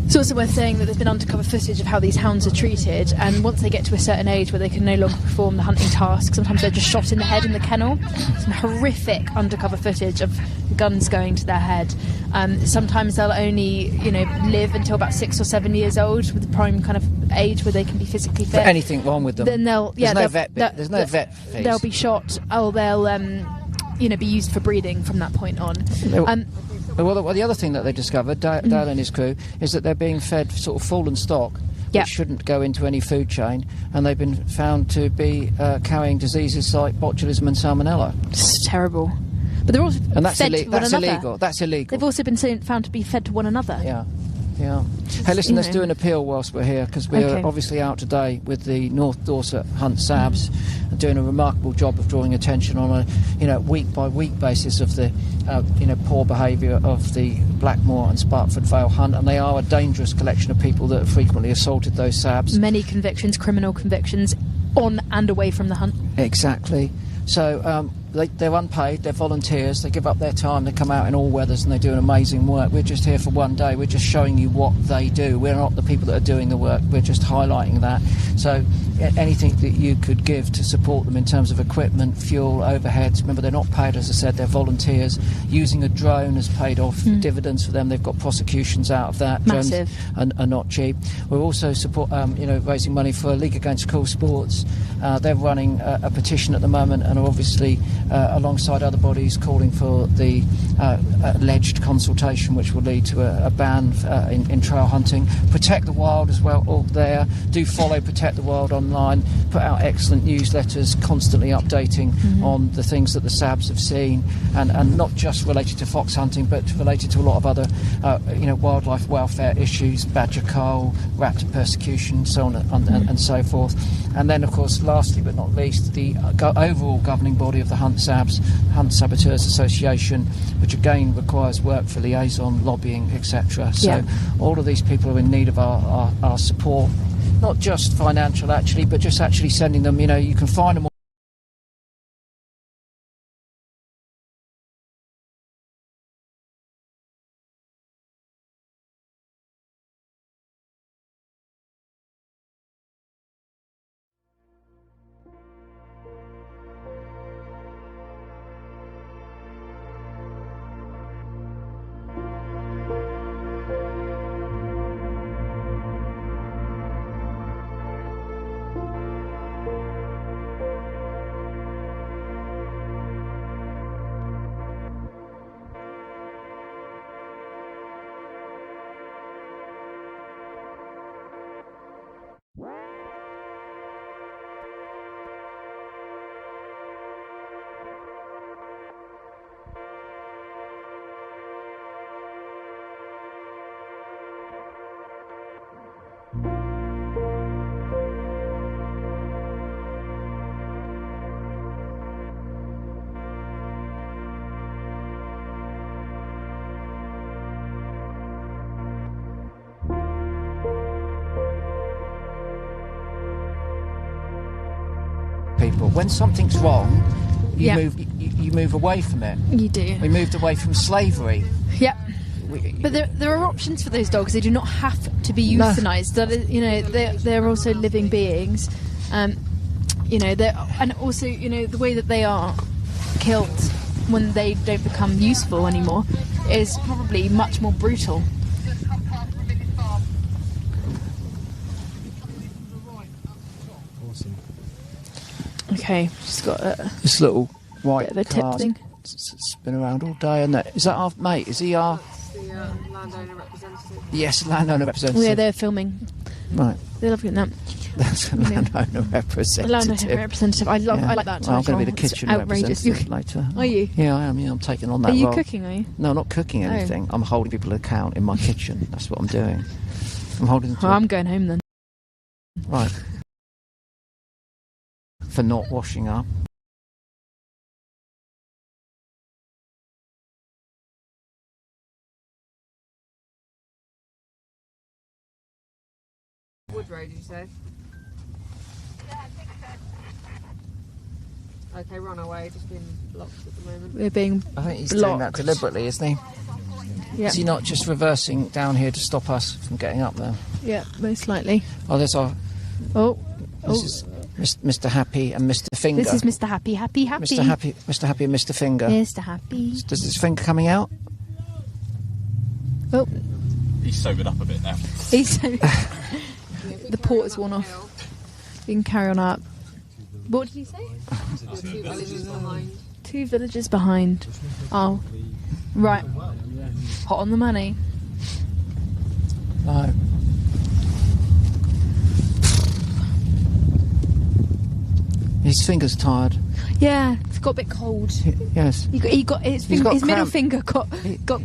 It's also worth saying that there's been undercover footage of how these hounds are treated, and once they get to a certain age where they can no longer perform the hunting task, sometimes they're just shot in the head in the kennel. Some horrific undercover footage of guns going to their head. Sometimes they'll only, live until about 6 or 7 years old, with the prime kind of age where they can be physically fit. Anything wrong with them? Then There's no vet fees. They'll be shot. They'll be used for breeding from that point on. Well, the other thing that they discovered, Dale and his crew, is that they're being fed sort of fallen stock, which shouldn't go into any food chain, and they've been found to be carrying diseases like botulism and salmonella. It's terrible. But they're also fed to one another. That's illegal. They've also been found to be fed to one another. Yeah. Hey, listen, let's do an appeal whilst we're here, because we're obviously out today with the North Dorset Hunt Sabs, doing a remarkable job of drawing attention on a week-by-week basis of the poor behaviour of the Blackmore and Sparkford Vale Hunt, and they are a dangerous collection of people that have frequently assaulted those Sabs. Many convictions, criminal convictions, on and away from the hunt. Exactly. So they're unpaid, they're volunteers, they give up their time, they come out in all weathers and they do an amazing work. We're just here for one day, we're just showing you what they do. We're not the people that are doing the work, we're just highlighting that. So anything that you could give to support them in terms of equipment, fuel, overheads, remember they're not paid, as I said, they're volunteers. Using a drone has paid off dividends for them, they've got prosecutions out of that. Massive. Drones are not cheap. We're also raising money for League Against Cruel Sports. They're running a petition at the moment and are obviously alongside other bodies calling for the alleged consultation which will lead to a ban in trail hunting. Protect the Wild as well, all there. Do follow Protect the Wild online, put out excellent newsletters, constantly updating on the things that the SABs have seen, and not just related to fox hunting but related to a lot of other wildlife welfare issues, badger cull, raptor persecution, so on and so forth. And then of course, lastly but not least, the overall governing body of the Hunt Sabs, Hunt Saboteurs Association, which again requires work for liaison, lobbying, etc. So all of these people are in need of our support, not just financial actually, but just actually sending them, you can find them people. When something's wrong, you move away from it. You do. We moved away from slavery. Yep. But there are options for those dogs. They do not have to be euthanized. No. They're also living beings. And also the way that they are killed when they don't become useful anymore, is probably much more brutal. Awesome. Okay, just got this little white bit of a tip car. thing. It's been around all day, and is that our mate? Is he our? The landowner representative. Yes, landowner representative. Oh, yeah, they're filming. Right. They love getting that. That's a landowner representative. Landowner representative. I like that Well, I'm going to be title. the kitchen It's outrageous. representative later. Are you? Yeah, I am. Yeah, I'm taking on that Are you role. cooking, are you? No, not cooking anything. I'm holding people to account in my kitchen. That's what I'm doing. I'm holding them to Well, I'm going home then. right. For not washing up. Wood Road, did you say? Okay, we're on our way, just being blocked at the moment. We're being I think he's blocked. doing that deliberately, isn't he? Yeah. Is he not just reversing down here to stop us from getting up there? Yeah, most likely. Oh, there's our... Oh. This is Mr. Happy and Mr. Finger. This is Mr. Happy. Mr. Happy and Mr. Finger. Mr. Happy. Does his finger coming out? Oh. He's sobered up a bit now. He's so... The port is worn off. You can carry on up. What did you say? 2 villages behind. 2 villages behind. Oh. Right. Hot on the money. No. His finger's tired. Yeah, it's got a bit cold. Yes. He got his He's got middle cramp. finger got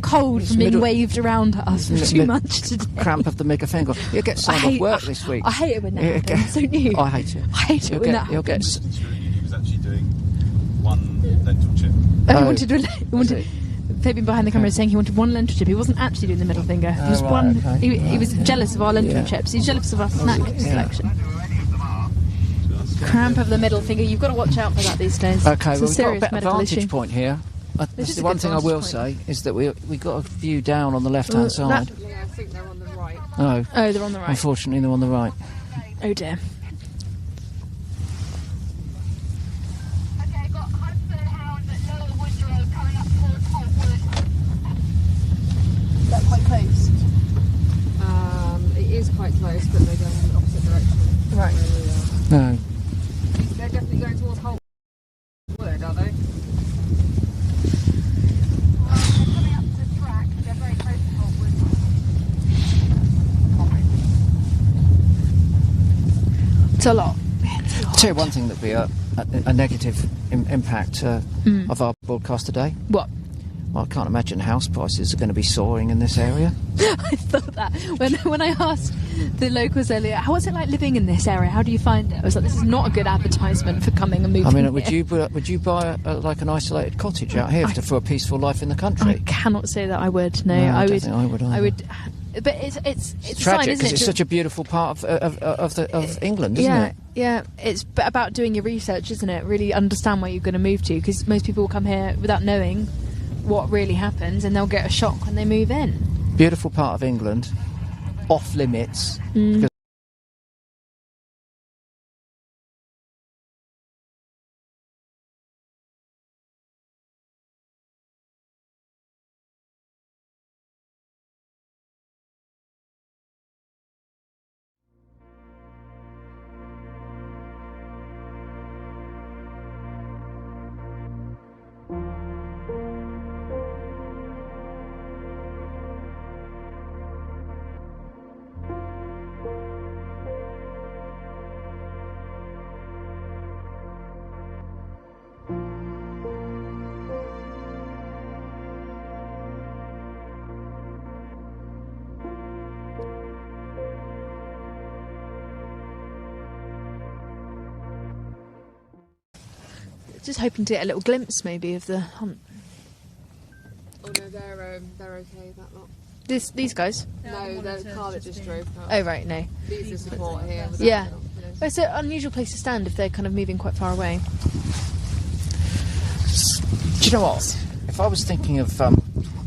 cold His from being middle- waved around at us for too much today. Cramp of the middle finger. He'll get signed off work this week. I hate it when that He'll happens, don't you? I hate it. I hate it when that He'll get. He was actually doing 1 lentil chip. He wanted Fabian behind the camera saying he wanted 1 lentil chip. He wasn't actually doing the middle finger. He was right, okay. He was jealous of our lentil chips. He's jealous of our snack selection. Cramp of the middle finger. You've got to watch out for that these days. Okay, It's well, a we've got a serious better medical vantage issue. point here. This is The a one good thing I will vantage say is that we got a view down on the left-hand side. Yeah, I think they're on the right. No. Oh, they're on the right. Unfortunately, they're on the right. Oh dear. Okay, got Hudson Hound at Lower Wood Road coming up towards Holtwood. Is that quite close? It is quite close, but they're going in the opposite direction. Right. Where we are. No. They're definitely going towards Holtwood, are they? They're coming up to the track. They're very close to Holtwood. It's a lot. I'll tell you one thing that would be a negative impact of our broadcast today. What? Well, I can't imagine house prices are going to be soaring in this area. I thought that when I asked the locals earlier, what's it like living in this area? How do you find it? I was like, this is not a good advertisement for coming and moving. I mean, here. would you buy like an isolated cottage out here for a peaceful life in the country? I cannot say that I would. No, I I don't would. think I would either. I would. But it's a sign, tragic isn't because it? it's such a beautiful part of England, isn't yeah, it? yeah. It's about doing your research, isn't it? Really understand where you're going to move to, because most people will come here without knowing what really happens, and they'll get a shock when they move in. Beautiful part of England, off limits. Because Just hoping to get a little glimpse, maybe, of the hunt. Oh no, they're okay. That lot. These guys? No, the car that just drove past. Oh right, no. These are support here. Yeah. It's an unusual place to stand if they're kind of moving quite far away. do you know what? If I was thinking of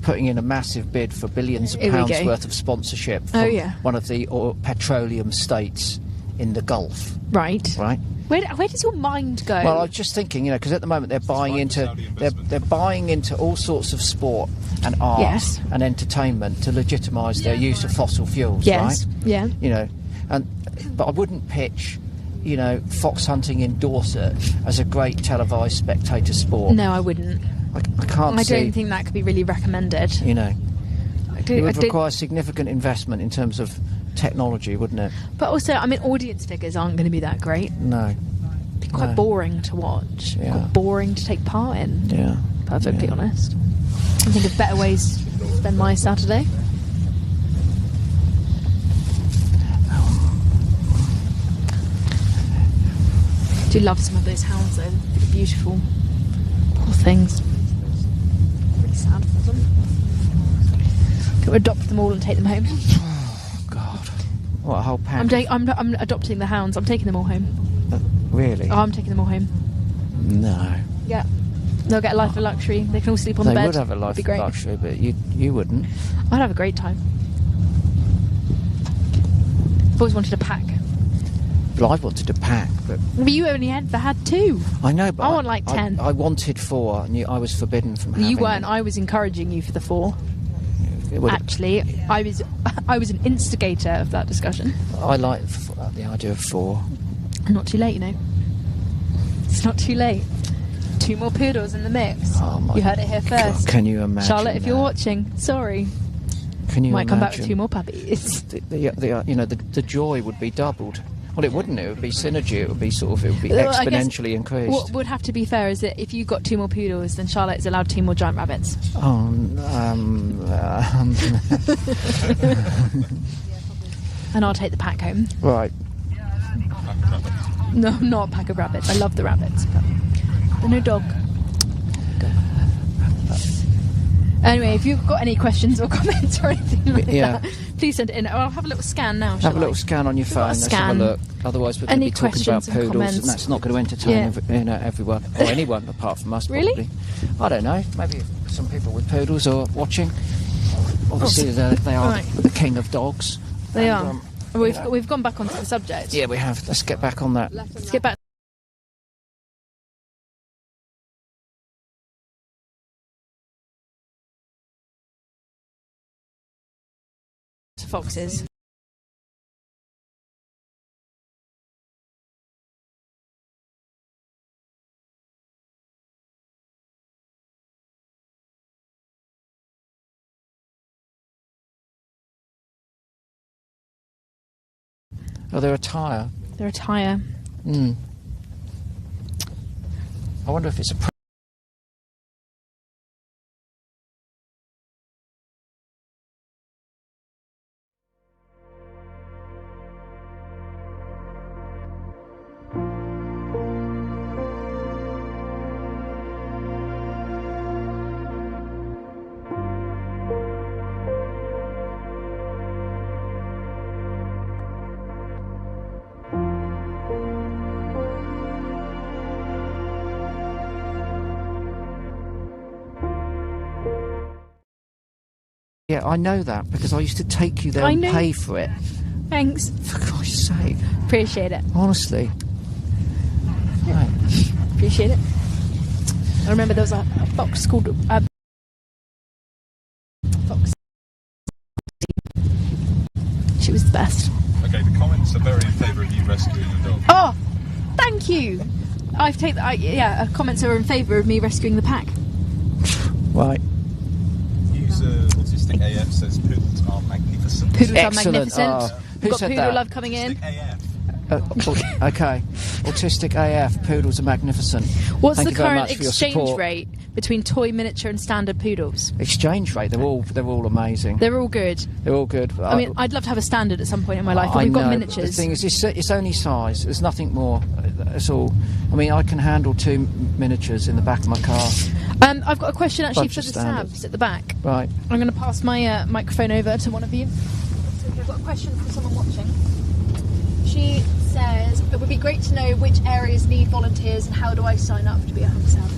putting in a massive bid for billions of Here we pounds go. worth of sponsorship from one of the petroleum states in the Gulf, right? Where does your mind go? Well, I was just thinking, because at the moment they're buying into all sorts of sport and art Yes. and entertainment to legitimise their use of fossil fuels, Yes. right? Yeah. But I wouldn't pitch, fox hunting in Dorset as a great televised spectator sport. No, I wouldn't. I can't see. I don't think that could be really recommended. It would require significant investment in terms of technology, wouldn't it? But also, audience figures aren't going to be that great. No. It'd be quite boring to watch. Yeah. Quite boring to take part in. Yeah. Perfectly honest. I think of better ways to spend my Saturday. I do love some of those hounds though. They're beautiful. Poor things. Really sad for them. Can we adopt them all and take them home? Oh, God. What, a whole pack? I'm adopting the hounds. I'm taking them all home. Really? Oh, I'm taking them all home. No. Yeah. They'll get a life of luxury. They can all sleep on the bed. They would have a life of luxury, but you wouldn't. I'd have a great time. I've always wanted a pack. Well, I wanted a pack, but... Well, you only had 2. I know, but... I want like 10. I wanted 4, and I was forbidden from having You weren't. them. I was encouraging you for the 4. It Actually, I was an instigator of that discussion. I like the idea of 4. Not too late, It's not too late. 2 more poodles in the mix. Oh my You heard it here first. God, can you imagine Charlotte, if you're that? watching, sorry. Can you Might come back imagine? with 2 more puppies. The joy would be doubled. Well, it wouldn't. It would be synergy. It would be Well, I guess exponentially increased. What would have to be fair is that if you got 2 more poodles, then Charlotte is allowed 2 more giant rabbits. Oh, And I'll take the pack home. Right. No, not a pack of rabbits. I love the rabbits, but no dog. Anyway, if you've got any questions or comments or anything like that, please send it in. I'll have a little scan now. Have a little scan on your phone. Let's have a look. Otherwise, we're going to be talking about poodles, and that's not going to entertain everyone or anyone apart from us. Probably. Really? I don't know. Maybe some people with poodles are watching. Obviously, they are the king of dogs. They are. We've gone back onto the subject. Yeah, we have. Let's get back on that. Let's get back. To foxes. Oh, they're a tyre. They're a tyre. I wonder if it's a... Yeah, I know that because I used to take you there and pay for it. Thanks. For Christ's sake. Appreciate it. Honestly. Right. Appreciate it. I remember there was a fox called... Fox. She was the best. Okay, the comments are very in favour of you rescuing the dog. Oh! Thank you! Comments are in favour of me rescuing the pack. Right. User Autistic AF says poodles are magnificent. Poodles are magnificent. Who We've got said poodle that? love coming in. Okay. Autistic AF, poodles are magnificent. What's Thank the you very current much for your exchange support. rate between toy, miniature and standard poodles? Exchange rate, they're all amazing. They're all good. They're all good. I mean, I'd love to have a standard at some point in my life, but we've got miniatures. The thing is, it's only size. There's nothing more. That's all. I mean, I can handle 2 miniatures in the back of my car. I've got a question actually Bunch for of the standard. Sabs at the back. Right. I'm going to pass my microphone over to one of you. So I've got a question for someone watching. She says, it would be great to know which areas need volunteers and how do I sign up to be a hunt sab?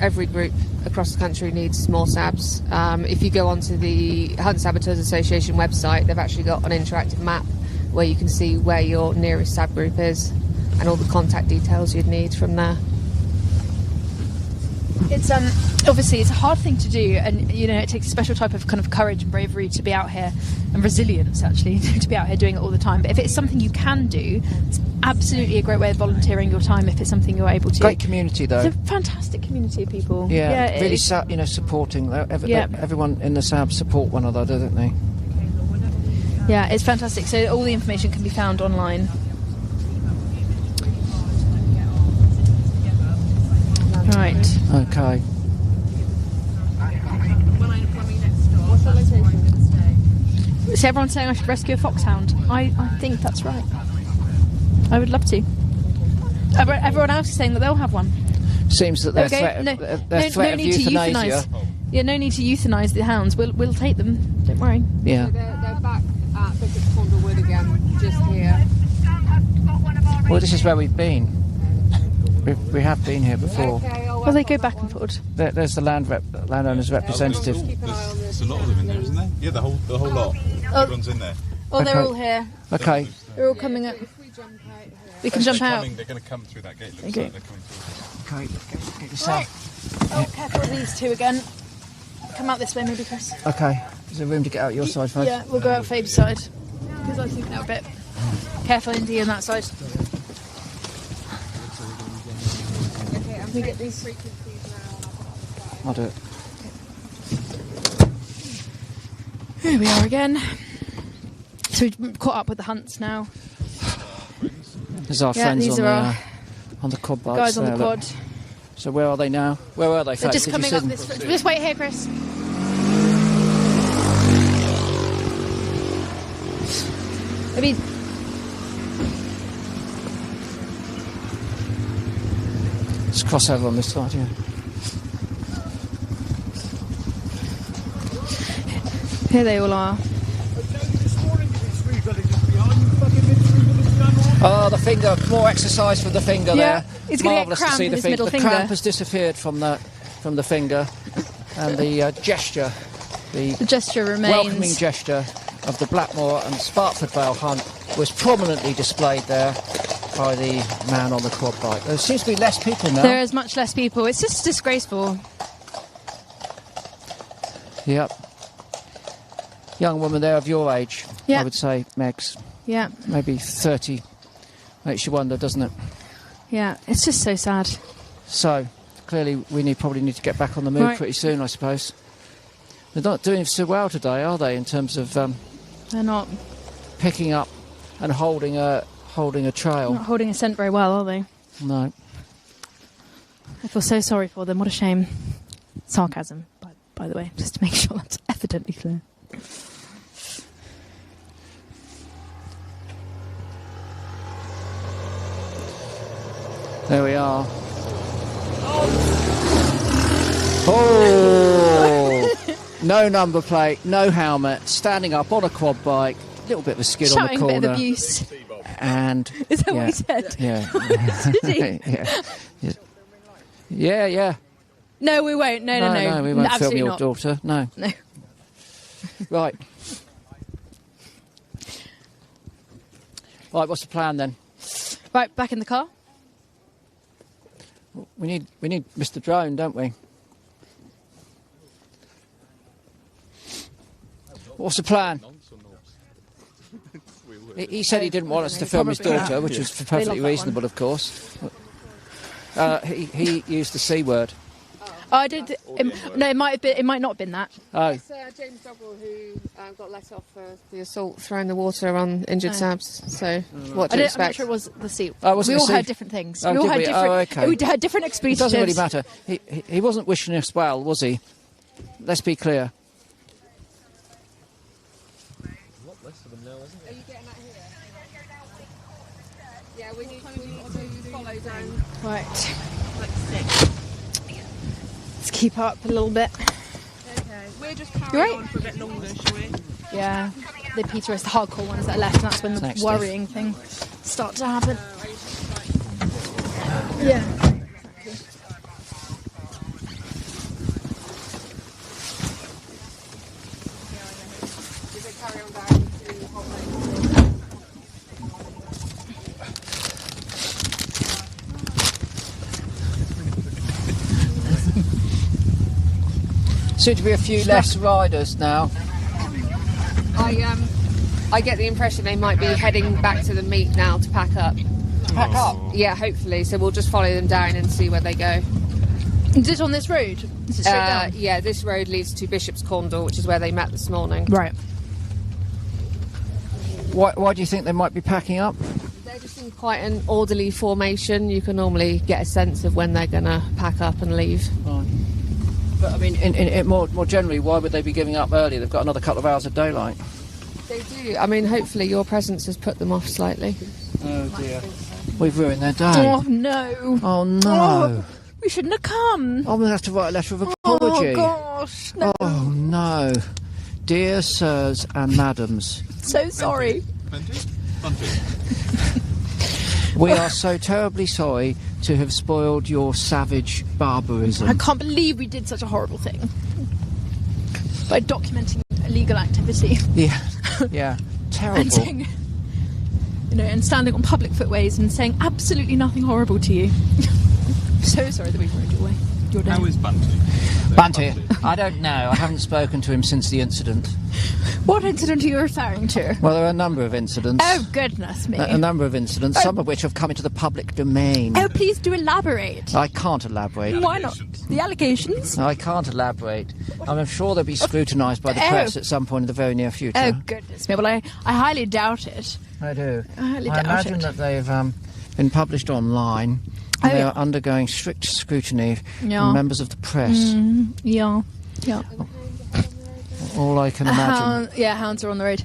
Every group across the country needs more SABs. If you go onto the Hunt Saboteurs Association website, they've actually got an interactive map where you can see where your nearest SAB group is. and all the contact details you'd need from there. It's obviously it's a hard thing to do, and it takes a special type of kind of courage and bravery to be out here, and resilience actually to be out here doing it all the time. But if it's something you can do, it's absolutely a great way of volunteering your time if it's something you're able to. Great community though. It's a fantastic community of people. Yeah, really supporting. Everyone in the SAB support one another, don't they? Yeah, it's fantastic. So all the information can be found online. Right. Okay. What's the location? So everyone's saying I should rescue a foxhound. I think that's right. I would love to. Everyone else is saying that they'll have one. Seems that their threat of euthanasia. Yeah, no need to euthanize the hounds. We'll take them. Don't worry. Yeah. So they're back at Bishop's Cornwall Wood again, just here. Well, this is where we've been. We have been here before. Okay, well, they go back and forth. There's the landowner's representative. There's a lot of them in there, isn't there? Yeah, the whole lot. Everyone's in there. Oh, they're all here. Okay. They're all coming up. We can jump out. They're going to come through that gate. Okay. Like they're coming through. Okay, get yourself. Oh, careful with these two again. Come out this way, maybe, Chris. Okay. Is there room to get out your side, folks? Yeah, we'll go out Fabe's side. Because I think they're a bit... Careful, Indy, on that side. Okay, I'm going to get these frequencies now. I'll do it. Here we are again. So we've caught up with the hunts now. There's our friends on the quad bikes. Guys on the quad. Look. So where are they now? Where are they, They're folks? just coming up this... Just wait here, Chris. I mean... Let's cross over on this side, yeah. Here they all are. Oh, the finger. More exercise for the finger there. He's going to get cramp in his middle finger. The cramp has disappeared from the finger. And the gesture, the gesture remains. Welcoming gesture of the Blackmore and Spartford Vale hunt was prominently displayed there by the man on the quad bike. There seems to be less people now. There is much less people. It's just disgraceful. Yep. Young woman there of your age, I would say, Megs. Yeah. Maybe 30. Makes you wonder, doesn't it? Yeah, it's just so sad. So, clearly we probably need to get back on the move pretty soon, I suppose. They're not doing so well today, are they, in terms of... They're not. Picking up and holding a trail. Not holding a scent very well, are they? No. I feel so sorry for them. What a shame. Sarcasm, by the way, just to make sure that's evidently clear. There we are. Oh! No number plate, no helmet, standing up on a quad bike, a little bit of a skid on the corner. Shouting a bit of abuse. And... Is that what he said? Yeah. Did he? Yeah. No, we won't. No. We won't film your not. daughter. No. Right. Right, what's the plan then? Right, back in the car. We need Mr. Drone, don't we? What's the plan? He said he didn't want us to film his daughter, which was perfectly reasonable, of course. He used the C word. Oh, I did. No, it might have been. It might not have been that. Oh. It's James Double who got let off for the assault throwing the water on injured Sabs. So what to expect? I'm not sure it was the C. Oh, was we it all C? heard different things. Oh, we all heard different. okay. We had different expletives. It doesn't really matter. He wasn't wishing us well, was he? Let's be clear. Are you getting that here? Yeah, we need to follow down. Right. Let's keep up a little bit. Okay, we're just carrying on for a bit longer, shall we? Yeah. The Peter is the hardcore ones that are left, and that's when the worrying thing starts to happen. Yeah. Soon to be a few less riders now. I get the impression they might be heading back to the meet now to pack up. Pack up? Yeah, hopefully. So we'll just follow them down and see where they go. Is it on this road? Is it straight down? Yeah, this road leads to Bishop's Condor, which is where they met this morning. Right. Why do you think they might be packing up? They're just in quite an orderly formation. You can normally get a sense of when they're going to pack up and leave. Right. But I mean, in more generally, why would they be giving up early? They've got another couple of hours of daylight. They do. I mean, hopefully your presence has put them off slightly. Oh dear. We've ruined their day. Oh no. Oh no. Oh, we shouldn't have come. I'm going to have to write a letter of apology. Oh gosh. No. Oh no. Dear sirs and madams. So sorry. We are so terribly sorry to have spoiled your savage barbarism. I can't believe we did such a horrible thing by documenting illegal activity. Yeah, yeah, terrible. And saying, and standing on public footways and saying absolutely nothing horrible to you. So sorry that we ruined your day. How is Bunty? Bunty, I don't know. I haven't spoken to him since the incident. What incident are you referring to? Well, there are a number of incidents. Oh, goodness me. A number of incidents, some of which have come into the public domain. Oh, please do elaborate. I can't elaborate. Why not? The allegations? I can't elaborate. I'm sure they'll be scrutinised by the press at some point in the very near future. Oh, goodness me. Well, I highly doubt it. I do. I highly doubt imagine that they've been published online. And they are undergoing strict scrutiny from members of the press. Yeah. All I can imagine. Hounds are on the road.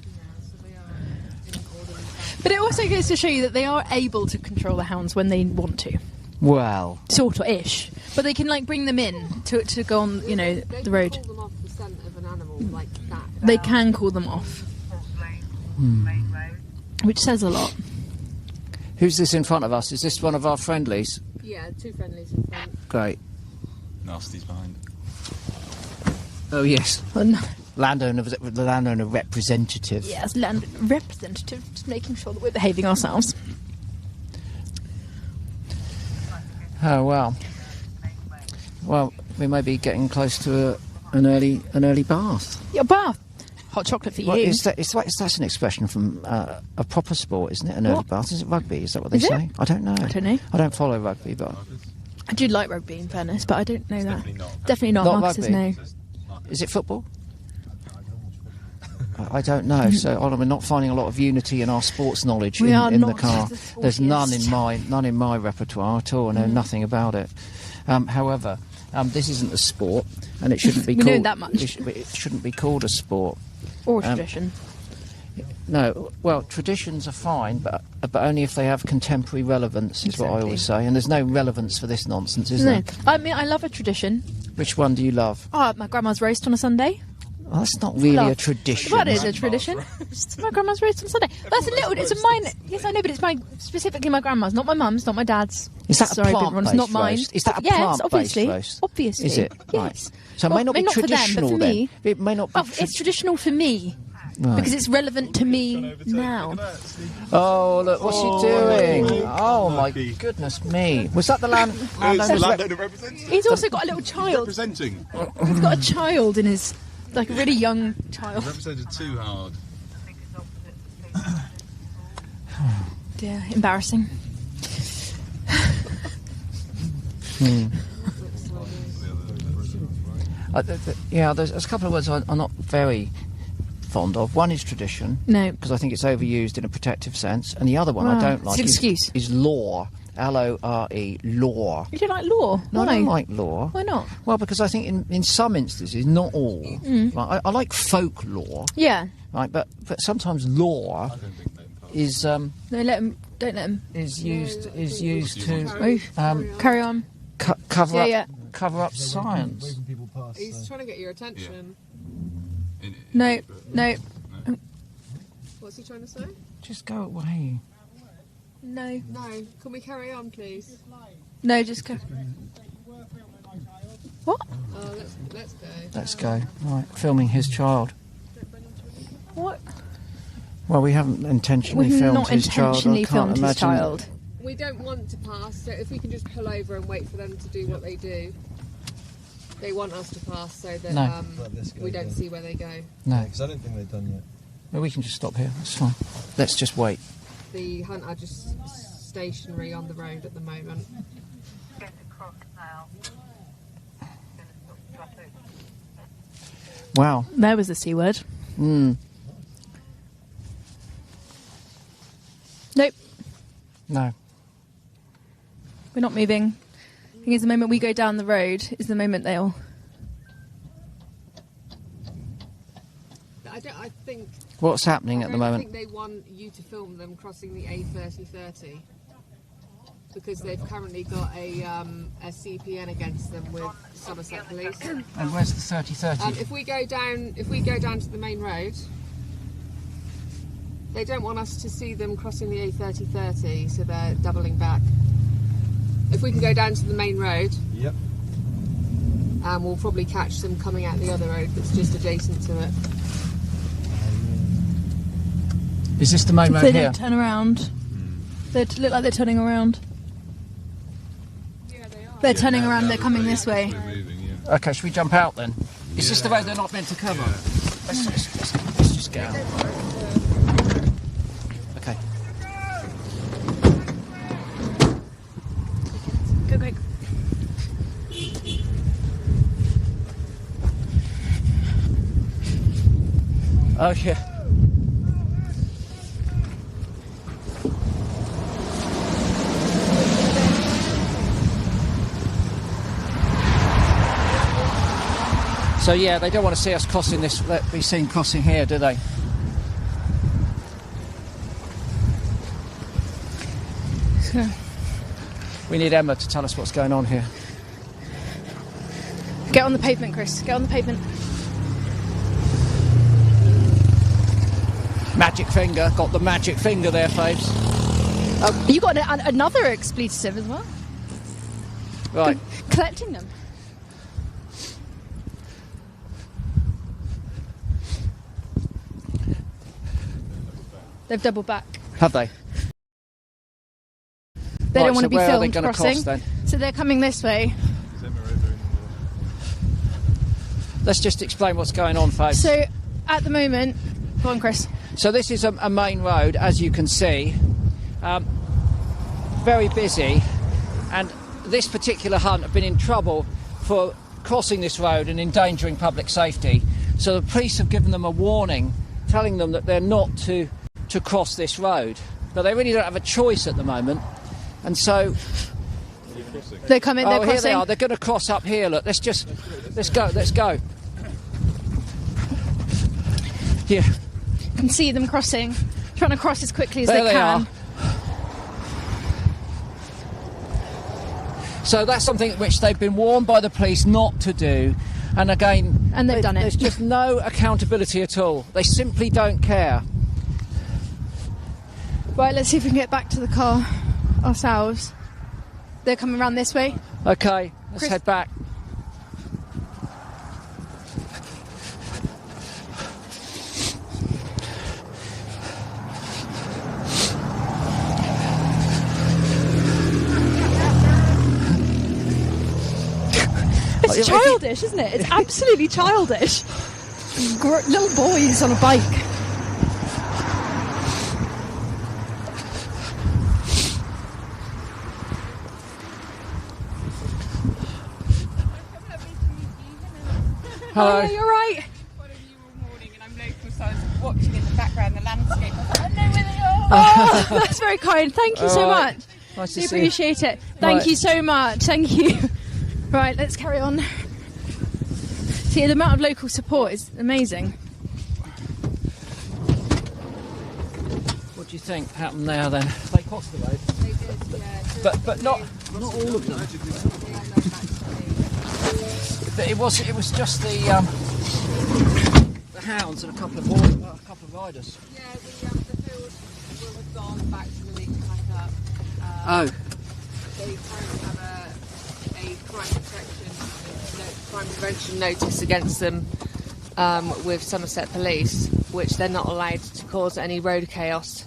But it also goes to show you that they are able to control the hounds when they want to. Well. Sort of ish. But they can, bring them in to go on, the road. They can call them off the scent of an animal like that. They can call them off. Which says a lot. Who's this in front of us? Is this one of our friendlies? Yeah, 2 friendlies in front. Great. Nasty's behind. Oh, yes. The landowner representative. Yes, land representative, just making sure that we're behaving ourselves. Oh, well. Well, we may be getting close to an early bath. Your bath? Hot chocolate for you. That's an expression from a proper sport, isn't it? An early bath. Is it rugby? Is that what they say? I don't know. I don't know. I don't follow rugby, but I do like rugby, in fairness, but I don't know that. Definitely not. Not Marcus says no. Is it football? I don't know. So we're not finding a lot of unity in our sports knowledge in the car. There's none in my repertoire at all. I know nothing about it. However, this isn't a sport, and it shouldn't be we called. know that much. It shouldn't be called a sport. Or tradition. No, well, traditions are fine, but only if they have contemporary relevance, is what I always say. And there's no relevance for this nonsense, is there? I mean, I love a tradition. Which one do you love? Oh, my grandma's roast on a Sunday. Well, that's not really a tradition. What is a tradition? My grandma's roast on Sunday. That's a little. It's a mine. Yes, I know, but it's specifically my grandma's, not my mum's, not my dad's. Is that a plant-based not mine. roast? Is that a yes, plant-based roast? Obviously. Is it? Yes. Right. So it may not be traditional for them, but for me, It may not be. It's traditional for me. Right. Because it's relevant to me now. Oh, look, what's he doing? Oh, my goodness me. Was that the landowner representative? He's also got a little child. Representing. He's got a child in his, a really young child. Represented too hard. Yeah, embarrassing. There's a couple of words I'm not very fond of. One is tradition. No. Because I think it's overused in a protective sense. And the other one I don't like is law. L-O-R-E, law. You don't like law? No, Why? I don't like law. Why not? Well, because I think in some instances, not all. Right, I like folklore. Yeah. Right, but sometimes law is no, don't let him. Is used to carry on. Cover up science. He's trying to get your attention. No. What's he trying to say? Just go away. No. Can we carry on, please? No, just go. What? Oh, let's go. Let's go. Right, filming his child. What? Well, we haven't intentionally filmed his child. We've not intentionally filmed his child. We don't want to pass, so if we can just pull over and wait for them to do what they do. They want us to pass so that No. we don't see where they go. No. Because I don't think they've done yet. Well, we can just stop here. That's fine. Let's just wait. The hunt are just stationary on the road at the moment. Wow. There was the C word. Mm. Nope, No. we're not moving. I think it's the moment we go down the road is the moment they'll... I think... What's happening at the moment? I think they want you to film them crossing the A3030 because they've currently got a CPN against them with Somerset Police. And where's the 3030? If we go down to the main road, they don't want us to see them crossing the A3030, so they're doubling back. If we can go down to the main road, yep, we'll probably catch them coming out the other road that's just adjacent to it. Is this the main road They here? don't turn around. They look like they're turning around. They're turning around, they're coming this way. Okay, should we jump out then? Is this the road they're not meant to cover? Let's just get out. Okay. Go quick. Oh, yeah. So yeah, they don't want to see us crossing this, be seen crossing here, do they? So, We need Emma to tell us what's going on here. get on the pavement, Chris. Get on the pavement. Magic finger, got the magic finger there, Faves. Oh, you got another expletive as well. Right. Collecting them. They've doubled back. Have they? They Right, don't want so to be where are they filmed gonna crossing. cross, then? So they're coming this way. Let's just explain what's going on, Faves. So at the moment, go on, Chris. So this is a main road, as you can see, very busy, and this particular hunt have been in trouble for crossing this road and endangering public safety. So the police have given them a warning, telling them that they're not to cross this road. But they really don't have a choice at the moment, and so they're coming. They're here crossing. they are. They're going to cross up here. Look, let's go. Let's go. Here. You can see them crossing, trying to cross as quickly as There they they can. are. So that's something which they've been warned by the police not to do, and again, And they've done it. There's just no accountability at all. They simply don't care. Right, let's see if we can get back to the car ourselves. They're coming around this way. Okay, let's Chris- head back. It's childish, isn't it? It's absolutely childish. Little boys on a bike. Hello. Oh, yeah, you're right. Watching in the background the landscape. I was like, I know where they are. Oh, that's very kind. Thank you so All right. much. Nice to We see you. appreciate it. Thank Right. you so much. Thank you. Right, let's carry on. See, the amount of local support is amazing. What do you think happened there then? They crossed the road. They did, yeah. But not all of them. It was just the hounds and a couple of riders. Yeah, the field will have gone back to the league pack up. Oh. They currently have a crime prevention notice against them with Somerset Police, which they're not allowed to cause any road chaos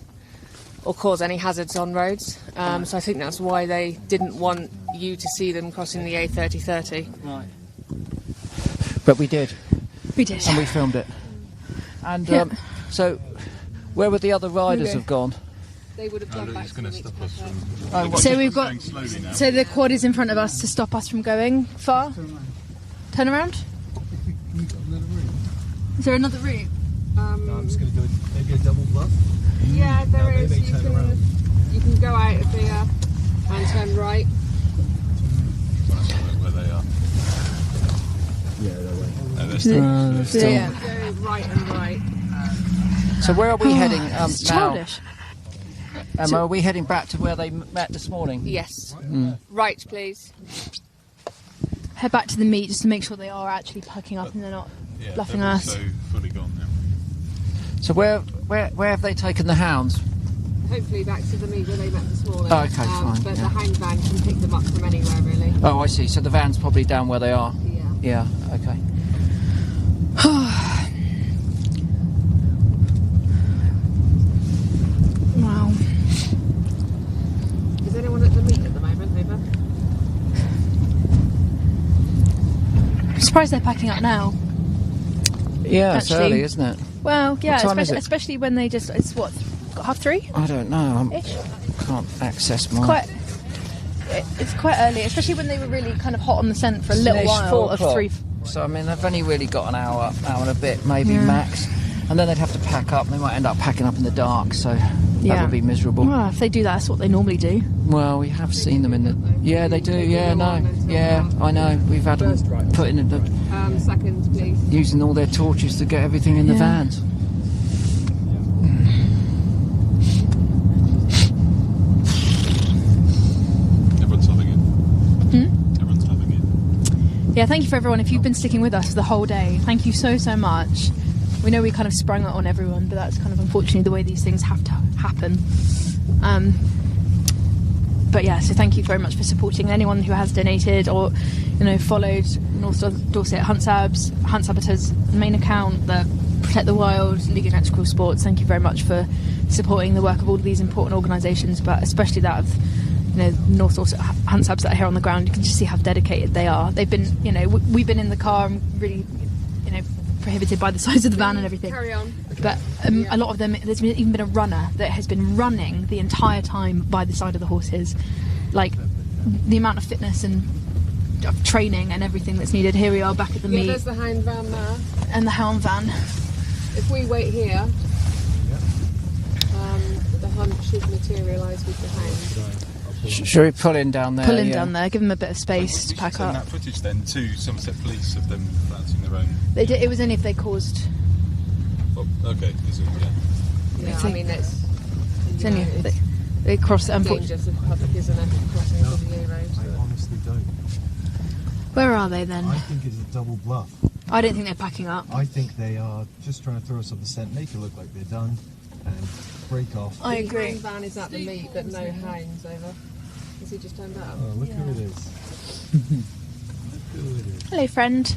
or cause any hazards on roads. So I think that's why they didn't want you to see them crossing the A3030. Right. But we did. We did. And we filmed it. And so, where would the other riders have gone? They would have gone back to the stop us from... So we've got... So the quad is in front of us to stop us from going far. Turn around. Is there another route? No, I'm just going to do maybe a double bluff. Yeah, there is. You can go out of here and turn right. Where they are. Yeah, that way. No, they're still, Go right and right. So where are we heading It's now? childish. Emma, are we heading back to where they met this morning? Yes. Mm. Right, please. Head back to the meet just to make sure they are actually packing up and they're not bluffing us. So fully gone now. So where have they taken the hounds? Hopefully back to the meet where they met this morning. Oh, okay, fine. But yeah. the hound van can pick them up from anywhere, really. Oh, I see. So the van's probably down where they are. Yeah. Yeah. Okay. Wow. Is anyone at the meet at the moment, Ava? I'm surprised they're packing up now. Yeah, it's Actually. early, isn't it? Well, yeah, What time is it? especially when they just... It's what, 3:30? I don't know. Ish. Can't access mine. It's quite early, especially when they were really kind of hot on the scent for a little It's while 4 of o'clock. 3. So I mean, they've only really got an hour and a bit, maybe max, and then they'd have to pack up. And they might end up packing up in the dark, so that would be miserable. Well, if they do that, that's what they normally do. Well, we have seen them in the. Yeah, they do. Yeah, no. Yeah, I know. We've had them put in the. Seconds, please. Using all their torches to get everything in the vans. Everyone's having it. Everyone's having it. Yeah, thank you for everyone. If you've been sticking with us the whole day, thank you so much. We know we kind of sprung it on everyone, but that's kind of unfortunately the way these things have to happen. But yeah, so thank you very much for supporting anyone who has donated or, followed North Dorset Hunt Saboteurs main account, the Protect the Wild, League of Natural Sports. Thank you very much for supporting the work of all of these important organisations, but especially that of North Dorset Hunt Sabs that are here on the ground. You can just see how dedicated they are. They've been, we've been in the car and really, prohibited by the size of the van and everything. Carry on. But a lot of them, there's even been a runner that has been running the entire time by the side of the horses. Like, the amount of fitness and of training and everything that's needed. Here we are back at the meet. There's the hound van there. And the hound van. If we wait here, the hunt should materialise with the hound. Should we pull in down there? Pull in down there, give them a bit of space to pack Send up. that footage then to Somerset Police of them bouncing their own. They did, it was only if they caused. Oh, okay. Yeah, I mean it's only if they crossed. Dangerous of the public, isn't it? Crossing the road. I honestly don't. Where are they then? I think it's a double bluff. I don't think they're packing up. I think they are just trying to throw us off the scent, make it look like they're done, and break off. I agree. The hound van is at the meet, but no hounds over. Has he just turned up? Oh, look who it is. Look who it is. Hello, friend.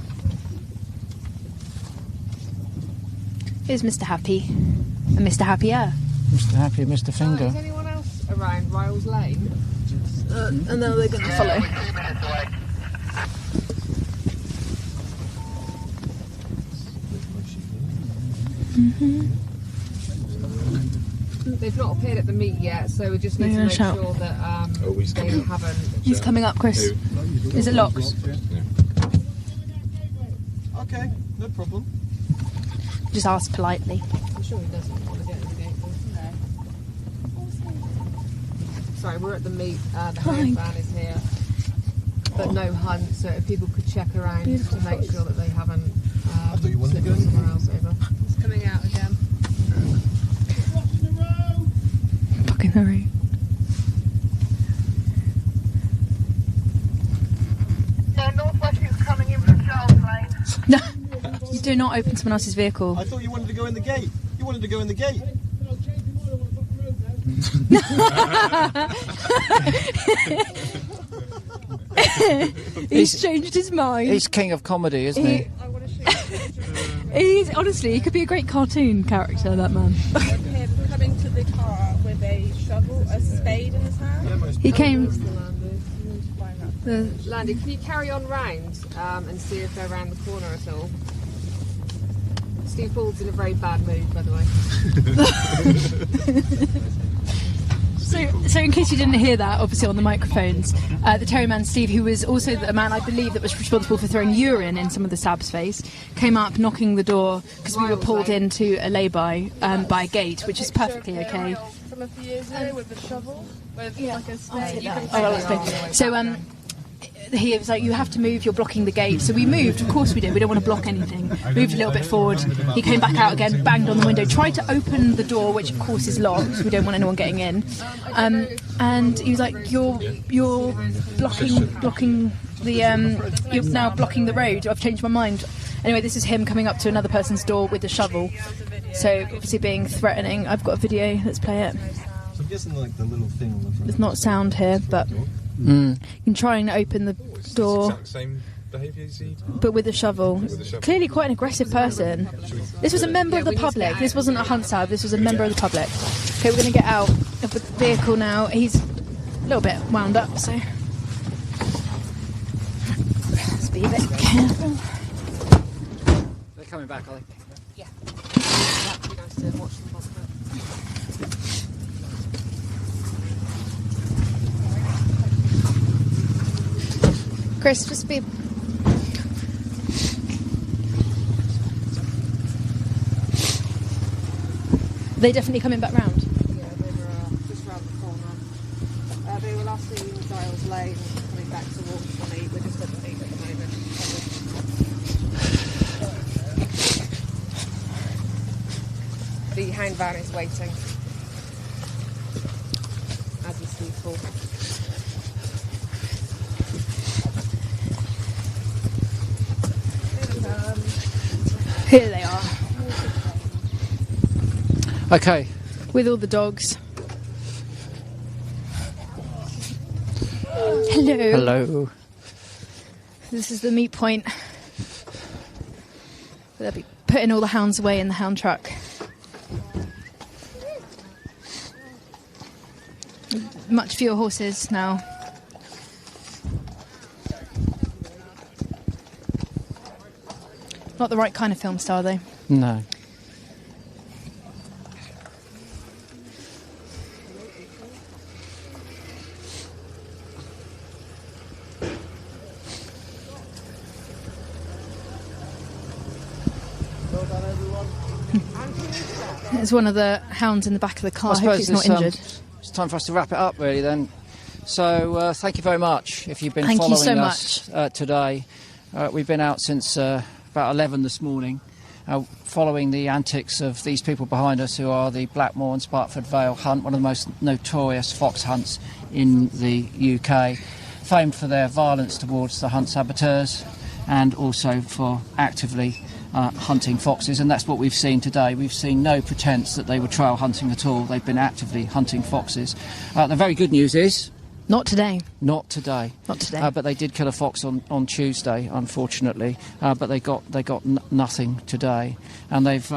Here's Mr. Happy and Mr. Happier. Mr. Happy and Mr. Finger. Is anyone else around Ryles Lane? And then they're going to follow. They've not appeared at the meet yet, so we just need to make shout. sure that they haven't. He's coming up, Chris. Is it locked? Okay, no problem. Just ask politely. I'm sure he doesn't want to get in the gate. Sorry, we're at the meet. The hound van is here, but no hunt. So if people could check around to make sure that they haven't slipped somewhere else over. It's coming out again. Fucking hurry. Northwest is coming in from Charles Lane. No, you do not open someone else's vehicle. I thought you wanted to go in the gate. You wanted to go in the gate. He's changed his mind. He's king of comedy, isn't he? He's honestly, he could be a great cartoon character. That man. Him coming to the car with a shovel, a spade in his hand. He came. Landy, can you carry on round and see if they're around the corner at all? Steve Ball's in a very bad mood, by the way. So in case you didn't hear that, obviously on the microphones, the Terrierman Steve, who was also the man I believe that was responsible for throwing urine in some of the Sab's face, came up knocking the door because we were pulled into a lay-by by a gate, which is perfectly okay. From a few years ago with a shovel, with like a snake. So he was like, you have to move, you're blocking the gate. So we moved, of course we did, we don't want to block anything. Moved a little bit forward, he came back out again, banged on the window, tried to open the door, which of course is locked, we don't want anyone getting in. And he was like, you're blocking the, you're now blocking the road, I've changed my mind. Anyway, this is him coming up to another person's door with a shovel. So obviously being threatening. I've got a video, let's play it. So I'm guessing like the little thing on the front. There's not sound here, but you can try and open the door. Same behaviour as he? But with a shovel. Clearly quite an aggressive person. This was a member of the public. This wasn't a hunt sab, this was a member of the public. Okay, we're going to get out of the vehicle now. He's a little bit wound up, so let's be a bit careful. They're coming back, are they? Yeah. That'd be nice to watch them pop up. Chris, just be... They definitely coming back round? Yeah, they were just round the corner. They were last seen in Giles Lane, coming back towards the meet. We're just at the meet at the moment. The hound van is waiting. As is Steve Ball. Here they are. Okay. With all the dogs. Hello. Hello. This is the meet point. They'll be putting all the hounds away in the hound truck. Much fewer horses now. Not the right kind of film star, though. No. Well done, everyone. There's one of the hounds in the back of the car. I Hopefully it's not injured. It's time for us to wrap it up, really, then. So, thank you very much if you've been Thank you following so us today. We've been out since about 11 this morning, following the antics of these people behind us, who are the Blackmore and Sparkford Vale hunt, one of the most notorious fox hunts in the UK, famed for their violence towards the hunt saboteurs and also for actively hunting foxes, and that's what we've seen today. We've seen no pretence that they were trail hunting at all. They've been actively hunting foxes. The very good news is... Not today. Not today. Not today. But they did kill a fox on Tuesday, unfortunately. But they got nothing today, and they've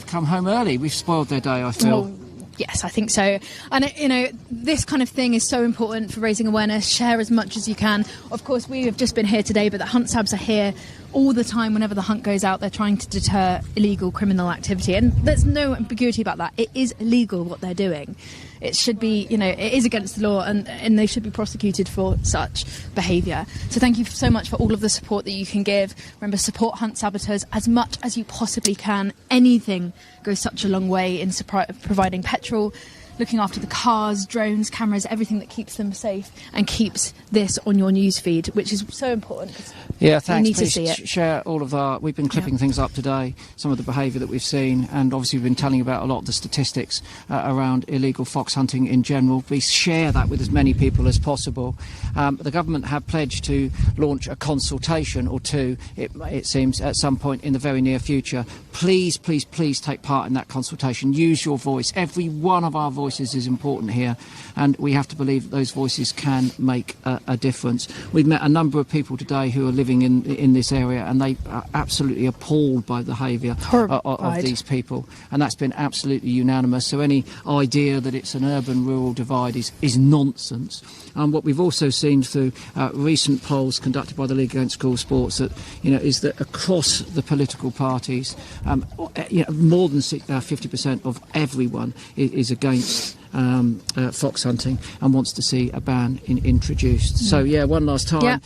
come home early. We've spoiled their day, I feel. Well, yes, I think so. And, this kind of thing is so important for raising awareness. Share as much as you can. Of course, we have just been here today, but the hunt sabs are here all the time. Whenever the hunt goes out, they're trying to deter illegal criminal activity. And there's no ambiguity about that. It is illegal what they're doing. It should be, it is against the law, and they should be prosecuted for such behaviour. So thank you so much for all of the support that you can give. Remember, support hunt saboteurs as much as you possibly can. Anything goes such a long way in providing petrol, looking after the cars, drones, cameras, everything that keeps them safe and keeps this on your news feed, which is so important. Yeah, thanks. You need Please to see it. Share all of our... We've been clipping things up today, some of the behaviour that we've seen, and obviously we've been telling you about a lot of the statistics around illegal fox hunting in general. Please share that with as many people as possible. The government have pledged to launch a consultation or two, it seems, at some point in the very near future. please take part in that consultation. Use your voice. Every one of our voices is important here, and we have to believe that those voices can make a difference. We've met a number of people today who are living in this area, and they are absolutely appalled by the behaviour of these people, and that's been absolutely unanimous. So any idea that it's an urban-rural divide is nonsense. What we've also seen through recent polls conducted by the League Against School Sports is that across the political parties, more than 50% of everyone is against fox hunting and wants to see a ban introduced. So one last time,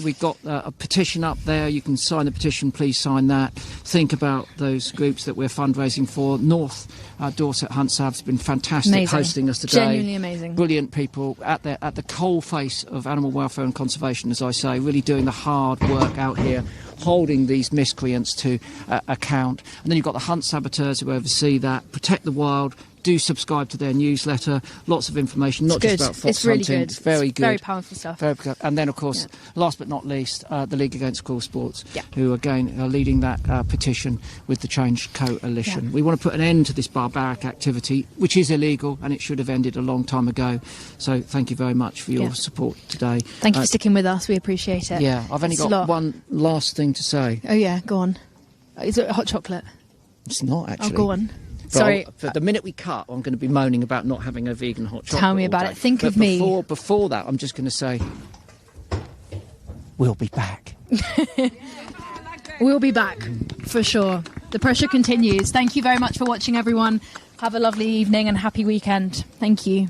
we've got a petition up there. You can sign the petition. Please sign that. Think about those groups that we're fundraising for. North Dorset Hunt Savs have been fantastic hosting us today. Genuinely amazing. Brilliant people at the coalface of animal welfare and conservation, as I say, really doing the hard work out here, holding these miscreants to account. And then you've got the hunt saboteurs who oversee that, protect the wild. Do subscribe to their newsletter. Lots of information, not just about fox really hunting. Good. It's very good. Very powerful stuff. Very good. And then, of course, last but not least, the League Against School Sports, who again are leading that petition with the Change Coalition. We want to put an end to this barbaric activity, which is illegal, and it should have ended a long time ago. So thank you very much for your support today. Thank you for sticking with us. We appreciate it. Yeah, I've only got one last thing to say. Oh yeah, go on. Is it hot chocolate? It's not actually. Oh, go on. Sorry. But the minute we cut, I'm going to be moaning about not having a vegan hot chocolate. Tell me about it. Think of me. Before that, I'm just going to say, we'll be back. We'll be back, for sure. The pressure continues. Thank you very much for watching, everyone. Have a lovely evening and happy weekend. Thank you.